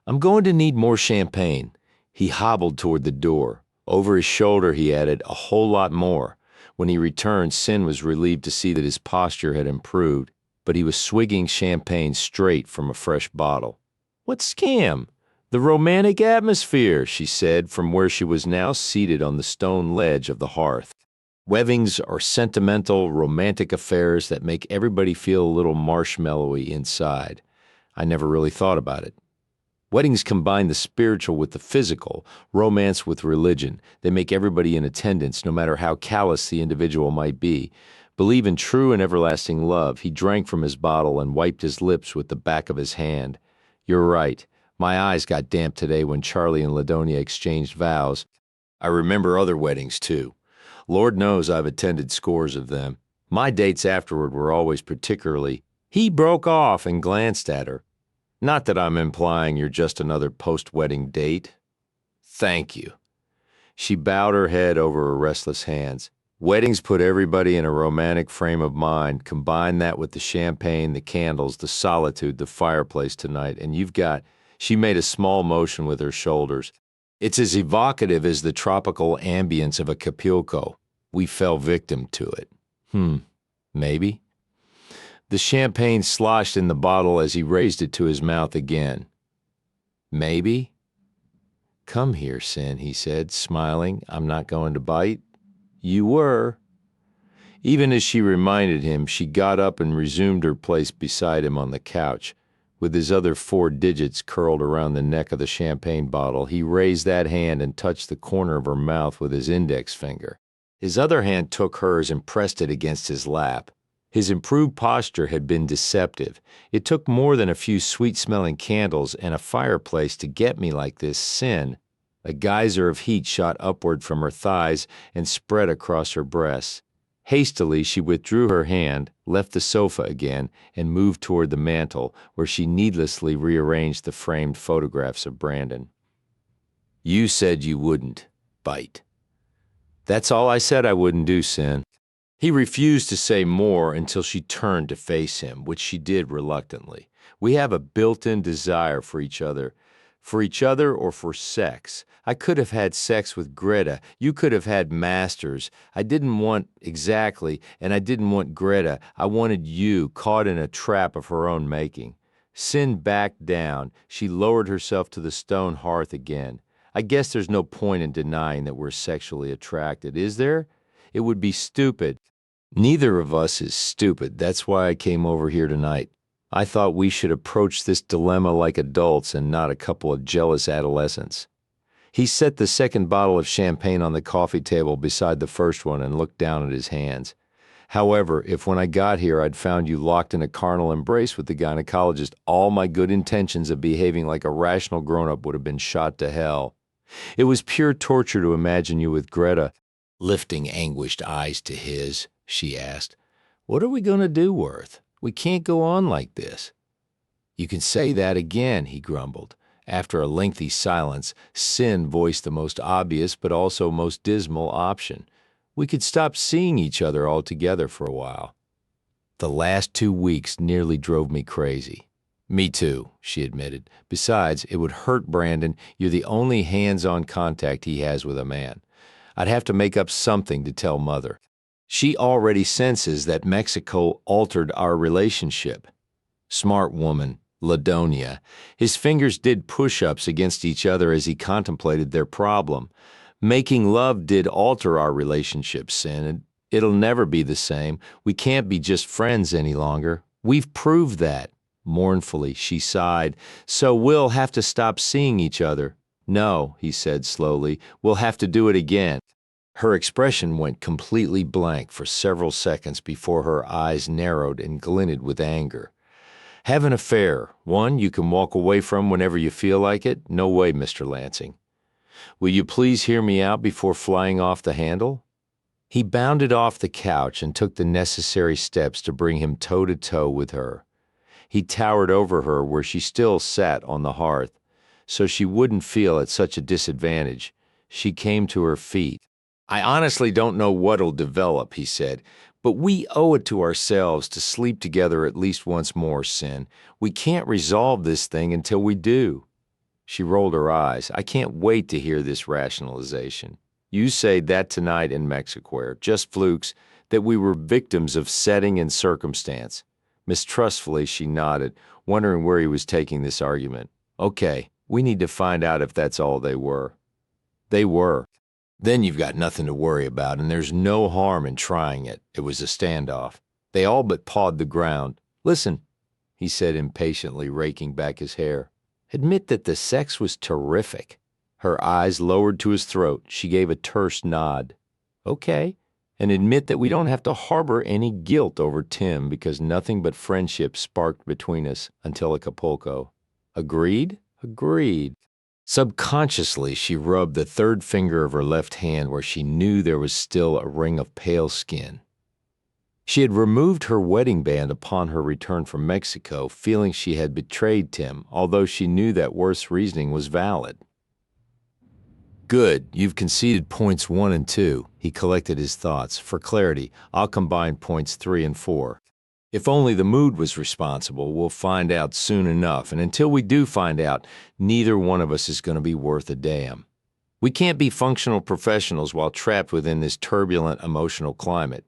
I'm going to need more champagne. He hobbled toward the door. Over his shoulder, he added, a whole lot more. When he returned, Cyn was relieved to see that his posture had improved, but he was swigging champagne straight from a fresh bottle. What scam? The romantic atmosphere, she said from where she was now seated on the stone ledge of the hearth. Weddings are sentimental, romantic affairs that make everybody feel a little marshmallowy inside. I never really thought about it. Weddings combine the spiritual with the physical, romance with religion. They make everybody in attendance, no matter how callous the individual might be, believe in true and everlasting love. He drank from his bottle and wiped his lips with the back of his hand. You're right. My eyes got damp today when Charlie and Ladonia exchanged vows. I remember other weddings, too. Lord knows I've attended scores of them. My dates afterward were always particularly, he broke off and glanced at her. Not that I'm implying you're just another post-wedding date. Thank you. She bowed her head over her restless hands. Weddings put everybody in a romantic frame of mind. Combine that with the champagne, the candles, the solitude, the fireplace tonight, and you've got... She made a small motion with her shoulders. It's as evocative as the tropical ambience of Acapulco. We fell victim to it. Maybe. The champagne sloshed in the bottle as he raised it to his mouth again. Maybe? Come here, Cyn, he said, smiling. I'm not going to bite. You were. Even as she reminded him, she got up and resumed her place beside him on the couch. With his other 4 digits curled around the neck of the champagne bottle, he raised that hand and touched the corner of her mouth with his index finger. His other hand took hers and pressed it against his lap. His improved posture had been deceptive. It took more than a few sweet-smelling candles and a fireplace to get me like this, Cyn. A geyser of heat shot upward from her thighs and spread across her breasts. Hastily, she withdrew her hand, left the sofa again, and moved toward the mantel, where she needlessly rearranged the framed photographs of Brandon. You said you wouldn't bite. That's all I said I wouldn't do, Cyn. He refused to say more until she turned to face him, which she did reluctantly. We have a built-in desire for each other or for sex. I could have had sex with Greta. You could have had Masters. I didn't want exactly, and I didn't want Greta. I wanted you, caught in a trap of her own making. Cyn backed down. She lowered herself to the stone hearth again. I guess there's no point in denying that we're sexually attracted, is there? It would be stupid. Neither of us is stupid. That's why I came over here tonight. I thought we should approach this dilemma like adults and not a couple of jealous adolescents. He set the second bottle of champagne on the coffee table beside the first one and looked down at his hands. However, if when I got here I'd found you locked in a carnal embrace with the gynecologist, all my good intentions of behaving like a rational grown-up would have been shot to hell. It was pure torture to imagine you with Greta. Lifting anguished eyes to his, she asked, "What are we going to do, Worth? We can't go on like this." "You can say that again," he grumbled. After a lengthy silence, Cyn voiced the most obvious but also most dismal option. We could stop seeing each other altogether for a while. The last 2 weeks nearly drove me crazy. Me too, she admitted. Besides, it would hurt Brandon. You're the only hands-on contact he has with a man. I'd have to make up something to tell Mother. She already senses that Mexico altered our relationship. Smart woman, Ladonia. His fingers did push-ups against each other as he contemplated their problem. Making love did alter our relationship, Cyn, and it'll never be the same. We can't be just friends any longer. We've proved that. Mournfully, she sighed. So we'll have to stop seeing each other. No, he said slowly, we'll have to do it again. Her expression went completely blank for several seconds before her eyes narrowed and glinted with anger. Have an affair, one you can walk away from whenever you feel like it? No way, Mr. Lansing. Will you please hear me out before flying off the handle? He bounded off the couch and took the necessary steps to bring him toe-to-toe with her. He towered over her where she still sat on the hearth, so she wouldn't feel at such a disadvantage. She came to her feet. I honestly don't know what'll develop, he said, but we owe it to ourselves to sleep together at least once more, Cyn. We can't resolve this thing until we do. She rolled her eyes. I can't wait to hear this rationalization. You say that tonight in Mexico, just flukes, that we were victims of setting and circumstance. Mistrustfully, she nodded, wondering where he was taking this argument. Okay, we need to find out if that's all they were. They were. Then you've got nothing to worry about, and there's no harm in trying it. It was a standoff. They all but pawed the ground. Listen, he said impatiently, raking back his hair. Admit that the sex was terrific. Her eyes lowered to his throat. She gave a terse nod. Okay. And admit that we don't have to harbor any guilt over Tim because nothing but friendship sparked between us until Acapulco. Agreed? Agreed. Subconsciously, she rubbed the third finger of her left hand where she knew there was still a ring of pale skin. She had removed her wedding band upon her return from Mexico, feeling she had betrayed Tim, although she knew that Worth's reasoning was valid. Good, you've conceded points 1 and 2. He collected his thoughts. For clarity, I'll combine points 3 and 4. If only the mood was responsible, we'll find out soon enough, and until we do find out, neither one of us is going to be worth a damn. We can't be functional professionals while trapped within this turbulent emotional climate.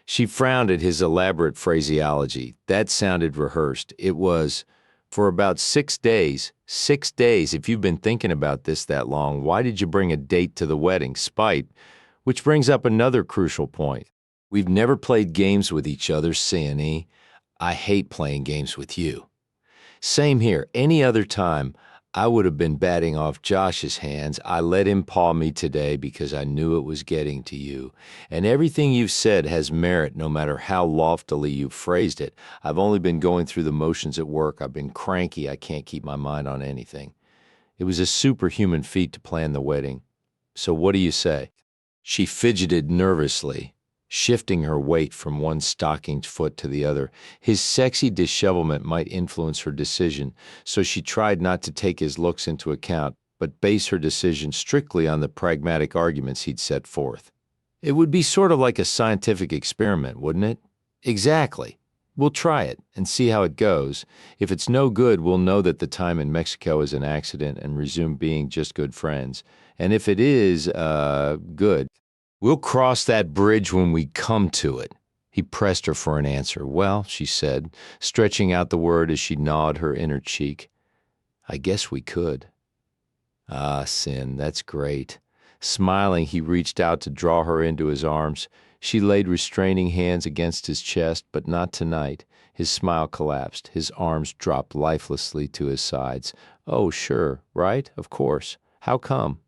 She frowned at his elaborate phraseology. That sounded rehearsed. It was, for about 6 days. 6 days. If you've been thinking about this that long, why did you bring a date to the wedding? Spite. Which brings up another crucial point. We've never played games with each other, Cyn. I hate playing games with you. Same here. Any other time, I would have been batting off Josh's hands. I let him paw me today because I knew it was getting to you. And everything you've said has merit no matter how loftily you've phrased it. I've only been going through the motions at work. I've been cranky. I can't keep my mind on anything. It was a superhuman feat to plan the wedding. So what do you say? She fidgeted nervously, shifting her weight from one stockinged foot to the other. His sexy dishevelment might influence her decision, so she tried not to take his looks into account, but base her decision strictly on the pragmatic arguments he'd set forth. It would be sort of like a scientific experiment, wouldn't it? Exactly. We'll try it and see how it goes. If it's no good, we'll know that the time in Mexico is an accident and resume being just good friends. And if it is, good, we'll cross that bridge when we come to it. He pressed her for an answer. Well, she said, stretching out the word as she gnawed her inner cheek, I guess we could. Ah, Cyn, that's great. Smiling, he reached out to draw her into his arms. She laid restraining hands against his chest, but not tonight. His smile collapsed. His arms dropped lifelessly to his sides. Oh, sure, right? Of course. How come?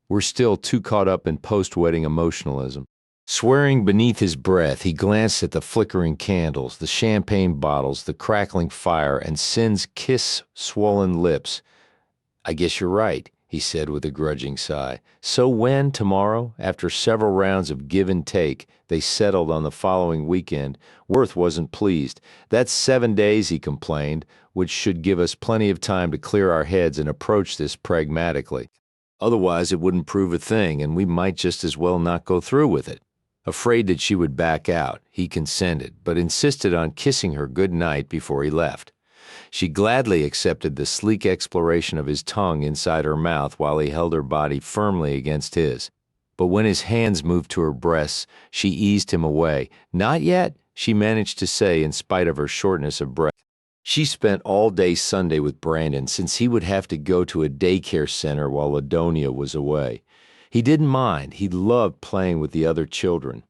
We're still too caught up in post-wedding emotionalism. Swearing beneath his breath, he glanced at the flickering candles, the champagne bottles, the crackling fire, and Cyn's kiss-swollen lips. I guess you're right, he said with a grudging sigh. So when, tomorrow, after several rounds of give and take, they settled on the following weekend, Worth wasn't pleased. That's 7 days, he complained, which should give us plenty of time to clear our heads and approach this pragmatically. Otherwise, it wouldn't prove a thing, and we might just as well not go through with it. Afraid that she would back out, he consented, but insisted on kissing her good night before he left. She gladly accepted the sleek exploration of his tongue inside her mouth while he held her body firmly against his. But when his hands moved to her breasts, she eased him away. Not yet, she managed to say in spite of her shortness of breath. She spent all day Sunday with Brandon since he would have to go to a daycare center while Ladonia was away. He didn't mind. He loved playing with the other children.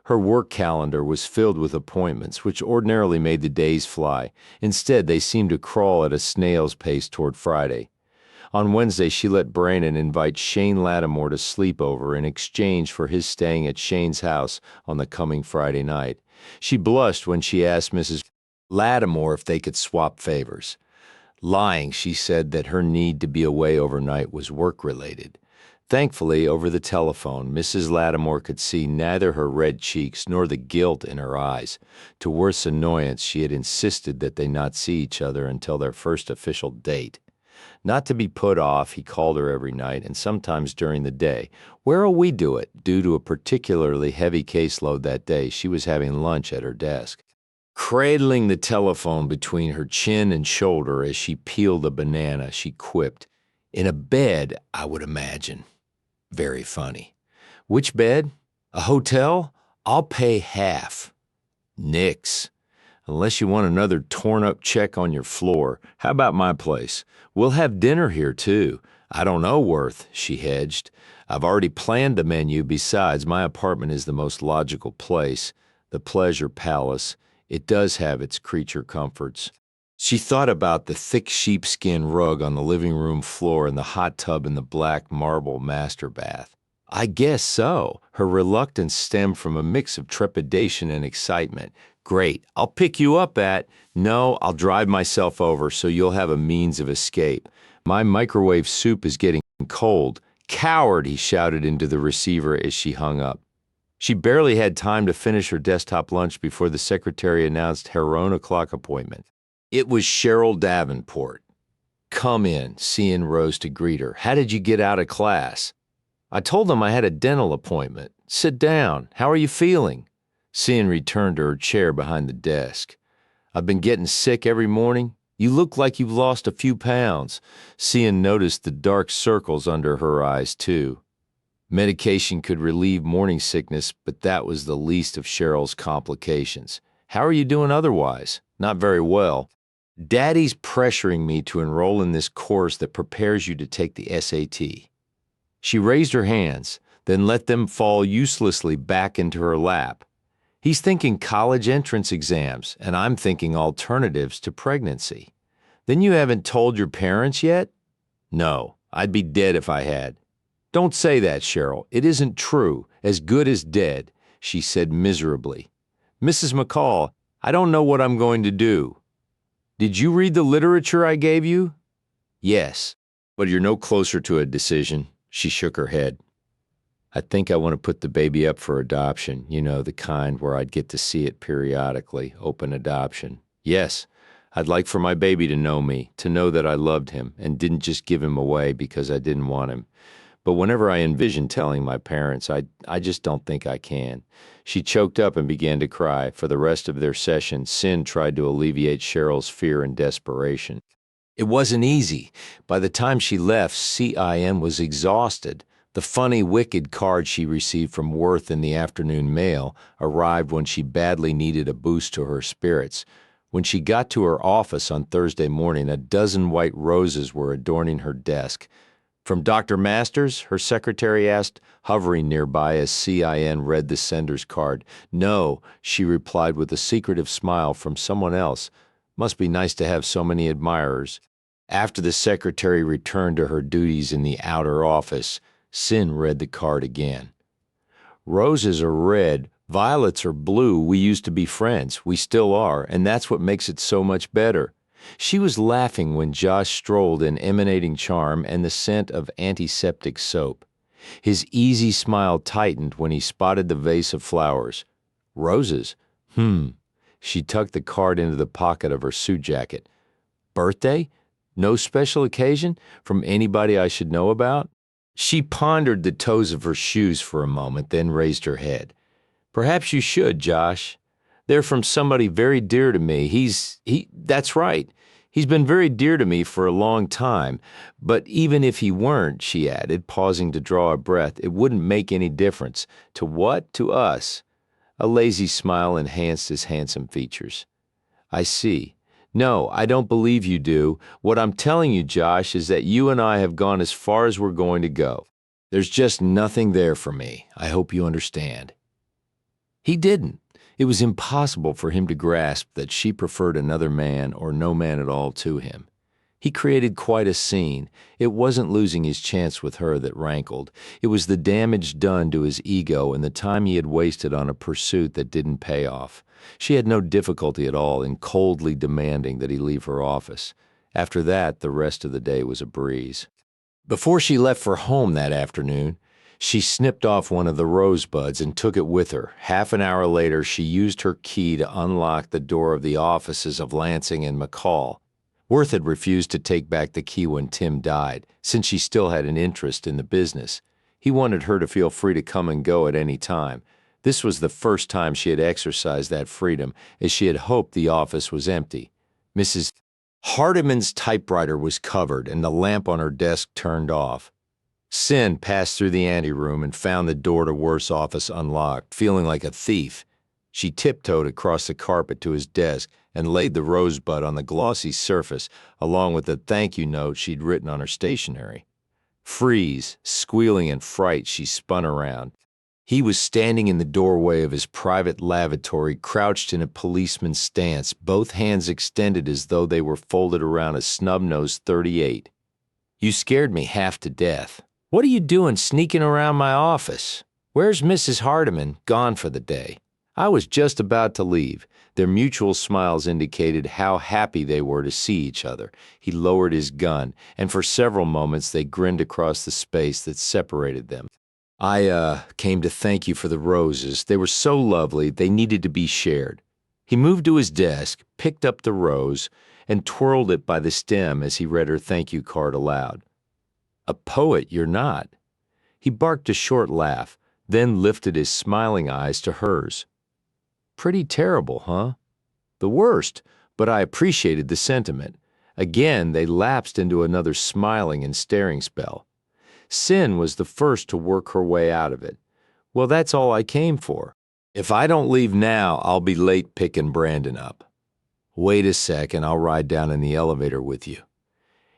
Her work calendar was filled with appointments, which ordinarily made the days fly. Instead, they seemed to crawl at a snail's pace toward Friday. On Wednesday, she let Brandon invite Shane Lattimore to sleep over in exchange for his staying at Shane's house on the coming Friday night. She blushed when she asked Mrs. Lattimore if they could swap favors. Lying, she said that her need to be away overnight was work-related. Thankfully, over the telephone, Mrs. Lattimore could see neither her red cheeks nor the guilt in her eyes. To Worth's annoyance, she had insisted that they not see each other until their first official date. Not to be put off, he called her every night and sometimes during the day. Where'll we do it? Due to a particularly heavy caseload that day, she was having lunch at her desk. Cradling the telephone between her chin and shoulder as she peeled a banana, she quipped, In a bed, I would imagine. Very funny. Which bed? A hotel? I'll pay half. Nix. Unless you want another torn-up check on your floor. How about my place? We'll have dinner here, too. I don't know, Worth, she hedged. I've already planned the menu. Besides, my apartment is the most logical place. The Pleasure Palace. It does have its creature comforts. She thought about the thick sheepskin rug on the living room floor and the hot tub in the black marble master bath. I guess so. Her reluctance stemmed from a mix of trepidation and excitement. Great, I'll pick you up at. No, I'll drive myself over so you'll have a means of escape. My microwave soup is getting cold. Coward, he shouted into the receiver as she hung up. She barely had time to finish her desktop lunch before the secretary announced her own o'clock appointment. It was Cheryl Davenport. Come in, Cyn rose to greet her. How did you get out of class? I told them I had a dental appointment. Sit down. How are you feeling? Cyn returned to her chair behind the desk. I've been getting sick every morning. You look like you've lost a few pounds. Cyn noticed the dark circles under her eyes, too. Medication could relieve morning sickness, but that was the least of Cheryl's complications. How are you doing otherwise? Not very well. Daddy's pressuring me to enroll in this course that prepares you to take the SAT. She raised her hands, then let them fall uselessly back into her lap. He's thinking college entrance exams, and I'm thinking alternatives to pregnancy. Then you haven't told your parents yet? No, I'd be dead if I had. Don't say that, Cheryl. It isn't true. As good as dead, she said miserably. Mrs. McCall, I don't know what I'm going to do. Did you read the literature I gave you? Yes, but you're no closer to a decision. She shook her head. I think I want to put the baby up for adoption, you know, the kind where I'd get to see it periodically, open adoption. Yes, I'd like for my baby to know me, to know that I loved him and didn't just give him away because I didn't want him. But whenever I envision telling my parents, I just don't think I can. She choked up and began to cry. For the rest of their session, Cyn tried to alleviate Cheryl's fear and desperation. It wasn't easy. By the time she left, Cyn was exhausted. The funny, wicked card she received from Worth in the afternoon mail arrived when she badly needed a boost to her spirits. When she got to her office on Thursday morning, a dozen white roses were adorning her desk. From Dr. Masters, her secretary asked, hovering nearby as Cyn read the sender's card. No, she replied with a secretive smile from someone else. Must be nice to have so many admirers. After the secretary returned to her duties in the outer office, Cyn read the card again. Roses are red, violets are blue. We used to be friends. We still are, and that's what makes it so much better. She was laughing when Josh strolled in emanating charm and the scent of antiseptic soap. His easy smile tightened when he spotted the vase of flowers. Roses? She tucked the card into the pocket of her suit jacket. Birthday? No special occasion? From anybody I should know about? She pondered the toes of her shoes for a moment, then raised her head. Perhaps you should, Josh. They're from somebody very dear to me. That's right. He's been very dear to me for a long time. But even if he weren't, she added, pausing to draw a breath, it wouldn't make any difference. To what? To us. A lazy smile enhanced his handsome features. I see. No, I don't believe you do. What I'm telling you, Josh, is that you and I have gone as far as we're going to go. There's just nothing there for me. I hope you understand. He didn't. It was impossible for him to grasp that she preferred another man or no man at all to him. He created quite a scene. It wasn't losing his chance with her that rankled. It was the damage done to his ego and the time he had wasted on a pursuit that didn't pay off. She had no difficulty at all in coldly demanding that he leave her office. After that, the rest of the day was a breeze. Before she left for home that afternoon, she snipped off one of the rosebuds and took it with her. Half an hour later, she used her key to unlock the door of the offices of Lansing and McCall. Worth had refused to take back the key when Tim died, since she still had an interest in the business. He wanted her to feel free to come and go at any time. This was the first time she had exercised that freedom, as she had hoped the office was empty. Mrs. Hardiman's typewriter was covered and the lamp on her desk turned off. Cyn passed through the anteroom and found the door to Worth's office unlocked, feeling like a thief. She tiptoed across the carpet to his desk and laid the rosebud on the glossy surface, along with the thank you note she'd written on her stationery. Freeze, squealing in fright, she spun around. He was standing in the doorway of his private lavatory, crouched in a policeman's stance, both hands extended as though they were folded around a snub-nosed .38. You scared me half to death. "What are you doing sneaking around my office? Where's Mrs. Hardiman, gone for the day?" I was just about to leave. Their mutual smiles indicated how happy they were to see each other. He lowered his gun, and for several moments they grinned across the space that separated them. "I came to thank you for the roses. They were so lovely, they needed to be shared." He moved to his desk, picked up the rose, and twirled it by the stem as he read her thank you card aloud. "A poet you're not." He barked a short laugh, then lifted his smiling eyes to hers. "Pretty terrible, huh?" "The worst, but I appreciated the sentiment." Again, they lapsed into another smiling and staring spell. Cyn was the first to work her way out of it. "Well, that's all I came for. If I don't leave now, I'll be late picking Brandon up." "Wait a sec and I'll ride down in the elevator with you."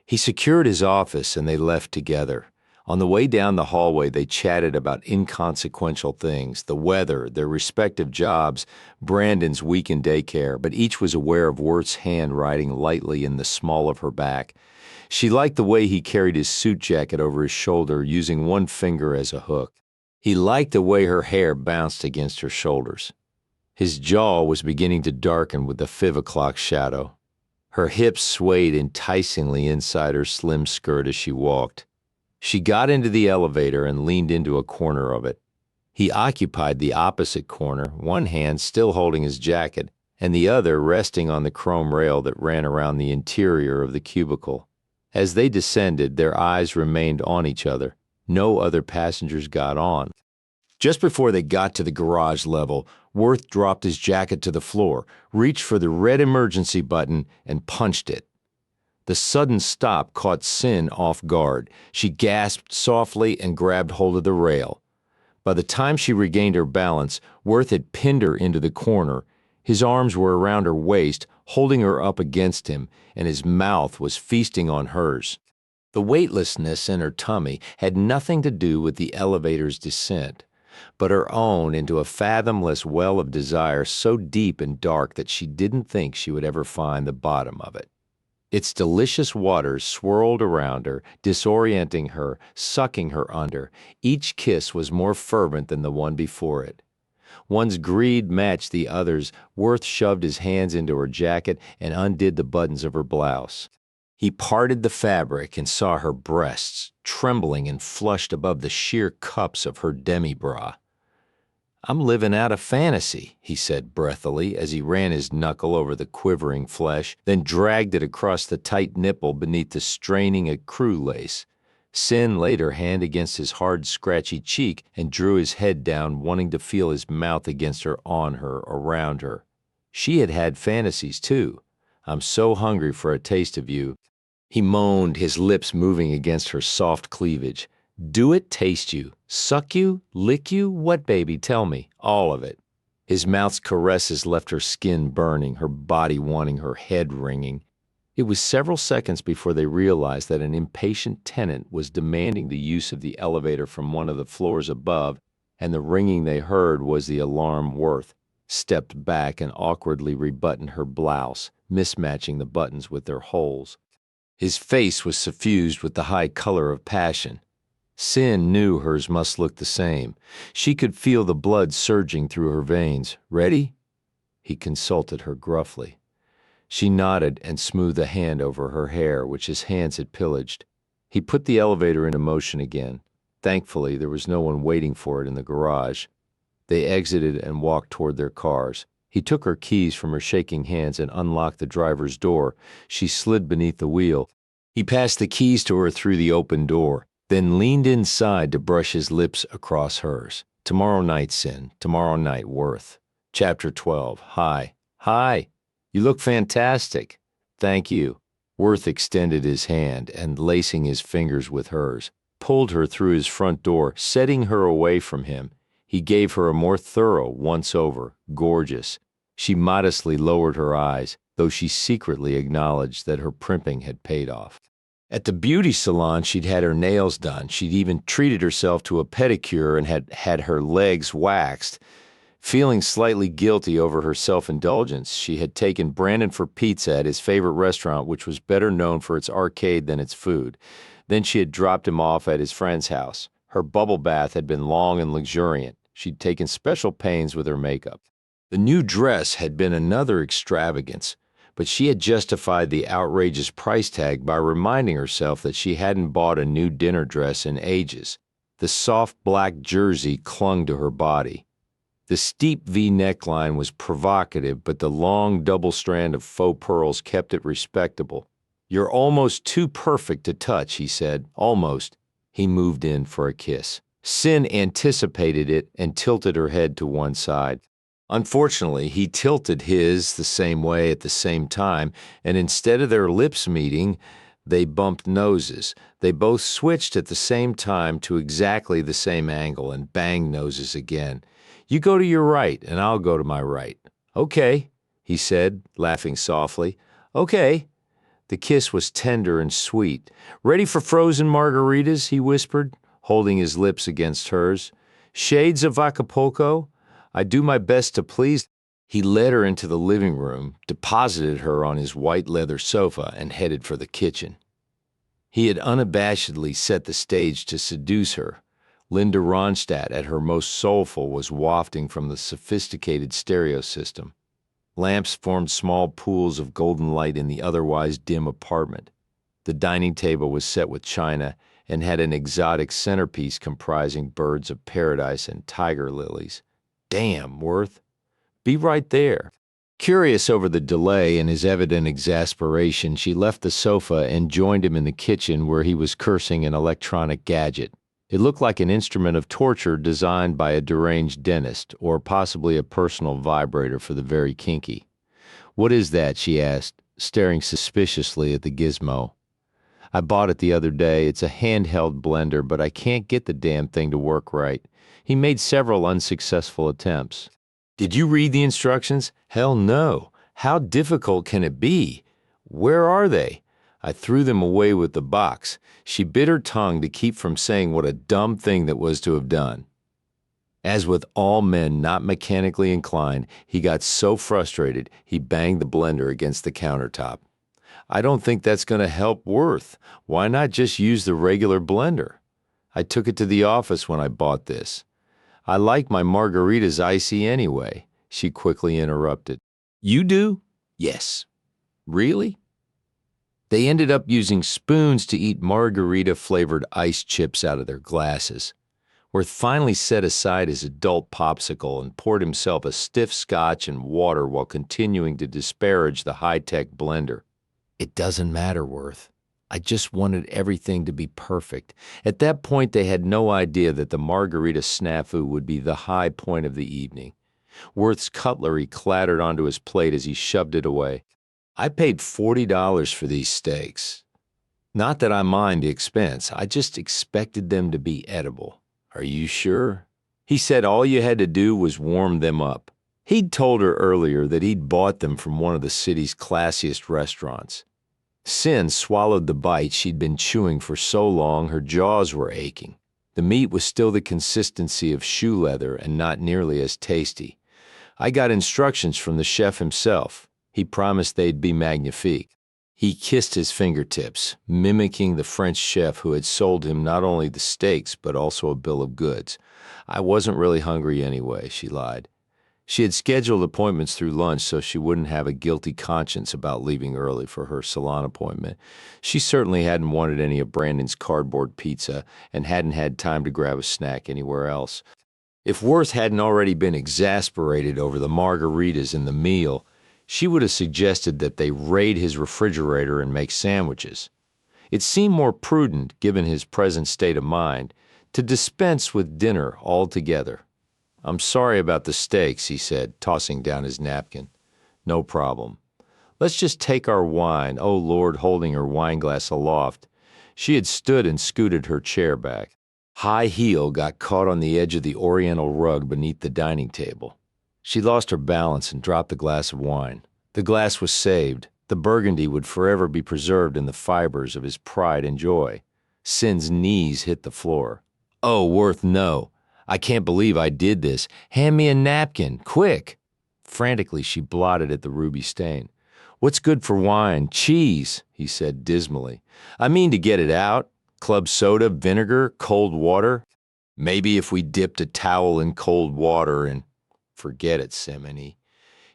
He secured his office and they left together. On the way down the hallway, they chatted about inconsequential things, the weather, their respective jobs, Brandon's week in daycare, but each was aware of Worth's hand riding lightly in the small of her back. She liked the way he carried his suit jacket over his shoulder, using one finger as a hook. He liked the way her hair bounced against her shoulders. His jaw was beginning to darken with the 5 o'clock shadow. Her hips swayed enticingly inside her slim skirt as she walked. She got into the elevator and leaned into a corner of it. He occupied the opposite corner, one hand still holding his jacket, and the other resting on the chrome rail that ran around the interior of the cubicle. As they descended, their eyes remained on each other. No other passengers got on. Just before they got to the garage level, Worth dropped his jacket to the floor, reached for the red emergency button, and punched it. The sudden stop caught Cyn off guard. She gasped softly and grabbed hold of the rail. By the time she regained her balance, Worth had pinned her into the corner. His arms were around her waist, holding her up against him, and his mouth was feasting on hers. The weightlessness in her tummy had nothing to do with the elevator's descent, but her own into a fathomless well of desire so deep and dark that she didn't think she would ever find the bottom of it. Its delicious waters swirled around her, disorienting her, sucking her under. Each kiss was more fervent than the one before it. One's greed matched the other's. Worth shoved his hands into her jacket and undid the buttons of her blouse. He parted the fabric and saw her breasts, trembling and flushed above the sheer cups of her demi-bra. "I'm living out a fantasy," he said breathily as he ran his knuckle over the quivering flesh, then dragged it across the tight nipple beneath the straining ecru lace. Cyn laid her hand against his hard, scratchy cheek and drew his head down, wanting to feel his mouth against her, on her, around her. She had had fantasies, too. "I'm so hungry for a taste of you," he moaned, his lips moving against her soft cleavage. "Do it taste you? Suck you? Lick you? What, baby? Tell me. All of it." His mouth's caresses left her skin burning, her body wanting, her head ringing. It was several seconds before they realized that an impatient tenant was demanding the use of the elevator from one of the floors above, and the ringing they heard was the alarm. Worth stepped back and awkwardly rebuttoned her blouse, mismatching the buttons with their holes. His face was suffused with the high color of passion. Cyn knew hers must look the same. She could feel the blood surging through her veins. "Ready?" He consulted her gruffly. She nodded and smoothed a hand over her hair, which his hands had pillaged. He put the elevator into motion again. Thankfully, there was no one waiting for it in the garage. They exited and walked toward their cars. He took her keys from her shaking hands and unlocked the driver's door. She slid beneath the wheel. He passed the keys to her through the open door, then leaned inside to brush his lips across hers. "Tomorrow night, Cyn. Tomorrow night, Worth." Chapter 12. Hi. "Hi. You look fantastic." "Thank you." Worth extended his hand and, lacing his fingers with hers, pulled her through his front door, setting her away from him. He gave her a more thorough once-over, gorgeous. She modestly lowered her eyes, though she secretly acknowledged that her primping had paid off. At the beauty salon, she'd had her nails done. She'd even treated herself to a pedicure and had had her legs waxed. Feeling slightly guilty over her self-indulgence, she had taken Brandon for pizza at his favorite restaurant, which was better known for its arcade than its food. Then she had dropped him off at his friend's house. Her bubble bath had been long and luxuriant. She'd taken special pains with her makeup. The new dress had been another extravagance, but she had justified the outrageous price tag by reminding herself that she hadn't bought a new dinner dress in ages. The soft black jersey clung to her body. The steep V neckline was provocative, but the long double strand of faux pearls kept it respectable. "You're almost too perfect to touch," he said. "Almost." He moved in for a kiss. Cyn anticipated it and tilted her head to one side. Unfortunately, he tilted his the same way at the same time, and instead of their lips meeting, they bumped noses. They both switched at the same time to exactly the same angle and banged noses again. "You go to your right, and I'll go to my right." "Okay," he said, laughing softly. "Okay." The kiss was tender and sweet. "Ready for frozen margaritas?" he whispered, holding his lips against hers. "Shades of Acapulco? I do my best to please." He led her into the living room, deposited her on his white leather sofa, and headed for the kitchen. He had unabashedly set the stage to seduce her. Linda Ronstadt, at her most soulful, was wafting from the sophisticated stereo system. Lamps formed small pools of golden light in the otherwise dim apartment. The dining table was set with china and had an exotic centerpiece comprising birds of paradise and tiger lilies. "Damn, Worth. Be right there." Curious over the delay and his evident exasperation, she left the sofa and joined him in the kitchen where he was cursing an electronic gadget. It looked like an instrument of torture designed by a deranged dentist, or possibly a personal vibrator for the very kinky. "What is that?" she asked, staring suspiciously at the gizmo. "I bought it the other day. It's a handheld blender, but I can't get the damn thing to work right." He made several unsuccessful attempts. "Did you read the instructions?" "Hell no. How difficult can it be? Where are they?" "I threw them away with the box." She bit her tongue to keep from saying what a dumb thing that was to have done. As with all men not mechanically inclined, he got so frustrated he banged the blender against the countertop. "I don't think that's going to help Worth. Why not just use the regular blender? I took it to the office when I bought this. I like my margaritas icy anyway," she quickly interrupted. "You do?" "Yes." "Really?" They ended up using spoons to eat margarita-flavored ice chips out of their glasses. Worth finally set aside his adult popsicle and poured himself a stiff scotch and water while continuing to disparage the high-tech blender. "It doesn't matter, Worth. I just wanted everything to be perfect." At that point, they had no idea that the margarita snafu would be the high point of the evening. Worth's cutlery clattered onto his plate as he shoved it away. "I paid $40 for these steaks. Not that I mind the expense, I just expected them to be edible." "Are you sure?" He said all you had to do was warm them up. He'd told her earlier that he'd bought them from one of the city's classiest restaurants. Cyn swallowed the bite she'd been chewing for so long her jaws were aching. The meat was still the consistency of shoe leather and not nearly as tasty. "I got instructions from the chef himself. He promised they'd be magnifique." He kissed his fingertips, mimicking the French chef who had sold him not only the steaks but also a bill of goods. "I wasn't really hungry anyway," she lied. She had scheduled appointments through lunch so she wouldn't have a guilty conscience about leaving early for her salon appointment. She certainly hadn't wanted any of Brandon's cardboard pizza and hadn't had time to grab a snack anywhere else. If Worth hadn't already been exasperated over the margaritas and the meal, she would have suggested that they raid his refrigerator and make sandwiches. It seemed more prudent, given his present state of mind, to dispense with dinner altogether. "I'm sorry about the steaks," he said, tossing down his napkin. "No problem. Let's just take our wine," oh Lord, holding her wineglass aloft. She had stood and scooted her chair back. High heel got caught on the edge of the oriental rug beneath the dining table. She lost her balance and dropped the glass of wine. The glass was saved. The burgundy would forever be preserved in the fibers of his pride and joy. Cyn's knees hit the floor. "Oh, Worth, no. I can't believe I did this. Hand me a napkin, quick." Frantically, she blotted at the ruby stain. "What's good for wine? Cheese," he said dismally. "I mean to get it out." Club soda, vinegar, cold water? Maybe if we dipped a towel in cold water and... Forget it, Cyn.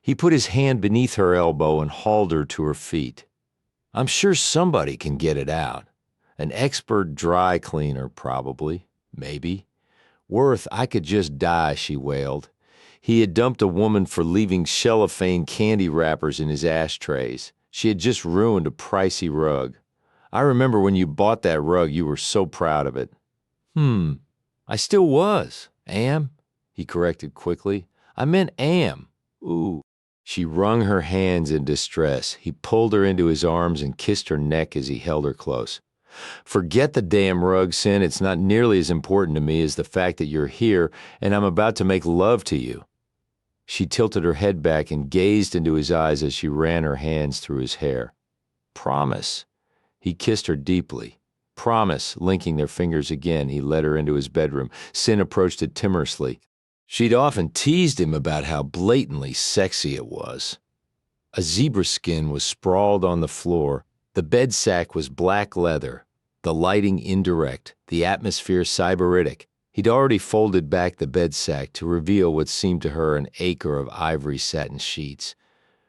He put his hand beneath her elbow and hauled her to her feet. I'm sure somebody can get it out. An expert dry cleaner, probably. Maybe. Worth, I could just die, she wailed. He had dumped a woman for leaving cellophane candy wrappers in his ashtrays. She had just ruined a pricey rug. I remember when you bought that rug, you were so proud of it. I still was. Am? He corrected quickly. I meant am. Ooh. She wrung her hands in distress. He pulled her into his arms and kissed her neck as he held her close. Forget the damn rug, Cyn. It's not nearly as important to me as the fact that you're here and I'm about to make love to you. She tilted her head back and gazed into his eyes as she ran her hands through his hair. Promise. He kissed her deeply. Promise. Linking their fingers again, he led her into his bedroom. Cyn approached it timorously. She'd often teased him about how blatantly sexy it was. A zebra skin was sprawled on the floor. The bed sack was black leather, the lighting indirect, the atmosphere sybaritic. He'd already folded back the bed sack to reveal what seemed to her an acre of ivory satin sheets.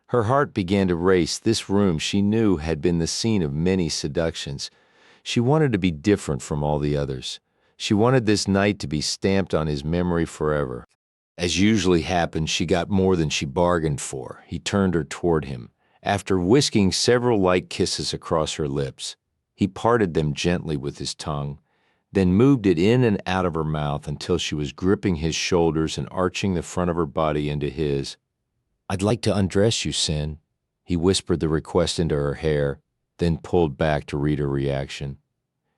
Her heart began to race. This room, she knew, had been the scene of many seductions. She wanted to be different from all the others. She wanted this night to be stamped on his memory forever. As usually happened, she got more than she bargained for. He turned her toward him. After whisking several light kisses across her lips, he parted them gently with his tongue, then moved it in and out of her mouth until she was gripping his shoulders and arching the front of her body into his. I'd like to undress you, Cyn. He whispered the request into her hair, then pulled back to read her reaction.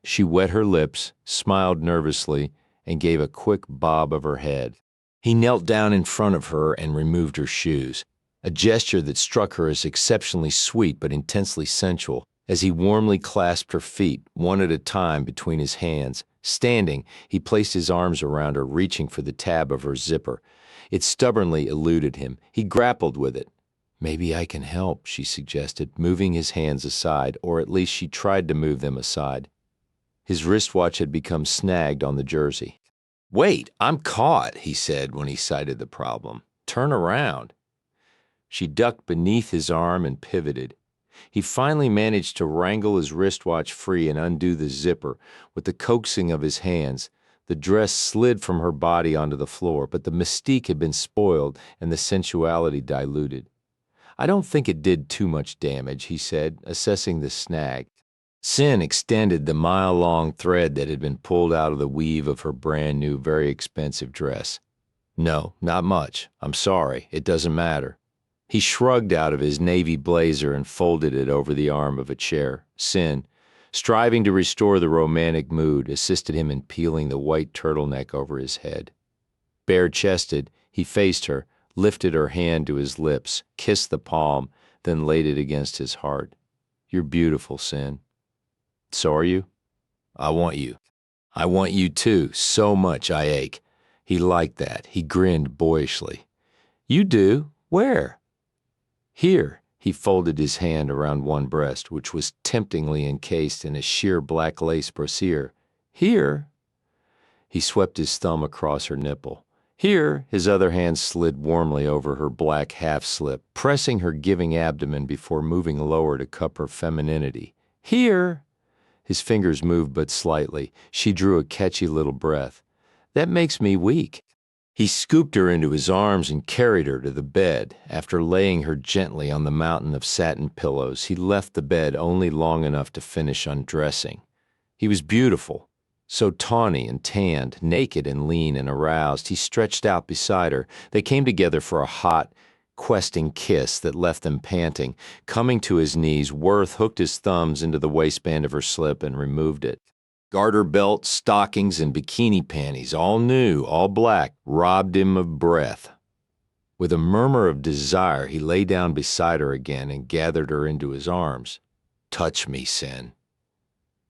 She wet her lips, smiled nervously, and gave a quick bob of her head. He knelt down in front of her and removed her shoes, a gesture that struck her as exceptionally sweet but intensely sensual, as he warmly clasped her feet, one at a time, between his hands. Standing, he placed his arms around her, reaching for the tab of her zipper. It stubbornly eluded him. He grappled with it. Maybe I can help, she suggested, moving his hands aside, or at least she tried to move them aside. His wristwatch had become snagged on the jersey. Wait, I'm caught, he said when he sighted the problem. Turn around. She ducked beneath his arm and pivoted. He finally managed to wrangle his wristwatch free and undo the zipper. With the coaxing of his hands, the dress slid from her body onto the floor, but the mystique had been spoiled and the sensuality diluted. I don't think it did too much damage, he said, assessing the snag. Cyn extended the mile-long thread that had been pulled out of the weave of her brand-new, very expensive dress. No, not much. I'm sorry. It doesn't matter. He shrugged out of his navy blazer and folded it over the arm of a chair. Cyn, striving to restore the romantic mood, assisted him in peeling the white turtleneck over his head. Bare-chested, he faced her, lifted her hand to his lips, kissed the palm, then laid it against his heart. You're beautiful, Cyn. So are you? I want you. I want you too, so much I ache. He liked that. He grinned boyishly. You do? Where? Here. He folded his hand around one breast, which was temptingly encased in a sheer black lace brassiere. Here? He swept his thumb across her nipple. Here, his other hand slid warmly over her black half-slip, pressing her giving abdomen before moving lower to cup her femininity. Here! His fingers moved but slightly. She drew a catchy little breath. That makes me weak. He scooped her into his arms and carried her to the bed. After laying her gently on the mountain of satin pillows, he left the bed only long enough to finish undressing. He was beautiful, so tawny and tanned, naked and lean and aroused. He stretched out beside her. They came together for a hot, questing kiss that left them panting. Coming to his knees, Worth hooked his thumbs into the waistband of her slip and removed it. Garter belt, stockings, and bikini panties, all new, all black, robbed him of breath. With a murmur of desire, he lay down beside her again and gathered her into his arms. Touch me, Cyn.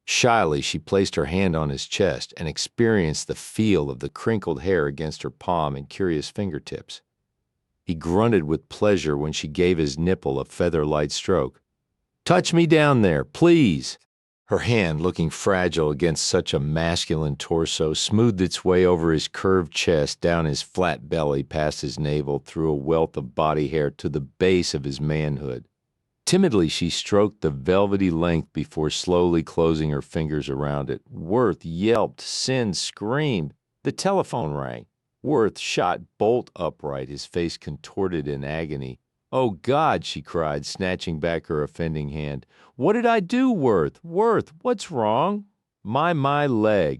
Shyly, she placed her hand on his chest and experienced the feel of the crinkled hair against her palm and curious fingertips. He grunted with pleasure when she gave his nipple a feather-light stroke. Touch me down there, please. Her hand, looking fragile against such a masculine torso, smoothed its way over his curved chest, down his flat belly, past his navel, through a wealth of body hair to the base of his manhood. Timidly, she stroked the velvety length before slowly closing her fingers around it. Worth yelped. Cyn screamed. The telephone rang. Worth shot bolt upright, his face contorted in agony. "Oh, God," she cried, snatching back her offending hand. "What did I do, Worth? Worth, what's wrong?" My leg."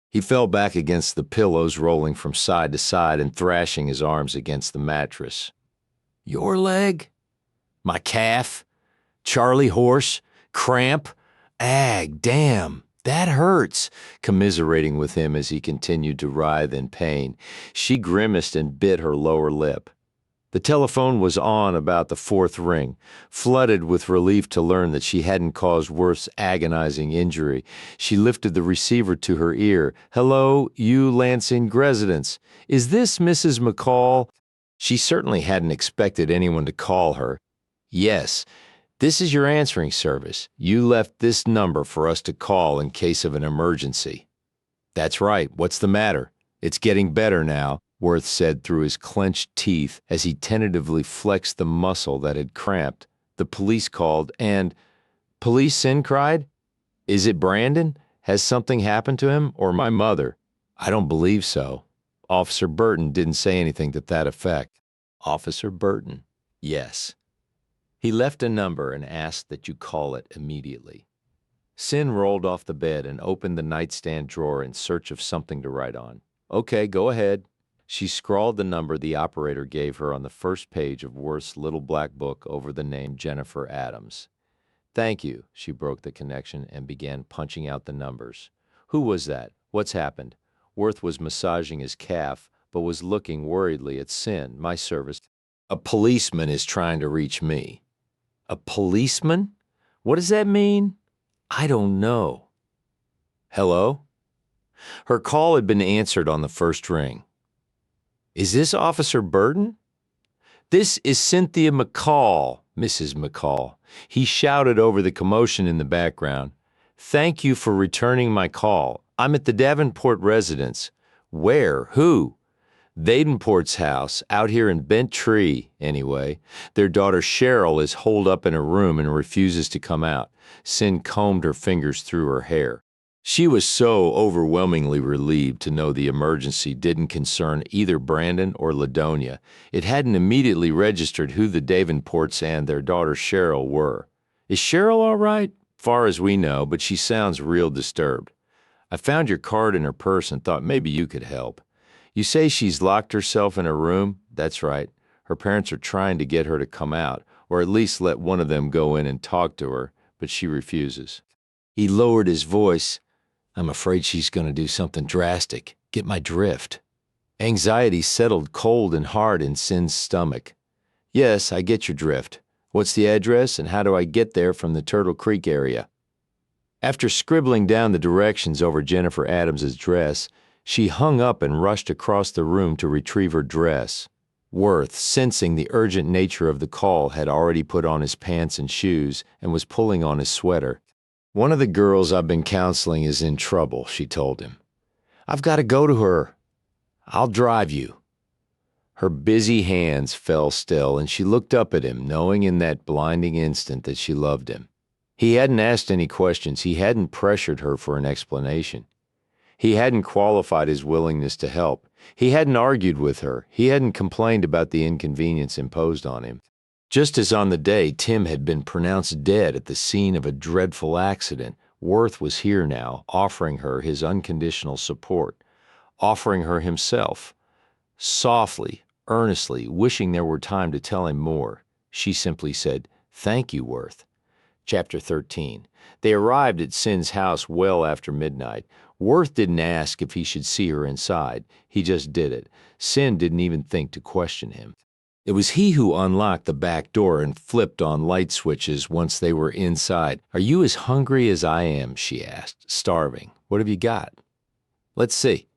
He fell back against the pillows, rolling from side to side and thrashing his arms against the mattress. "Your leg? My calf? Charlie horse? Cramp? Ag, damn, that hurts," commiserating with him as he continued to writhe in pain. She grimaced and bit her lower lip. The telephone was on about the fourth ring. Flooded with relief to learn that she hadn't caused Worth's agonizing injury, she lifted the receiver to her ear. "Hello, you Lansing residents. Is this Mrs. McCall?" She certainly hadn't expected anyone to call her. "Yes, this is your answering service. You left this number for us to call in case of an emergency." "That's right. What's the matter?" "It's getting better now," Worth said through his clenched teeth as he tentatively flexed the muscle that had cramped. "The police called and—" "Police?" Cyn cried. "Is it Brandon? Has something happened to him, or my mother?" "I don't believe so. Officer Burton didn't say anything to that effect." "Officer Burton?" "Yes. He left a number and asked that you call it immediately." Cyn rolled off the bed and opened the nightstand drawer in search of something to write on. "Okay, go ahead." She scrawled the number the operator gave her on the first page of Worth's little black book over the name Jennifer Adams. "Thank you." She broke the connection and began punching out the numbers. "Who was that? What's happened?" Worth was massaging his calf, but was looking worriedly at Cyn. "My service." "A policeman is trying to reach me." "A policeman? What does that mean?" "I don't know." "Hello?" Her call had been answered on the first ring. "Is this Officer Burton?" "This is Cynthia McCall, Mrs. McCall." He shouted over the commotion in the background. "Thank you for returning my call. I'm at the Davenport residence." "Where? Who?" "Davenport's house, out here in Bent Tree, anyway. Their daughter Cheryl is holed up in a room and refuses to come out." Cyn combed her fingers through her hair. She was so overwhelmingly relieved to know the emergency didn't concern either Brandon or Ladonia. It hadn't immediately registered who the Davenports and their daughter Cheryl were. "Is Cheryl all right?" "Far as we know, but she sounds real disturbed. I found your card in her purse and thought maybe you could help." "You say she's locked herself in her room?" "That's right. Her parents are trying to get her to come out, or at least let one of them go in and talk to her, but she refuses." He lowered his voice. "I'm afraid she's going to do something drastic. Get my drift." Anxiety settled cold and hard in Cyn's stomach. "Yes, I get your drift. What's the address, and how do I get there from the Turtle Creek area?" After scribbling down the directions over Jennifer Adams's dress, she hung up and rushed across the room to retrieve her dress. Worth, sensing the urgent nature of the call, had already put on his pants and shoes and was pulling on his sweater. "One of the girls I've been counseling is in trouble," she told him. "I've got to go to her." "I'll drive you." Her busy hands fell still, and she looked up at him, knowing in that blinding instant that she loved him. He hadn't asked any questions. He hadn't pressured her for an explanation. He hadn't qualified his willingness to help. He hadn't argued with her. He hadn't complained about the inconvenience imposed on him. Just as on the day Tim had been pronounced dead at the scene of a dreadful accident, Worth was here now, offering her his unconditional support, offering her himself. Softly, earnestly, wishing there were time to tell him more, she simply said, "Thank you, Worth." Chapter 13. They arrived at Cyn's house well after midnight. Worth didn't ask if he should see her inside. He just did it. Cyn didn't even think to question him. It was he who unlocked the back door and flipped on light switches once they were inside. "Are you as hungry as I am?" she asked. "Starving. What have you got?" "Let's see."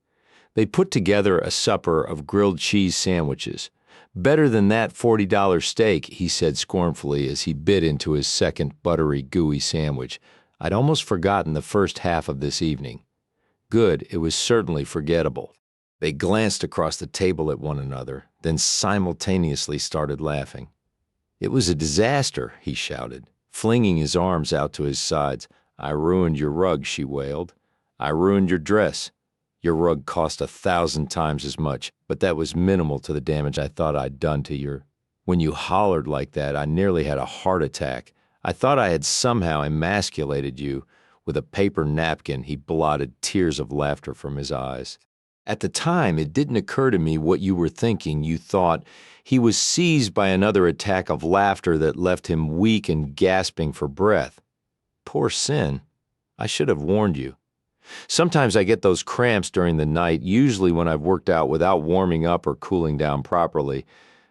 They put together a supper of grilled cheese sandwiches. "Better than that $40 steak," he said scornfully as he bit into his second buttery, gooey sandwich. I'd almost forgotten the first half of this evening. Good, it was certainly forgettable. They glanced across the table at one another, then simultaneously started laughing. "It was a disaster," he shouted, flinging his arms out to his sides. "I ruined your rug," she wailed. "I ruined your dress. Your rug cost 1,000 times as much, but that was minimal to the damage I thought I'd done to your... When you hollered like that, I nearly had a heart attack. I thought I had somehow emasculated you." With a paper napkin, he blotted tears of laughter from his eyes. "At the time, it didn't occur to me what you were thinking. You thought..." He was seized by another attack of laughter that left him weak and gasping for breath. "Poor Cyn. I should have warned you. Sometimes I get those cramps during the night, usually when I've worked out without warming up or cooling down properly.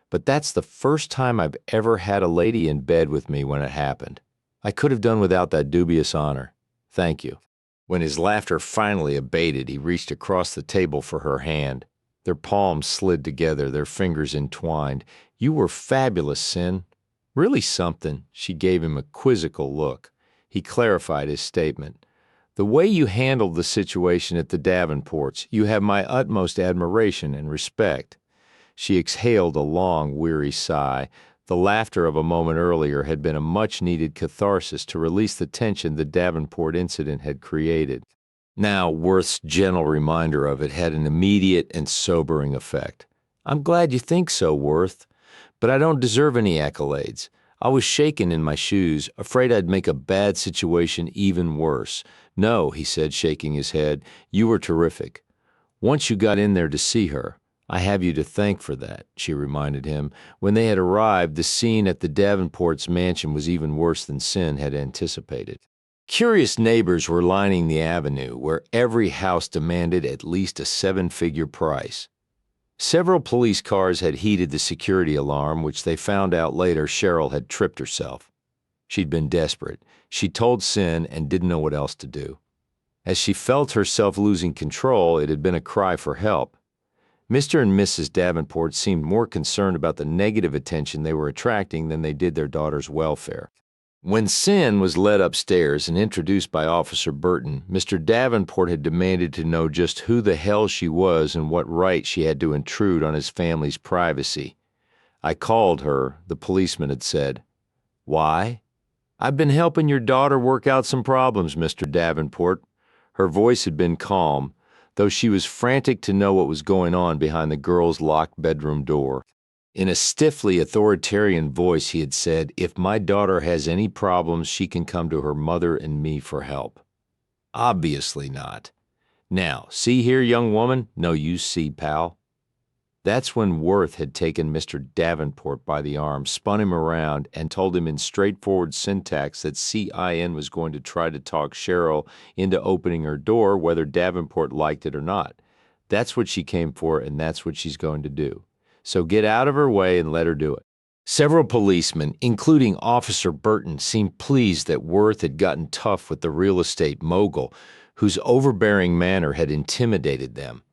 But that's the first time I've ever had a lady in bed with me when it happened. I could have done without that dubious honor. Thank you." When his laughter finally abated, he reached across the table for her hand. Their palms slid together, their fingers entwined. "You were fabulous, Cyn. Really something." She gave him a quizzical look. He clarified his statement. "The way you handled the situation at the Davenports, you have my utmost admiration and respect." She exhaled a long, weary sigh. The laughter of a moment earlier had been a much-needed catharsis to release the tension the Davenport incident had created. Now, Worth's gentle reminder of it had an immediate and sobering effect. "I'm glad you think so, Worth, but I don't deserve any accolades. I was shaken in my shoes, afraid I'd make a bad situation even worse." "No," he said, shaking his head, "you were terrific. Once you got in there to see her. I have you to thank for that," she reminded him. When they had arrived, the scene at the Davenports' mansion was even worse than Cyn had anticipated. Curious neighbors were lining the avenue, where every house demanded at least a 7-figure price. Several police cars had heeded the security alarm, which they found out later Cheryl had tripped herself. She'd been desperate. She told Cyn and didn't know what else to do. As she felt herself losing control, it had been a cry for help. Mr. and Mrs. Davenport seemed more concerned about the negative attention they were attracting than they did their daughter's welfare. When Cyn was led upstairs and introduced by Officer Burton, Mr. Davenport had demanded to know just who the hell she was and what right she had to intrude on his family's privacy. "I called her," the policeman had said. "Why?" "I've been helping your daughter work out some problems, Mr. Davenport." Her voice had been calm, though she was frantic to know what was going on behind the girl's locked bedroom door. In a stiffly authoritarian voice, he had said, "If my daughter has any problems, she can come to her mother and me for help." Obviously not. "Now, see here, young woman." "No, you see, pal." That's when Worth had taken Mr. Davenport by the arm, spun him around, and told him in straightforward syntax that Cyn was going to try to talk Cheryl into opening her door whether Davenport liked it or not. That's what she came for, and that's what she's going to do. So get out of her way and let her do it. Several policemen, including Officer Burton, seemed pleased that Worth had gotten tough with the real estate mogul, whose overbearing manner had intimidated them.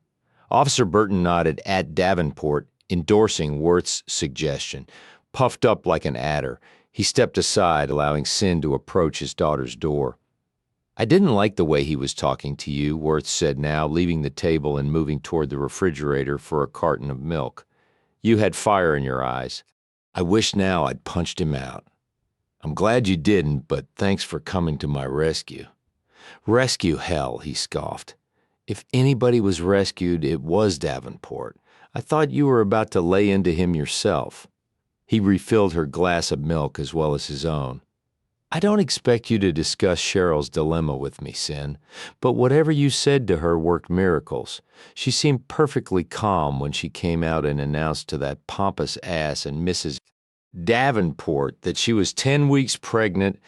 Officer Burton nodded at Davenport, endorsing Worth's suggestion. Puffed up like an adder, he stepped aside, allowing Cyn to approach his daughter's door. "I didn't like the way he was talking to you," Worth said now, leaving the table and moving toward the refrigerator for a carton of milk. "You had fire in your eyes. I wish now I'd punched him out." "I'm glad you didn't, but thanks for coming to my rescue." "Rescue hell," he scoffed. "If anybody was rescued, it was Davenport. I thought you were about to lay into him yourself." He refilled her glass of milk as well as his own. "I don't expect you to discuss Cheryl's dilemma with me, Cyn, but whatever you said to her worked miracles. She seemed perfectly calm when she came out and announced to that pompous ass and Mrs. Davenport that she was 10 weeks pregnant."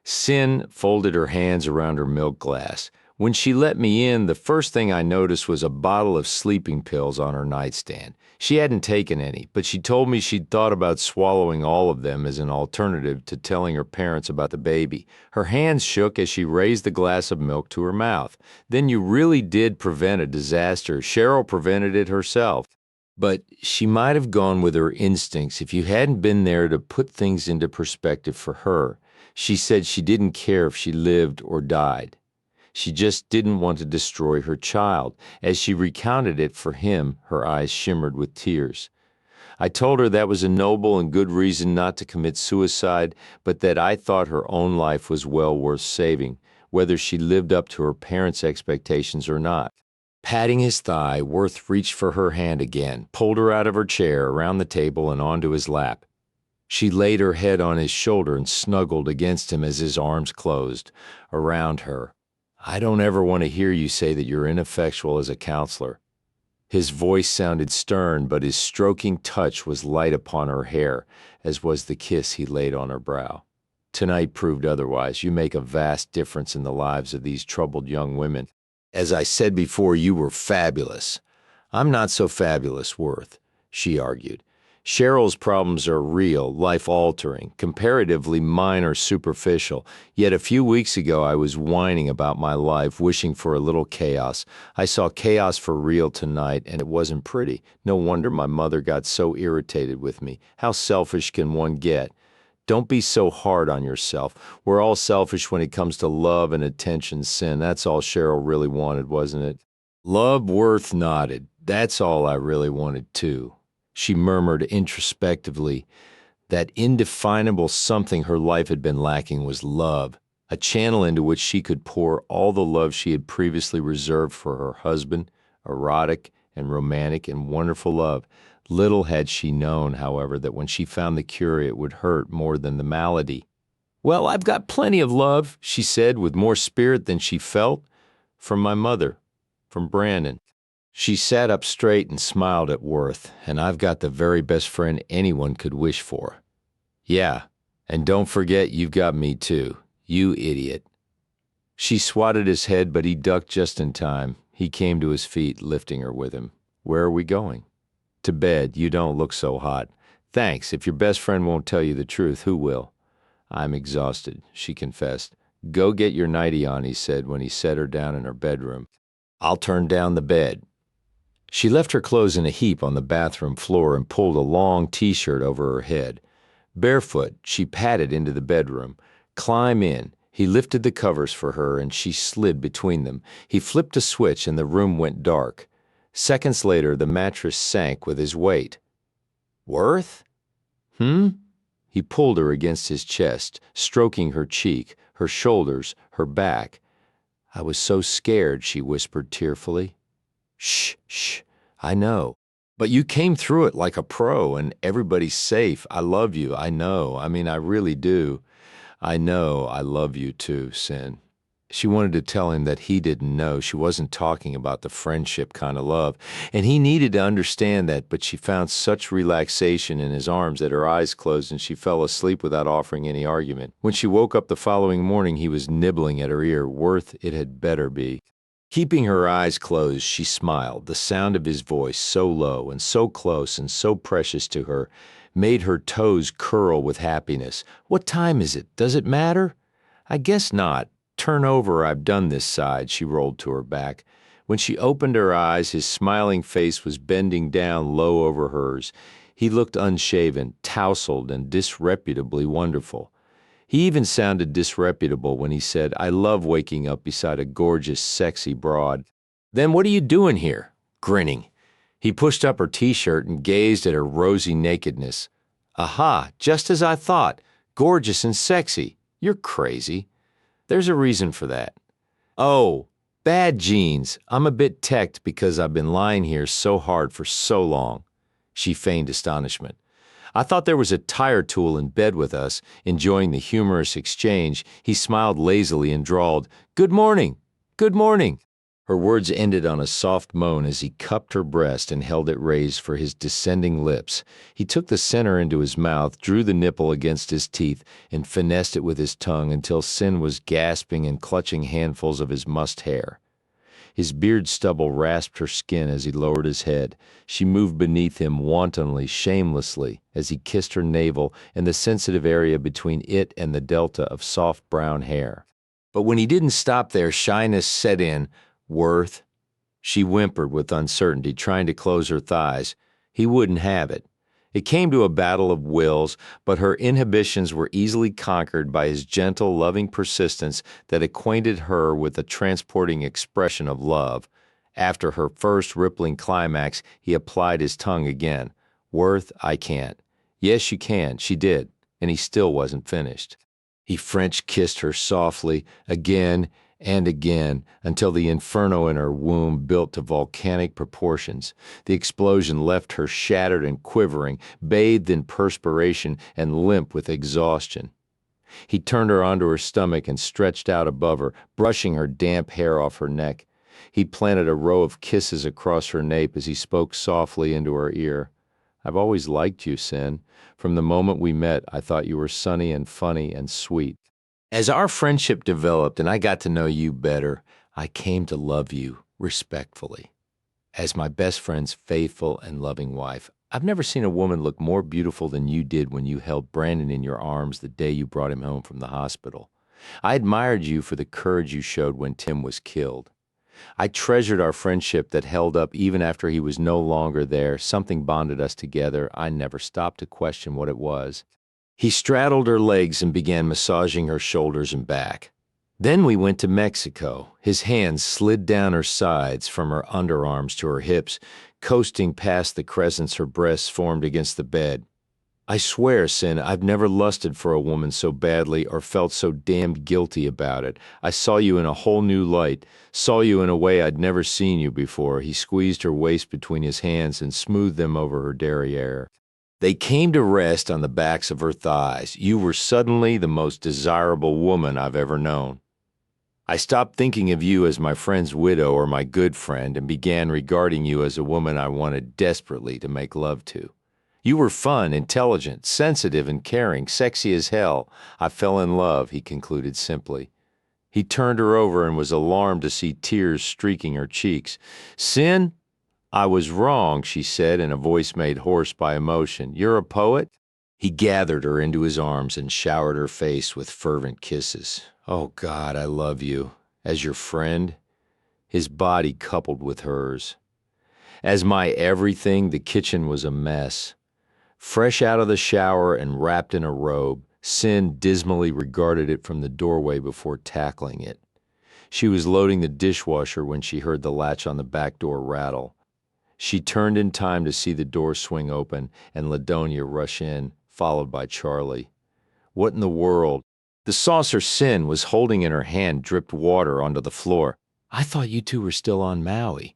Cyn folded her hands around her milk glass. "When she let me in, the first thing I noticed was a bottle of sleeping pills on her nightstand. She hadn't taken any, but she told me she'd thought about swallowing all of them as an alternative to telling her parents about the baby. Her hands shook as she raised the glass of milk to her mouth. Then you really did prevent a disaster. Cheryl prevented it herself. But she might have gone with her instincts if you hadn't been there to put things into perspective for her. She said she didn't care if she lived or died. She just didn't want to destroy her child. As she recounted it for him, her eyes shimmered with tears. I told her that was a noble and good reason not to commit suicide, but that I thought her own life was well worth saving, whether she lived up to her parents' expectations or not. Patting his thigh, Worth reached for her hand again, pulled her out of her chair, around the table, and onto his lap. She laid her head on his shoulder and snuggled against him as his arms closed around her. I don't ever want to hear you say that you're ineffectual as a counselor. His voice sounded stern, but his stroking touch was light upon her hair, as was the kiss he laid on her brow. Tonight proved otherwise. You make a vast difference in the lives of these troubled young women. As I said before, you were fabulous. I'm not so fabulous, Worth, she argued. Cheryl's problems are real, life-altering. Comparatively, mine are superficial. Yet a few weeks ago I was whining about my life, wishing for a little chaos. I saw chaos for real tonight, and it wasn't pretty. No wonder my mother got so irritated with me. How selfish can one get? Don't be so hard on yourself. We're all selfish when it comes to love and attention, Cyn. That's all Cheryl really wanted, wasn't it? Love. Worth nodded. That's all I really wanted, too. She murmured introspectively. That indefinable something her life had been lacking was love, a channel into which she could pour all the love she had previously reserved for her husband, erotic and romantic and wonderful love. Little had she known, however, that when she found the cure it would hurt more than the malady. Well, I've got plenty of love, she said, with more spirit than she felt, from my mother, from Brandon. She sat up straight and smiled at Worth, and I've got the very best friend anyone could wish for. Yeah, and don't forget you've got me too, you idiot. She swatted his head, but he ducked just in time. He came to his feet, lifting her with him. Where are we going? To bed. You don't look so hot. Thanks. If your best friend won't tell you the truth, who will? I'm exhausted, she confessed. Go get your nightie on, he said when he set her down in her bedroom. I'll turn down the bed. She left her clothes in a heap on the bathroom floor and pulled a long t-shirt over her head. Barefoot, she padded into the bedroom. Climb in. He lifted the covers for her and she slid between them. He flipped a switch and the room went dark. Seconds later, the mattress sank with his weight. Worth? He pulled her against his chest, stroking her cheek, her shoulders, her back. I was so scared, she whispered tearfully. Shh, I know. But you came through it like a pro, and everybody's safe. I love you, I know. I mean, I really do. I know I love you too, Cyn. She wanted to tell him that he didn't know. She wasn't talking about the friendship kind of love, and he needed to understand that, but she found such relaxation in his arms that her eyes closed and she fell asleep without offering any argument. When she woke up the following morning, he was nibbling at her ear. Worth, it had better be. Keeping her eyes closed, she smiled. The sound of his voice, so low and so close and so precious to her, made her toes curl with happiness. What time is it? Does it matter? I guess not. Turn over, I've done this side, she rolled to her back. When she opened her eyes, his smiling face was bending down low over hers. He looked unshaven, tousled, and disreputably wonderful. He even sounded disreputable when he said, I love waking up beside a gorgeous, sexy broad. Then what are you doing here? Grinning. He pushed up her t-shirt and gazed at her rosy nakedness. Aha, just as I thought. Gorgeous and sexy. You're crazy. There's a reason for that. Oh, bad genes. I'm a bit teched because I've been lying here so hard for so long. She feigned astonishment. I thought there was a tire tool in bed with us, enjoying the humorous exchange. He smiled lazily and drawled, Good morning. Good morning. Her words ended on a soft moan as he cupped her breast and held it raised for his descending lips. He took the center into his mouth, drew the nipple against his teeth, and finessed it with his tongue until Cyn was gasping and clutching handfuls of his mussed hair. His beard stubble rasped her skin as he lowered his head. She moved beneath him wantonly, shamelessly, as he kissed her navel and the sensitive area between it and the delta of soft brown hair. But when he didn't stop there, shyness set in. Worth? She whimpered with uncertainty, trying to close her thighs. He wouldn't have it. It came to a battle of wills, but her inhibitions were easily conquered by his gentle, loving persistence that acquainted her with the transporting expression of love. After her first rippling climax, he applied his tongue again. Worth, I can't. Yes, you can. She did. And he still wasn't finished. He French kissed her softly, again and again, until the inferno in her womb built to volcanic proportions. The explosion left her shattered and quivering, bathed in perspiration and limp with exhaustion. He turned her onto her stomach and stretched out above her, brushing her damp hair off her neck. He planted a row of kisses across her nape as he spoke softly into her ear. I've always liked you, Cyn. From the moment we met, I thought you were sunny and funny and sweet. As our friendship developed and I got to know you better, I came to love you respectfully. As my best friend's faithful and loving wife, I've never seen a woman look more beautiful than you did when you held Brandon in your arms the day you brought him home from the hospital. I admired you for the courage you showed when Tim was killed. I treasured our friendship that held up even after he was no longer there. Something bonded us together. I never stopped to question what it was. He straddled her legs and began massaging her shoulders and back. Then we went to Mexico. His hands slid down her sides from her underarms to her hips, coasting past the crescents her breasts formed against the bed. I swear, Cyn, I've never lusted for a woman so badly or felt so damned guilty about it. I saw you in a whole new light, saw you in a way I'd never seen you before. He squeezed her waist between his hands and smoothed them over her derriere. They came to rest on the backs of her thighs. You were suddenly the most desirable woman I've ever known. I stopped thinking of you as my friend's widow or my good friend and began regarding you as a woman I wanted desperately to make love to. You were fun, intelligent, sensitive, and caring, sexy as hell. I fell in love, he concluded simply. He turned her over and was alarmed to see tears streaking her cheeks. Cyn, I was wrong, she said in a voice made hoarse by emotion. You're a poet? He gathered her into his arms and showered her face with fervent kisses. Oh, God, I love you. As your friend? His body coupled with hers. As my everything, the kitchen was a mess. Fresh out of the shower and wrapped in a robe, Cyn dismally regarded it from the doorway before tackling it. She was loading the dishwasher when she heard the latch on the back door rattle. She turned in time to see the door swing open and Ladonia rush in, followed by Charlie. What in the world? The saucer Cyn was holding in her hand dripped water onto the floor. I thought you two were still on Maui.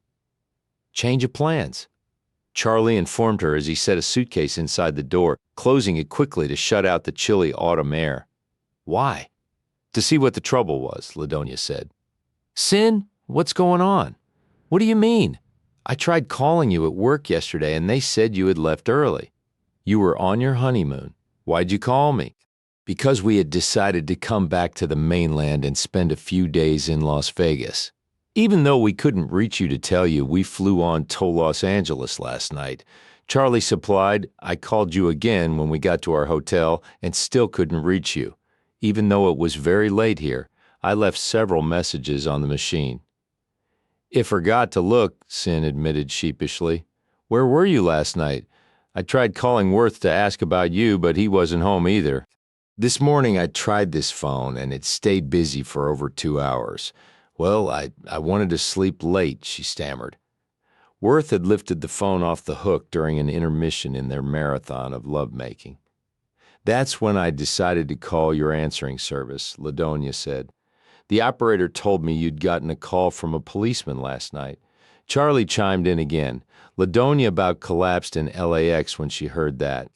Change of plans. Charlie informed her as he set a suitcase inside the door, closing it quickly to shut out the chilly autumn air. Why? To see what the trouble was, Ladonia said. Cyn, what's going on? What do you mean? I tried calling you at work yesterday and they said you had left early. You were on your honeymoon. Why'd you call me? Because we had decided to come back to the mainland and spend a few days in Las Vegas. Even though we couldn't reach you to tell you, we flew on to Los Angeles last night. Charlie supplied, I called you again when we got to our hotel and still couldn't reach you. Even though it was very late here, I left several messages on the machine. I forgot to look, Cyn admitted sheepishly. Where were you last night? I tried calling Worth to ask about you, but he wasn't home either. This morning I tried this phone and it stayed busy for over 2 hours. Well, I wanted to sleep late, she stammered. Worth had lifted the phone off the hook during an intermission in their marathon of lovemaking. That's when I decided to call your answering service, Ladonia said. The operator told me you'd gotten a call from a policeman last night. Charlie chimed in again. Ladonia about collapsed in LAX when she heard that.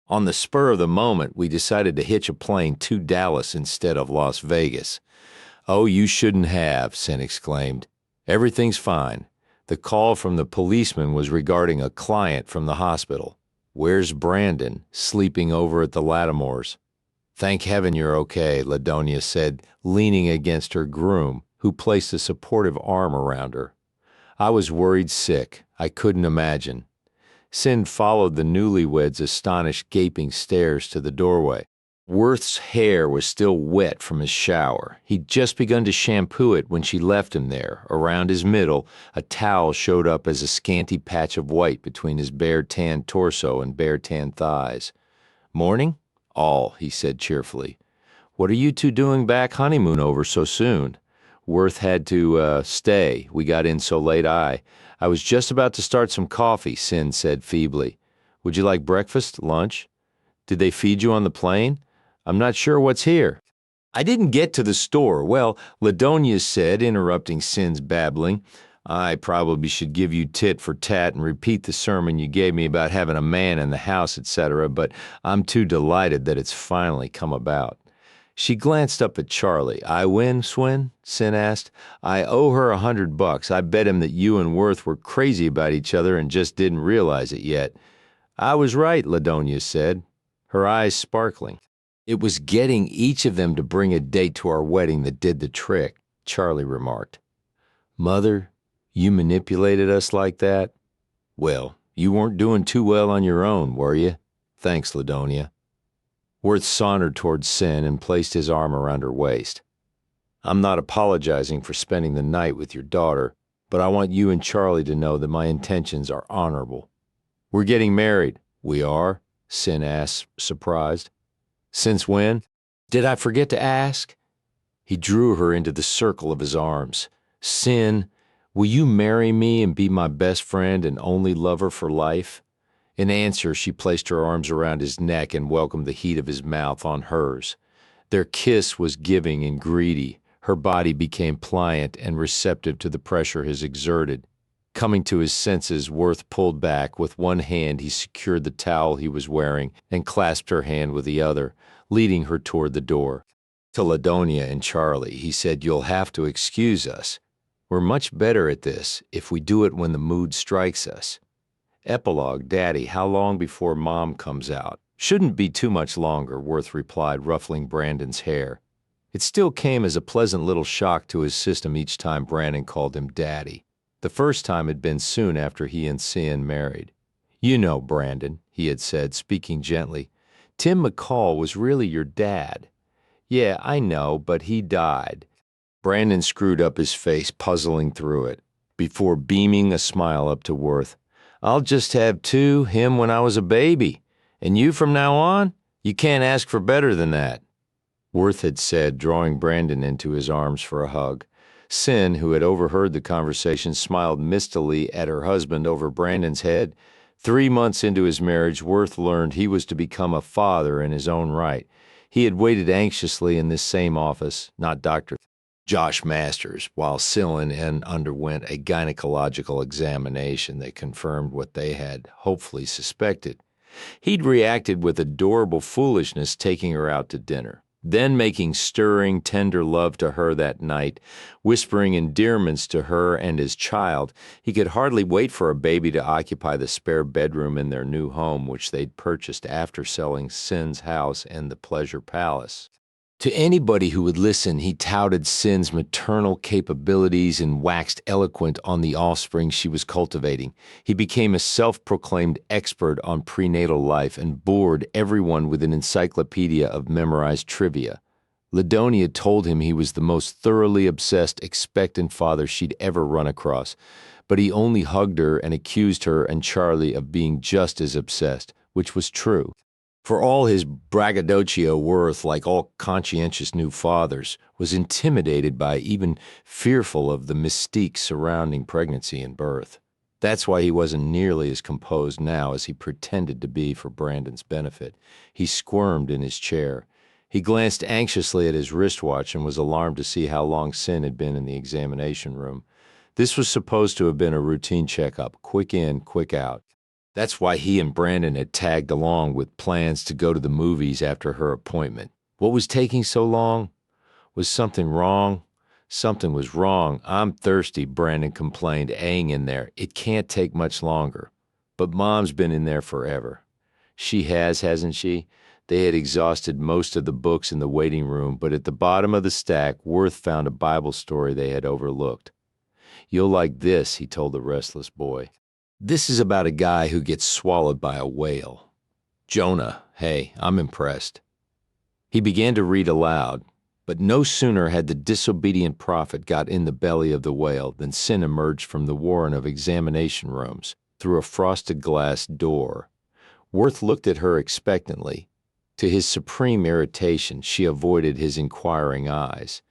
On the spur of the moment, we decided to hitch a plane to Dallas instead of Las Vegas. Oh, you shouldn't have, Cyn exclaimed. Everything's fine. The call from the policeman was regarding a client from the hospital. Where's Brandon? Sleeping over at the Lattimores. Thank heaven you're okay, Ladonia said, leaning against her groom, who placed a supportive arm around her. I was worried sick. I couldn't imagine. Cyn followed the newlyweds' astonished, gaping stares to the doorway. Worth's hair was still wet from his shower. He'd just begun to shampoo it when she left him there. Around his middle, a towel showed up as a scanty patch of white between his bare tan torso and bare tan thighs. "Morning?" "All," he said cheerfully. "What are you two doing back honeymoon over so soon?" "Worth had to, stay. We got in so late I was just about to start some coffee," Cyn said feebly. "Would you like breakfast, lunch? Did they feed you on the plane? I'm not sure what's here." "I didn't get to the store. Well," Ladonia said, interrupting Cyn's babbling. "I probably should give you tit for tat and repeat the sermon you gave me about having a man in the house, etc., but I'm too delighted that it's finally come about." She glanced up at Charlie. "I win, Swin?" Cyn asked. "I owe her $100. I bet him that you and Worth were crazy about each other and just didn't realize it yet." "I was right," Ladonia said, her eyes sparkling. "It was getting each of them to bring a date to our wedding that did the trick," Charlie remarked. "Mother, you manipulated us like that? Well, you weren't doing too well on your own, were you? Thanks, Ladonia." Worth sauntered toward Cyn and placed his arm around her waist. "I'm not apologizing for spending the night with your daughter, but I want you and Charlie to know that my intentions are honorable." "We're getting married." "We are?" Cyn asked, surprised. "Since when?" "Did I forget to ask?" He drew her into the circle of his arms. "Cyn, will you marry me and be my best friend and only lover for life?" In answer, she placed her arms around his neck and welcomed the heat of his mouth on hers. Their kiss was giving and greedy. Her body became pliant and receptive to the pressure his exerted. Coming to his senses, Worth pulled back. With one hand, he secured the towel he was wearing and clasped her hand with the other, leading her toward the door. To Ladonia and Charlie, he said, "You'll have to excuse us. We're much better at this if we do it when the mood strikes us." Epilogue, "Daddy, how long before Mom comes out?" "Shouldn't be too much longer," Worth replied, ruffling Brandon's hair. It still came as a pleasant little shock to his system each time Brandon called him Daddy. The first time had been soon after he and Cyn married. "You know, Brandon," he had said, speaking gently, "Tim McCall was really your dad." "Yeah, I know, but he died." Brandon screwed up his face, puzzling through it, before beaming a smile up to Worth. "I'll just have two, him when I was a baby. And you from now on? You can't ask for better than that." Worth had said, drawing Brandon into his arms for a hug. Cyn, who had overheard the conversation, smiled mistily at her husband over Brandon's head. 3 months into his marriage, Worth learned he was to become a father in his own right. He had waited anxiously in this same office, not Dr. Josh Masters, while Cyn underwent a gynecological examination that confirmed what they had hopefully suspected. He'd reacted with adorable foolishness, taking her out to dinner, then making stirring, tender love to her that night, whispering endearments to her and his child. He could hardly wait for a baby to occupy the spare bedroom in their new home, which they'd purchased after selling Cyn's house and the Pleasure Palace. To anybody who would listen, he touted Cyn's maternal capabilities and waxed eloquent on the offspring she was cultivating. He became a self-proclaimed expert on prenatal life and bored everyone with an encyclopedia of memorized trivia. Ladonia told him he was the most thoroughly obsessed, expectant father she'd ever run across, but he only hugged her and accused her and Charlie of being just as obsessed, which was true. For all his braggadocio, Worth, like all conscientious new fathers, was intimidated by, even fearful of, the mystique surrounding pregnancy and birth. That's why he wasn't nearly as composed now as he pretended to be for Brandon's benefit. He squirmed in his chair. He glanced anxiously at his wristwatch and was alarmed to see how long Cyn had been in the examination room. This was supposed to have been a routine checkup, quick in, quick out. That's why he and Brandon had tagged along with plans to go to the movies after her appointment. What was taking so long? Was something wrong? Something was wrong. "I'm thirsty," Brandon complained, aying in there. "It can't take much longer." But Mom's been in there forever. She has, hasn't she? They had exhausted most of the books in the waiting room, but at the bottom of the stack, Worth found a Bible story they had overlooked. "You'll like this," he told the restless boy. "This is about a guy who gets swallowed by a whale." "Jonah, hey, I'm impressed." He began to read aloud, but no sooner had the disobedient prophet got in the belly of the whale than Cyn emerged from the warren of examination rooms through a frosted glass door. Worth looked at her expectantly. To his supreme irritation, she avoided his inquiring eyes.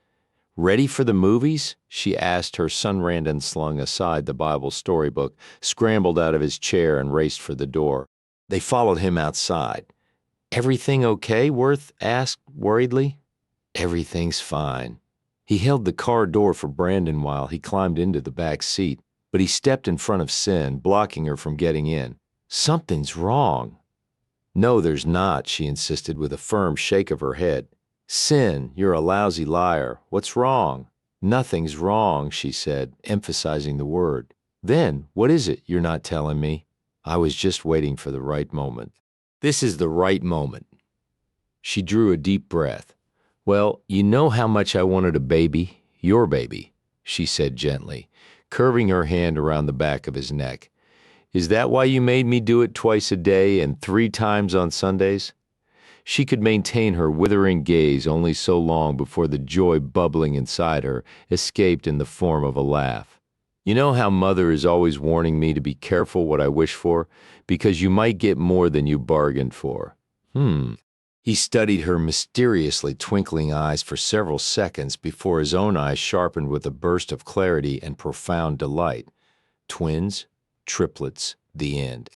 "Ready for the movies?" she asked. Her son Randon slung aside the Bible storybook, scrambled out of his chair, and raced for the door. They followed him outside. "Everything okay?" Worth asked worriedly. "Everything's fine." He held the car door for Brandon while he climbed into the back seat, but he stepped in front of Cyn, blocking her from getting in. "Something's wrong." "No, there's not," she insisted with a firm shake of her head. "Cyn, you're a lousy liar. What's wrong?" "Nothing's wrong," she said, emphasizing the word. "Then, what is it you're not telling me?" "I was just waiting for the right moment." "This is the right moment." She drew a deep breath. "Well, you know how much I wanted a baby, your baby," she said gently, curving her hand around the back of his neck. "Is that why you made me do it twice a day and 3 times on Sundays?" She could maintain her withering gaze only so long before the joy bubbling inside her escaped in the form of a laugh. "You know how Mother is always warning me to be careful what I wish for, because you might get more than you bargained for." He studied her mysteriously twinkling eyes for several seconds before his own eyes sharpened with a burst of clarity and profound delight. Twins, triplets, the end.